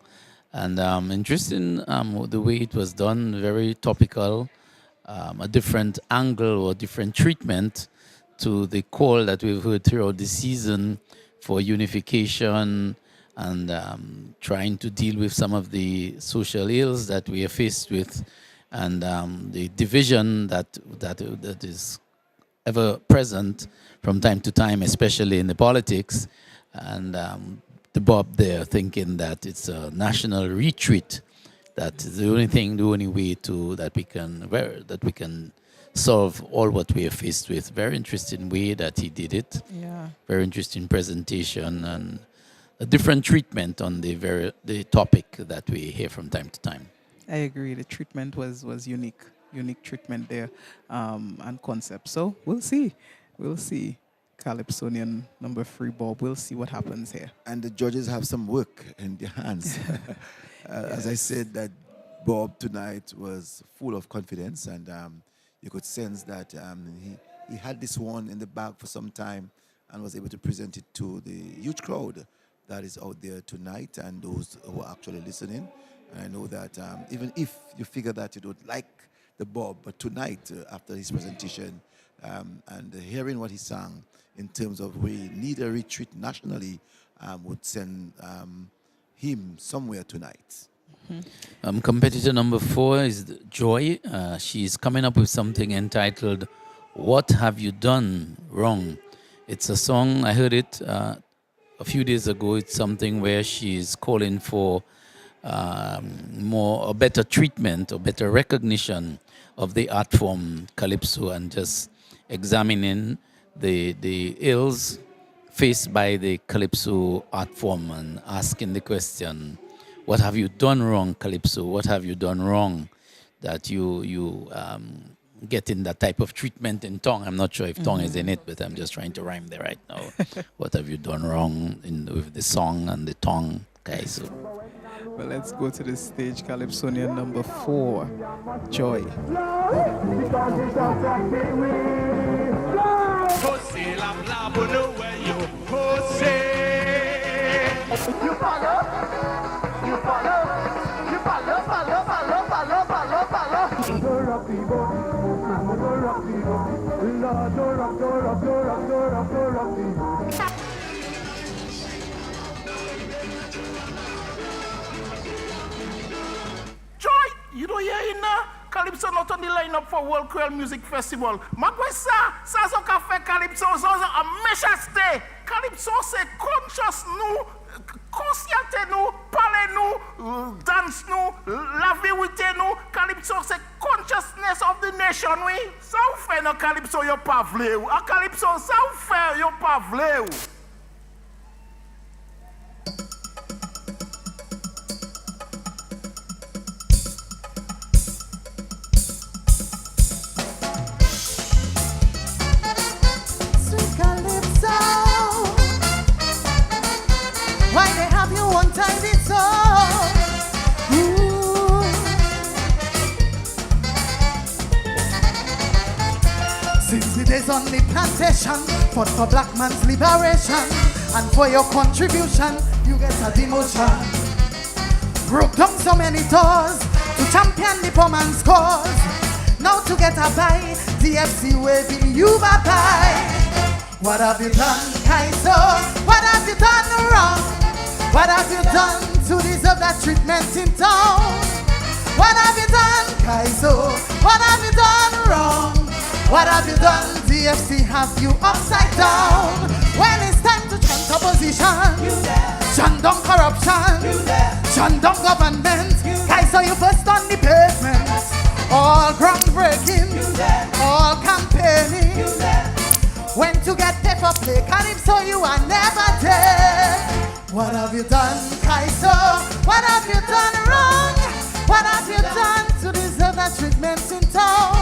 And interesting the way it was done, very topical, a different angle or different treatment to the call that we've heard throughout the season for unification and trying to deal with some of the social ills that we are faced with, and the division that is ever present from time to time, especially in the politics. And the Bob there thinking that it's a national retreat, that is the only way that we can solve all what we are faced with. Very interesting way that he did it. Yeah. Very interesting presentation and a different treatment on the topic that we hear from time to time. I agree. The treatment was unique treatment there, and concept. So we'll see. Calypsonian number 3, Bob. We'll see what happens here. And the judges have some work in their hands. As I said, that Bob tonight was full of confidence, and you could sense that he had this one in the bag for some time and was able to present it to the huge crowd that is out there tonight and those who are actually listening. And I know that even if you figure that you don't like the Bob, but tonight, after his presentation and hearing what he sang in terms of we need a retreat nationally, would send him somewhere tonight. Competitor number 4 is Joy. She's coming up with something entitled "What Have You Done Wrong?" It's a song, I heard it a few days ago. It's something where she's calling for a better treatment or better recognition of the art form Calypso, and just examining the ills faced by the Calypso art form and asking the question, what have you done wrong, Calypso? What have you done wrong that you getting that type of treatment in tongue? I'm not sure if tongue is in it, but I'm just trying to rhyme there right now. What have you done wrong with the song and the tongue? Okay, so. Well, let's go to the stage. Calypsonian number 4, Joy. You don't hear it now? Calypso not on the lineup for World Queer Music Festival. Magwesa, ça fait Calypso, ça a méchant stay. Calypso c'est conscious nous, consciente nous, parler nous, dance nous, la vérité nous. Calypso c'est consciousness of the nation, oui. Ça ou fait no Calypso yo pas vle ou. A Calypso ça ou fait yo pas vle ou. days on the plantation, fought for black man's liberation, and for your contribution, you get a demotion. Broke down so many doors to champion the poor man's cause. Now to get a buy, DFC waving you bye-bye. What have you done, Calypso? What have you done wrong? What have you done to deserve that treatment in town? What have you done, Calypso? What have you done wrong? What have you done? DFC have you upside down. When it's time to change opposition, shun down corruption, shun down government. Calypso, you first on the pavement. All groundbreaking, all campaigning. When to get paid for play, Calypso, you are never dead. What have you done, Calypso? What have you done wrong? What have you done to deserve that treatment in town?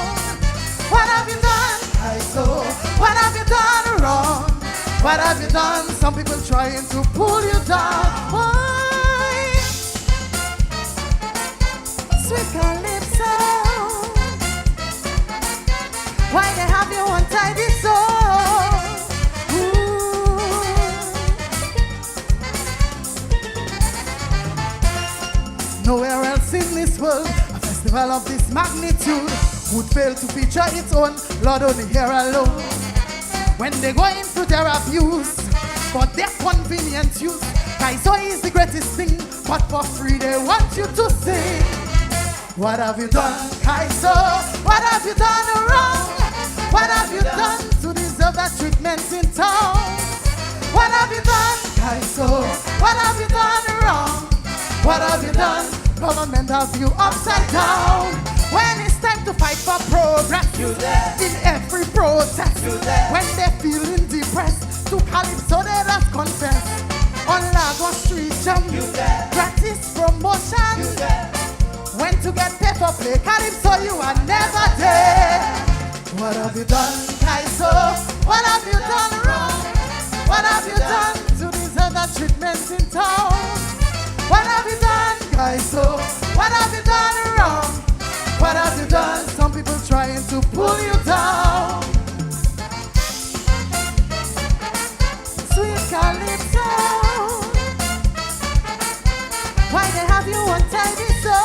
What have you done, Calypso? What have you done wrong? What have you done? Some people trying to pull you down. Why? Sweet Calypso, why they have you untidy so? Nowhere else in this world, a festival of this magnitude would fail to feature its own Lord only here alone. When they go into their abuse, for their convenient use, Calypso is the greatest thing, but for free they want you to sing. What have you done, Calypso? What have you done wrong? What have you done to deserve that treatment in town? What have you done, Calypso? What have you done wrong? What have you done? Government have you upside down. When it's time to fight for progress, in every protest, when they're feeling depressed, to Calypso they just confess. On Lagos Street jump, gratis promotion. When to get paid for play, Calypso, you are never there. What have you done, Calypso? What have you done wrong? What have you done to deserve that treatment in town? What have you done, Calypso? What have you done wrong? What have you done? Some people trying to pull you down. Sweet Calypso, why they have you untidy so?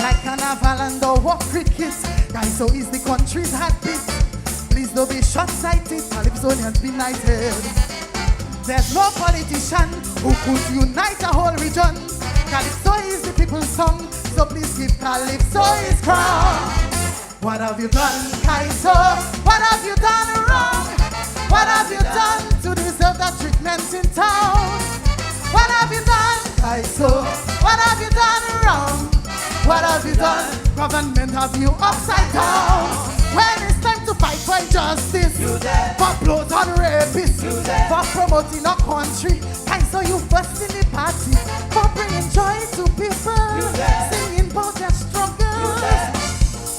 Like carnival and the war cricket, Calypso is the country's heartbeat. Please don't be short-sighted, Calypsonians be united. There's no politician who could unite a whole region. Calypso is the people's song, so please give Calypso his crown. What have you done, Calypso? What have you done wrong? What have you done to deserve that treatment in town? What have you done, Calypso? What have you done wrong? What have you done? Government have you upside down. When it's time to fight for justice, for blood and rapists, for promoting our country, Calypso you first in the party, for bringing joy to people, singing about their struggles.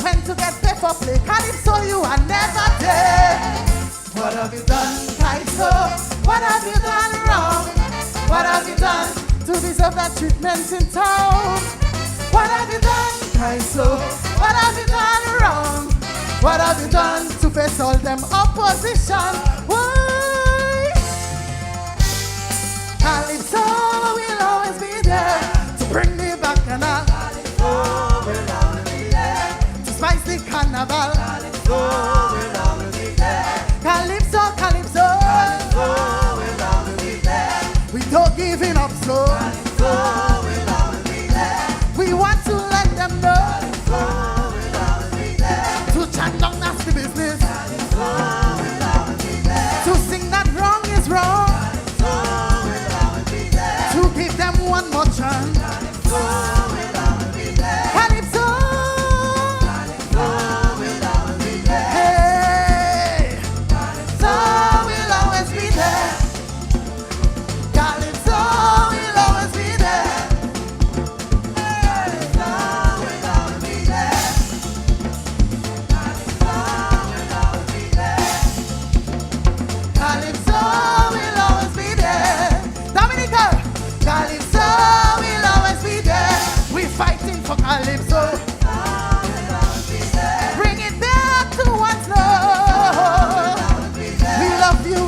When to get paid for play, Calypso you are never there. What have you done, Calypso? What have you done wrong? What have you done to deserve that treatment in town? What have you done, Calypso? What have you done wrong? What have you done to face all them opposition? Why? Calypso will always be there to bring me back and all. Calypso will always be there to spice the carnival. Calypso will always be there. Calypso, Calypso, Calypso will always be there. We don't giving up so. Calypso will always be there. We want to let them know. Calypso will always be there. To chant down nasty business. Calypso will always be there. To sing that wrong is wrong. Calypso will always be there. To give them one more chance. Calypso will always be there. Calypso. Calypso will always be there. Hey. Calypso will always be there. Calypso will always be there. Calypso will always be there. Dominica, Calypso will always be there. for Calypso. Bring it back to one's love.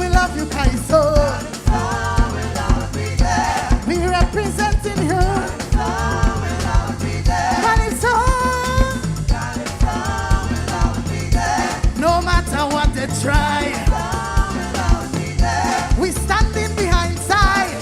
We love you, Calypso. We representing you. Calypso. No matter what they try, we standing behind side.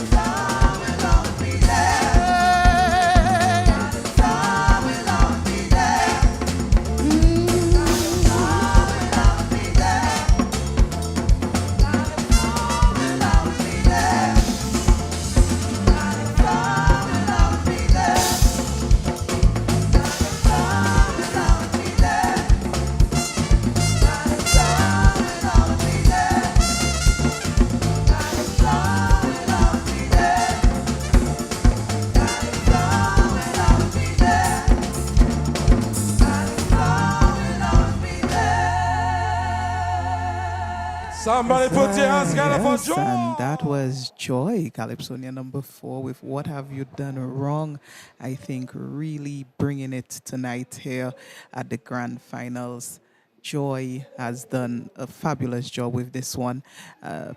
Somebody put your hands together for Yes, Joy. and that was Joy, Calypsonia number 4 with What Have You Done Wrong? I think really bringing it tonight here at the grand finals. Joy has done a fabulous job with this one.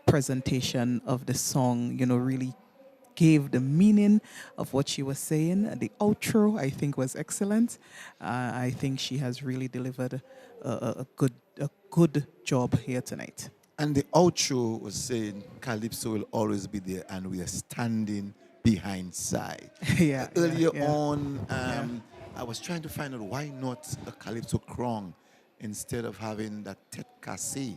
Presentation of the song, really gave the meaning of what she was saying. The outro, I think, was excellent. I think she has really delivered a good job here tonight. And the outro was saying Calypso will always be there and we are standing behind side. Yeah, Earlier yeah. on, I was trying to find out why not a Calypso Krong instead of having that Tet Casse.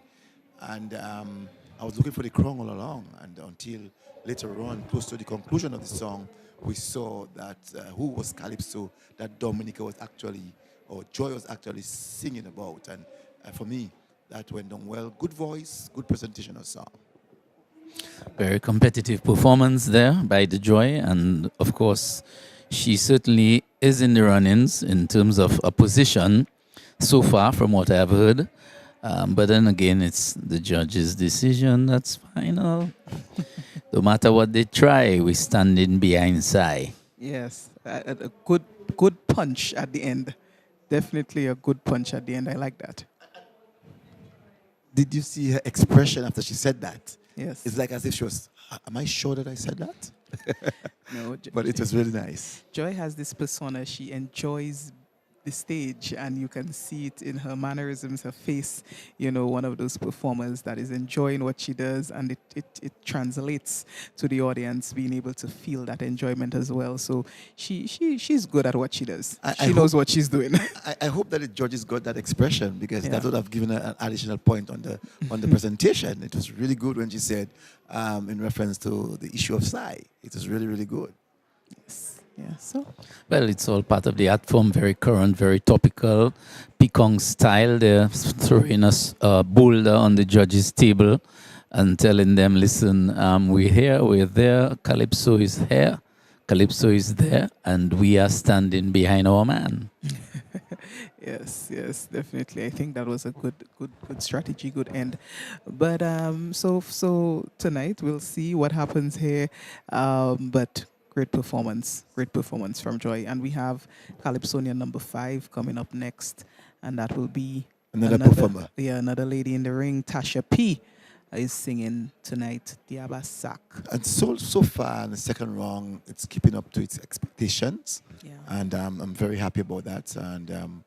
And I was looking for the Krong all along. And until later on, close to the conclusion of the song, we saw that who was Calypso that Dominica was actually, or Joy was actually singing about. And for me, that went on well. Good voice, good presentation of song. Very competitive performance there by the Joy, and of course, she certainly is in the run-ins in terms of a position so far, from what I've heard. But then again, it's the judge's decision that's final. No matter what they try, we're standing behind Sai. Yes, a good punch at the end. Definitely a good punch at the end. I like that. Did you see her expression after she said that? Yes. It's like as if she was, am I sure that I said that? No, But it was really nice. Joy has this persona. She enjoys the stage, and you can see it in her mannerisms, her face. One of those performers that is enjoying what she does, and it translates to the audience, being able to feel that enjoyment as well. So she's good at what she does. She knows what she's doing. I hope that the judges got that expression, because that would have given her an additional point on the presentation. It was really good when she said, in reference to the issue of Sai. It was really, really good. Yes. Yeah, so. Well, it's all part of the art form, very current, very topical. Pekong style, they're throwing us a boulder on the judges' table and telling them, listen, we're here, we're there, Calypso is here, Calypso is there, and we are standing behind our man. Yes, definitely. I think that was a good strategy, good end. But so tonight we'll see what happens here. But great performance from Joy, and we have Calypsonia number 5 coming up next, and that will be another performer. Yeah, another lady in the ring. Tasha P is singing tonight. Diaba Sak. And so far in the second round, it's keeping up to its expectations. Yeah. And I'm very happy about that. And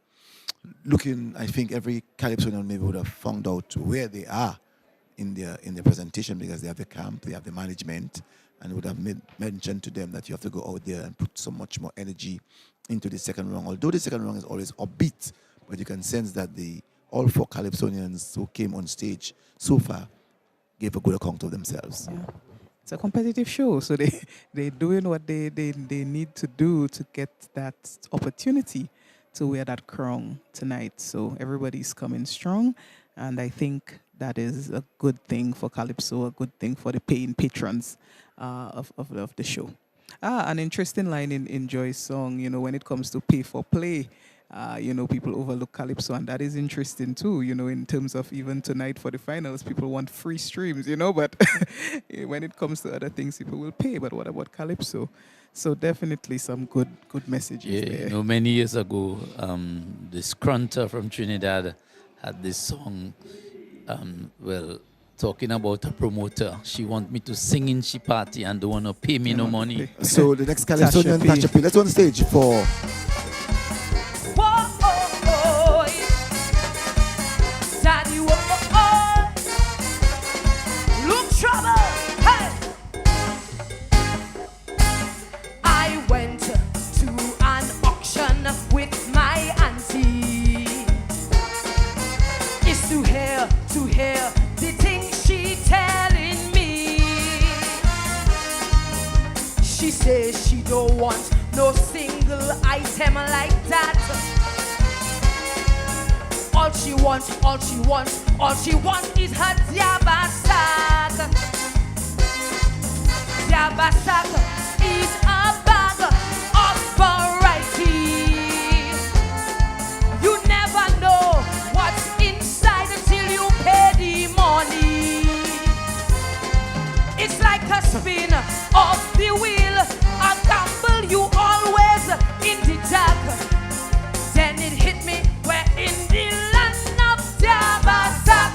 looking, I think every Calypsonian maybe would have found out where they are in their presentation, because they have the camp, they have the management, and would have mentioned to them that you have to go out there and put so much more energy into the second round. Although the second round is always upbeat, but you can sense that all 4 Calypsonians who came on stage so far gave a good account of themselves. Yeah. It's a competitive show, so they're doing what they need to do to get that opportunity to wear that crown tonight. So everybody's coming strong, and I think that is a good thing for Calypso, a good thing for the paying patrons of the show. An interesting line in Joy's song, when it comes to pay for play, people overlook Calypso, and that is interesting too, in terms of even tonight for the finals, people want free streams, but when it comes to other things, people will pay. But what about Calypso? So definitely some good messages there. Many years ago, this Crunter from Trinidad had this song, talking about a promoter. She want me to sing in she party and don't want to pay me no money. So the next Calypsonian, Tasha P. Let's on stage for... Daddy, look trouble, hey! I went to an auction with my auntie. It's to hear the things she telling me. She says she don't want no single item like that. All she wants is her diabasak. Diabasak is a bag of variety. You never know what's inside until you pay the money. It's like a spin of the wheel, a gamble you always in the dark. Then it hit me, we're in the land of Diabasak.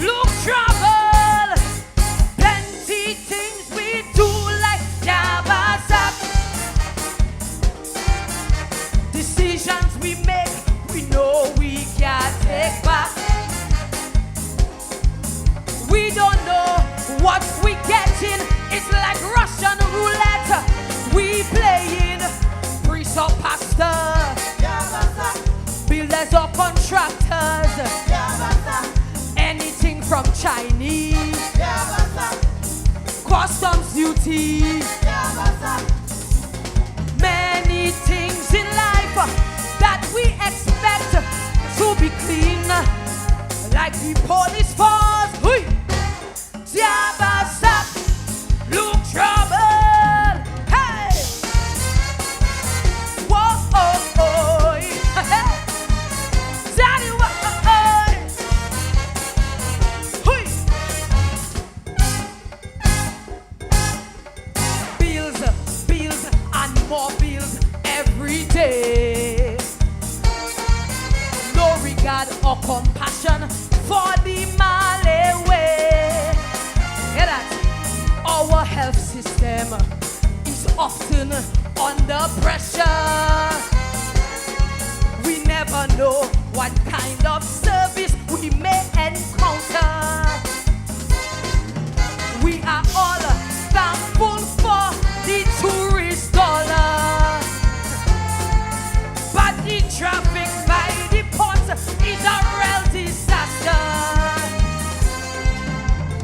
Look trouble, plenty things we do like Diabasak. Decisions we make, we know we can't take back. We don't know what we getting. It's like Russian roulette. We playing priest or pastor, builders or contractors, anything from Chinese, customs duty, many things in life that we expect to be clean, like the police force. Diabasak, look trouble, hey! Whoa, oh, oh, hey! Daddy, whoa, oh, oh. Bills and more bills every day. No regard or compassion for the Malay way. Hear that? Our health system is often under pressure. We never know what kind of service we may encounter. We are all thankful for the tourist dollar, but the traffic by the port is a real disaster.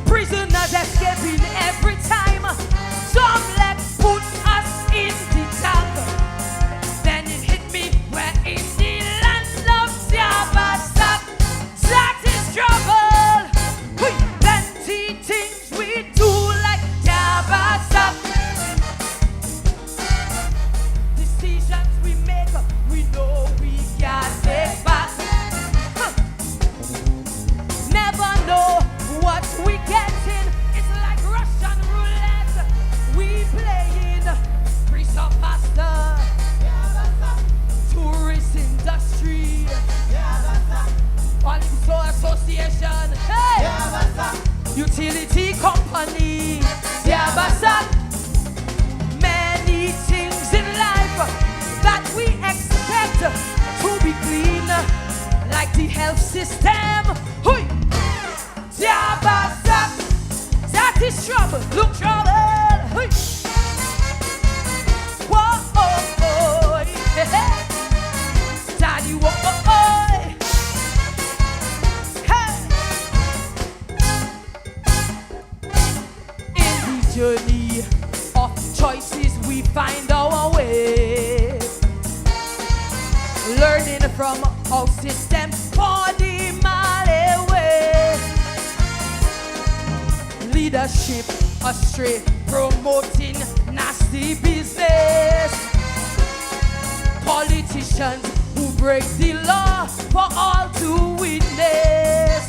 Prisoners escaping every time. Some let's put us in the tank. Then it hit me, we're in the land of Diabasak. That is trouble. Plenty things we do like Diabasak. Decisions we make, we know we can't take back. Never know what we getting. It's like Russian roulette. We playing priest or pastor, tourist industry, Calypso Association, hey! Utility company, Diabasak. Many things in life that we expect to be clean, like the health system. Hui! Diabasak, that is trouble. Look trouble. Hui! Whoa, oh, oh, hey. Daddy, whoa, oh, oh. Hey. In the journey of choices, we find our way. Learning from our system for the Malay way. Leadership astray, promoting nasty business. Politicians who break the law for all to witness.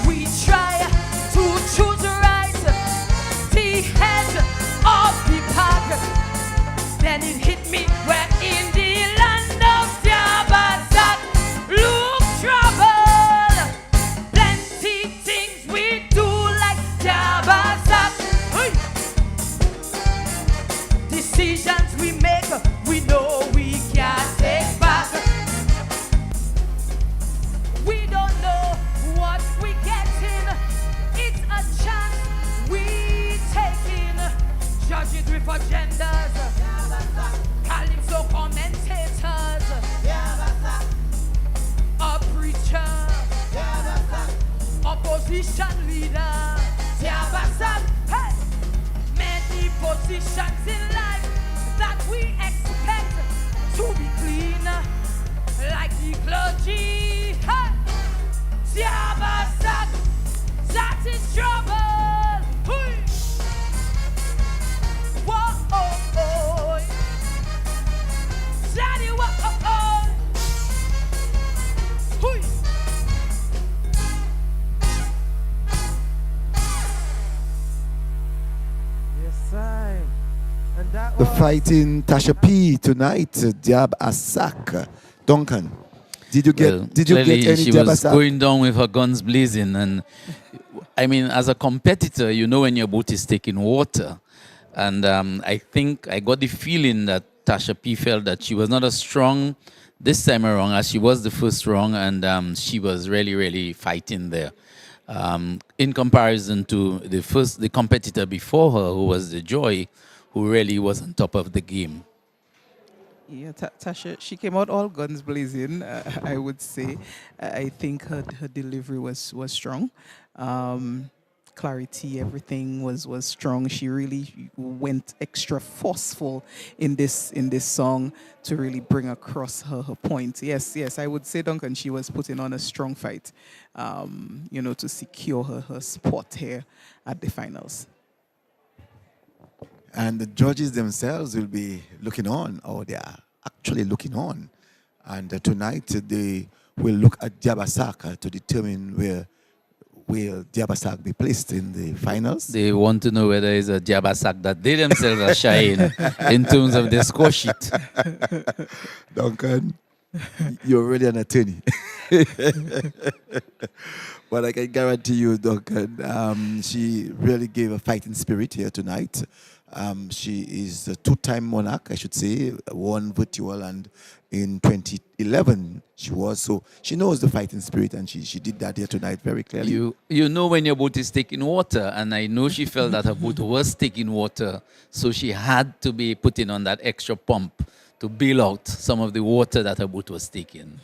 We try to choose right, the head of the pack. Then it hit me, we're in the land of Jabazak. Look, trouble, plenty things we do like Jabazak. Hey. Decisions we make, we know we can't take back. We don't know what we getting. It's a chance we taking. Judge it with agendas. Calypso commentators. A preacher. Opposition leader. Hey! Many positions in life that we expect to be clean, like the clergy. Hey! Tiabasak, that is trouble. Hey! Whoa, oh, oh. Daddy, whoa, oh, oh. Hey! Yes, I. And that The was fighting Tasha P tonight, Jab Asak. Duncan, did you get Well, did you clearly get any she Jab was Asak? going down with her guns blazing, and I mean, as a competitor, you know when your boat is taking water, and I think I got the feeling that Tasha P felt that she was not as strong this time around as she was the first round, and she was really fighting there. In comparison to the competitor before her, who was the Joy, who really was on top of the game. Yeah, Tasha, she came out all guns blazing, I would say. I think her delivery was strong. Clarity, everything was strong. She really went extra forceful in this song to really bring across her point. Yes, I would say, Duncan, she was putting on a strong fight, to secure her spot here at the finals. And the judges themselves will be looking on, or they are actually looking on. And tonight they will look at Diabasak to determine where will Diabasak be placed in the finals. They want to know whether it's a Diabasak that they themselves are shying in terms of their score sheet. Duncan, you're already an attorney. But I can guarantee you, Duncan, she really gave a fighting spirit here tonight. She is a two-time monarch, I should say, won virtual, and in 2011 she was. So she knows the fighting spirit, and she did that here tonight very clearly. You know when your boat is taking water, and I know she felt that her boat was taking water, so she had to be putting on that extra pump to bail out some of the water that her boat was taking.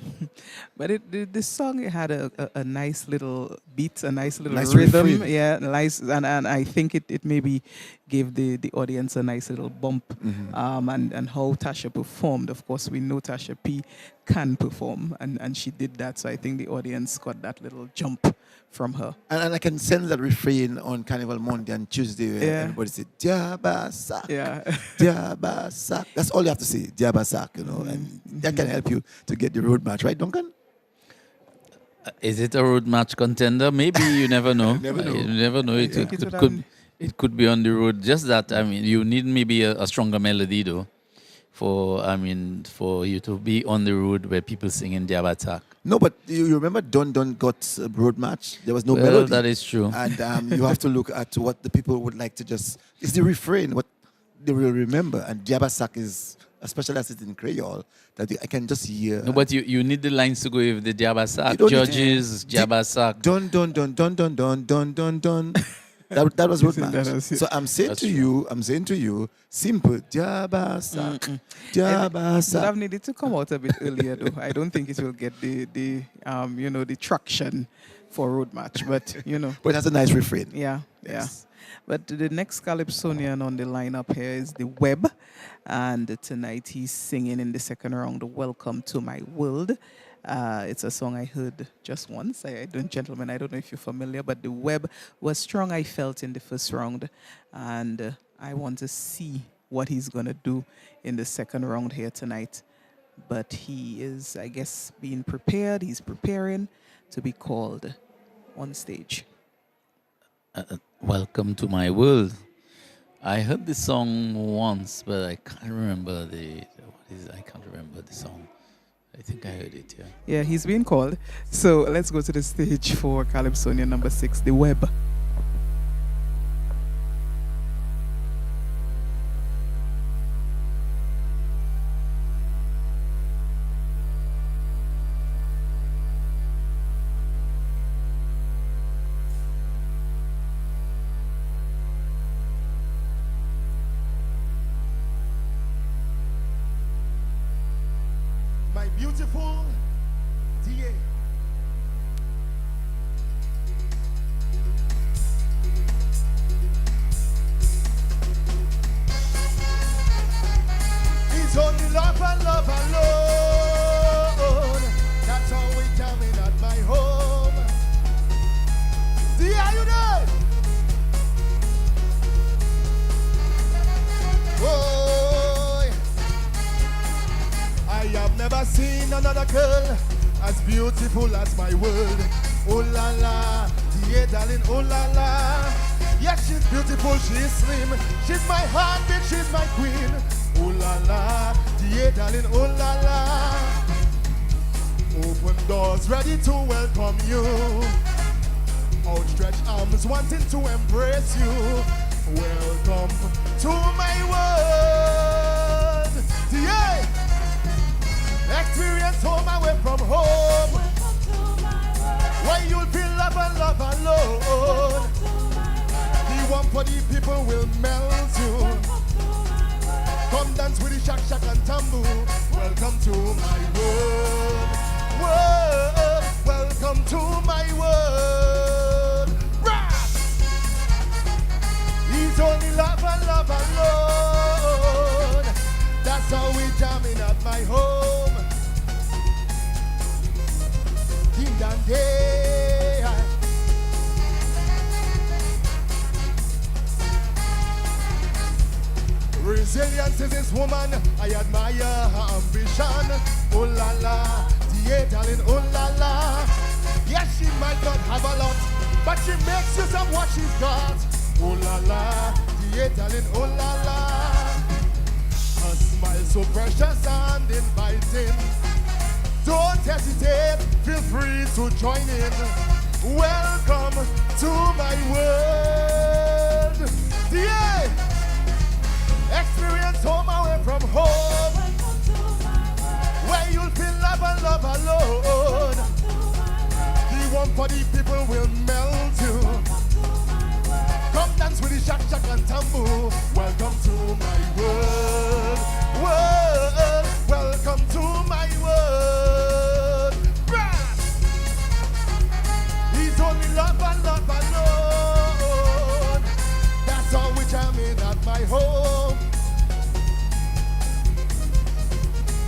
But the song, it had a nice little beat, a nice little Nice rhythm. refrain. Yeah, nice, and I think it maybe gave the audience a nice little bump. And how Tasha performed. Of course, we know Tasha P can perform, and she did that. So I think the audience got that little jump from her. And I can sense that refrain on Carnival Monday and Tuesday where Yeah. everybody said, Diabasak, Yeah. Diabasak. That's all you have to say, Diabasak, and that can help you to get the road match, right, Duncan? Is it a road match contender? Maybe, you never know. Never know. You never know. It, think it, it could, would could, have- it could be on the road. Just that, I mean, you need maybe a stronger melody, though, for you to be on the road where people sing in Diabatak. No, but you remember Don got a road match? There was no Well, melody. that is true. And you have to look at what the people would like to just... It's the refrain, what they will remember. And Diabasak is, especially as it's in Creole, that I can just hear... No, but you need the lines to go with the You Diabasak. don't need- Judges, Diabasak. Dun, dun, dun, dun, dun, dun, dun, dun, dun. That was road Isn't match. that a- So I'm saying That's to you, simple, Diabasak, Would Diabasak. have needed to come out a bit earlier, though. I don't think it will get the traction for road match, but But it has a nice refrain. Yeah, Yes. yeah. But the next Calypsonian on the lineup here is the Web, and tonight he's singing in the second round, "Welcome to My World." It's a song I heard just once. Gentlemen, I don't know if you're familiar, but the Web was strong, I felt, in the first round, and I want to see what he's gonna do in the second round here tonight. but he is, I guess, being prepared. He's preparing to be called on stage. Welcome to my world. I heard the song once, but I can't remember I can't remember the song. I think I heard it, yeah. Yeah, he's being called. So let's go to the stage for Calypsonian number 6, The Web. My beautiful DA. It's only love and love alone. That's how we jamming at my home. DA, are you there? Oh, I have never seen another girl as beautiful as my world. Oh la la, dear darling, oh la la. Yes, she's beautiful, she's slim. She's my heartbeat, she's my queen. Oh la la, dear darling, oh la la. Open doors ready to welcome you. Outstretched arms wanting to embrace you. Welcome to my world. DA! Experience home away from home. Where you'll feel love and love alone. The one for the people will melt you. Come dance with the shak shak and tambour. Welcome to my world. World. Welcome to my world. Rap! It's only love and love alone. That's how we jamming at my home. Ding dong day. Resilience is this woman. I admire her ambition. Oh la la, dear darling, oh la la. Yes, she might not have a lot, but she makes use of what she's got. Oh la la, dear darling, oh la la. Her smile so precious and inviting. Don't hesitate, feel free to join in. Welcome to my world. DA! Experience home away from home. Where you'll feel love and love alone. The one for the people will melt you. Come dance with the shak shak and tambour. Welcome to my world. World. Welcome to my world. He's only love and love alone. That's all which I'm in at my home.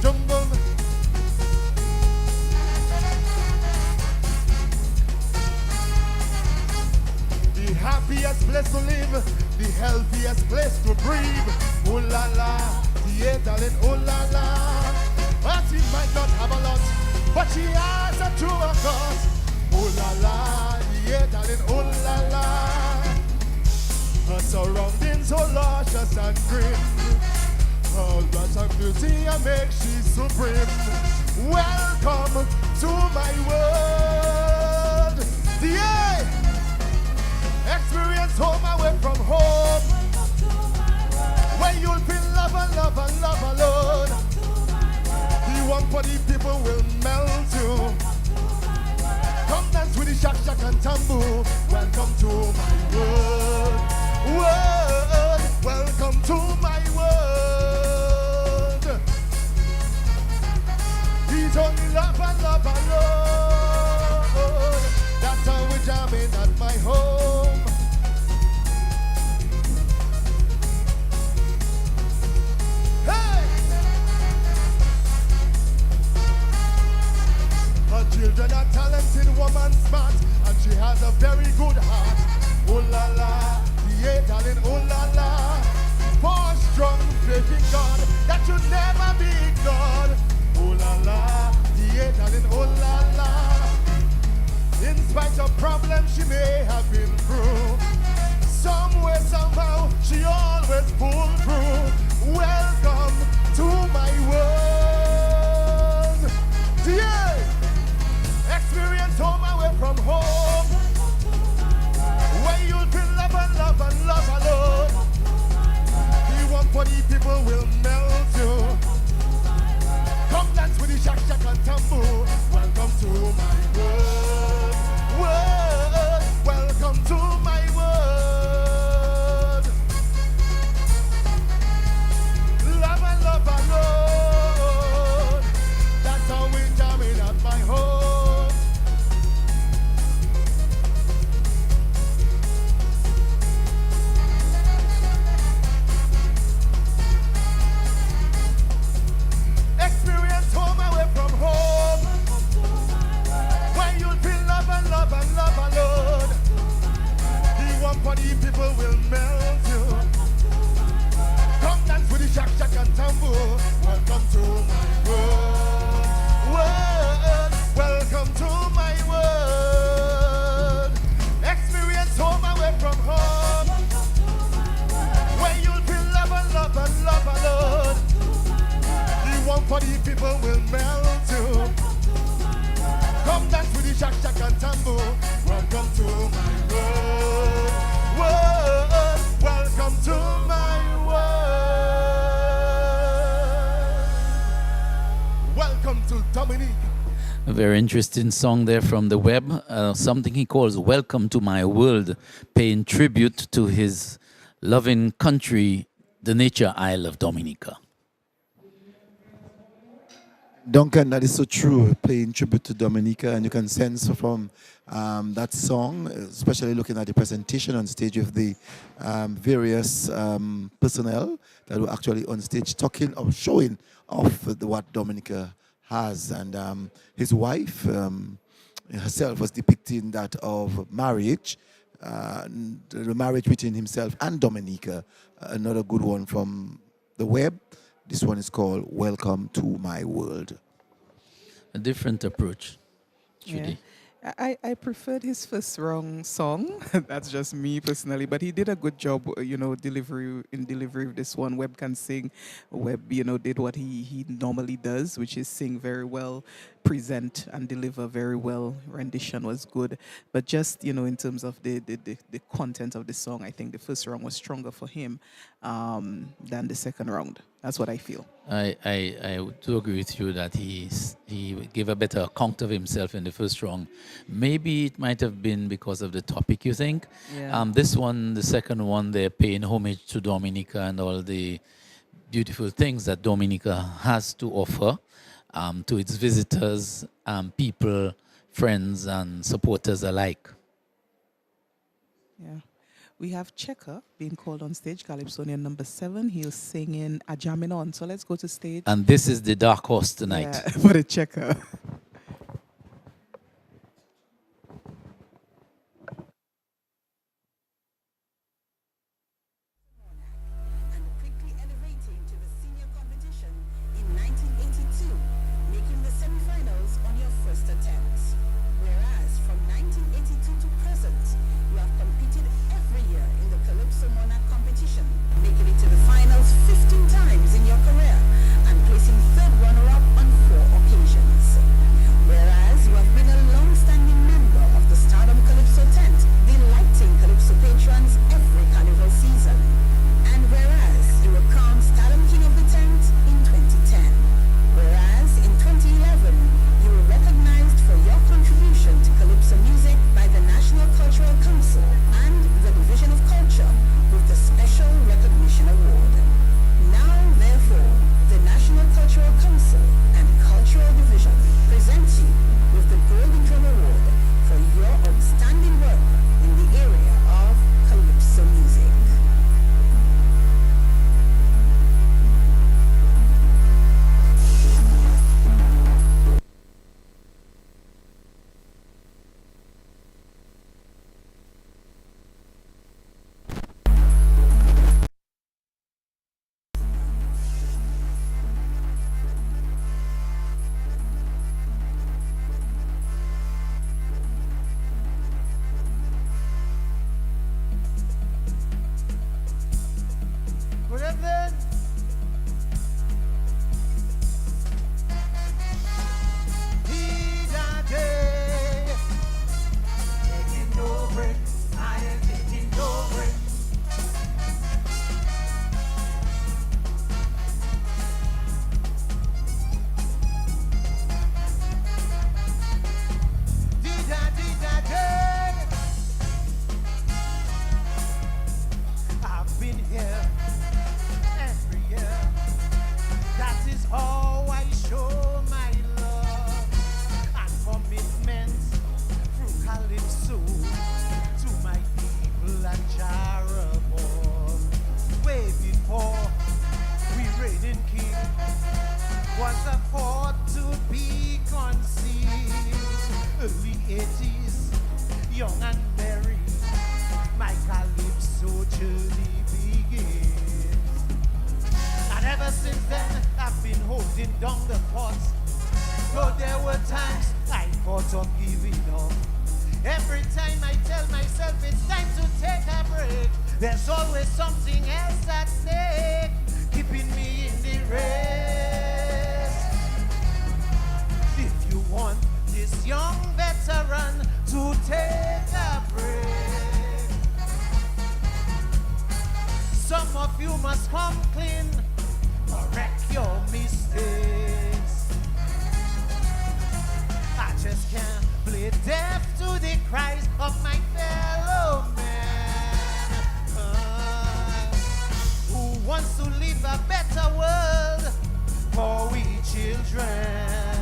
Jungle. The happiest place to live, the healthiest place to breathe. Oh la la, dear darling, oh la la. But she might not have a lot, but she has a true cause. Oh la la, dear darling, oh la la. Her surroundings so luscious and grim. Her blush and beauty make she supreme. Welcome to my world. DA! Experience home away from home. Where you'll feel love and love and love alone. The one for the people will melt you. Come dance with the shak shak and tambour. Welcome to my world. World. Welcome to my world. He's only love and love alone. That's how we're jamming at my home. Hey! Her children are talented, woman smart, and she has a very good heart. Oh la la, yeah, darling, oh la la. For strong faith in God that should never be ignored. Oh la, yeah, darling, oh la la. In spite of problems she may have been through, somewhere, somehow, she always pulled through. Welcome to my world. Yeah. Experience home away from home, where you'll be love and love and love alone. The one for the people will melt you. Come dance with the shack shack and tambour. Welcome to my world, world. Welcome to my world. Love and love alone. That's how we jamming at my home. Experience home away from home, where you'll feel love and love and love alone. The one for the people will melt you. Come dance with the shack shack and tambour. Welcome to my world, world. Welcome to my world. Experience home away from home, where you'll feel love and love and love alone. One for the people will melt you. Come dance with the shack shack and tambour. Welcome to my world, world. Welcome to my world. Welcome to Dominique. A very interesting song there from the web. Something he calls "Welcome to My World," paying tribute to his loving country, the nature isle of Dominica. Duncan, that is so true, paying tribute to Dominica, and you can sense from that song, especially looking at the presentation on stage of the various personnel that were actually on stage talking or showing off what Dominica has. And his wife herself was depicting that of marriage, the marriage between himself and Dominica. Another good one from the web. This one is called Welcome to My World. A different approach, Judy. Yeah. I preferred his first wrong song. That's just me personally, but he did a good job, delivery of this one. Webb can sing. Webb, did what he normally does, which is sing very well, present and deliver very well. Rendition was good, but just in terms of the content of the song, I think the first round was stronger for him than the second round. That's what I feel. I do agree with you that he gave a better account of himself in the first round. Maybe it might have been because of the topic, you think? Yeah. This one, the second one, they're paying homage to Dominica and all the beautiful things that Dominica has to offer to its visitors, people, friends, and supporters alike. Yeah. We have Checker being called on stage, Calypsonian number 7. He's singing a jamming on. So let's go to stage. And this is the dark horse tonight. Yeah, for the Checker. Making it to the finals 15 times in your career and placing third runner-up on 4 occasions. afford to be conceived. Early 80s, young and merry, my Calypso journey begins. And ever since then, I've been holding down the fort. Though there were times I thought of giving up. Every time I tell myself it's time to take a break, there's always something else at stake, keeping me in the race. If you want this young veteran to take a break, some of you must come clean, correct your mistakes. I just can't play deaf to the cries of my fellow man, who wants to live a better world for we children.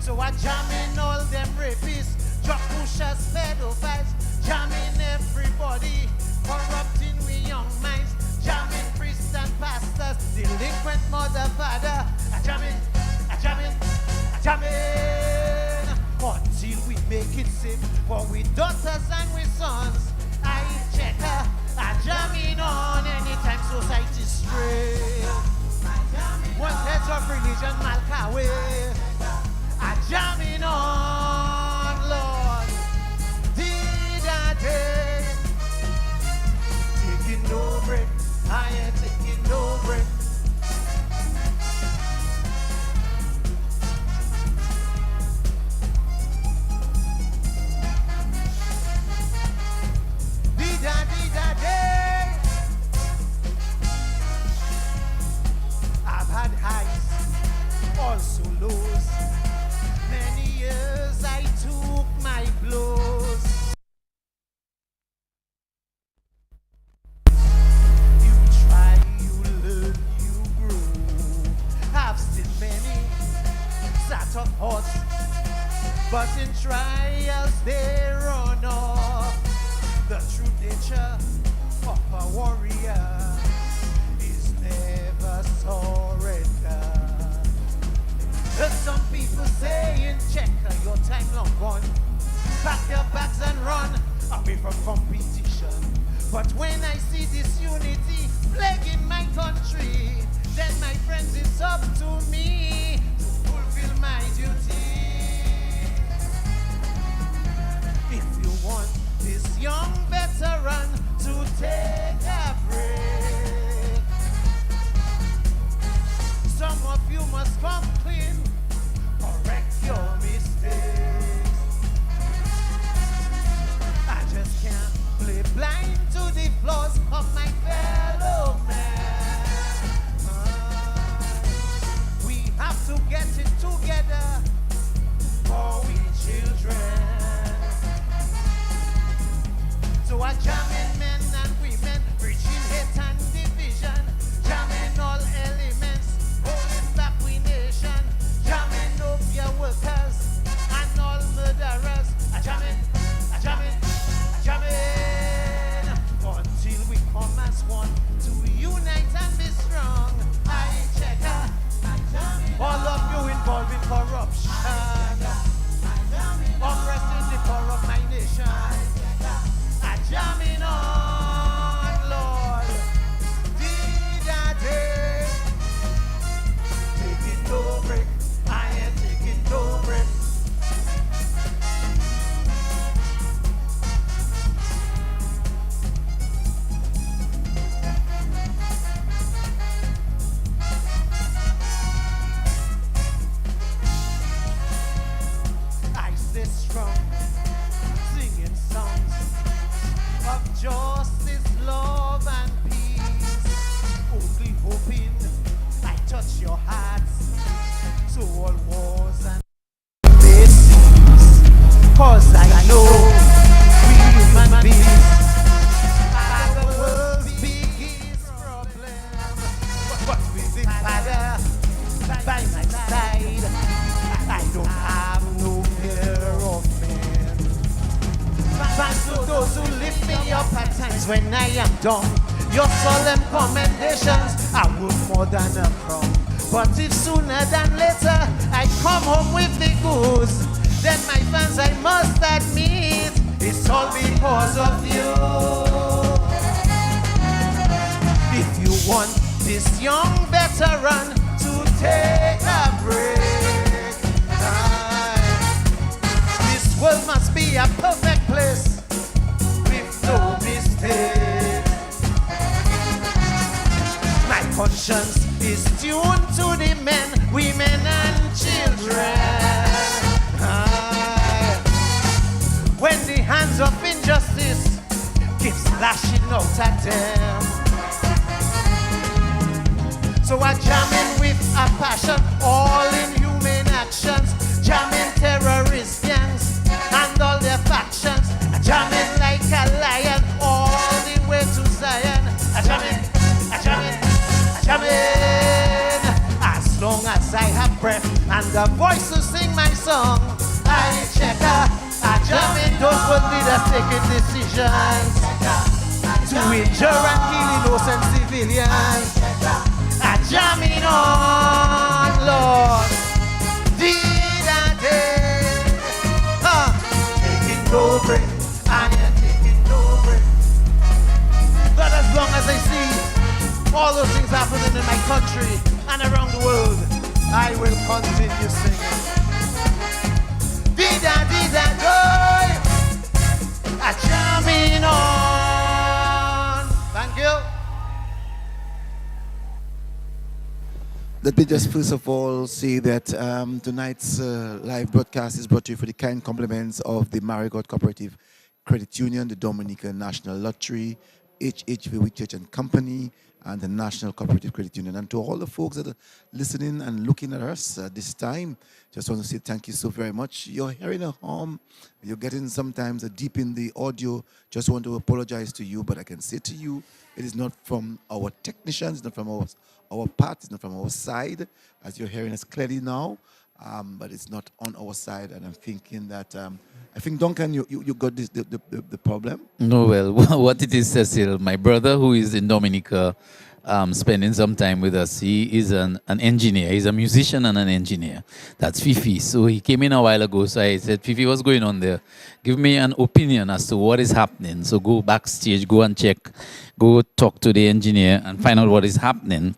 So I jam in all them rapists, drug pushers, pedophiles, jamming everybody, corrupting we young minds, jamming priests and pastors, delinquent mother, father. I jam in, I jam in, I jam in, until we make it safe for we daughters and we sons. I check her, I jam in on anytime society stray. One heads of religion, Malkawe. I jam in on, Lord, did I day. Taking no break, I ain't taking no break. Did I day. I've had highs, also lows. Many years I took my blows. You try, you learn, you grow. I've seen many sat up hot, but in trials they run off. The true nature of a warrior is never surrender. Some people saying, check your time long gone. Pack your bags and run away from competition. But when I see this unity plaguing my country, then my friends, it's up to me to fulfill my duty. If you want this young veteran to take a break, some of you must come clean, correct your mistakes. I just can't play blind to the flaws of my fellow man. We have to get it together for we children. So I jam in men and women, preaching hate and division, jamming all elements, holding back we nation, jamming up your workers and all murderers. I jam in, I jam in, I jam in, until we come as one to unite and be strong. I check all of you involved in corruption, oppressing the poor of my nation. I jam in on, Lord, did I day. Taking no break, I ain't taking no break. I stay strong, singing songs of justice, love, and peace. Only hoping I touch your hearts, so all wars and may cease. 'Cause I know we human beings are the world's biggest problem. But with the Father by my side, I don't have no fear of man. Thanks to those who lift me up at times when I am down. your solemn commendations are worth more than a crown. But if sooner than later I come home with the goods, then my fans, I must admit, it's all because of you. If you want this young veteran to take a break, this world must be a perfect place with no mistake. My conscience is tuned to the men, women and children. When the hands of injustice keeps lashing out at them, so I jam in with a passion, all inhuman actions, jamming terrorist gangs and all their factions. I jam in like a lion, all the way to Zion. I jam in, I jam in, I jam in. As long as I have breath and the voice to sing my song, I check her. I jam in those world leaders taking decisions to injure and kill innocent civilians. I jam in on, Lord, day, taking no break, I am taking no break. But as long as I see all those things happening in my country and around the world, I will continue singing. Dida, joy, I jamming on. Thank you. Let me just first of all say that tonight's live broadcast is brought to you for the kind compliments of the Marigot Cooperative Credit Union, the Dominican National Lottery, HHV Church and Company, and the National Cooperative Credit Union. And to all the folks that are listening and looking at us at this time, just want to say thank you so very much. You're hearing a hum, you're getting sometimes a deep in the audio. Just want to apologize to you, but I can say to you, it is not from our technicians, it's not from our part, it's not from our side, as you're hearing us clearly now, but it's not on our side. And I'm thinking that, I think, Duncan, you got this the problem? No, well, what it is, Cecil, my brother who is in Dominica, spending some time with us, he is an engineer. He's a musician and an engineer. That's Fifi. So he came in a while ago, so I said, Fifi, what's going on there? Give me an opinion as to what is happening. So go backstage, go and check, go talk to the engineer and find out what is happening.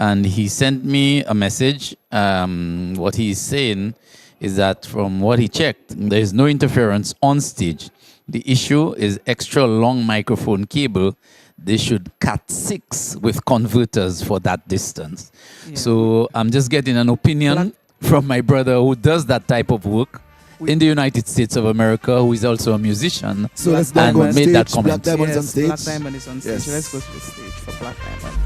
And he sent me a message. What he's saying is that from what he checked, there is no interference on stage. The issue is extra long microphone cable. They should cut 6 with converters for that distance. Yeah. So I'm just getting an opinion from my brother who does that type of work in the United States of America, who is also a musician, so let's and made stage. That comment. Black Diamond is on stage. Black Diamond is on stage. Yes. Let's go to the stage for Black Diamond.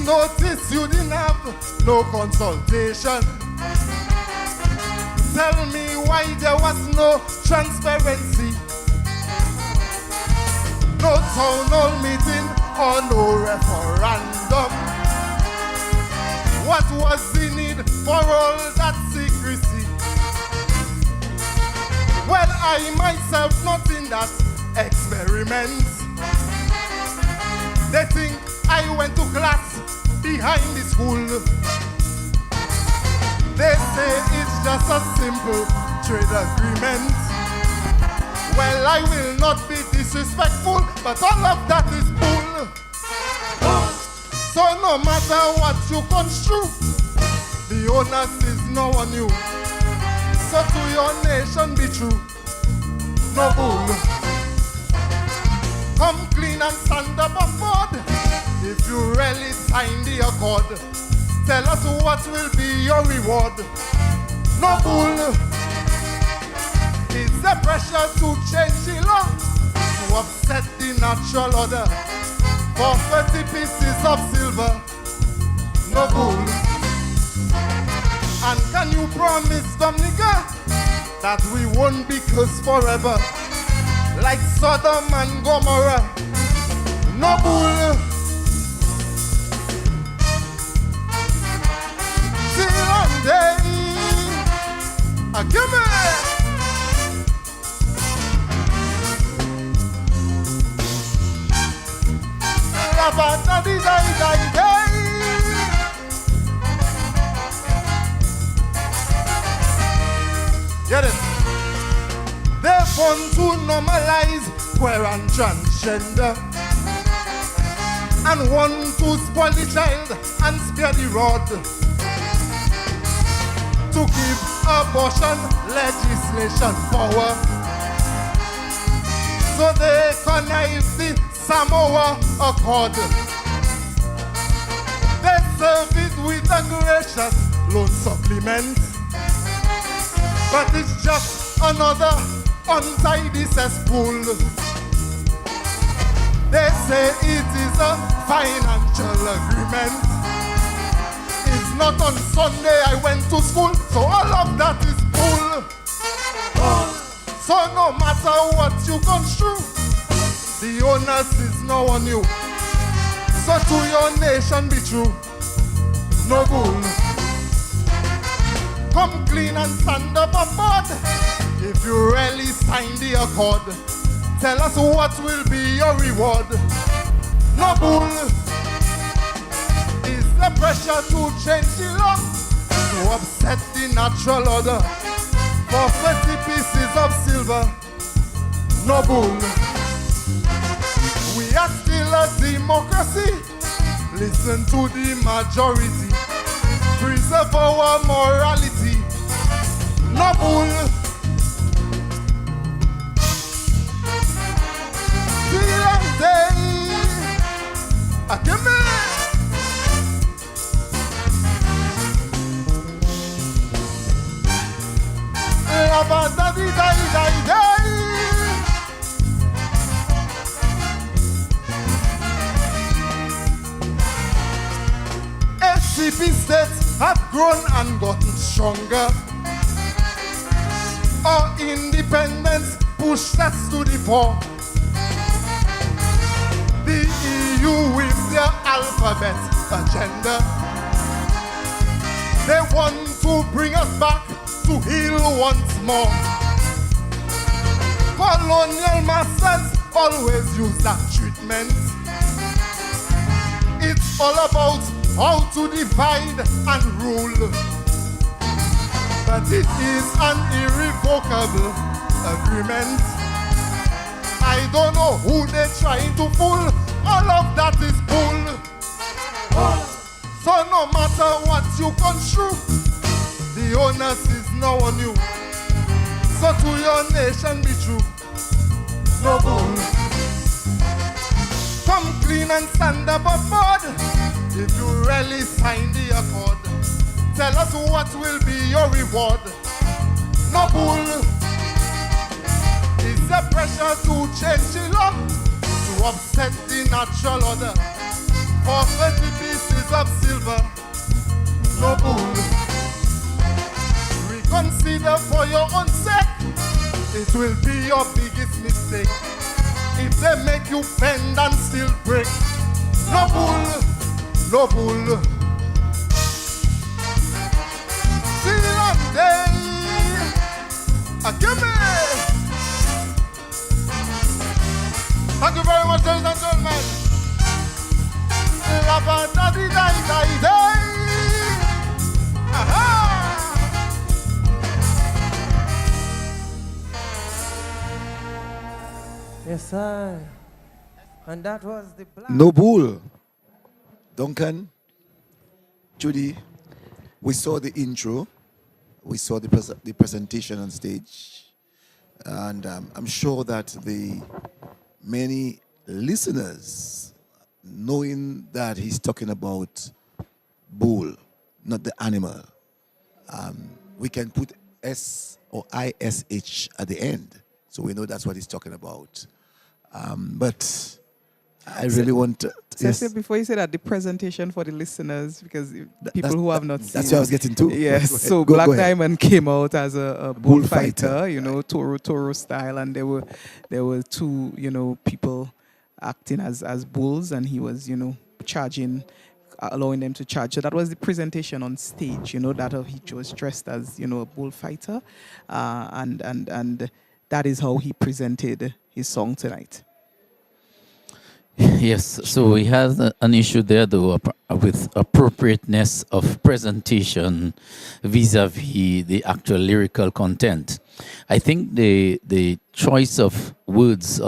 notice you didn't have no consultation. Tell me why there was no transparency. No town hall meeting or no referendum. What was the need for all that secrecy? Well, I myself not in that experiment. They think I went to class behind the school. They say it's just a simple trade agreement. Well, I will not be disrespectful, but all of that is bull. So no matter what you construe, the onus is now on you. So to your nation be true, no bull. Come clean and stand up and board. If you really sign the accord, tell us what will be your reward. No bull. It's the pressure to change the law, to upset the natural order. For 30 pieces of silver, no bull. And can you promise, Dominica, that we won't be cursed forever, like Sodom and Gomorrah? No bull. Till one day, give me. Get it? They want to normalize queer and transgender, and want to spoil the child and spare the rod, to give abortion legislation power, so they connive the Samoa Accord. They serve it with a gracious loan supplement, but it's just another untidy cesspool. They say it is a financial agreement. It's not on Sunday I went to school, so all of that is bull. So no matter what you construe, the onus is now on you. So to your nation be true, no bull. Come clean and stand up and board. If you really sign the accord, tell us what will be your reward. No bull. Is the pressure to change the law, to upset the natural order. For 30 pieces of silver, no bull. We are still a democracy. Listen to the majority. Preserve our morality. No bull. Till one day, give me. Lava da di da da. SCP states have grown and gotten stronger. Our independence pushed us to the fore. The EU with their alphabet agenda, they want to bring us back to heel once more. Colonial masters always use that treatment. It's all about how to divide and rule, but it is an irrevocable agreement. I don't know who they're trying to fool. All of that is bull. So no matter what you construe, the onus is now on you. So to your nation be true, no bull. Come clean and stand up on board. If you really sign the accord, tell us what will be your reward. No bull. Is the pressure to change the law, to upset the natural order. For 30 pieces of love for your own sake, it will be your biggest mistake. If they make you bend and still break, no bull, no bull. Silande, give me. Thank you very much, ladies and gentlemen. Yes, sir. And that was the black. No bull. Duncan, Judy, we saw the intro. We saw the presentation on stage. And I'm sure that the many listeners, knowing that he's talking about bull, not the animal, we can put S or ISH at the end. So we know that's what he's talking about. But I really want to... Yes. Before you say that, the presentation for the listeners, because people who have not seen... That's what I was getting to. Yes, so Black Diamond came out as a bullfighter, you know, Toro style, and there were two, you know, people acting as bulls, and he was, you know, charging, allowing them to charge. So that was the presentation on stage, you know, that he was dressed as, you know, a bullfighter, and that is how he presented his song tonight. Yes, so we had an issue there, though, with appropriateness of presentation vis-a-vis the actual lyrical content. I think the choice of words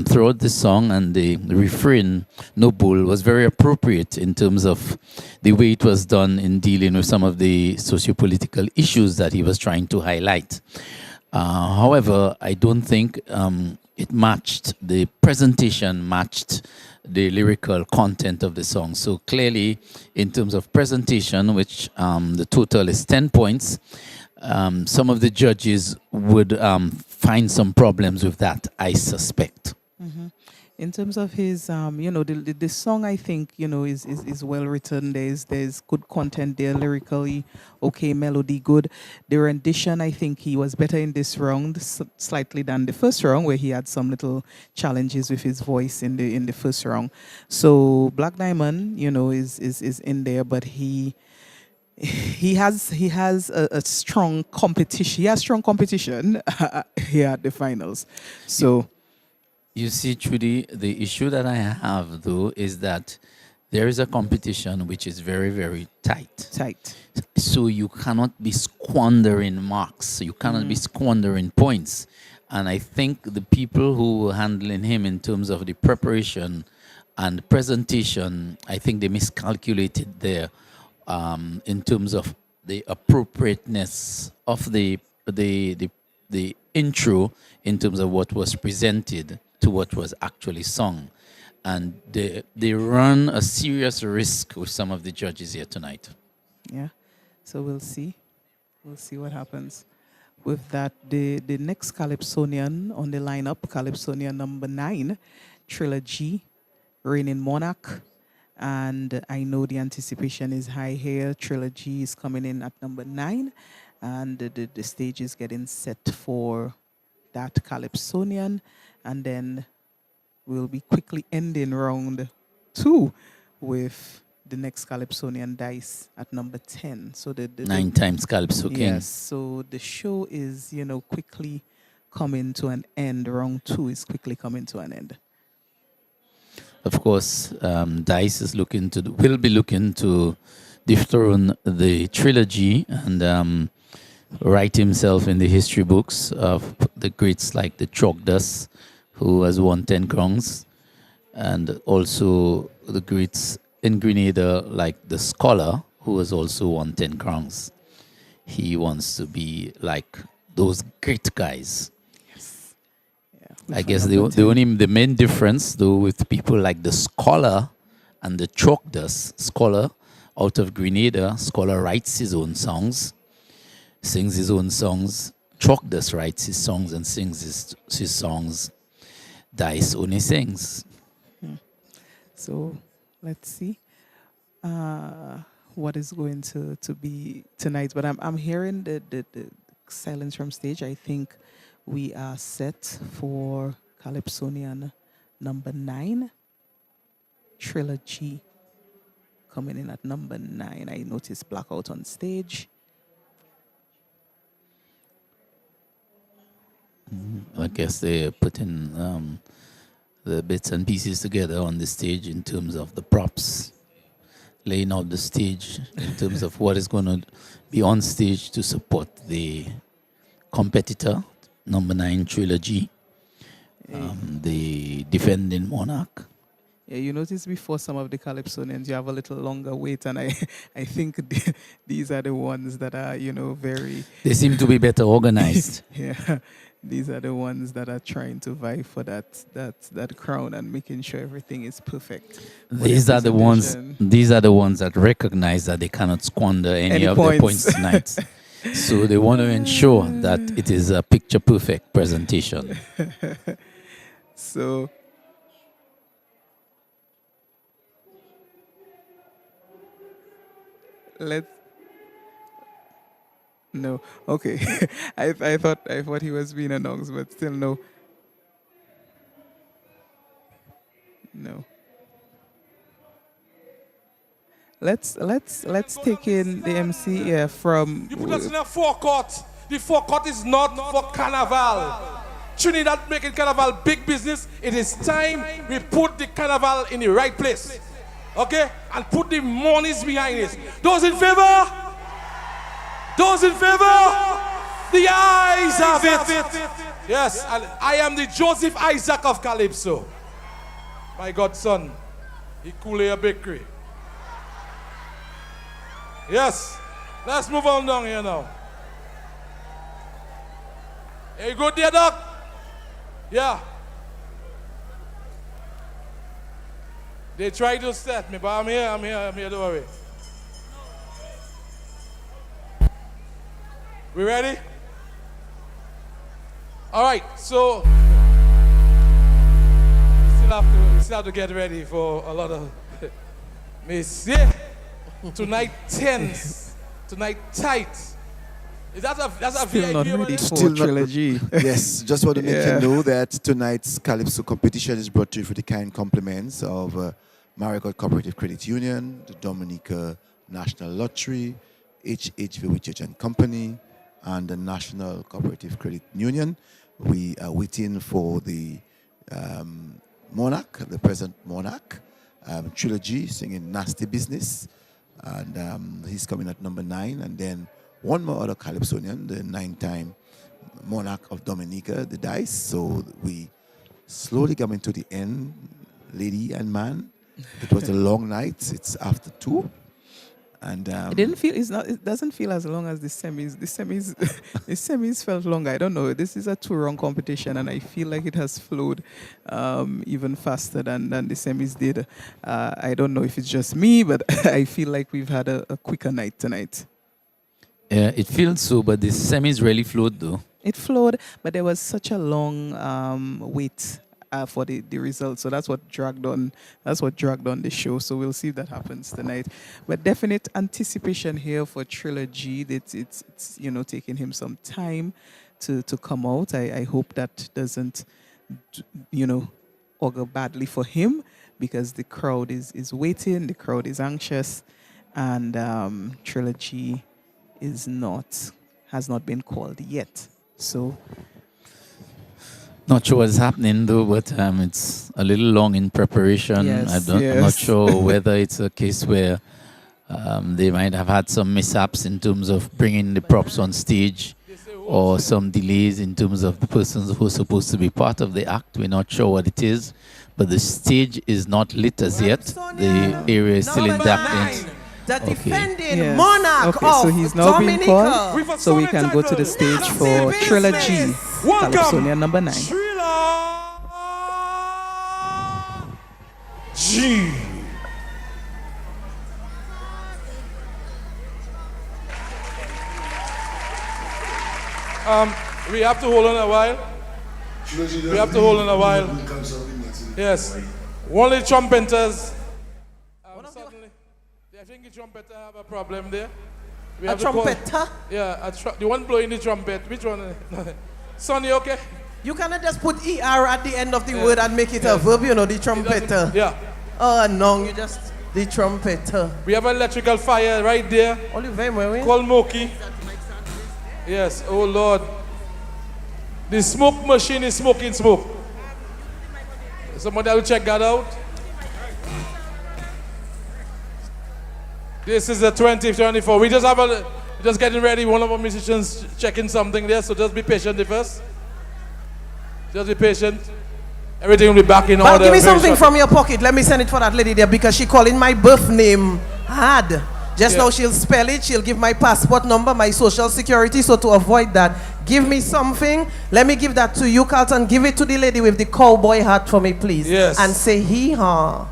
throughout the song and the refrain, No Bull, was very appropriate in terms of the way it was done in dealing with some of the socio-political issues that he was trying to highlight. However, I don't think it matched, the presentation matched the lyrical content of the song. So clearly, in terms of presentation, which the total is 10 points, some of the judges would find some problems with that, I suspect. Mm-hmm. In terms of his, you know, the song, I think, you know, is well written. There's good content there, lyrically, okay, melody good. The rendition, I think he was better in this round slightly than the first round, where he had some little challenges with his voice in the first round. So Black Diamond, you know, is in there, but he has a strong competition. He has strong competition here at the finals. So. You see, Trudy, the issue that I have, though, is that there is a competition which is very, very tight. So you cannot be squandering marks. You cannot be squandering points. And I think the people who were handling him in terms of the preparation and presentation, I think they miscalculated there in terms of the appropriateness of the intro in terms of what was presented to what was actually sung. And they run a serious risk with some of the judges here tonight. Yeah, so we'll see. We'll see what happens. With that, the next Calypsonian on the lineup, Calypsonian number 9, Trilogy, Reigning Monarch. And I know the anticipation is high here. Trilogy is coming in at number 9. And the stage is getting set for that Calypsonian. And then we'll be quickly ending round 2 with the next Calypsonian dice at number 10. So the 9 times Calypso King. Yes, so the show is, you know, quickly coming to an end. Round 2 is quickly coming to an end. Of course, Dice is will be looking to dethrone the Trilogy and write himself in the history books of the greats like the Chogdas, who has won 10 crowns, and also the greats in Grenada like the Scholar, who has also won 10 crowns. He wants to be like those great guys. Yes. I guess the main difference, though, with people like the Scholar and the Chogdas, Scholar out of Grenada, Scholar writes his own songs, sings his own songs. Chogdas writes his songs and sings his songs. Dice only sings. So let's see what is going to be tonight. But I'm hearing the silence from stage, I think we are set for Calypsonian number 9, Trilogy, coming in at number 9. I noticed Blackout on stage. I guess they're putting the bits and pieces together on the stage in terms of the props, laying out the stage in terms of what is going to be on stage to support the competitor, number 9 Trilogy, the defending monarch. Yeah, you notice before some of the Calypsonians, you have a little longer wait, and I think these are the ones that are, very... They seem to be better organized. Yeah, these are the ones that are trying to vie for that crown and making sure everything is perfect. These are the ones that recognize that they cannot squander any of their points tonight. So they want to ensure that it is a picture perfect presentation. So no. Okay. I thought he was being announced, but still no. No. Let's take in the MC here from... You put us in a forecourt. The forecourt is not for carnival. Trinidad making carnival big business. It is time we put the carnival in the right place. Okay? And put the monies behind it. Those in favor? Those in favor? The eyes have it. Yes, and I am the Joseph Isaac of Calypso. My godson. He cool a bakery. Yes. Let's move on down here now. Hey, good there, Doc? Yeah. They tried to set me, but I'm here, don't worry. We ready? All right, so we still have to get ready for a lot of miss. Yeah. Tonight tense. Tonight tight. Is that a Still not ready for Trilogy. Yes, just want to make you know that tonight's Calypso competition is brought to you for the kind compliments of Marigold Cooperative Credit Union, the Dominica National Lottery, HHV Richard and Company, and the National Cooperative Credit Union. We are waiting for the monarch, the present monarch, Trilogy, singing Nasty Business. And he's coming at number 9. And then one more other Calypsonian, the 9-time monarch of Dominica, the Dice. So we slowly coming to the end, lady and man. It was a long night. It's after 2. And it doesn't feel as long as the semis. The semis felt longer. I don't know. This is a 2-round competition, and I feel like it has flowed even faster than the semis did. I don't know if it's just me, but I feel like we've had a quicker night tonight. Yeah, it feels so, but the semis really flowed though. It flowed, but there was such a long wait for the results. So that's what dragged on the show. So we'll see if that happens tonight. But definite anticipation here for Trilogy. It's taking him some time to come out. I hope that doesn't augur badly for him, because the crowd is waiting, the crowd is anxious, and Trilogy has not been called yet. So not sure what's happening though, but it's a little long in preparation. Yes, I'm not sure whether it's a case where they might have had some mishaps in terms of bringing the props on stage, or some delays in terms of the persons who are supposed to be part of the act. We're not sure what it is, but the stage is not lit as yet. The area is still intact. The defending monarch of so he's now being called, so we can go to the stage for Trilogy, Calypsonian number 9. G. We have to hold on a while. Yes. One of the trumpeters. Suddenly, I think the trumpeter have a problem there. We A have to call- trumpeter? Yeah, the one blowing the trumpet. Which one? Sonny, okay? You cannot just put ER at the end of the Yeah. word and make it a Yes. verb, you know, the trumpeter. Yeah. Oh, no, you just, the trumpeter. We have electrical fire right there. Only very well. Call Moki. Yes, oh Lord. The smoke machine is smoking smoke. Somebody will check that out. This is the 2024. We just have just getting ready. One of our musicians checking something there, so just be patient with us. Just be patient. Everything will be back in But order. give me very something shortly. from your pocket. Let me send it for that lady there because she calling my birth name hard. Just Yeah. now she'll spell it. She'll give my passport number, my social security. So to avoid that, give me something. Let me give that to you, Carlton. Give it to the lady with the cowboy hat for me, please. Yes. And say hee-haw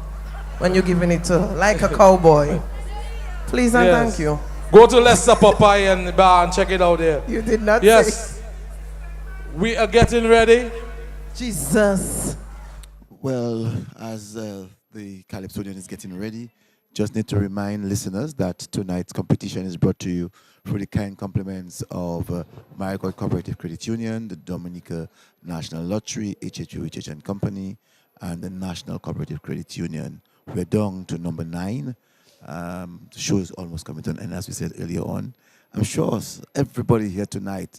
when you're giving it to her, like a cowboy. Please and Yes. thank you. Go to Lester Popeye and the bar and check it out there. You did not Yes. say. We are getting ready. Jesus. Well, as the Calypsonian is getting ready, just need to remind listeners that tonight's competition is brought to you through the kind compliments of Marigold Cooperative Credit Union, the Dominica National Lottery, HHU and Company, and the National Cooperative Credit Union. We're down to number 9. The show is almost coming to an end, as we said earlier on. I'm sure everybody here tonight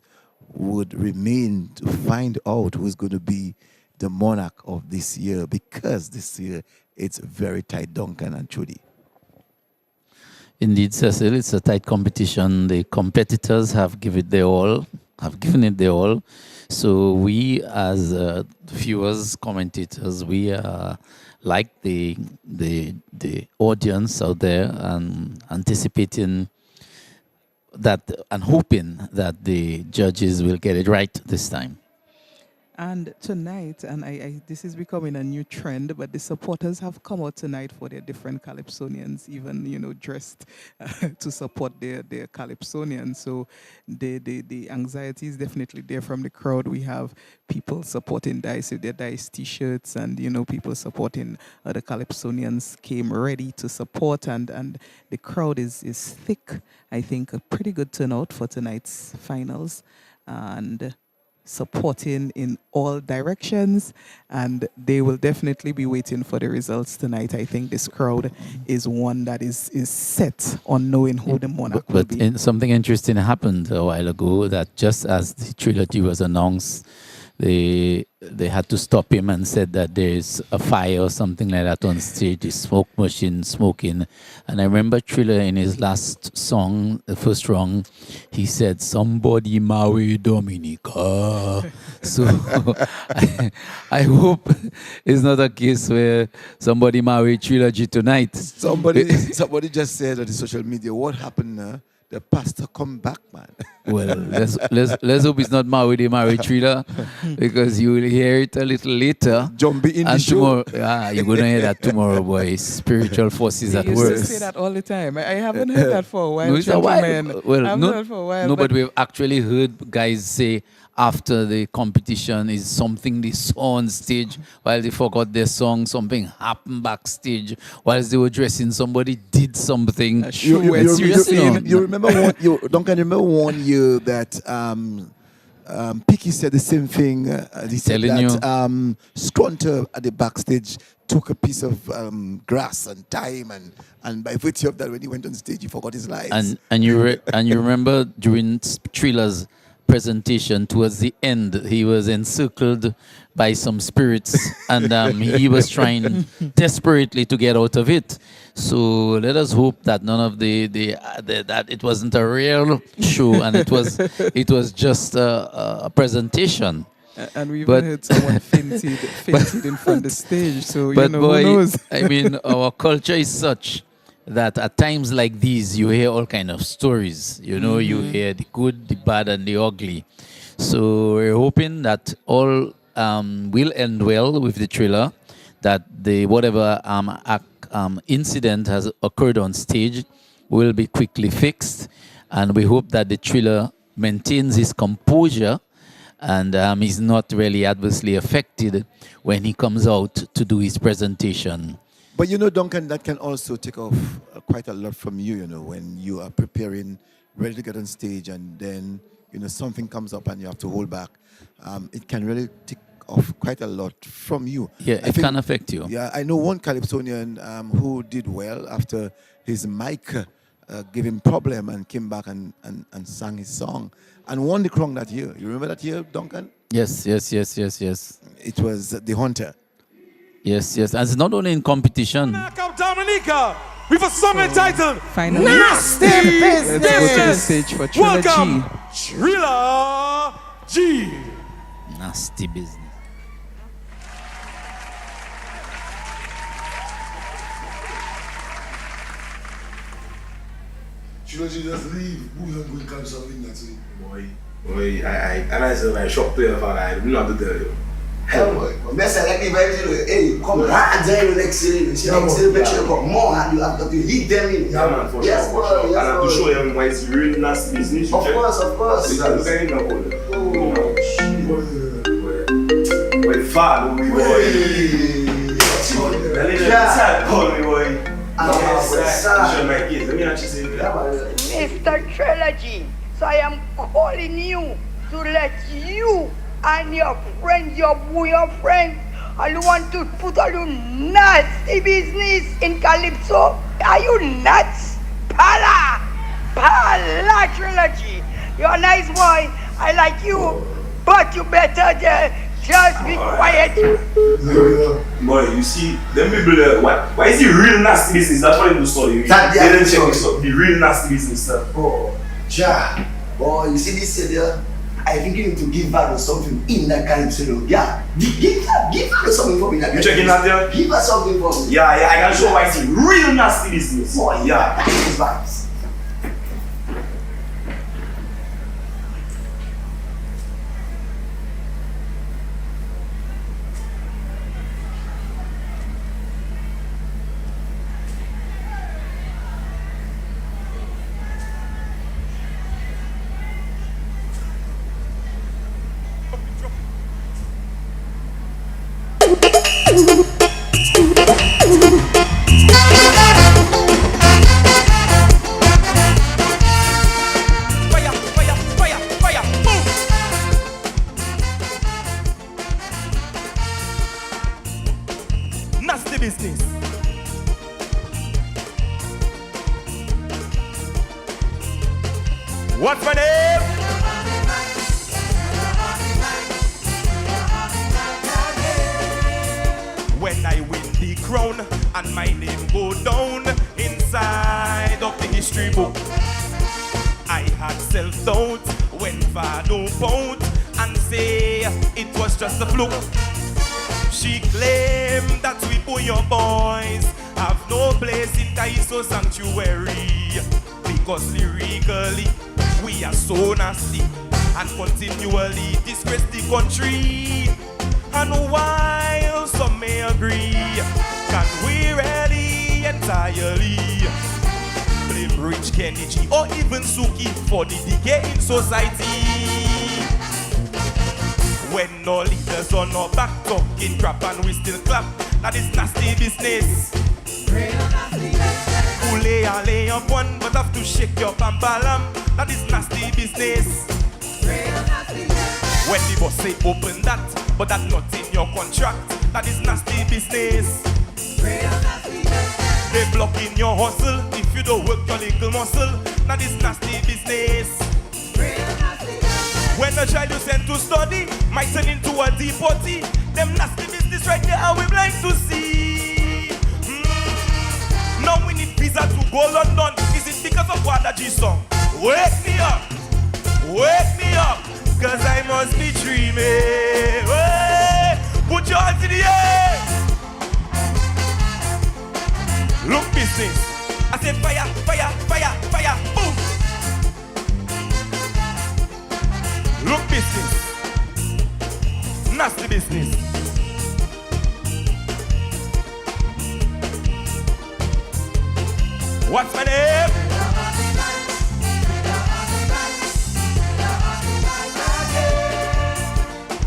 would remain to find out who's going to be the monarch of this year, because this year it's very tight, Duncan and Trudy. Indeed, Cecil, it's a tight competition. The competitors have given it their all. So we, as viewers, commentators, we are like the audience out there and anticipating that and hoping that the judges will get it right this time. And tonight, and this is becoming a new trend, but the supporters have come out tonight for their different Calypsonians, even, dressed to support their Calypsonians. So the anxiety is definitely there from the crowd. We have people supporting Dice with their Dice t-shirts, and, people supporting other Calypsonians came ready to support, and the crowd is thick. I think a pretty good turnout for tonight's finals, and supporting in all directions, and they will definitely be waiting for the results tonight. I think this crowd is one that is set on knowing who the monarch will be. Something interesting happened a while ago, that just as the trilogy was announced, they had to stop him and said that there's a fire or something like that on stage, the smoke machine smoking. And I remember Triller in his last song, the first song, he said, "Somebody marry Dominica." So I hope it's not a case where somebody married Trilogy tonight. Somebody just said on the social media, what happened now? The pastor come back, man. Well, let's hope it's not Maui married Triller, because you will hear it a little later. Jumpy in the and show. Tomorrow, you're going to hear that tomorrow, boy. Spiritual forces They at used work. to say that all the time. I haven't heard that for a while. No, it's a while. gentlemen. Well, I haven't no, heard for a while. no, but we've actually heard guys say after the competition is something they saw on stage while they forgot their song, something happened backstage whilst they were dressing, somebody did something. You remember Duncan, remember one year that Picky said the same thing. He said Telling that Scrunter at the backstage took a piece of grass and thyme, and by virtue of that, when he went on stage, he forgot his lines. And you remember during Triller's presentation, towards the end, he was encircled by some spirits, and he was trying desperately to get out of it. So let us hope that none of that it wasn't a real show, and it was just a presentation. And we even heard someone fainted in front of the stage. So but who boy, knows? I mean, our culture is such that at times like these, you hear all kind of stories. You hear the good, the bad, and the ugly. So we're hoping that all will end well with the Triller, that whatever incident has occurred on stage will be quickly fixed, and we hope that the Triller maintains his composure and is not really adversely affected when he comes out to do his presentation. But Duncan, that can also take off quite a lot from you, when you are preparing ready to get on stage, and then something comes up and you have to hold back. It can really tick off quite a lot from you. Yeah, it can affect you. Yeah, I know one Calypsonian who did well after his mic gave him problem and came back and sang his song and won the crown that year. You remember that year, Duncan? Yes. It was The Hunter. Yes. And it's not only in competition. Knock out Dominica with a song entitled Finally, Nasty let's go to the Business. stage for Trilla G. Welcome, Trilla G. Nasty business. Should you just leave? Who you going to come something that's it? Boy, I myself, I shocked to your father. I do not to tell you. Hell boy, best like me very hey, come right there next city. See next city, make sure you got more and you have to hit them in. Yeah man, for yes, sure. Boy, yes, and I have to show them why it's really nasty business. Of course. Because look at him now, boy, far, boy. Mr. Trilogy, so I am calling you to let you and your friends, your friends, all you want to put all your nasty business in Calypso. Are you nuts? Pala Trilogy. You're a nice boy. I like you, but you better just be quiet. Boy, you see, them people, why is it real nasty business? That's why they do study. They didn't check this up. The real nasty business stuff. Oh, ja. Boy, you see this here? I think you need to give her something in that Calypso. Yeah, give her something for me. You checking that there? Give her something for me. Yeah, I can show why it's real nasty business. Boy, yeah, that is vibes. Nasty business. What's my name? When I win the crown and my name go down inside of the history book, I had self-doubt when Fado pout and say it was just a fluke. She claimed that we your boys have no place in Calypso sanctuary because lyrically we are so nasty and continually disgrace the country. And while some may agree, can we really entirely blame Rich Kennedy or even Suki for the decay in society? When no leaders on our back talking crap and we still clap, that is nasty business. Who lay up one but have to shake your pambalam, that is nasty business. When the boss say open that, but that's not in your contract, that is nasty business. They blocking your hustle if you don't work your legal muscle, that is nasty business. When a child you send to study might turn into a deportee, them nasty business right there are we blind to see. Now we need visa to go London. Is it because of Wada G song? Wake me up, cause I must be dreaming. Hey, put your hands in the air. Look business, I said fire, boom. Look business, nasty business. What's my name?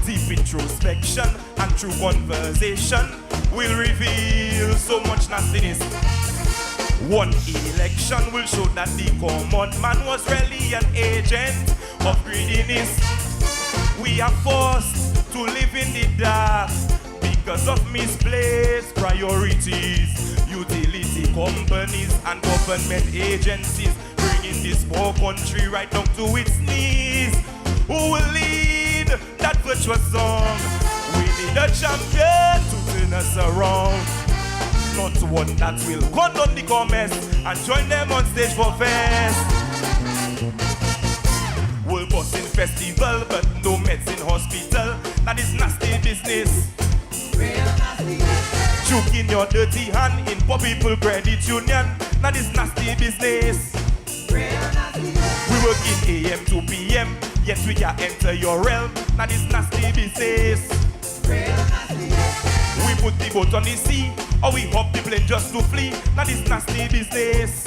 Deep introspection and true conversation will reveal so much nastiness. One election will show that the common man was really an agent of greediness. We are forced to live in the dark because of misplaced priorities. Utility companies and government agencies bringing this poor country right down to its knees. Who will lead that virtuous song? We need a champion to turn us around. Not one that will condone the commerce and join them on stage for fest. We'll bust in festival, but no meds in hospital. That is nasty business. Choke in your dirty hand in poor people credit union. That is nasty business. We work in AM to PM, yet we can't enter your realm. That is nasty business. We put the boat on the sea, or we hop the plane just to flee. That is nasty business.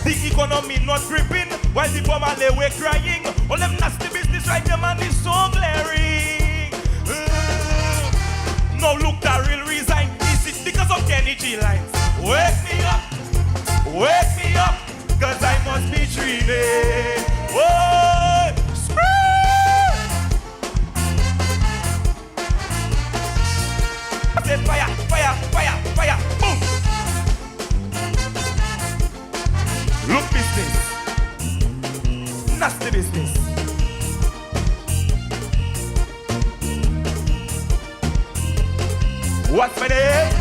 The economy not gripping, while the poor man lay away crying. All them nasty business right there, man, is so glaring. Now look, that real resign. Is it because of Kenny G lines? Wake me up, cause I must be dreaming. Whoa, I said fire, fire, fire, fire, boom. Look business, nasty business. What's my name?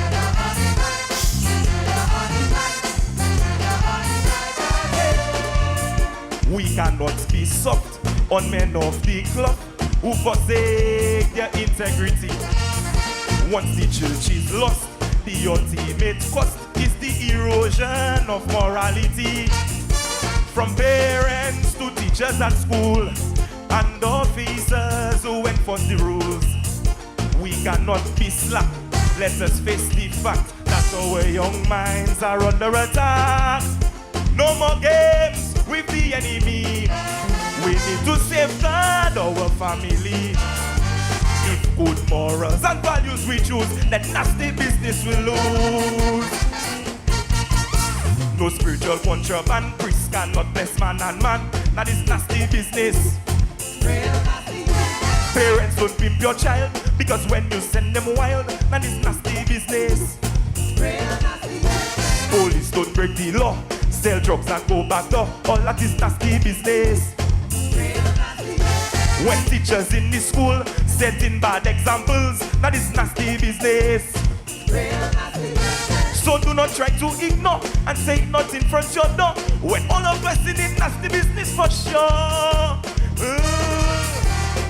We cannot be soft on men of the club who forsake their integrity. Once the church is lost, the ultimate cost is the erosion of morality. From parents to teachers at school and officers who enforce the rules. We cannot be slack. Let us face the fact that our young minds are under attack. No more games with the enemy. We need to safeguard our family. If good morals and values we choose, then nasty business will lose. No spiritual contraband, priests cannot bless man and man. That is nasty business. Parents don't pimp your child, because when you send them wild, that is nasty business. Police don't break the law, sell drugs and go back door. All that is nasty business. When teachers in the school setting bad examples, that is nasty business. So do not try to ignore and say not in front of your door, when all of us in it nasty business for sure.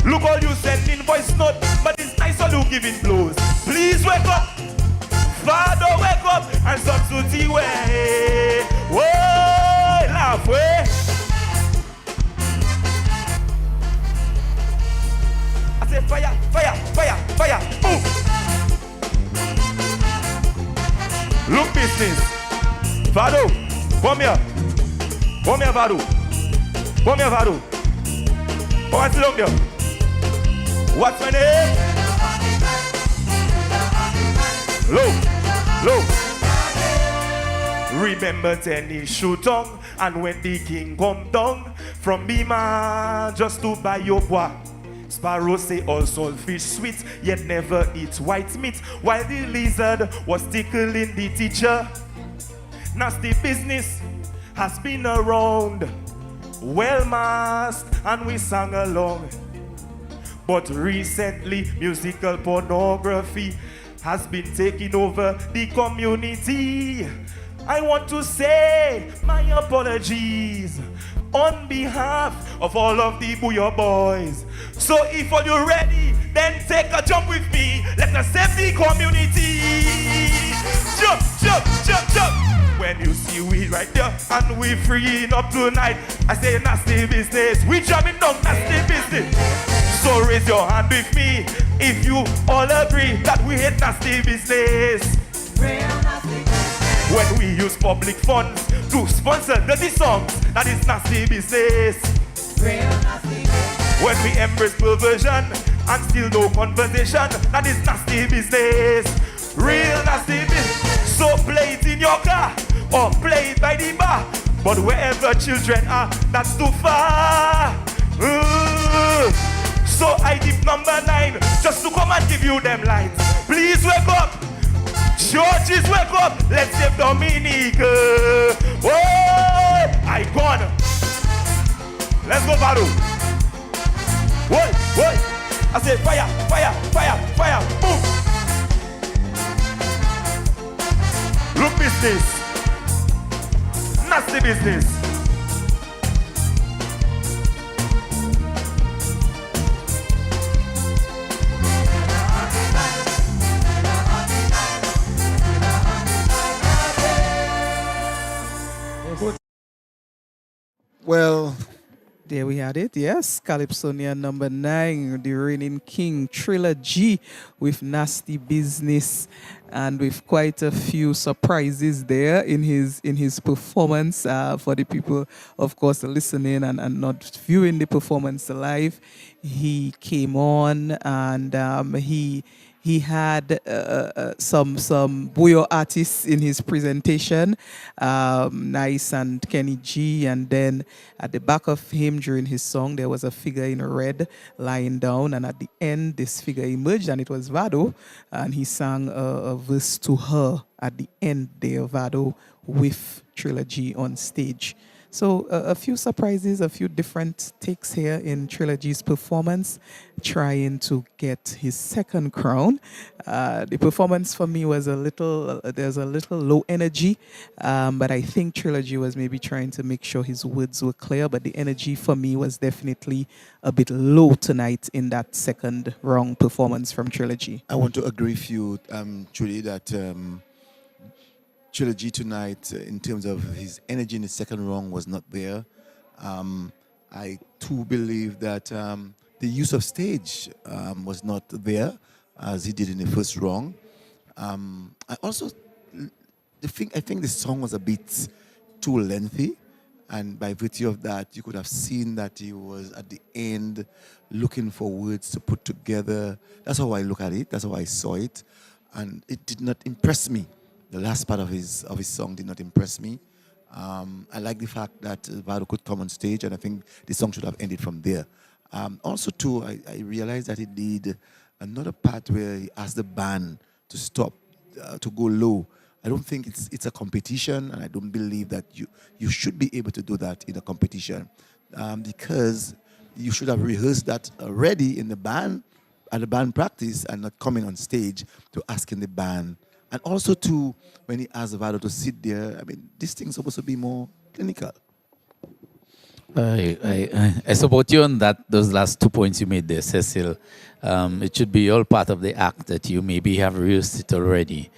Look all you sending voice note, but it's nice all you giving blows. Please wake up, Father, wake up and substitute way. Whoa, laugh way. I say fire, fire, fire, fire. Ooh. Look business. Vado, come here. Come here, Vado. Come here, Vado. Oh, I look there. What's my name? Low, low. Remember Tenny Shooton, and when the king come down from Bima just to buy your bois. Sparrow say all saltfish sweet, yet never eat white meat, while the lizard was tickling the teacher. Nasty business has been around, well masked, and we sang along. But recently, musical pornography has been taking over the community. I want to say my apologies on behalf of all of the Booyah boys. So if all you ready, then take a jump with me. Let us save the community. Jump, jump, jump, jump. When you see we right there and we freeing up tonight, I say nasty business. We jamming down nasty business. So raise your hand with me if you all agree that we hate nasty business. When we use public funds to sponsor dirty songs, that is nasty business. When we embrace perversion and still no conversation, that is nasty business. Real nasty business. So play it in your car or play it by the bar. But wherever children are, that's too far. So I dip number 9 just to come and give you them lights. Please wake up. Churches, wake up. Let's save Dominique. Oh, I gone. Let's go, Baru. Whoa. I say fire, fire, fire, fire. Boom. Look business. Nasty business. Well, there we had it. Yes, Calypsonia number 9, the reigning king trilogy with Nasty Business, and with quite a few surprises there in his performance for the people, of course, listening and not viewing the performance live. He came on and he had some Buyo artists in his presentation, Nice and Kenny G, and then at the back of him during his song there was a figure in red lying down, and at the end this figure emerged and it was Vado, and he sang a verse to her at the end there, Vado with Trilogy on stage. So a few surprises, a few different takes here in Trilogy's performance, trying to get his second crown. The performance for me was there's a little low energy, but I think Trilogy was maybe trying to make sure his words were clear, but the energy for me was definitely a bit low tonight in that second round performance from Trilogy. I want to agree with you, Julie, that Trilogy tonight, in terms of his energy in the second round, was not there. I too believe that the use of stage was not there as he did in the first round. I also I think the song was a bit too lengthy, and by virtue of that, you could have seen that he was at the end looking for words to put together. That's how I look at it. That's how I saw it, and it did not impress me. The last part of his song did not impress me. I like the fact that Vado could come on stage, and I think the song should have ended from there. Also, too, I realized that he did another part where he asked the band to stop, to go low. I don't think it's a competition, and I don't believe that you should be able to do that in a competition, because you should have rehearsed that already in the band, at the band practice, and not coming on stage to asking the band. And also, too, when he asked Vado to sit there, I mean, this thing's supposed to be more clinical. I support you on that. Those last 2 points you made there, Cecil. It should be all part of the act that you maybe have rehearsed it already.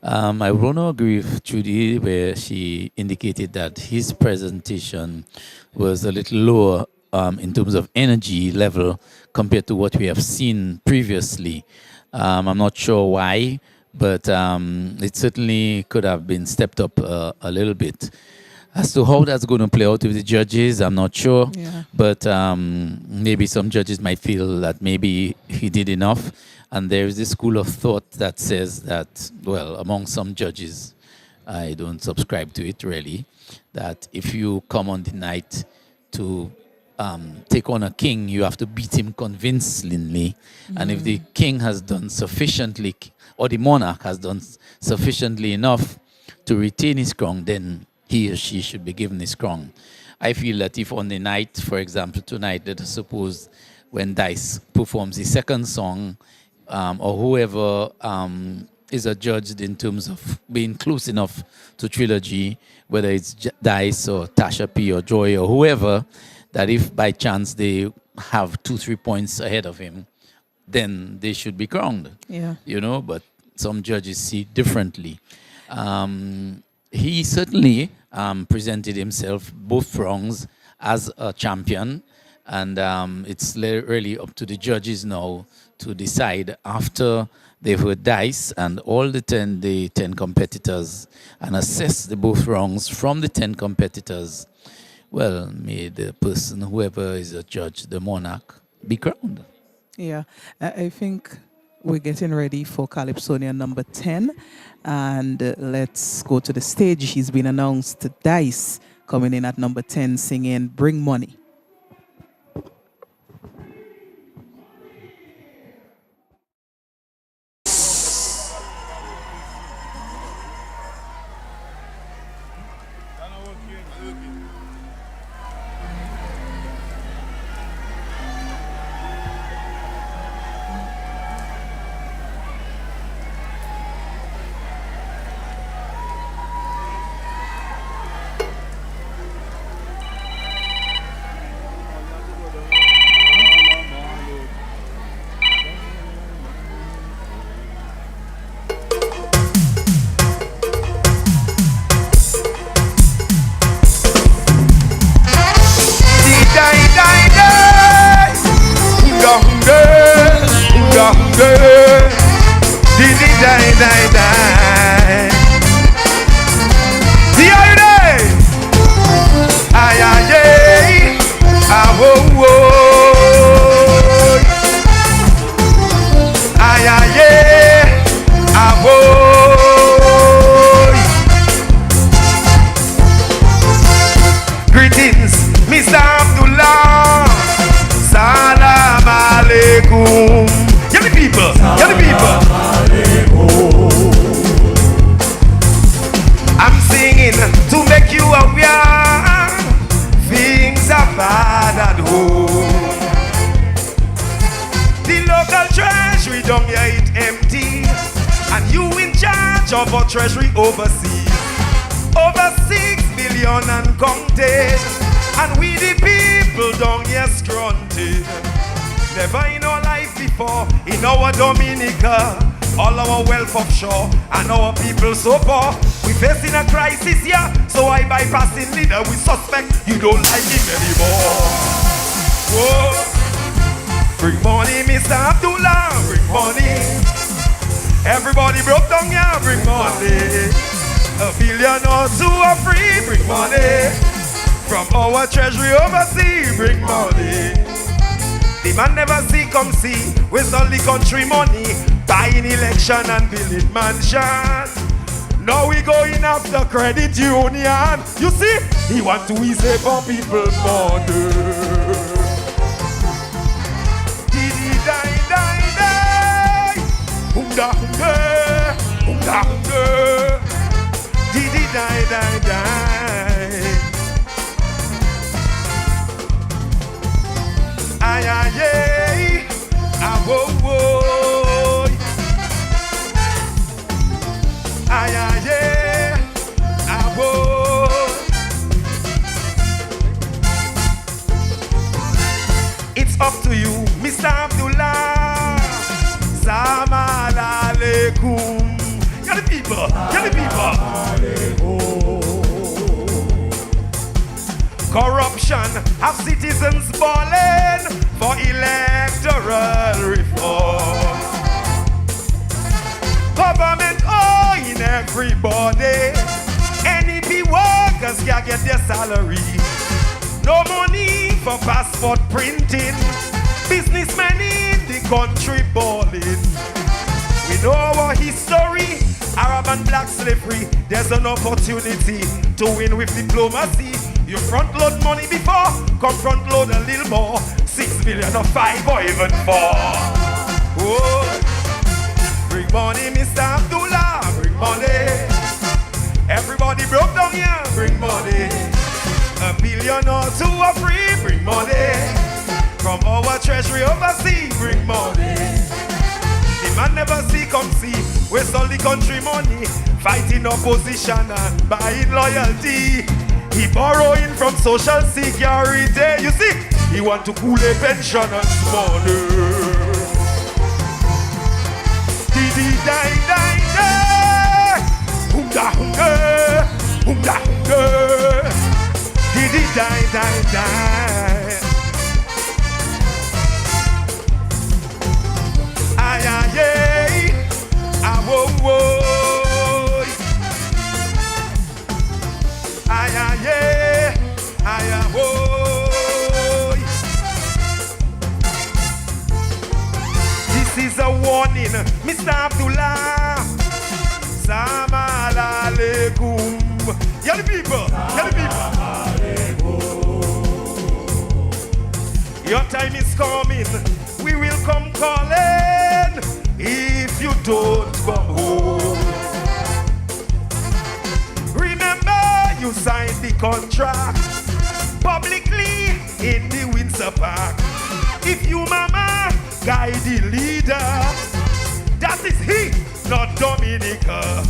I want to agree with Judy where she indicated that his presentation was a little lower in terms of energy level compared to what we have seen previously. I'm not sure why, but it certainly could have been stepped up a little bit. As to how that's going to play out with the judges, I'm not sure. Yeah. But maybe some judges might feel that maybe he did enough. And there is this school of thought that says that, well, among some judges, I don't subscribe to it really, that if you come on the night to take on a king, you have to beat him convincingly. And if the king has done sufficiently, or the monarch has done sufficiently enough to retain his crown, then he or she should be given his crown. I feel that if on the night, for example, tonight, let us suppose when Dice performs the second song, or whoever is adjudged in terms of being close enough to Trilogy, whether it's Dice or Tasha P or Joy or whoever, that if by chance they have 2-3 points ahead of him, then they should be crowned. Yeah. You know, but some judges see differently. He certainly presented himself both rounds as a champion, and it's really up to the judges now to decide after they've heard Dice and all the 10 competitors and assess the both rounds from the 10 competitors. Well, may the person, whoever is a judge, the monarch, be crowned. Yeah, I think We're getting ready for Calypsonia number 10. And let's go to the stage. He's been announced. Dice coming in at number 10 singing Bring Money. Greetings, Mr. Abdullah. Salam alaikum. Yell the people, yell the people. I'm singing to make you aware. Things are bad at home. The local treasury down here it empty, and you in charge of our treasury overseas. Over 6 billion and counted, and we the people down here scrunted. Never in our life before, in our Dominica, all our wealth offshore, and our people so poor. We facing a crisis here, so I bypassing leader. We suspect you don't like him anymore. Whoa. Bring money, Mr. Abdullah, bring money. Everybody broke down here, bring money. A billion or two are free, bring money. From our treasury overseas, bring money. The man never see come see, with all the country money, buying election and building mansion. Now we going after credit union. You see, he want to ease for people money. Didi die die die, hunda hunde, hunda hunde. Didi die die die. Ay ay ay, ah wo wo. Ay ay ay, ah wo. It's up to you, Mr. Abdullah. Salam alaikum. Get the people, get the people. Corruption have citizens balling for electoral reform. Government owing everybody. NEP workers can't get their salary. No money for passport printing. Businessmen in the country balling. We know our history, Arab and black slavery. There's an opportunity to win with diplomacy. You front load money before, come front load a little more. 6 billion or 5 or even 4. Oh, bring money, Mr. Abdullah, bring money. Everybody broke down here, bring money. A billion or two are free, bring money. From our treasury overseas, bring money. The man never see come see, waste all the country money, fighting opposition and buying loyalty. He borrowing from social security. You see, he want to cool a pensioners' money. Didi die die die, hunda hunga, hunda hunga. Didi die die die. Ay ay ay, ah wo wo. Ay ay ay, ay ay wo. This is a warning, Mr. Abdullah. Salam alaikum. Yell the people, yell the people. Your time is coming, we will come calling if you don't come home. Remember, you signed the contract publicly in the Windsor Park. If you, mama, guide the leader, that is he, not Dominica.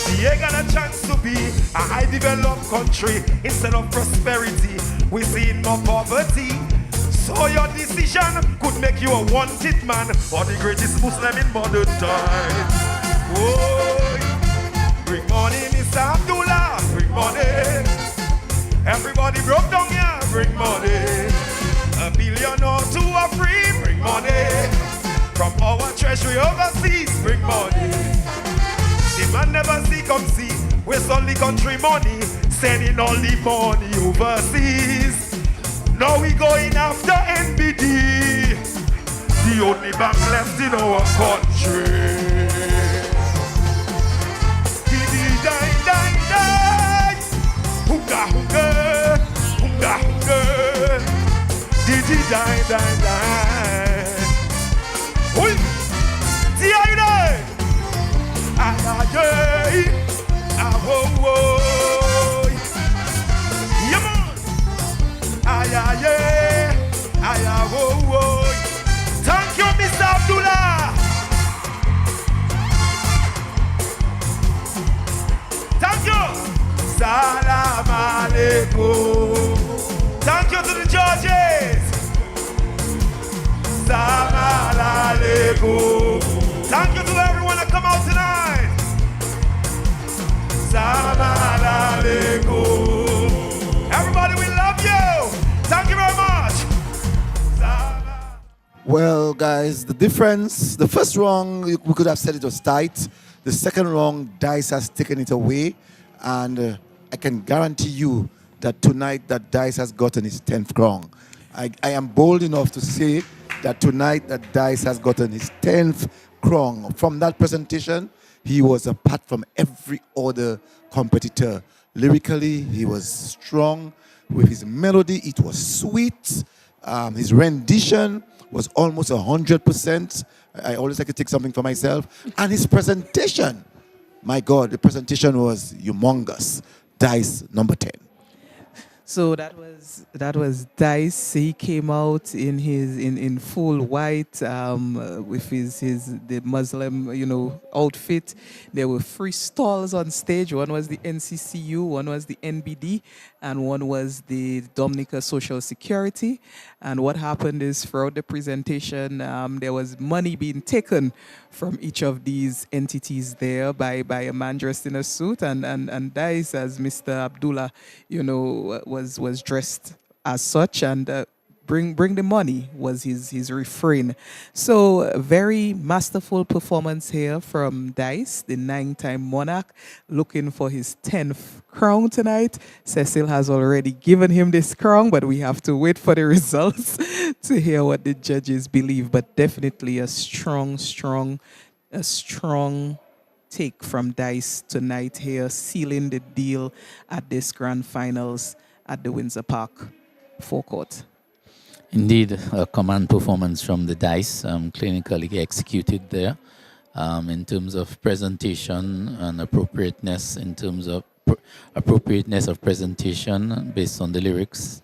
We ain't got a chance to be a high developed country. Instead of prosperity, we see more poverty. So your decision could make you a wanted man or the greatest Muslim in modern times. Oh, bring money, Mr. Abdullah, bring money. Everybody broke down here, bring money. $1 billion or two are free, bring money. From our treasury overseas, bring money. The man never see, come see. Waste only country money, sending all the money overseas. Now we going after NBD, the only bank left in our country. Didi die, die, die. Hunga, hunger, hunga, hunger. Didi die, die, die. Oi, see how you die. Ay, oh, oh. Yeah, man. Ay, ay, ay, oh, oh. Thank you, Mr. Abdullah. Thank you. Salam alaikum. Thank you to the judges. Salam alaikum. Thank you to everyone that come out tonight. Salam alaikum. Everybody, we love you. Thank you very much. Well, guys, the difference, the first round, we could have said it was tight. The second round, Dice has taken it away. And I can guarantee you that tonight that Dice has gotten his 10th crown. I am bold enough to say that tonight that Dice has gotten his 10th crown. From that presentation, he was apart from every other competitor. Lyrically, he was strong. With his melody, it was sweet. His rendition was almost 100%. I always like to take something for myself. And his presentation, my God, the presentation was humongous. Dice number 10. So that was Dice. He came out in his in full white with the Muslim outfit. There were 3 stalls on stage. One was the NCCU, one was the NBD, and one was the Dominica Social Security. And what happened is throughout the presentation, there was money being taken from each of these entities there by a man dressed in a suit, and Dice, as Mr. Abdullah, was dressed as such, and bring the money was his refrain. So a very masterful performance here from Dice, the 9-time monarch, looking for his 10th crown tonight. Cecil has already given him this crown, but we have to wait for the results to hear what the judges believe. But definitely a strong take from Dice tonight here, sealing the deal at this grand finals at the Windsor Park forecourt. Indeed, a command performance from the Dice, clinically executed there in terms of presentation and appropriateness, in terms of appropriateness of presentation based on the lyrics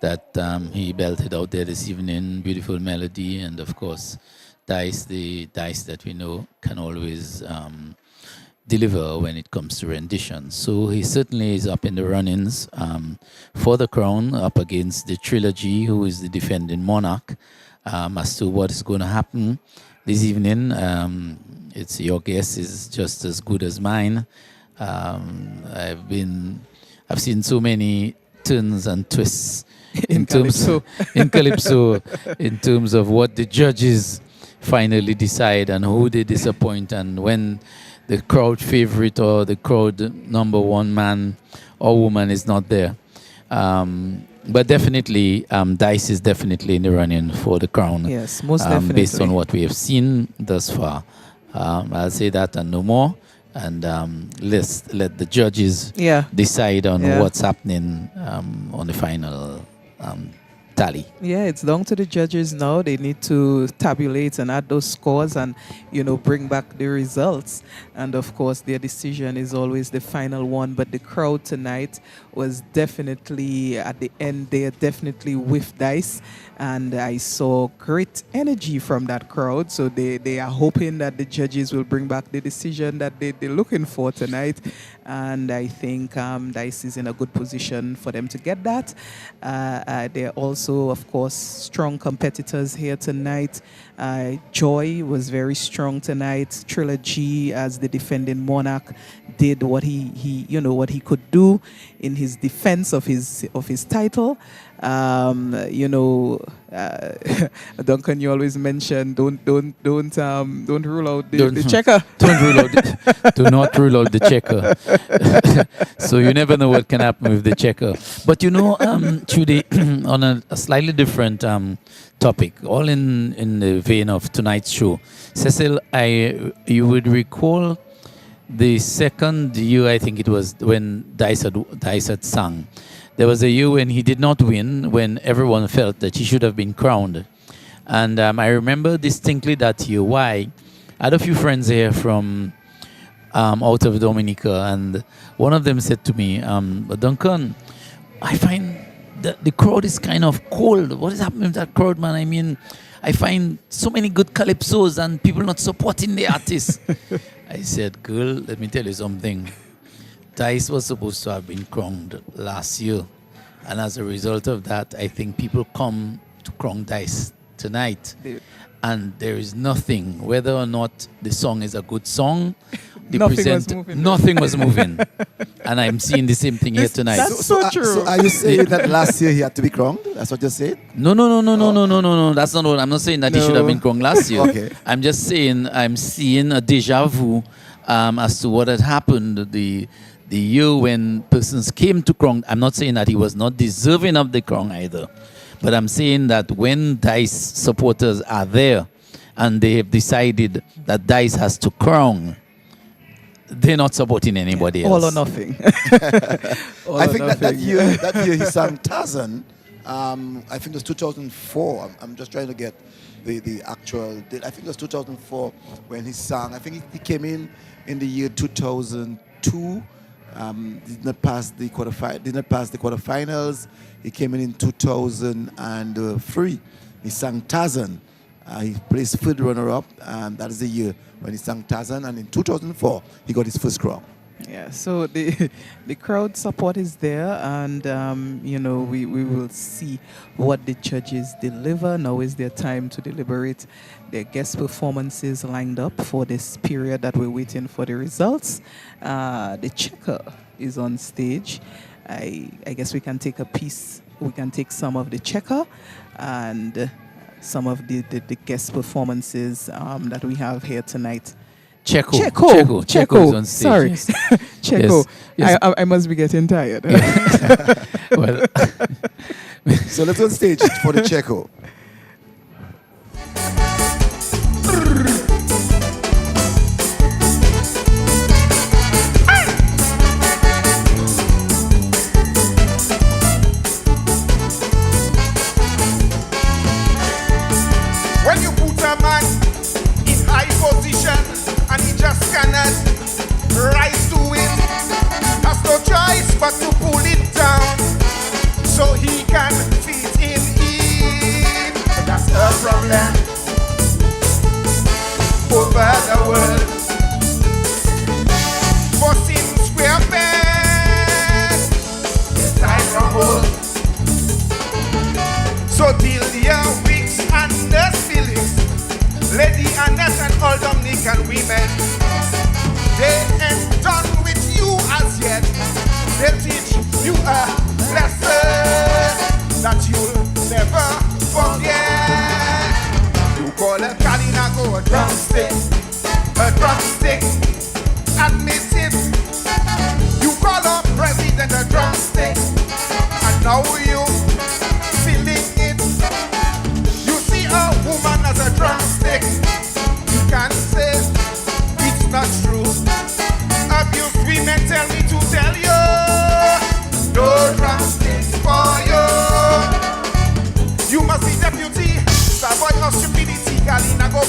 that he belted out there this evening. Beautiful melody, and of course, Dice, the Dice that we know can always deliver when it comes to rendition. So he certainly is up in the run-ins for the crown, up against the Trilogy, who is the defending monarch. As to what is going to happen this evening, it's your guess is just as good as mine. I've seen so many turns and twists in Calypso, in terms of what the judges finally decide and who they disappoint, and when the crowd favorite or the crowd number 1 man or woman is not there. But definitely, Dice is definitely in the running for the crown. Yes, most Based on definitely. what we have seen thus far. I'll say that and no more. And let's let the judges decide on Yeah. what's happening on the final tally. Yeah, it's down to the judges now. They need to tabulate and add those scores and, bring back the results. And of course, their decision is always the final one. But the crowd tonight was definitely, at the end, they are definitely with Dice. And I saw great energy from that crowd. So they are hoping that the judges will bring back the decision that they're looking for tonight. And I think Dice is in a good position for them to get that. They're also, of course, strong competitors here tonight. Joy was very strong tonight. Trilogy, as the defending monarch, did what he what he could do in his defense of his title. Duncan, you always mention don't rule out the checker. Don't rule out. Do not rule out the checker. So you never know what can happen with the checker. But Trudy, on a slightly different topic, all in the vein of tonight's show. Cecil, you would recall the second year, I think it was, when Dice had sung. There was a year when he did not win, when everyone felt that he should have been crowned. And I remember distinctly that year. Why? I had a few friends here from out of Dominica, and one of them said to me, Duncan, I find that the crowd is kind of cold. What is happening with that crowd, man? I mean, I find so many good calypsos and people not supporting the artists. I said, girl, let me tell you something. Dice was supposed to have been crowned last year. And as a result of that, I think people come to crown Dice tonight. And there is nothing, whether or not the song is a good song, nothing was moving. And I'm seeing the same thing here tonight. That's so true. So are you saying that last year he had to be crowned? That's what you're saying? No. That's not what I'm not saying that he should have been crowned last year. Okay. I'm just saying I'm seeing a deja vu as to what had happened the year when persons came to crown. I'm not saying that he was not deserving of the crown either. But I'm saying that when Dice supporters are there and they have decided that Dice has to crown, they're not supporting anybody else. All or nothing. I think that year he sang Tarzan. I think it was 2004. I'm just trying to get the actual date. I think it was 2004 when he sang. I think he came in the year 2002. Did not pass the quarterfinals. He came in 2003. He sang Tarzan. He placed third runner-up, and that is the year when he sang Tarzan. And in 2004, he got his first crown. Yeah, so the crowd support is there, and we will see what the judges deliver. Now is their time to deliberate. Their guest performances lined up for this period that we're waiting for the results. The checker is on stage. I guess we can take a piece. We can take some of the checker and some of the guest performances that we have here tonight. Checo is on stage. Sorry. Yes. Checo. Yes. I must be getting tired. Well, so let's go on stage for the Checo. When you put a man in high position and he just cannot rise to it, has no choice but to pull it down so he can fit in. That's a problem over the world. For since we're back, it's time to hold. So till the weeks and the feelings, Lady Annette and all Dominican women, they ain't done with you as yet. They'll teach you a lesson that you'll never forget. You call a Kalinago a drumstick, a drum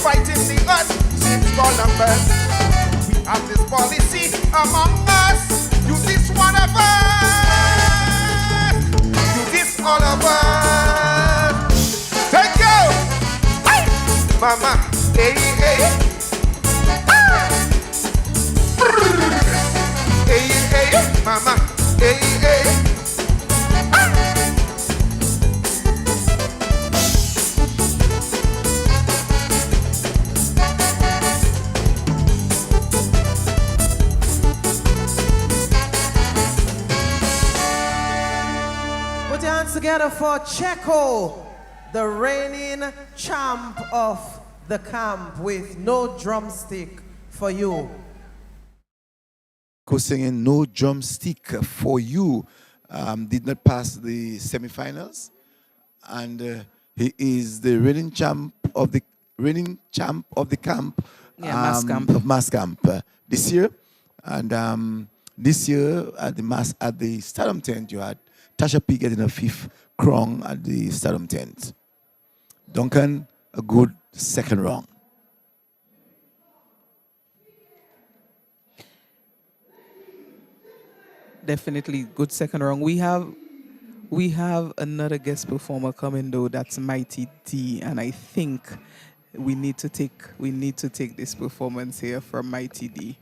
fighting the earth since Columbus. We have this policy among us. You this one of us. You this all of us. Thank you. Hey, mama. Hey, hey. Hey, hey, mama. Hey, hey. Put your hands together for Checo, the reigning champ of the camp, with no drumstick for you. Singing No Drumstick for You did not pass the semifinals, and he is the reigning champ of the camp, Mass camp. of Mass Camp this year. And this year at the Stadium tent, you had Tasha P getting a 5th crown at the Stadium tent. Duncan, a good second round. Definitely good second round. We have another guest performer coming though. That's Mighty D, and I think we need to take this performance here from Mighty D.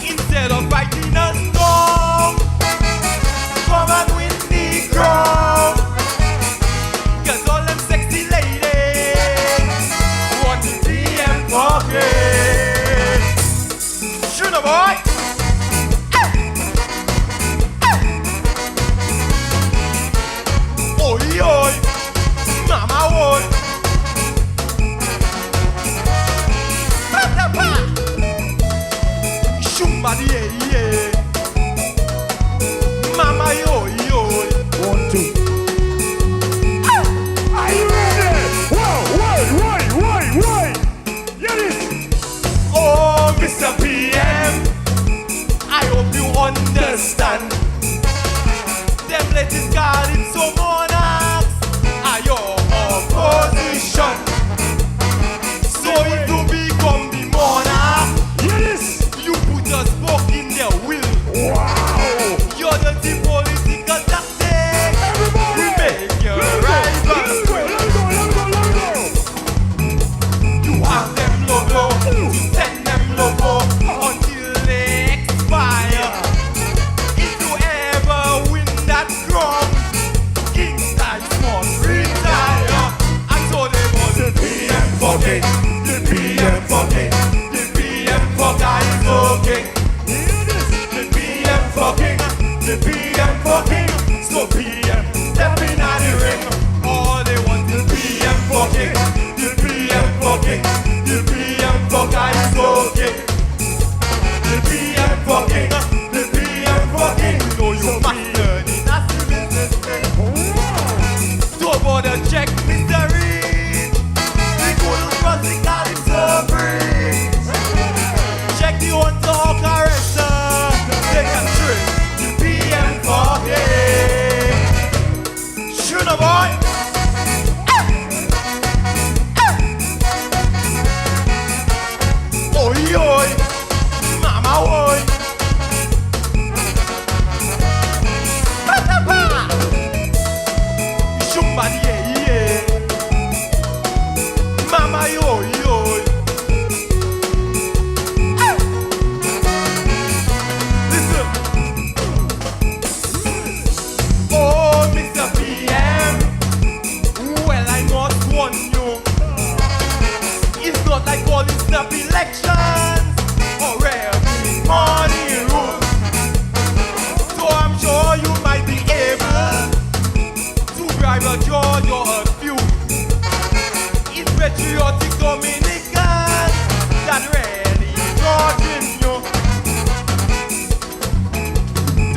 Instead of fighting us, no, come and win the crown. 'Cause all them sexy ladies want to be fucking. Shoot a boy. Oi, oi, mama, oi. Shumbadi, yeah, yeah. Mama, yo, yo. 1, 2. Are you ready? Whoa. Hear this. Oh, Mr. PM, I hope you understand. Them letting Calypso monarchs are your opposition. So if you become the monarch, yes, you put us both in their will. Wow! You're the political tactic. Everybody! We make your rival. Let go. You have them logo, you send them logo until they expire. If you ever win that crown, King Style must retire. I told them all the PM fucking, the PM fucking, the PM fucker is okay. The PM fucking, the PM fucking, so PM step in on the ring. All they want is PM fucking, the PM fucking, the PM fucker is okay. The PM fucking, the PM fucking, know you must learn it. That's the business thing. Don't bother check mysteries.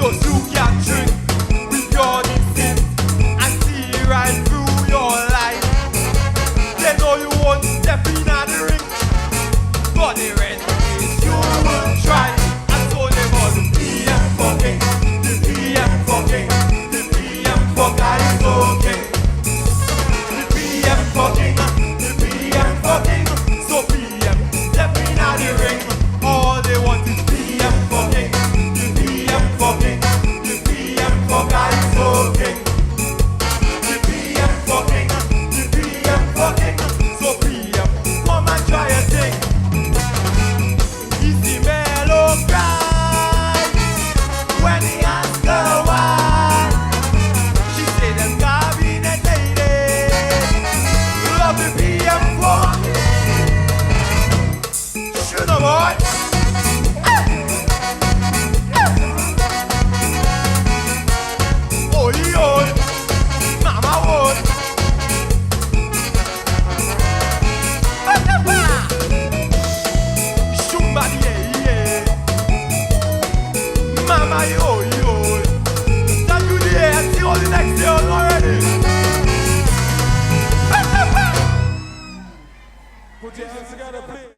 Those who can drink with your instinct and see right through your life. They know you won't step in at the ring, but the rest is you will try. And so they want the PM fucking, the PM fucking, the PM fuck is okay. The PM fucking, the PM fucking, so PM step in at the ring. All they want is PM fucking, the PM fucking, the PM fuck is okay. The PM fucking, the PM fucking, so PM come and try a thing. Is the mellow cry when he asked her why? She said them cabinet lady love the PM fuck. Shoot a boy. Oh, yo, mama would. Somebody, yeah. Mama, yo. That you there, see all the next day already. Put your hands together, please.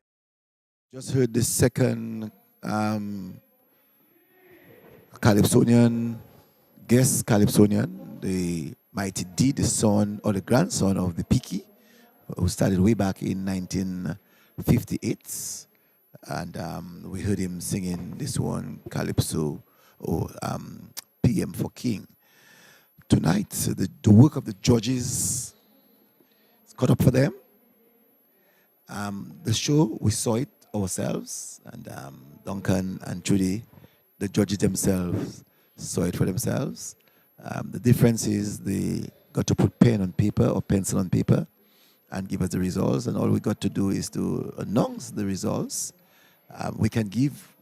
Just heard the second Calypsonian, guest Calypsonian, the Mighty D, the son or the grandson of the Piki, who started way back in 1958. And we heard him singing this one, Calypso, or PM for King. Tonight, the work of the judges is caught up for them. The show, we saw it ourselves, and Duncan and Judy, the judges themselves, saw it for themselves. The difference is they got to put pen on paper or pencil on paper and give us the results, and all we got to do is to announce the results. We can give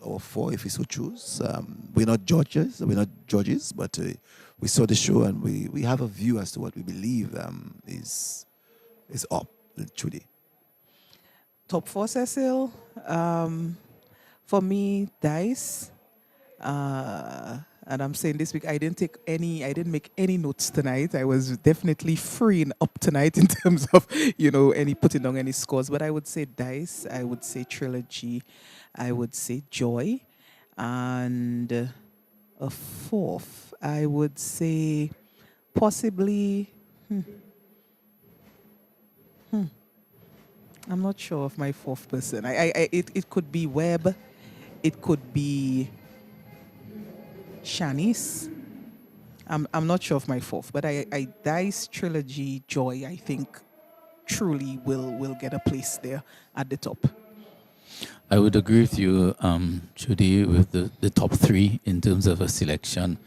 our 4 if we so choose. We're not judges, but we saw the show and we have a view as to what we believe is up, Judy. Top 4, Cecil. For me, Dice. And I'm saying this week, I didn't make any notes tonight. I was definitely freeing up tonight in terms of, any putting down any scores. But I would say Dice, I would say Trilogy, I would say Joy. And a 4th, I would say possibly, I'm not sure of my 4th person. It could be Webb, it could be Shanice. I'm not sure of my 4th, but I Dice, Trilogy, Joy, I think truly will get a place there at the top. I would agree with you, Judy, with the top 3 in terms of a selection.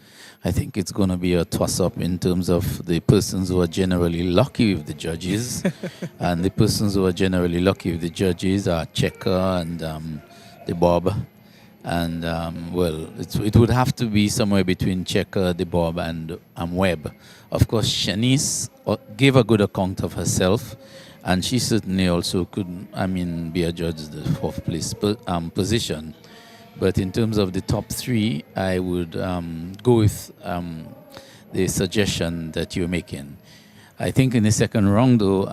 I think it's going to be a toss-up in terms of the persons who are generally lucky with the judges. And the persons who are generally lucky with the judges are Checker and the Bob. And, it would have to be somewhere between Checker, the Bob, and Webb. Of course, Shanice gave a good account of herself. And she certainly also could, be a judge the 4th place position. But in terms of the top 3, I would go with the suggestion that you're making. I think in the second round, though,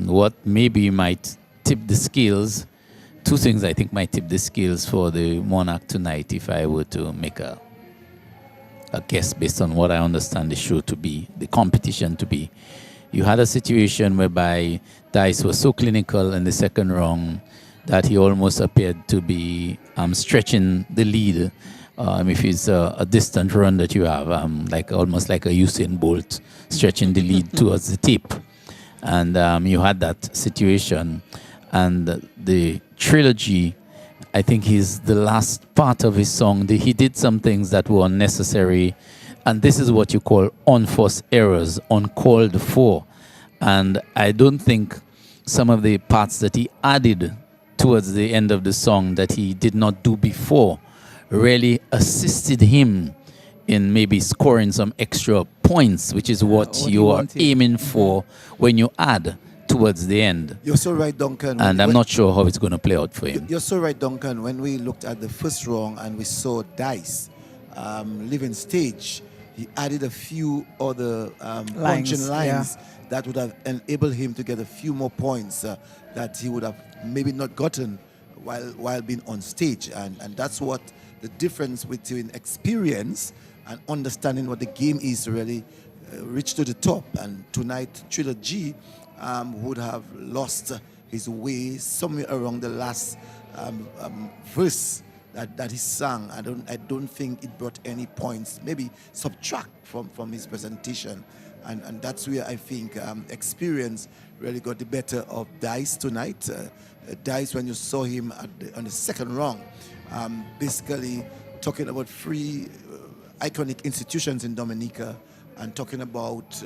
what maybe might tip the scales, 2 things I think might tip the scales for the Monarch tonight, if I were to make a guess based on what I understand the show to be, the competition to be. You had a situation whereby Dice was so clinical in the second round that he almost appeared to be stretching the lead. If it's a distant run that you have, almost like a Usain Bolt stretching the lead towards the tip. And you had that situation. And the Trilogy, I think he's the last part of his song. He did some things that were unnecessary. And this is what you call unforced errors, uncalled for. And I don't think some of the parts that he added towards the end of the song that he did not do before really assisted him in maybe scoring some extra points, which is what you are aiming for when you add towards the end. You're so right, Duncan. And I'm not sure how it's going to play out for him. You're so right, Duncan. When we looked at the first round and we saw Dice living stage, he added a few other Lines, punching lines yeah. that would have enabled him to get a few more points that he would have maybe not gotten while being on stage. And that's what the difference between experience and understanding what the game is to really reach to the top. And tonight, Thriller G would have lost his way somewhere around the last verse that he sang. I don't think it brought any points. Maybe subtract from his presentation, and that's where I think experience really got the better of Dice tonight. Dice, when you saw him on the second round, basically talking about three iconic institutions in Dominica, and talking about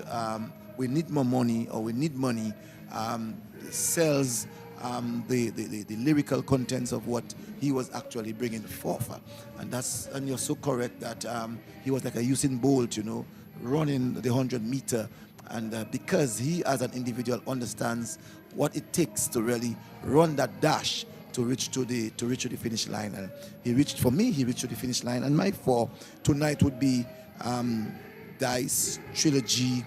we need more money, or we need money, sells the lyrical contents of what he was actually bringing forth. And you're so correct that he was like a Usain Bolt, running the 100-meter. And because he as an individual understands what it takes to really run that dash to reach to the finish line. And he reached to the finish line. And my four tonight would be Dice, Trilogy.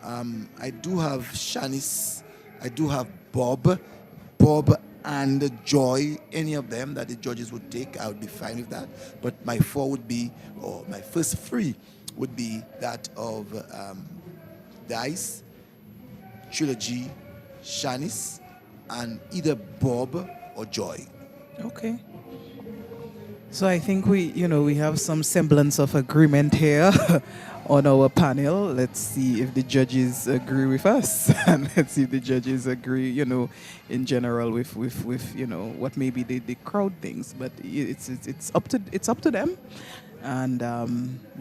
I do have Shanice. I do have Bob and Joy. Any of them that the judges would take, I would be fine with that. But my four would be, or my first three would be that of Dice, Trilogy, Shanice, and either Bob or Joy. Okay. So I think we have some semblance of agreement here on our panel. Let's see if the judges agree with us, and let's see if the judges agree, in general with what maybe the crowd thinks. But it's up to them, and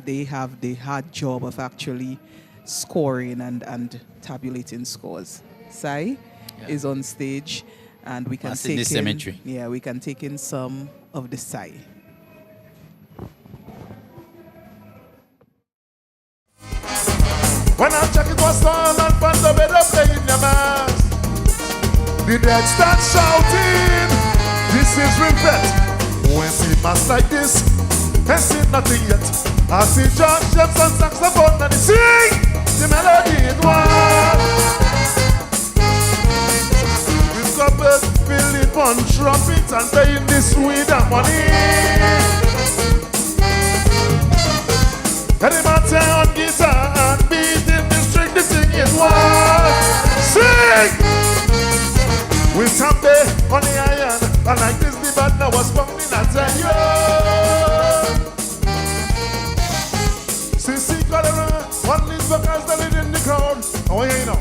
they have the hard job of actually scoring and tabulating scores. Sai is on stage, and we can take in symmetry. Yeah, we can take in some of the Sai. When I check it was all and found the bed up playing your mask. The dead start shouting, this is repent. When see mass like this, I see nothing yet. I see John Sheps and saxophone and they sing the melody in one. We've got birds filling on trumpet and playing this with the money. Any man say on guitar and beating the string, the thing is one. Sing! We tampe on the iron, and like this the bad now was pumping, I tell you. Sissy Cholera, one lead vocals that lead in the crowd. Oh, yeah, you know.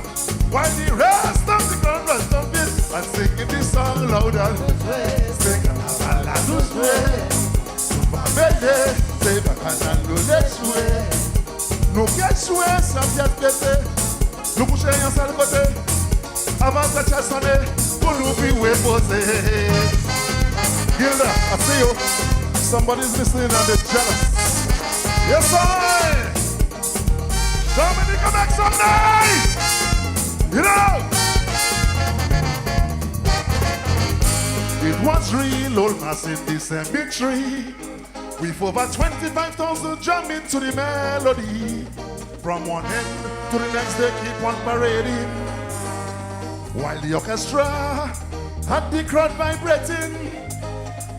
While the rest of the crowd was jumping and singing this song louder. Sing a la douce. C'est bacana nous l'échouer. Nous qu'échouer sans pièce pété. Nous coucher en salle côté. Avant que ça sonne, pour nous vivre poser. Gilda, I see you. Somebody's listening and they're jealous. Yes, I. Dominica, make some noise. It was real old massive December tree. With over 25,000 jamming to the melody. From one end to the next they keep on parading. While the orchestra had the crowd vibrating.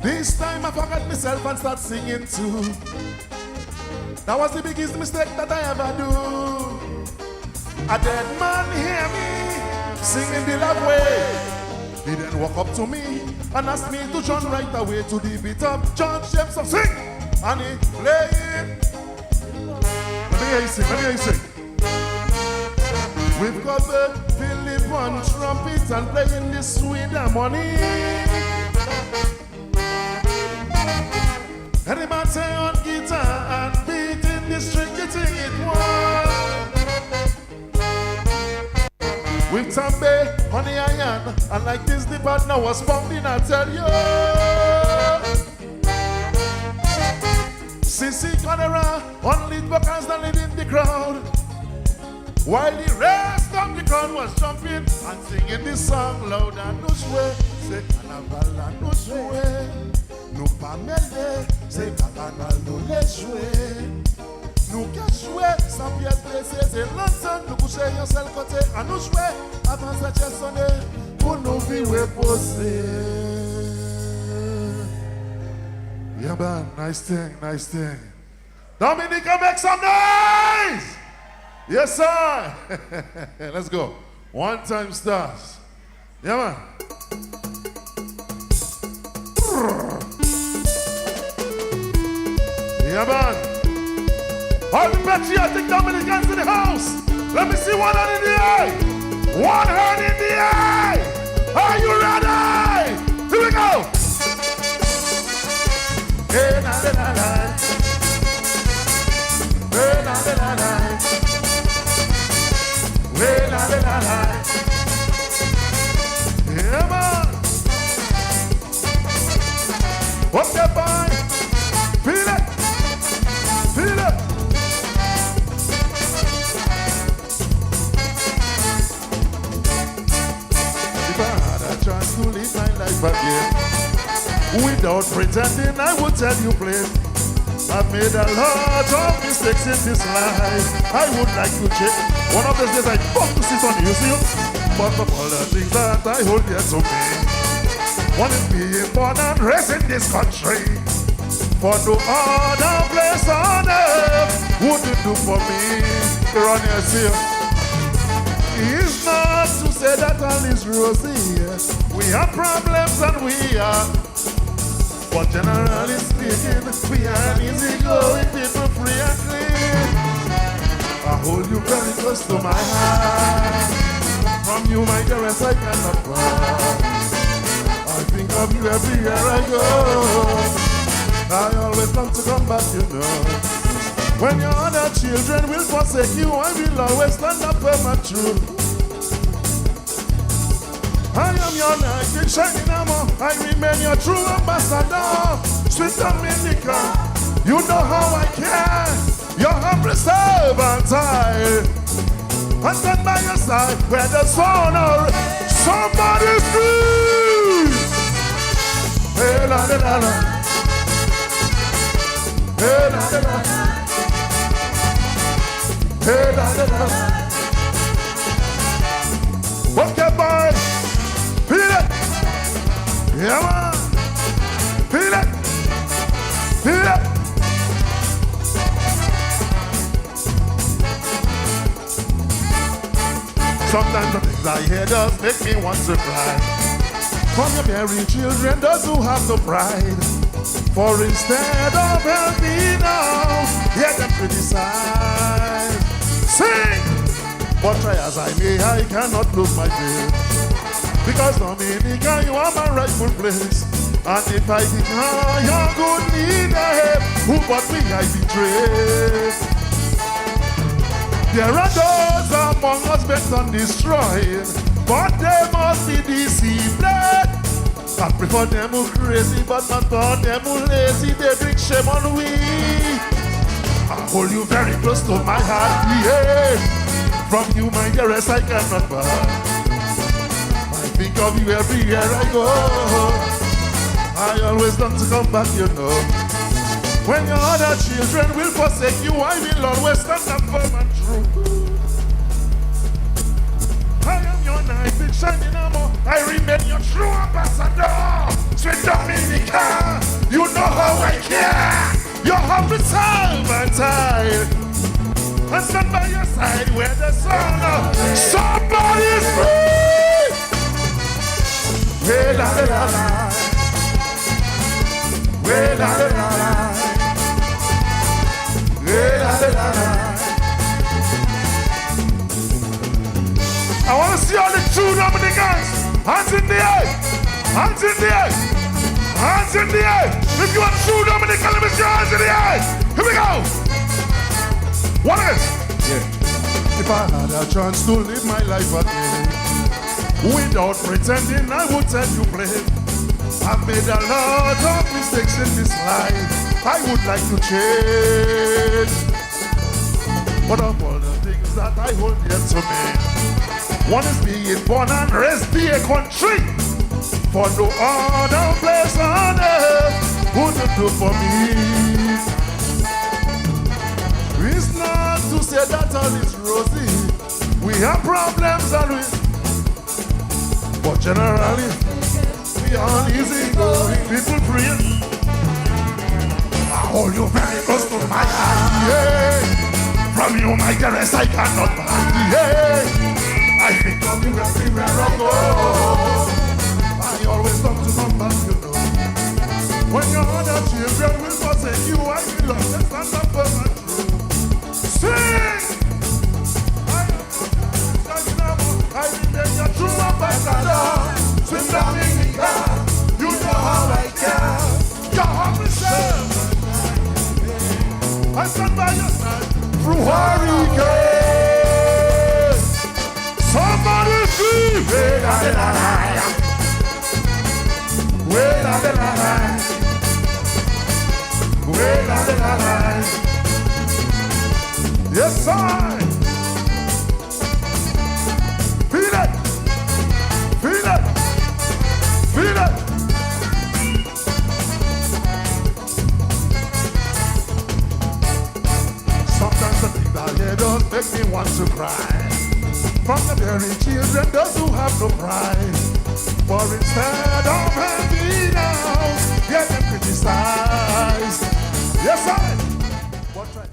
This time I forgot myself and start singing too. That was the biggest mistake that I ever do. A dead man hear me singing the love way. He then walk up to me and asked me to join right away to the beat of John Sheps of sing. And he playing. Let me hear you sing. We've got the Philip on trumpet and playing this sweet harmony. And the man say on guitar and beating the string, getting it one. With tambe on the iron, and like this the partner was pounding, I tell you. Sissy Cholera, one lead vocals that lead in the crowd. While the rest of the crowd was jumping and singing this song loud and no swear. Say, Canavala, no swear. nous pas mêler, c'est carnaval nous les jouer. Nous qu'à jouer, sans pièce blessée, c'est l'ensemble, nous coucher un seul côté, à nous jouer, avant cette sonner, pour nous vivre poser. Yeah man, nice thing, nice thing. Dominica, make some noise! Yes sir! Let's go. One time stars. Yeah man. Yeah man. All the patriotic Dominicans in the house. Let me see one hand in the eye. One hand in the eye. Are you ready? Here we go. Hey, na, na, na, na. Hey, na, na, na, na. Hey, na, na, na, na. Yeah, man. What's that boy? Feel it. Feel it. If I had a chance to live my life again, without pretending, I would tell you plain, I've made a lot of mistakes in this life. I would like to change. One of those days I fuck to sit on the museum, but of all the things that I hold dear to me, one is being born and raised in this country. For no other place on earth would you do for me. Run your seal. It's not to say that all is rosy. We have problems and we are. But generally speaking, we are easy-going people, free and clean. I hold you very close to my heart. From you, my dearest, I cannot part. I think of you everywhere I go. I always long to come back, you know. When your other children will forsake you, I will always stand up for my truth. I am your knight in shining armor. I remain your true ambassador. Sweet Dominica, you know how I care. Your humble servant I stand by your side where the sun or somebody screams. Hey la la la la. Hey la la la. Hey la la la. Okay, boys. Feel it! Yeah, man! Feel it! Feel it! Sometimes the things I hear just make me want to cry. From your married children, those who have no pride. For instead of helping now, hear them criticize. Sing! But try as I may, I cannot lose my faith. Because Dominica, you are my rightful place. And if I deny your good leader, who but me I betray? There are those among us bent on destroying, but they must be deceived. I prefer them who crazy, but not for them who lazy. They bring shame on we. I hold you very close to my heart, yeah. From you, my dearest, I cannot part. Think of you everywhere I go. I always long to come back, you know. When your other children will forsake you, I will always stand up firm and true. I am your knight in shining armor. I remain your true ambassador. Sweet Dominica, you know how I care. Your humble servant I stand by your side where the sun of somebody's free. Hey la la la la. Hey la la la la. Hey la la la la. I want to see all the true Dominicans. Hands in the air. Hands in the air. Hands in the air. If you are true Dominican, let me see your hands in the air. Here we go. What is? Yeah. If I had a chance to live my life again, without pretending, I would tell you plain, I've made a lot of mistakes in this life. I would like to change. But of all the things that I hold dear to me, one is being born and raised in a country. For no other place on earth wouldn't do for me. It's not to say that all is rosy. We have problems and but generally, we are easy going. People pray. I hold you very close to my heart. Yeah. From you, my caress, I cannot buy. Yeah. I think of you everywhere I go. I always come to number, you know. When your other children will forsake you, I will understand the perfect. Sing! I remain your true ambassador. Swim down in the air, you know how I care. Your heart is served. I stand by your side through hurricane. Somebody scream, way down the line, way down the line, way down the line. Yes, I. Feel it! Feel it! Feel it! Sometimes the things I hear don't make me want to cry. From the very children, those who have no pride. For instead of helping out, get them criticized. Yes, I. What try?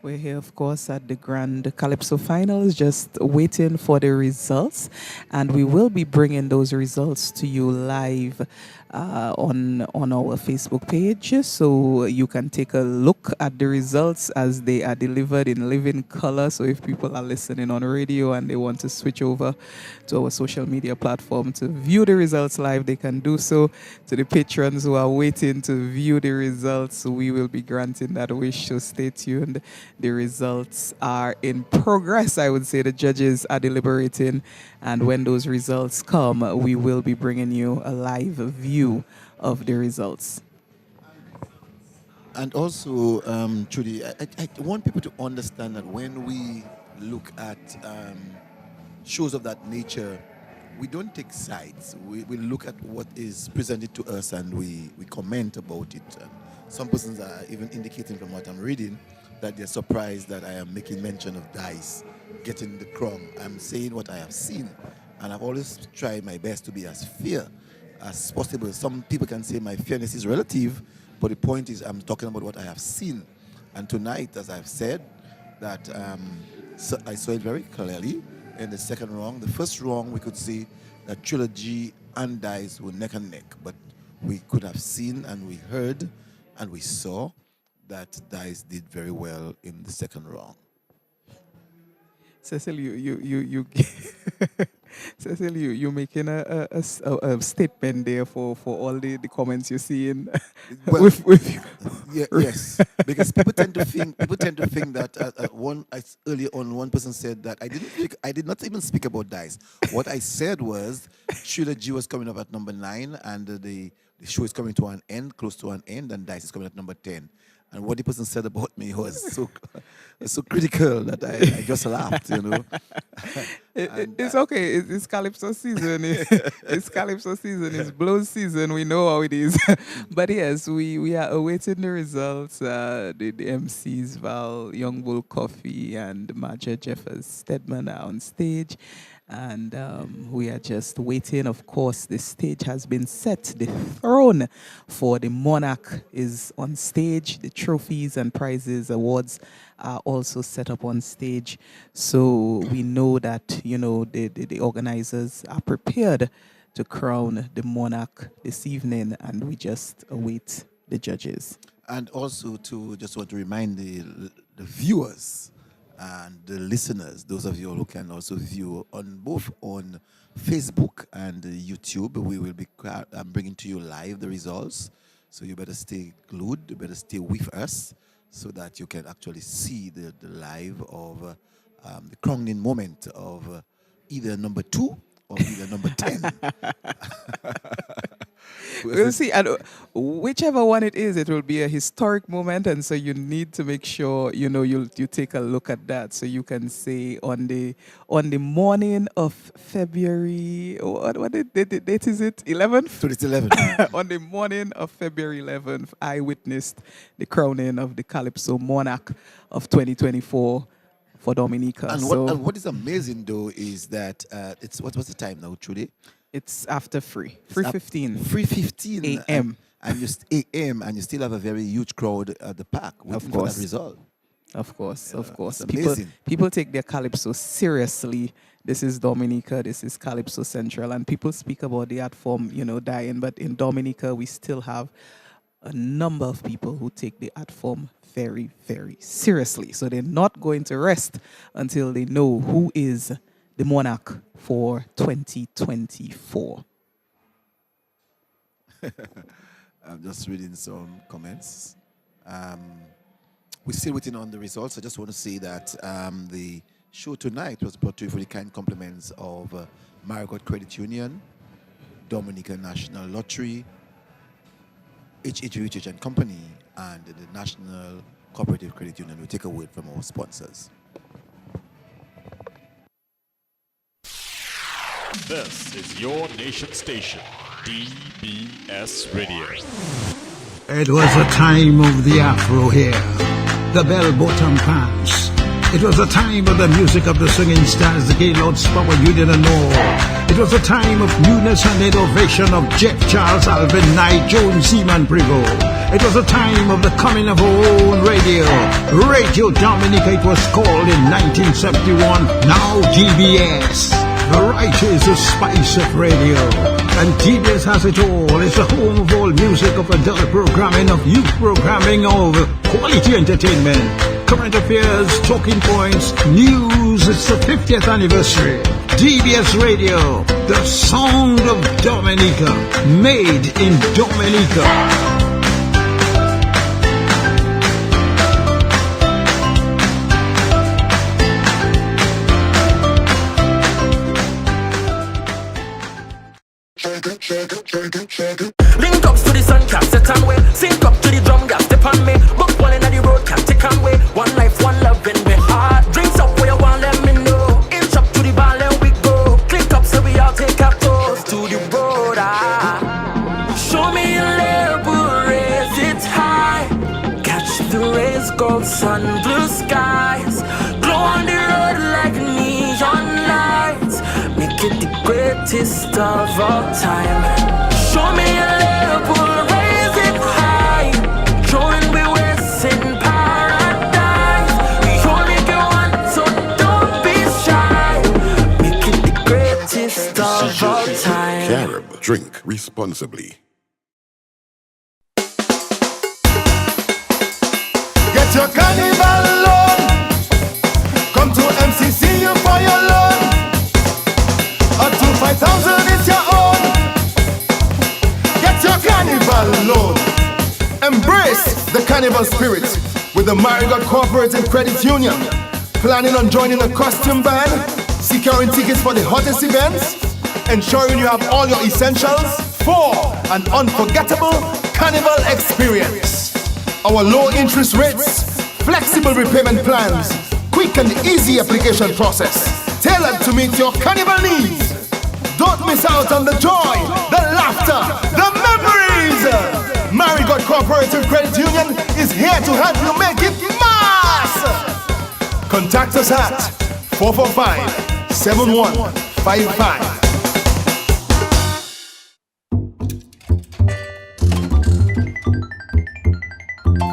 We're here, of course, at the Grand Calypso Finals, just waiting for the results. And we will be bringing those results to you live on our Facebook page. So you can take a look at the results as they are delivered in living color. So if people are listening on radio and they want to switch over to our social media platform to view the results live, they can do so. To the patrons who are waiting to view the results, we will be granting that wish. So stay tuned. The results are in progress. I would say the judges are deliberating, and when those results come, we will be bringing you a live view of the results. And also, Trudy, I want people to understand that when we look at shows of that nature, we don't take sides. We look at what is presented to us and we comment about it. Some persons are even indicating from what I'm reading that they're surprised that I am making mention of Dice getting the crown. I'm saying what I have seen, and I've always tried my best to be as fair as possible. Some people can say my fairness is relative, but the point is I'm talking about what I have seen. And tonight, as I've said, that so I saw it very clearly in the second round. The first round, we could see that Trilogy and Dice were neck and neck, but we could have seen and we heard and we saw that Dice did very well in the second round. Cecil, Cecil, you're making a statement there for all the comments you're seeing. Well, yes, because people tend to think that earlier on one person said that I did not even speak about Dice. What I said was Trilogy was coming up at number 9, and the show is coming to an end, close to an end, and Dice is coming at number 10. And what the person said about me was so critical that I just laughed, you know. It's okay. It's Calypso season. It's Calypso season. It's blues season. We know how it is. But yes, we are awaiting the results. The MCs, Val, Young Bull Coffee, and Major Jeffers Stedman are on stage. And we are just waiting. Of course, the stage has been set. The throne for the monarch is on stage. The trophies and prizes, awards are also set up on stage. So we know that, you know, the organizers are prepared to crown the monarch this evening, and we just await the judges. And also to just want to remind the viewers and the listeners, those of you who can also view on both on Facebook and YouTube, we will be bringing to you live the results. So you better stay glued, you better stay with us so that you can actually see the live of the crowning moment of either number 2 or either number 10. We'll see. And whichever one it is, it will be a historic moment. And so you need to make sure, you take a look at that. So you can say on the morning of February, what date is it? 11th? 2011. On the morning of February 11th, I witnessed the crowning of the Calypso Monarch of 2024 for Dominica. And what is amazing though is that it's what's the time now, Trudy? It's after 3:15. 3:15 a.m. And you a.m. and you still have a very huge crowd at the park waiting for that result. Of course. It's amazing. People take their Calypso seriously. This is Dominica, this is Calypso Central, and people speak about the art form, dying, but in Dominica we still have a number of people who take the art form very, very seriously. So they're not going to rest until they know who is the monarch for 2024. I'm just reading some comments. We're still waiting on the results. I just want to say that the show tonight was brought to you for the kind compliments of Marigot Credit Union, Dominica National Lottery, H.H. and Company, and the National Cooperative Credit Union. We'll take a word from our sponsors. This is your nation station, DBS Radio. It was a time of the afro hair, the bell-bottom pants. It was a time of the music of the singing stars, the Gaylords Power Union and all. It was a time of newness and innovation of Jeff Charles, Alvin Knight, Jones, Seaman Privo. It was a time of the coming of our own radio. Radio Dominica, it was called in 1971, now DBS. Variety is the spice of radio, and TBS has it all. It's the home of all music, of adult programming, of youth programming, of quality entertainment, current affairs, talking points, news. It's the 50th anniversary. DBS Radio, the sound of Dominica, made in Dominica. Link up to the sun, cap set and way. Sync up to the drum, gas step on me. Book one in the road, can take on way. One life, one love in me heart. Drinks up where you want, let me know. Inch up to the bar, let we go. Click up so we all take our toes to the road. Show me your label, raise it high. Catch the rays, gold sun, blue skies. Glow on the road like neon lights. Make it the greatest of all time. Show me a level, raise it high. Join me west in paradise. We only get one, so don't be shy. Make it the greatest of all time. Carib, drink responsibly. Get your carnival loan. Come to MCCU for your loan. Up to 5,000 is your own. Get your carnival loan. Embrace the carnival spirit with the Marigot Cooperative Credit Union. Planning on joining a costume band, securing tickets for the hottest events, ensuring you have all your essentials for an unforgettable carnival experience. Our low interest rates, flexible repayment plans, quick and easy application process, tailored to meet your carnival needs. Don't miss out on the joy, the laughter, the memories. Marigot Cooperative Credit Union is here to help you make it mass. Contact us at 445-7155.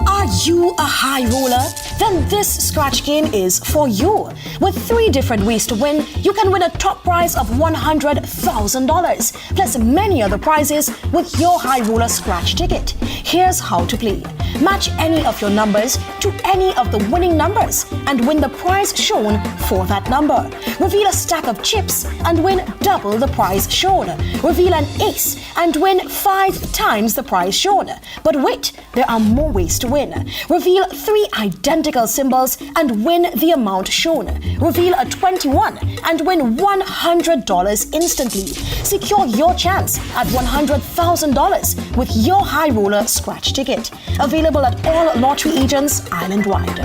Are you a high roller? Then this scratch game is for you. With 3 different ways to win, you can win a top prize of $100,000, plus many other prizes with your high roller scratch ticket. Here's how to play. Match any of your numbers to any of the winning numbers and win the prize shown for that number. Reveal a stack of chips and win double the prize shown. Reveal an ace and win 5 times the prize shown. But wait, there are more ways to win. Reveal 3 identical symbols and win the amount shown. Reveal a 21 and win $100 instantly. Secure your chance at $100,000 with your High Roller scratch ticket. Available at all lottery agents island-wide.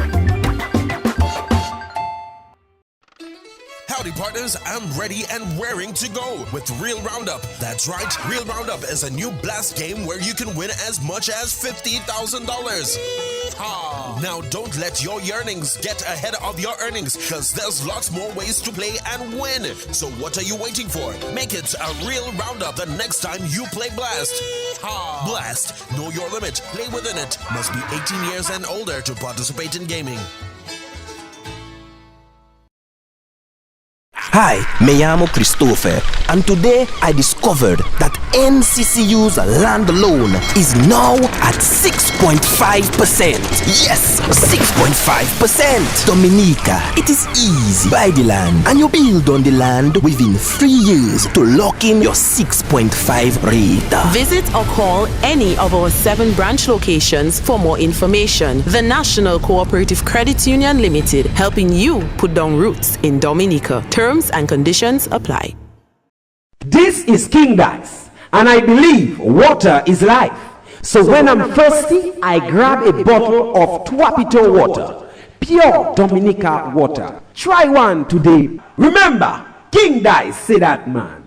Howdy partners, I'm ready and raring to go with Real Roundup. That's right, Real Roundup is a new blast game where you can win as much as $50,000. Now don't let your yearnings get ahead of your earnings, because there's lots more ways to play and win. So what are you waiting for? Make it a Real Roundup the next time you play Blast. Blast, know your limit, play within it. Must be 18 years and older to participate in gaming. Hi, me llamo Christopher, and today I discovered that NCCU's land loan is now at 6.5%. Yes, 6.5%. Dominica, it is easy. Buy the land, and you build on the land within 3 years to lock in your 6.5 rate. Visit or call any of our 7 branch locations for more information. The National Cooperative Credit Union Limited, helping you put down roots in Dominica. Terms and conditions apply. This is King Dice, and I believe water is life. So when I'm thirsty, I grab a bottle of Tuapito water, pure Dominica water. Try one today. Remember, King Dice, say that, man.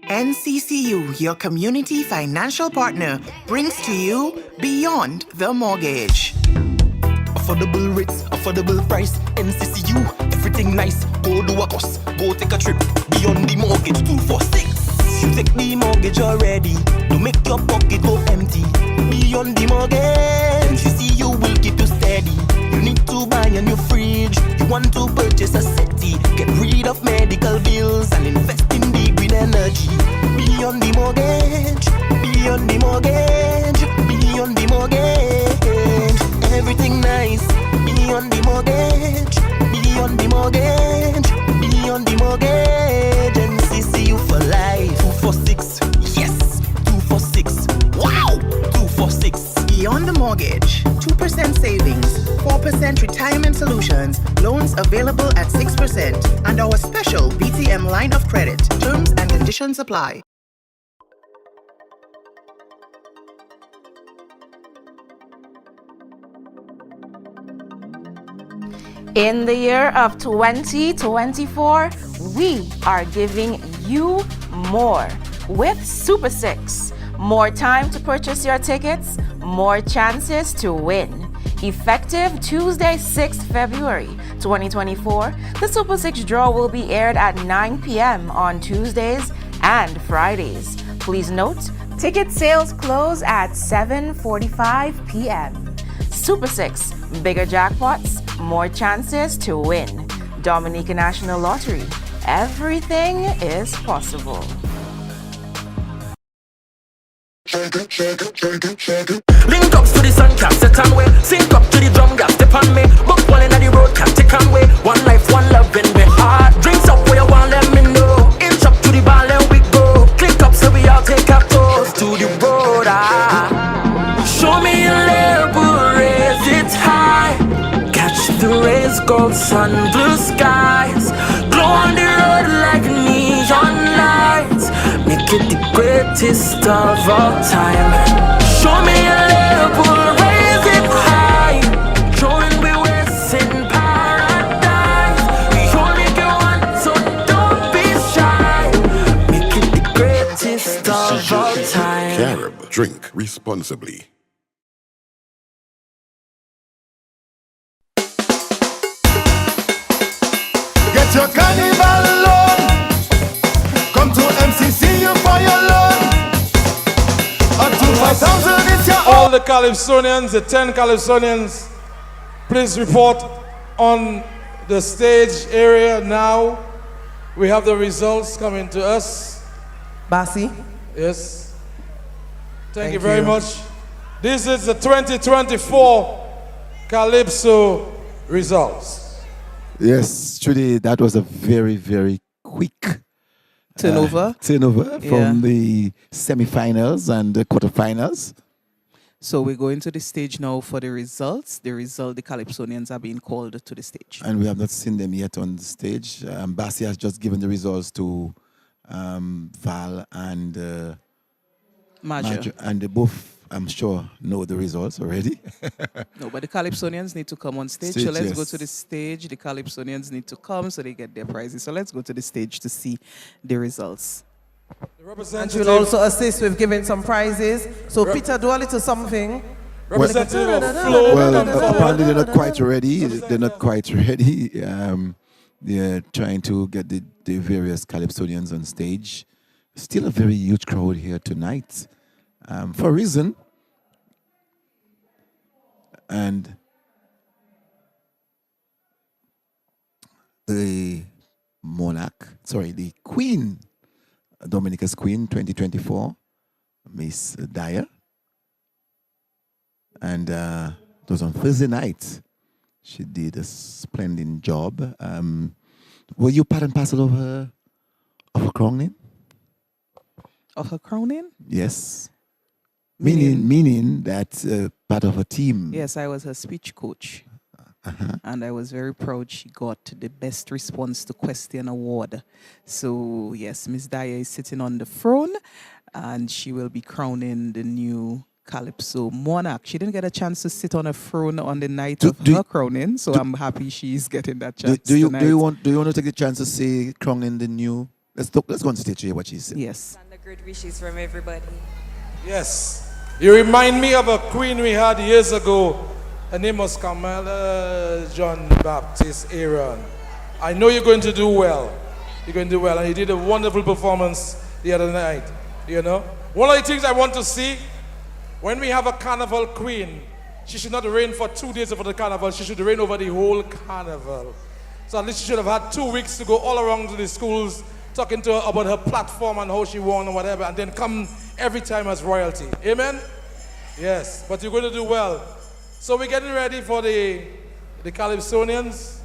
NCCU, your community financial partner, brings to you Beyond the Mortgage. Affordable rates, affordable price, NCCU, everything nice. Go do a course, go take a trip. Beyond the Mortgage, 246. You take the mortgage already, don't make your pocket go empty. Beyond the Mortgage, NCCU will keep you steady. You need to buy a new fridge, you want to purchase a city. Get rid of medical bills and invest in the green energy. Beyond the Mortgage, beyond the mortgage, beyond the mortgage. Everything nice, beyond the mortgage, beyond the mortgage, beyond the mortgage. NCCU for life. 246, yes, 246. Wow, 246. Beyond the Mortgage, 2% savings, 4% retirement solutions, loans available at 6%, and our special BTM line of credit. Terms and conditions apply. In the year of 2024, we are giving you more with Super 6. More time to purchase your tickets, more chances to win. Effective Tuesday, 6th February 2024, the Super 6 draw will be aired at 9 p.m. on Tuesdays and Fridays. Please note, ticket sales close at 7:45 p.m. Super 6, bigger jackpots, more chances to win. Dominica National Lottery. Everything is possible. Link up to the sun cap, set on way. Sync up to the drum gas, step on me. Book one in the road cap, take on way. One life, one love in me heart. Drinks up where you want, let me know. Inch up to the bar, then we go. Click up so we all take our toes to the road. Show me your label, raise it high. Catch the rays, gold sun, blue skies. Glow on the road like neon lights. Make it the greatest of all time. Show me a label, raise it high. Showing we waste in paradise. We only get one, so don't be shy. Make it the greatest of all time. Carib, drink responsibly. Get your carnival loan. Come to MCCU for your loan. Up to 5,000 is your All the Calypsonians, the 10 Calypsonians, please report on the stage area now. We have the results coming to us. Basi? Yes. Thank you very much. This is the 2024 Calypso results. Yes, truly, that was a very, very quick turnover from the semi-finals and the quarterfinals. So we're going to the stage now for the results. The Calypsonians are being called to the stage. And we have not seen them yet on the stage. Bassi has just given the results to Val and Major. And they both, I'm sure, know the results already. No, but the Calypsonians need to come on stage. So let's go to the stage. The Calypsonians need to come so they get their prizes. So let's go to the stage to see the results. And she'll also assist with giving some prizes. So Peter, do a little something. Representative of Flow. Well, apparently they're not quite ready. They're not quite ready. They're trying to get the various Calypsonians on stage. Still a very huge crowd here tonight, for a reason. And the Queen, Dominica's Queen 2024, Miss Dyer. And it was on Thursday night. She did a splendid job. Were you part and parcel of her crowning? Of her crowning? Yes. Meaning that part of her team. Yes, I was her speech coach. And I was very proud she got the best response to question award. So yes, Miss Daya is sitting on the throne and she will be crowning the new Calypso monarch. She didn't get a chance to sit on a throne on the night of her crowning, so I'm happy she's getting that chance tonight. Do you want to take the chance to say crowning the new? Let's go on stage to hear what she said. Yes. And the good wishes from everybody. Yes. You remind me of a queen we had years ago. Her name was Kamala John Baptist Aaron. I know you're going to do well. You're going to do well. And you did a wonderful performance the other night. You know? One of the things I want to see, when we have a carnival queen, she should not reign for 2 days over the carnival. She should reign over the whole carnival. So at least she should have had 2 weeks to go all around to the schools, talking to her about her platform and how she won and whatever, and then come every time as royalty. Amen? Yes, but you're going to do well. So we're getting ready for the Calypsonians.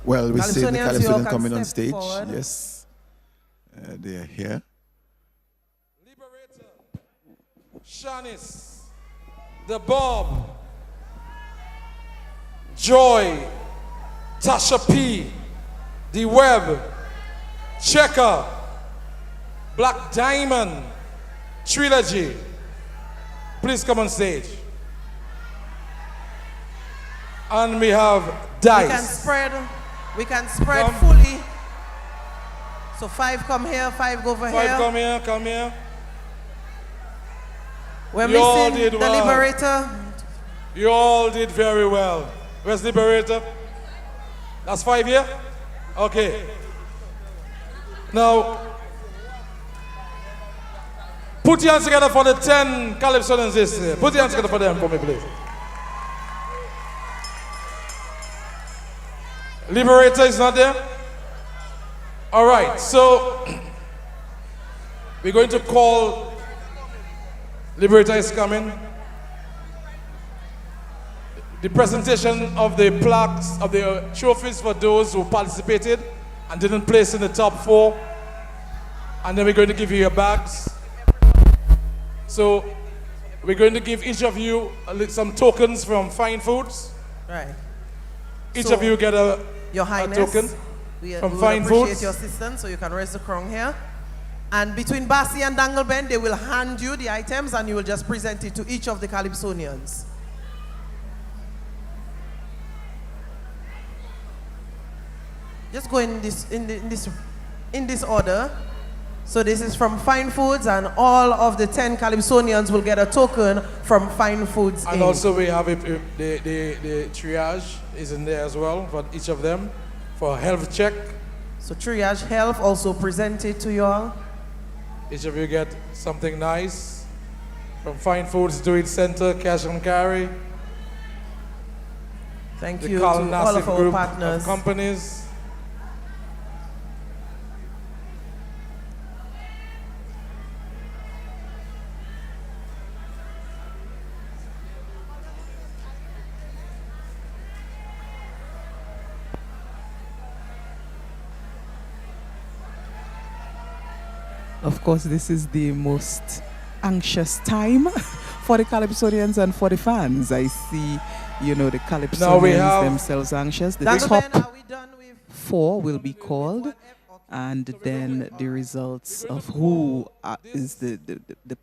Well, we see the Calypsonians coming on stage. Forward. Yes. They are here. Shanice, the Bob, Joy, Tasha P, the Web, Checker, Black Diamond, Trilogy. Please come on stage. And we have Dice. We can spread fully. So 5 come here, 5 go over 5 here. come here. We're You all missing did the well. Liberator. You all did very well. Where's Liberator? That's 5 here? Okay. Now, put your hands together for the 10 Calypsonians this year. Put your hands together for them for me, please. Liberator is not there? All right, so we're going to call. Liberator is coming. The presentation of the plaques, of the trophies for those who participated and didn't place in the top 4. And then we're going to give you your bags. So we're going to give each of you some tokens from Fine Foods. Right. Each of you get Your a Highness, token we from would Fine appreciate Foods. your assistance, so you can raise the crown here. And between Bassi and Dangleben, they will hand you the items and you will just present it to each of the Calypsonians. Just go in this order. So this is from Fine Foods, and all of the 10 Calypsonians will get a token from Fine Foods. And Inc. also we have the triage is in there as well for each of them for a health check. So Triage Health also presented to you all. Each of you get something nice from Fine Foods Do It Center, Cash and Carry. Thank the you to Carl all Nassif of our group partners. of companies. Of course, this is the most anxious time for the Calypsonians and for the fans. I see, the Calypsonians themselves anxious. The top 4 will be called, and then the results of who is the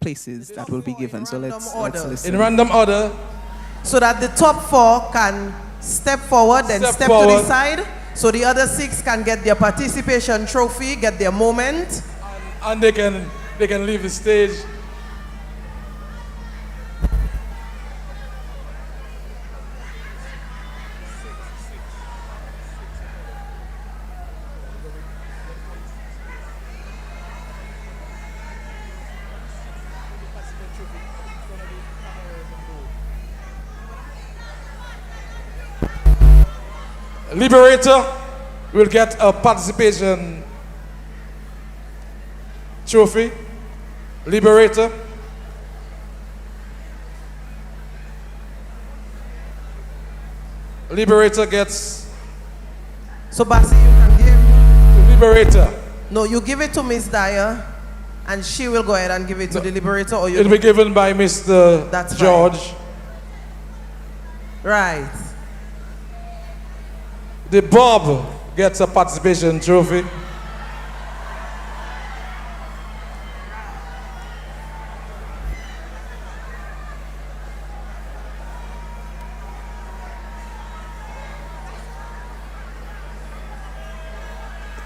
places that will be given. So let's listen. In random order. So that the top 4 can step forward, then step to the side, so the other 6 can get their participation trophy, get their moment. And they can leave the stage. Liberator will get a participation trophy. Liberator. Liberator gets. So Basi, you can give. Liberator. No, you give it to Miss Dyer, and she will go ahead and give it to the Liberator. Or it'll be given by Mr. George. Fine. Right. The Bob gets a participation trophy.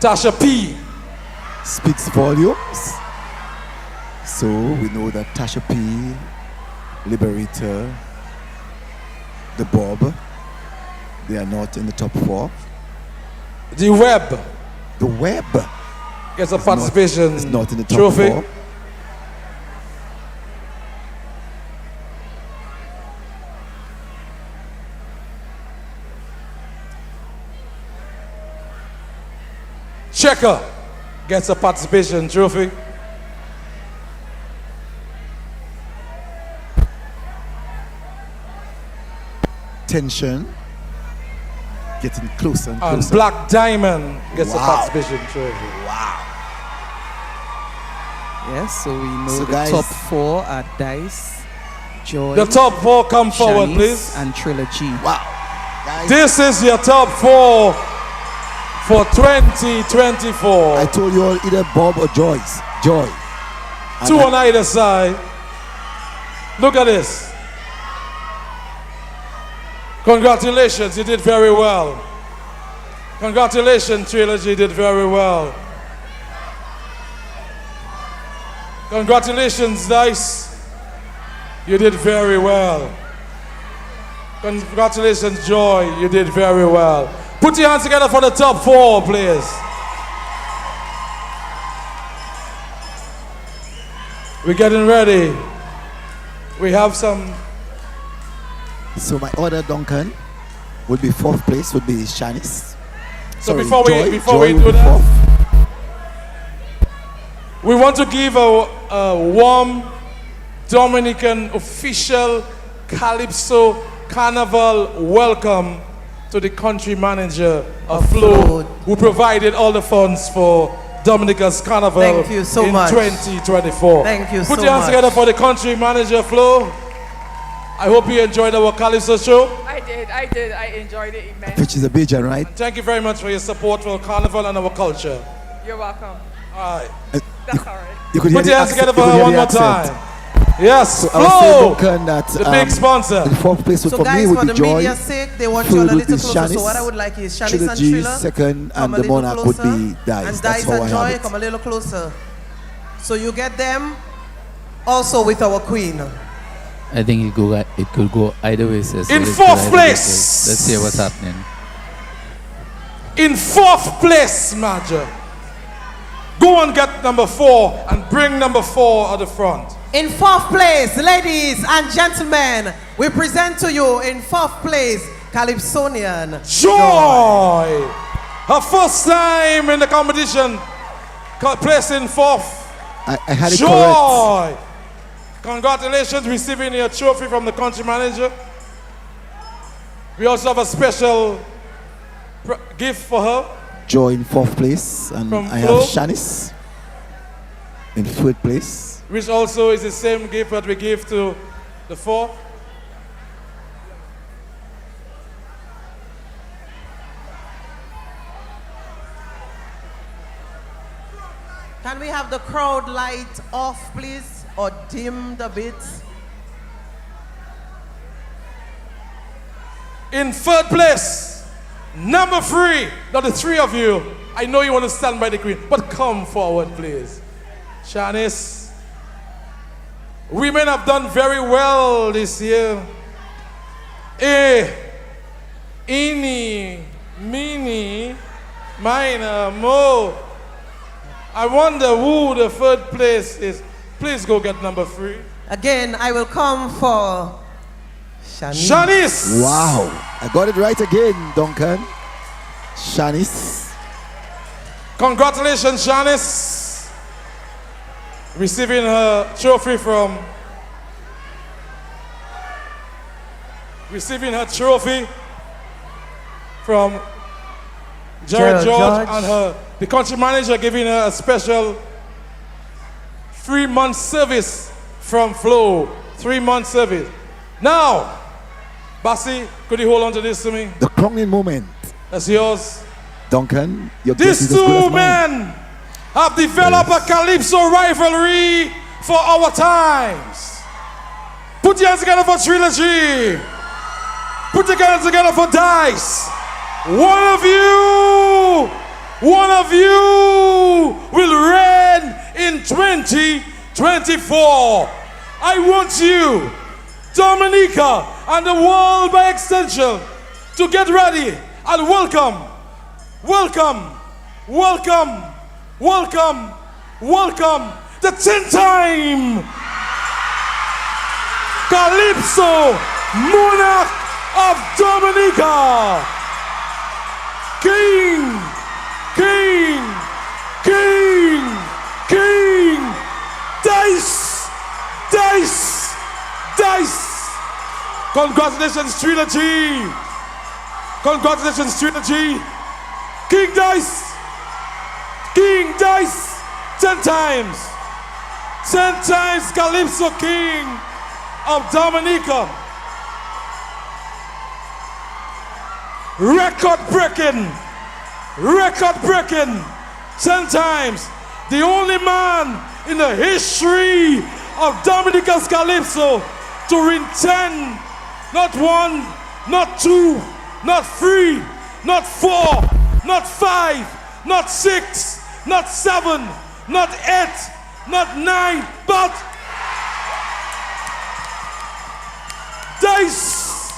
Tasha P speaks volumes. So we know that Tasha P, Liberator, the Bob, they are not in the top 4. The Web. The Web gets a participation is not in the top trophy. 4. Checker gets a participation trophy. Tension getting closer and closer. And Black Diamond gets a participation trophy. Wow. Yes, so we know So the guys- top 4 are Dice, Joy. The top 4 come forward, Shanice, please. And Trilogy. Wow. Guys, This is your top 4 for 2024. I told you all either Bob or Joyce. Joy. And 2 on either side. Look at this. Congratulations, you did very well. Congratulations, Trilogy, did very well. Congratulations, Dice. You did very well. Congratulations, Joy, you did very well. Put your hands together for the top 4, please. We're getting ready. We have some. So my order, Duncan, would be 4th place, would be Shanice. So Sorry, before Joy we would do be that, 4th. we want to give a warm Dominican official Calypso Carnival welcome to the country manager of Flo, who provided all the funds for Dominica's Carnival Thank you so in much. 2024. Thank you Put so your hands much. together for the country manager, Flo. I hope you enjoyed our Calypso show. I did. I enjoyed it immensely. Which is a Bajan, right? Thank you very much for your support for Carnival and our culture. You're welcome. All right. That's all right. You could hear Put the your hands accent- together for you could her hear one the more accent. time. Yes, So I was saying, Flo, Duncan, that the big sponsor. the 4th place would So for guys, me would for be the Joy. media's sake, they want you Third all a would be little closer. So Shanice. what I would like is Shanice Trilogy, and Trilla. second, come and a the little Monarch would closer, be Dice. And That's Dice how I and have Joy it. come a little closer. So you get them also with our queen. I think it could go either way. So In it could 4th either way. place. Let's see what's happening. In 4th place, Major. Go and get number 4 and bring number 4 at the front. In 4th place, ladies and gentlemen, we present to you in 4th place, Calypsonian Joy! Her first time in the competition, placing 4th. I had it correct. Joy! Congratulations, receiving your trophy from the country manager. We also have a special gift for her. Joy in 4th place, and From I Flo. have Shanice In third place. which also is the same gift that we give to the fourth. Can we have the crowd light off, please, or dimmed a bit? In third place, number 3. Now the 3 of you, I know you want to stand by the queen, but come forward, please. Shanice, women have done very well this year. Eeny, meeny, miner, mo. I wonder who the third place is. Please go get number 3. Again, I will come for Shanice. Shanice! Wow, I got it right again, Duncan. Shanice. Congratulations, Shanice. Receiving her trophy from Jared George and the country manager giving her a special 3-month service from Flo. 3-month service. Now, Bassi, could you hold on to this to me? The crowning moment. That's yours. Duncan, your guess is These as good two as mine. men have developed a Calypso rivalry for our times. Put your hands together for Trilogy. Put your hands together for Dice. One of you will reign in 2024. I want you, Dominica, and the world by extension, to get ready and welcome the 10-time Calypso Monarch of Dominica, King, Dice. Congratulations, Trilogy. King Dice, 10 times Calypso King of Dominica. Record breaking, 10 times. The only man in the history of Dominica's Calypso to win 10, not 1, not 2, not 3, not 4, not 5, not 6, not 7, not 8, not 9, but Dice.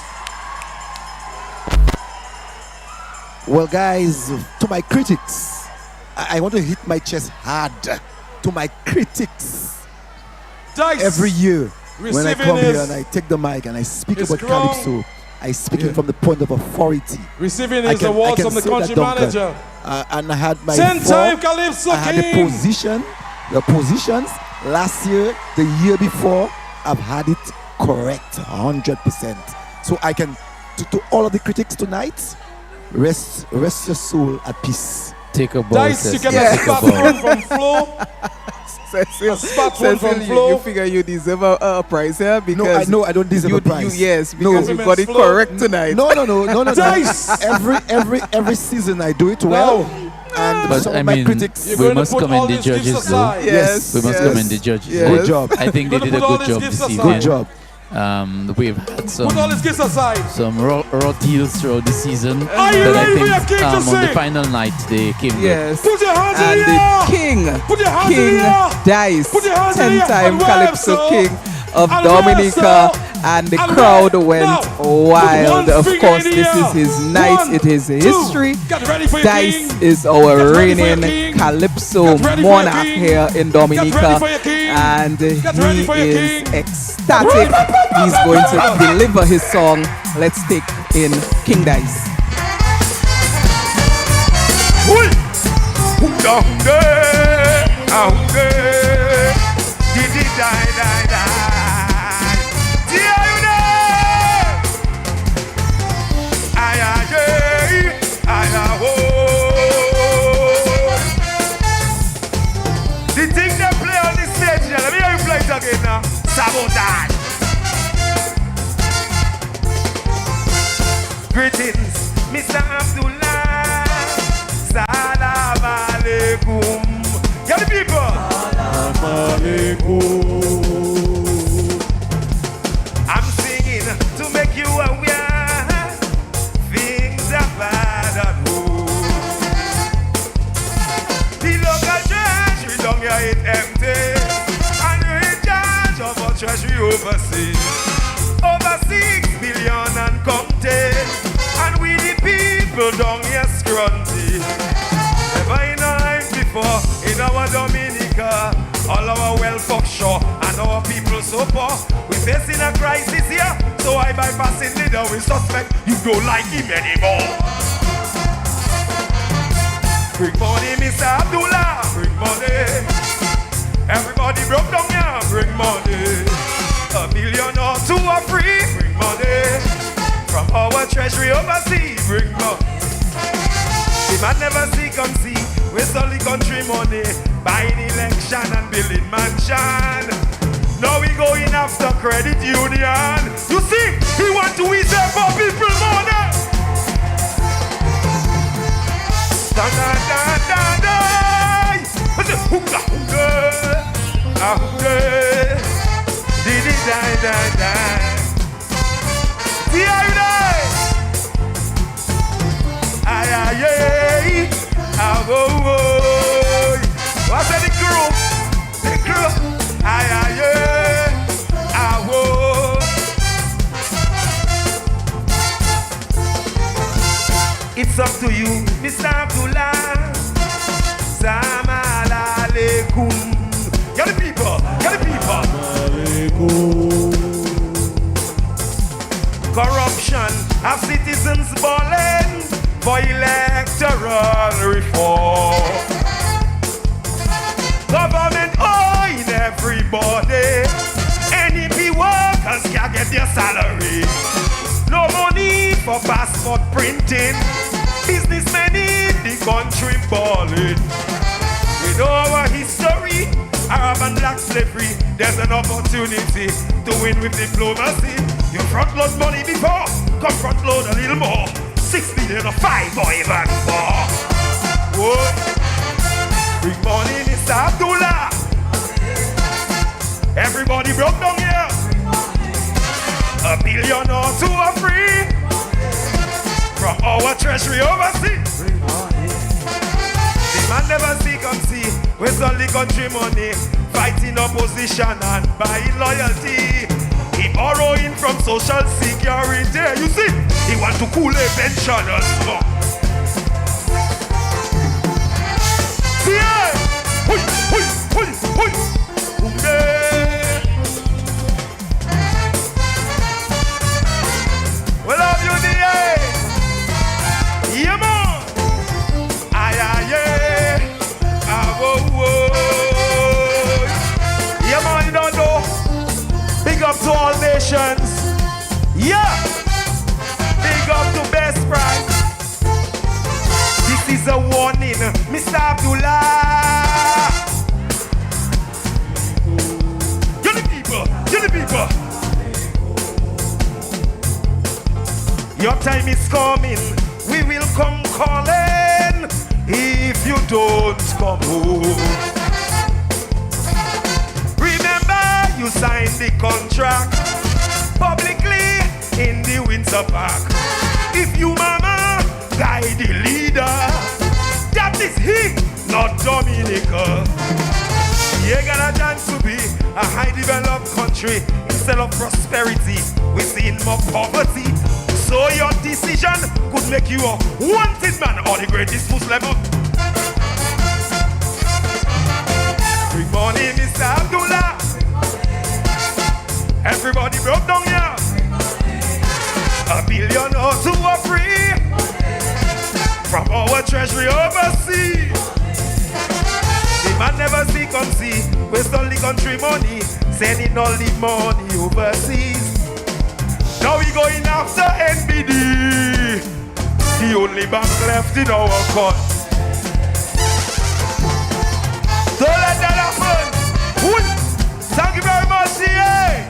Well, guys, to my critics, I want to hit my chest hard. To my critics, Dice. Every year when I come here and I take the mic and I speak about crown. Calypso, I speak it from the point of authority. Receiving his awards from the country manager. And I had my 10-time Calypso I had King. the positions last year, the year before. I've had it correct 100%. So I can, to all of the critics tonight, rest your soul at peace. Take a bow. Dice, you get a smartphone from Flo. Cecil, from Flo. you figure you deserve a prize here because No, I don't deserve a prize. Yes, because you got it correct tonight. No. Dice. Every season I do it well. And but some I of my mean, critics, we must commend the judges, though. Yes, we must commend the judges. Yes. Good job. I think they did a good job this evening. Good job. We've had Put all his gifts aside. some raw deals throughout the season, Are you but ready for I your think king to on the sing? final night they came Yes. Put your hands And in the the air. king, Put your hands in the air. Dice, Put your hands in the air. 10-time And Calypso where, King of And Dominica, where, and the And crowd where? went Now, wild. put one Of finger course, in the this air. is his night, 1, it is 2. history. Get ready for your Dice king. is our Get ready for your reigning king. Calypso Get ready for your monarch king. here in Get Dominica, ready for your king. and Get ready he for your is king. ecstatic. He's going to deliver his song. Let's take in King Dice. The thing they play on Greetings, Mr. Abdullah. Salam alaikum. Get the people. Salam alaikum. I'm singing to make you aware. Things are bad at home. The local treasury down here is empty. And you're in charge of our treasury overseas. Over 6 billion and counting. And we the people down here scrunty. Never in our life before, in our Dominica, all our wealth offshore and our people so poor. We facing a crisis here, so I bypassing leader. We suspect you don't like him anymore. Bring money, Mr. Abdullah, bring money. Everybody broke down here, bring money. $1 million or 2 or 3, bring money. From our treasury overseas, bring money. The man never see, come see. Waste all the country money, buying election and building mansion. Now we going after credit union. You see, he want to reserve for people money. Da-da-da-da-da. Hookah, hookah, hookah. Di-di-da-da-da. See how you die. Ay-ay-ay. Oh, what's that, the crew? The crew. Ay-ay-ay. Oh. It's up to you, Mr. Abdullah. Salam alaikum. Get the people, get the people. Corruption of citizens balling for electoral reform. Government owing everybody. NEP workers can't get their salary. No money for passport printing. Businessmen in the country balling. We know our history, Arab and black slavery. There's an opportunity to win with diplomacy. You front load money before, come front load a little more. 6 million or 5 or even 4. Whoa. Bring money, Mr. Abdullah. Everybody broke down here. $1 billion or 2 or 3 from our treasury overseas. The man never see, come see. Waste all the country money, fighting opposition and buying loyalty. He borrowing from social security. You see, he want to cool a pensioners. See, hui, hui, hui, hui. We love you, DA. Yeah, man. Aye, aye, yeah. Ah, whoa, whoa. Yeah, man, you don't know. Big up to all nations. Yeah. Big up to best price. This is a warning, Mr. Abdullah. You're the people. You're the people. Your time is coming. We will come calling if you don't come home. Remember, you signed the contract publicly in the Windsor Park. If you, mama, guide the leader, that is he, not Dominica. You got a chance to be a high developed country. Instead of prosperity, we're seeing more poverty. So your decision could make you a wanted man or the greatest Muslim. Bring money, Mr. Abdullah. Everybody broke down here. $1 billion or 2 or 3 from our treasury overseas. The man never see, come see. Waste all the country money, sending all the money overseas. Now we going after NBD, the only bank left in our court. Don't let that happen. Thank you very much, CA.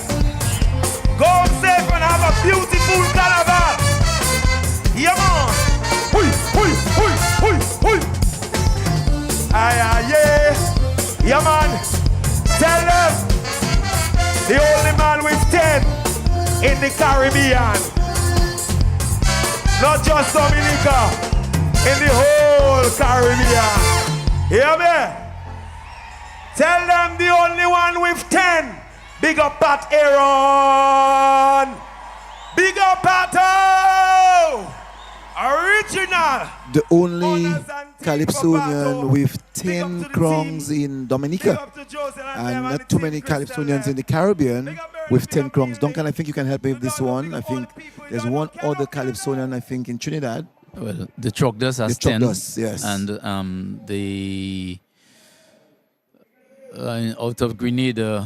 Go home safe and have a beautiful carnival. in the Caribbean. Not just Dominica, in the whole Caribbean. Hear me? Tell them the only one with 10. Big up Pat Aaron. Big up Pato. Original. The only Calypsonian with 10 crowns in Dominica. And not too many Calypsonians in the Caribbean with 10 crowns. Duncan, I think you can help me with this one. I think there's one other Calypsonian, I think, in Trinidad. Well, the Trogdus has The 10. Trogdus, yes. And the out of Grenada,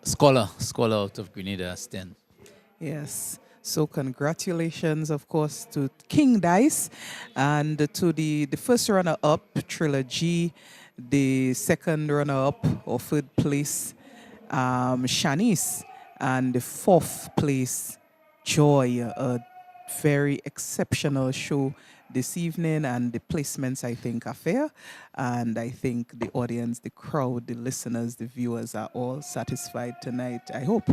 Scholar out of Grenada has 10. Yes. So congratulations, of course, to King Dice and to the first runner-up, Trilogy, the second runner-up or third place, Shanice, and the fourth place, Joy. A very exceptional show this evening, and the placements, I think, are fair. And I think the audience, the crowd, the listeners, the viewers are all satisfied tonight, I hope,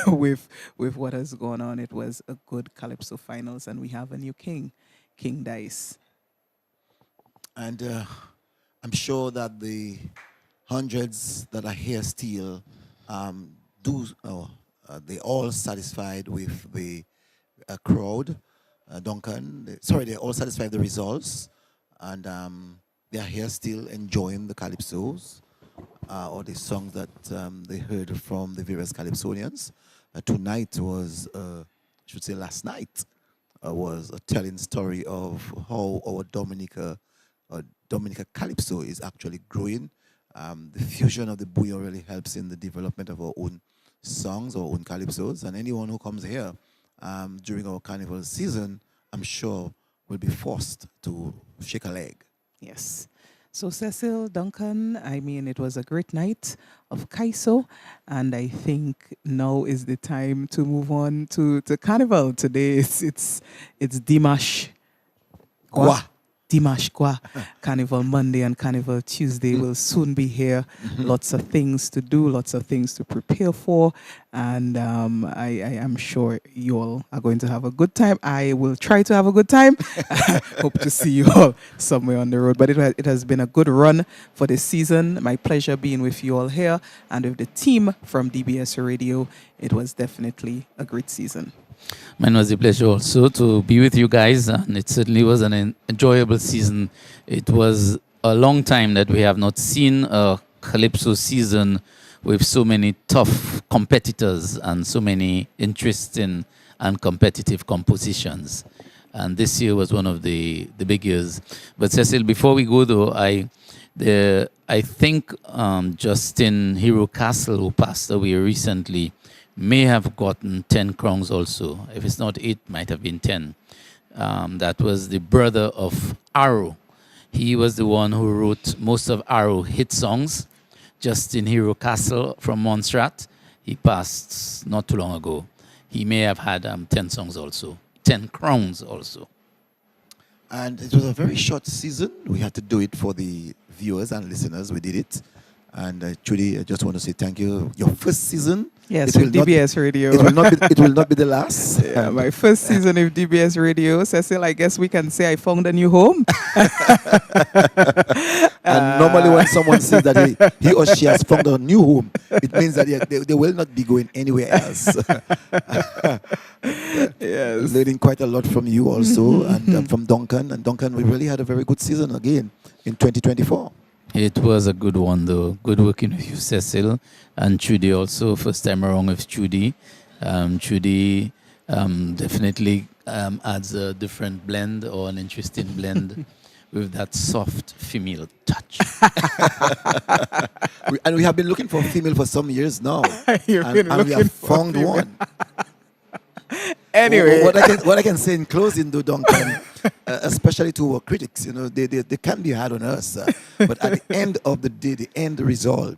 with what has gone on. It was a good Calypso finals, and we have a new king, King Dice. And I'm sure that the hundreds that are here still they all satisfied with the crowd. Duncan, they're all satisfied with the results, and they are here still enjoying the Calypsos or the songs that they heard from the various Calypsonians. Tonight was, last night, was a telling story of how our Dominica Calypso is actually growing. The fusion of the bouillon really helps in the development of our own songs, our own Calypsos, and anyone who comes here during our carnival season, I'm sure will be forced to shake a leg. Yes. So Cecil, Duncan, I mean, it was a great night of Kaiso, and I think now is the time to move on to carnival. Today it's Dimash Gua. Dimash Gua. Carnival Monday and Carnival Tuesday will soon be here. Lots of things to do, lots of things to prepare for. And I am sure you all are going to have a good time. I will try to have a good time. Hope to see you all somewhere on the road. But it has been a good run for this season. My pleasure being with you all here and with the team from DBS Radio. It was definitely a great season. Mine was a pleasure also to be with you guys, and it certainly was an enjoyable season. It was a long time that we have not seen a Calypso season with so many tough competitors and so many interesting and competitive compositions. And this year was one of the big years. But Cecil, before we go though, I think Justin Hero Castle, who passed away recently, may have gotten 10 crowns also. If it's not 8, might have been 10. That was the brother of Arrow. He was the one who wrote most of Arrow hit songs. Justin Hero Castle from Montserrat. He passed not too long ago. He may have had 10 songs also, 10 crowns also. And it was a very short season. We had to do it for the viewers and listeners. We did it. And Judy, I just want to say thank you. Your first season. Yes, with DBS Radio. It will not be the last. Yeah, my first season of DBS Radio. Cecil, I guess we can say I found a new home. And normally when someone says that he or she has found a new home, it means that they will not be going anywhere else. Yes. Learning quite a lot from you also, and from Duncan. And Duncan, we really had a very good season again in 2024. It was a good one, though. Good working with you, Cecil. And Trudy also, first time around with Trudy. Trudy definitely adds a different blend or an interesting blend with that soft female touch. And we have been looking for a female for some years now. and we have found one. Anyway. What I can say in closing, though, Duncan, especially to our critics, they can be hard on us. But at the end of the day, the end result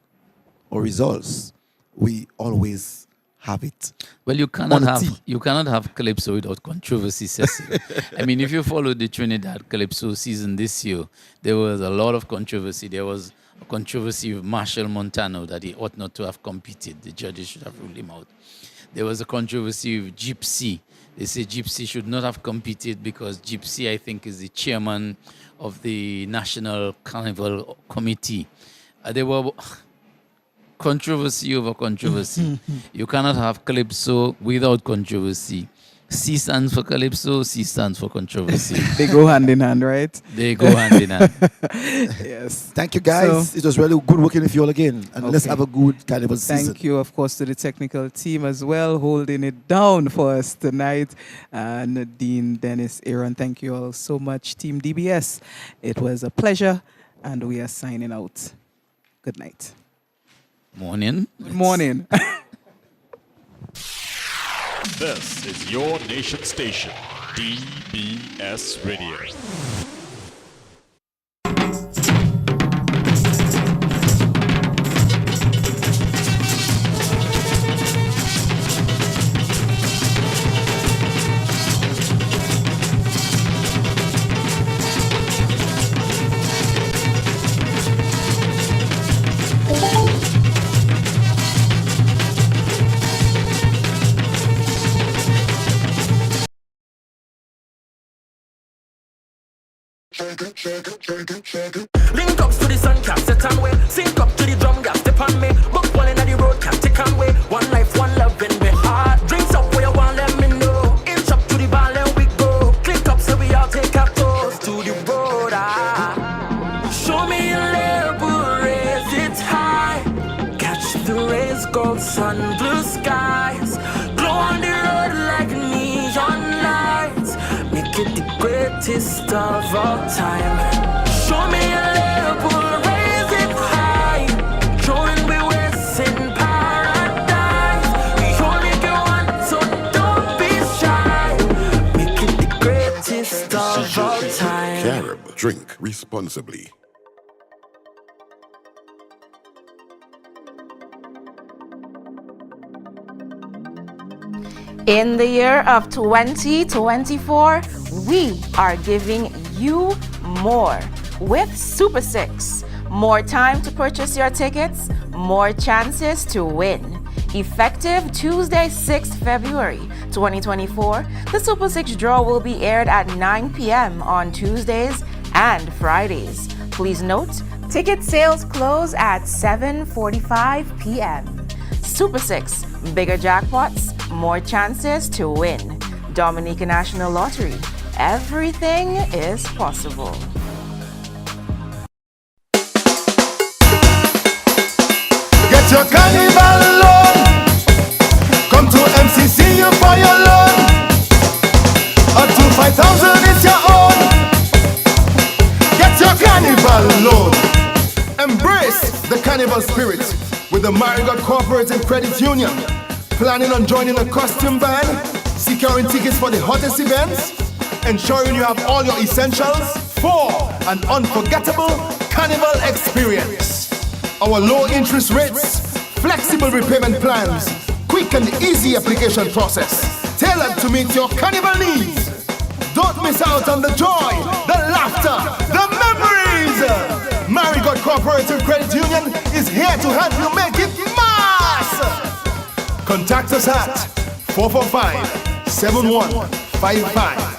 or results, we always have it. Well, you cannot have Calypso without controversy, Cecil. I mean, if you follow the Trinidad Calypso season this year, there was a lot of controversy. There was a controversy with Marshall Montano that he ought not to have competed. The judges should have ruled him out. there was a controversy with Gypsy. They say Gypsy should not have competed because Gypsy, I think, is the chairman of the National Carnival Committee. There were controversy over controversy. You cannot have Calypso without controversy. C stands for Calypso, C stands for controversy. They go hand in hand, right? They go hand in hand. Yes. Thank you, guys. It was really good working with you all again. And let's have a good carnival season. Thank you, of course, to the technical team as well, holding it down for us tonight. And Dean, Dennis, Aaron, thank you all so much. Team DBS, it was a pleasure, and we are signing out. Good night. Morning. Good morning. This is your nation station, DBS Radio. Link up to the sun, cap set and way. Sync up to the drum, gas step on me. Buck one in the road, cap take on way. One life, one love in me heart. Drinks up where you want, let me know. Inch up to the bar, let we go. Click up so we all take our toes to the road. Show me your level, raise it high. Catch the rays, gold sun, blue skies. Glow on the road like neon lights. Make it the greatest of all time. Show me a level, raise it high. Join me west in paradise. We only get one, so don't be shy. Make it the greatest of all time. Carib, drink responsibly. In the year of 2024, we are giving you more with Super 6. More time to purchase your tickets, more chances to win. Effective Tuesday, 6th February 2024, the Super 6 draw will be aired at 9 p.m. on Tuesdays and Fridays. Please note, ticket sales close at 7:45 p.m. Super 6, bigger jackpots, more chances to win. Dominica National Lottery. Everything is possible. Get your carnival loan. Come to MCCU for your loan. Up to 5,000 is your own. Get your carnival loan. Embrace the carnival spirit with the Marigot Cooperative Credit Union. Planning on joining a costume band, securing tickets for the hottest events, ensuring you have all your essentials for an unforgettable carnival experience. Our low interest rates, flexible repayment plans, quick and easy application process, tailored to meet your carnival needs. Don't miss out on the joy, the laughter, the memories. Marigot Cooperative Credit Union is here to help you make it mass. Contact us at 445-7155.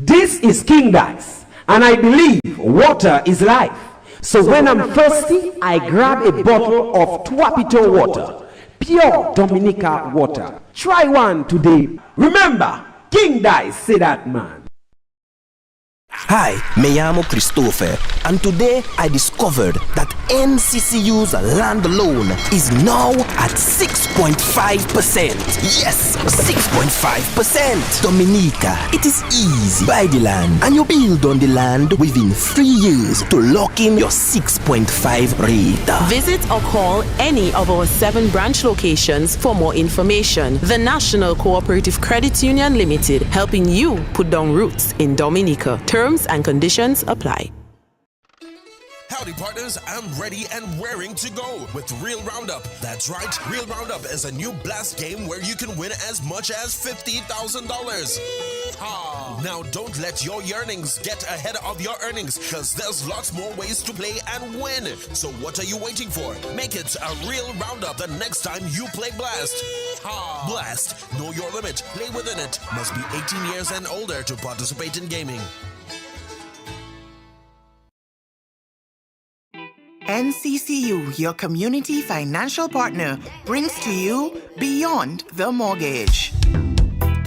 This is King Dice, and I believe water is life. So when I'm thirsty, I grab a bottle of Tuapito water, pure Dominica water. Try one today. Remember, King Dice, say that man. Hi, me llamo Christopher, and today I discovered that NCCU's land loan is now at 6.5%. Yes, 6.5%. Dominica, it is easy. Buy the land, and you build on the land within 3 years to lock in your 6.5 rate. Visit or call any of our 7 branch locations for more information. The National Cooperative Credit Union Limited, helping you put down roots in Dominica. Terms and conditions apply. Howdy partners, I'm ready and raring to go with Real Roundup. That's right, Real Roundup is a new blast game where you can win as much as $50,000. Now don't let your yearnings get ahead of your earnings, because there's lots more ways to play and win. So what are you waiting for? Make it a Real Roundup the next time you play Blast. Blast, know your limit, play within it. Must be 18 years and older to participate in gaming. NCCU, your community financial partner, brings to you Beyond the Mortgage.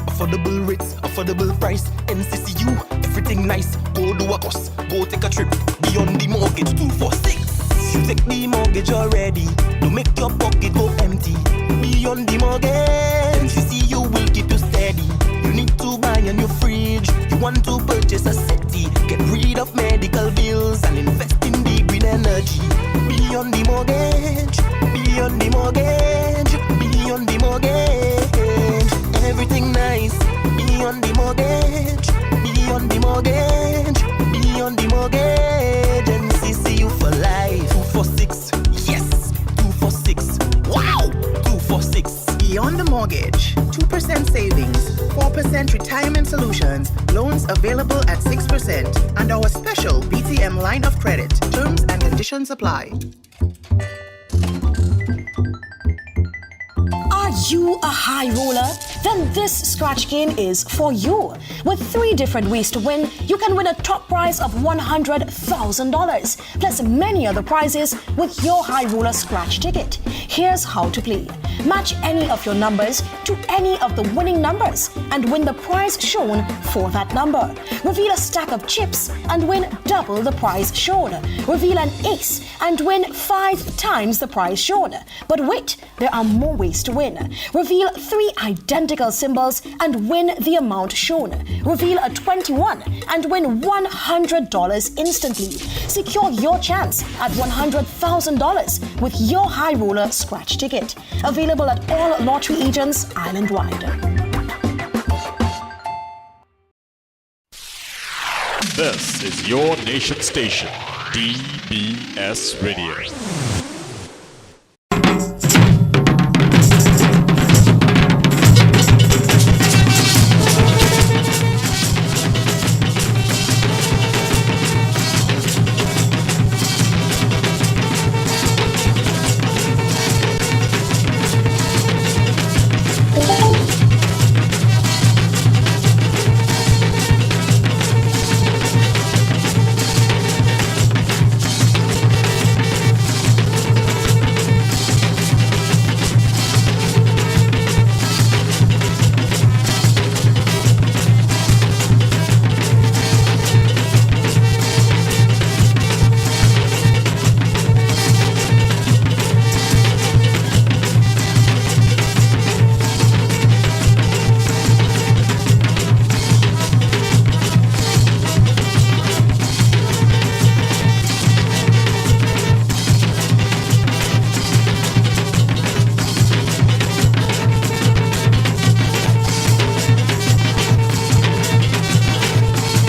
Affordable rates, affordable price. NCCU, everything nice. Go do a course, go take a trip. Beyond the Mortgage 246. You take the mortgage already. Don't make your pocket go empty. Beyond the Mortgage, NCCU will keep you steady. You need to buy a new fridge. You want to purchase a settee. Get rid of medical bills and invest in the green energy. Beyond the Mortgage, beyond the Mortgage, beyond the Mortgage. Everything nice. Beyond the Mortgage, beyond the Mortgage, beyond the Mortgage. NCCU for life. 246, yes, 246. Wow, 246. Beyond the Mortgage, 2% savings, 4% retirement solutions, loans available at 6%, and our special BTM line of credit. Terms and conditions apply. Are you a high roller? Then this scratch game is for you. With 3 different ways to win, you can win a top prize of $100,000, plus many other prizes with your high roller scratch ticket. Here's how to play. Match any of your numbers to any of the winning numbers and win the prize shown for that number. Reveal a stack of chips and win double the prize shown. Reveal an ace and win 5 times the prize shown. But wait, there are more ways to win. Reveal 3 identical symbols and win the amount shown. Reveal a 21 and win $100 instantly. Secure your chance at $100,000 with your high roller scratch ticket. Available at all lottery agents island-wide. This is your nation station, DBS Radio.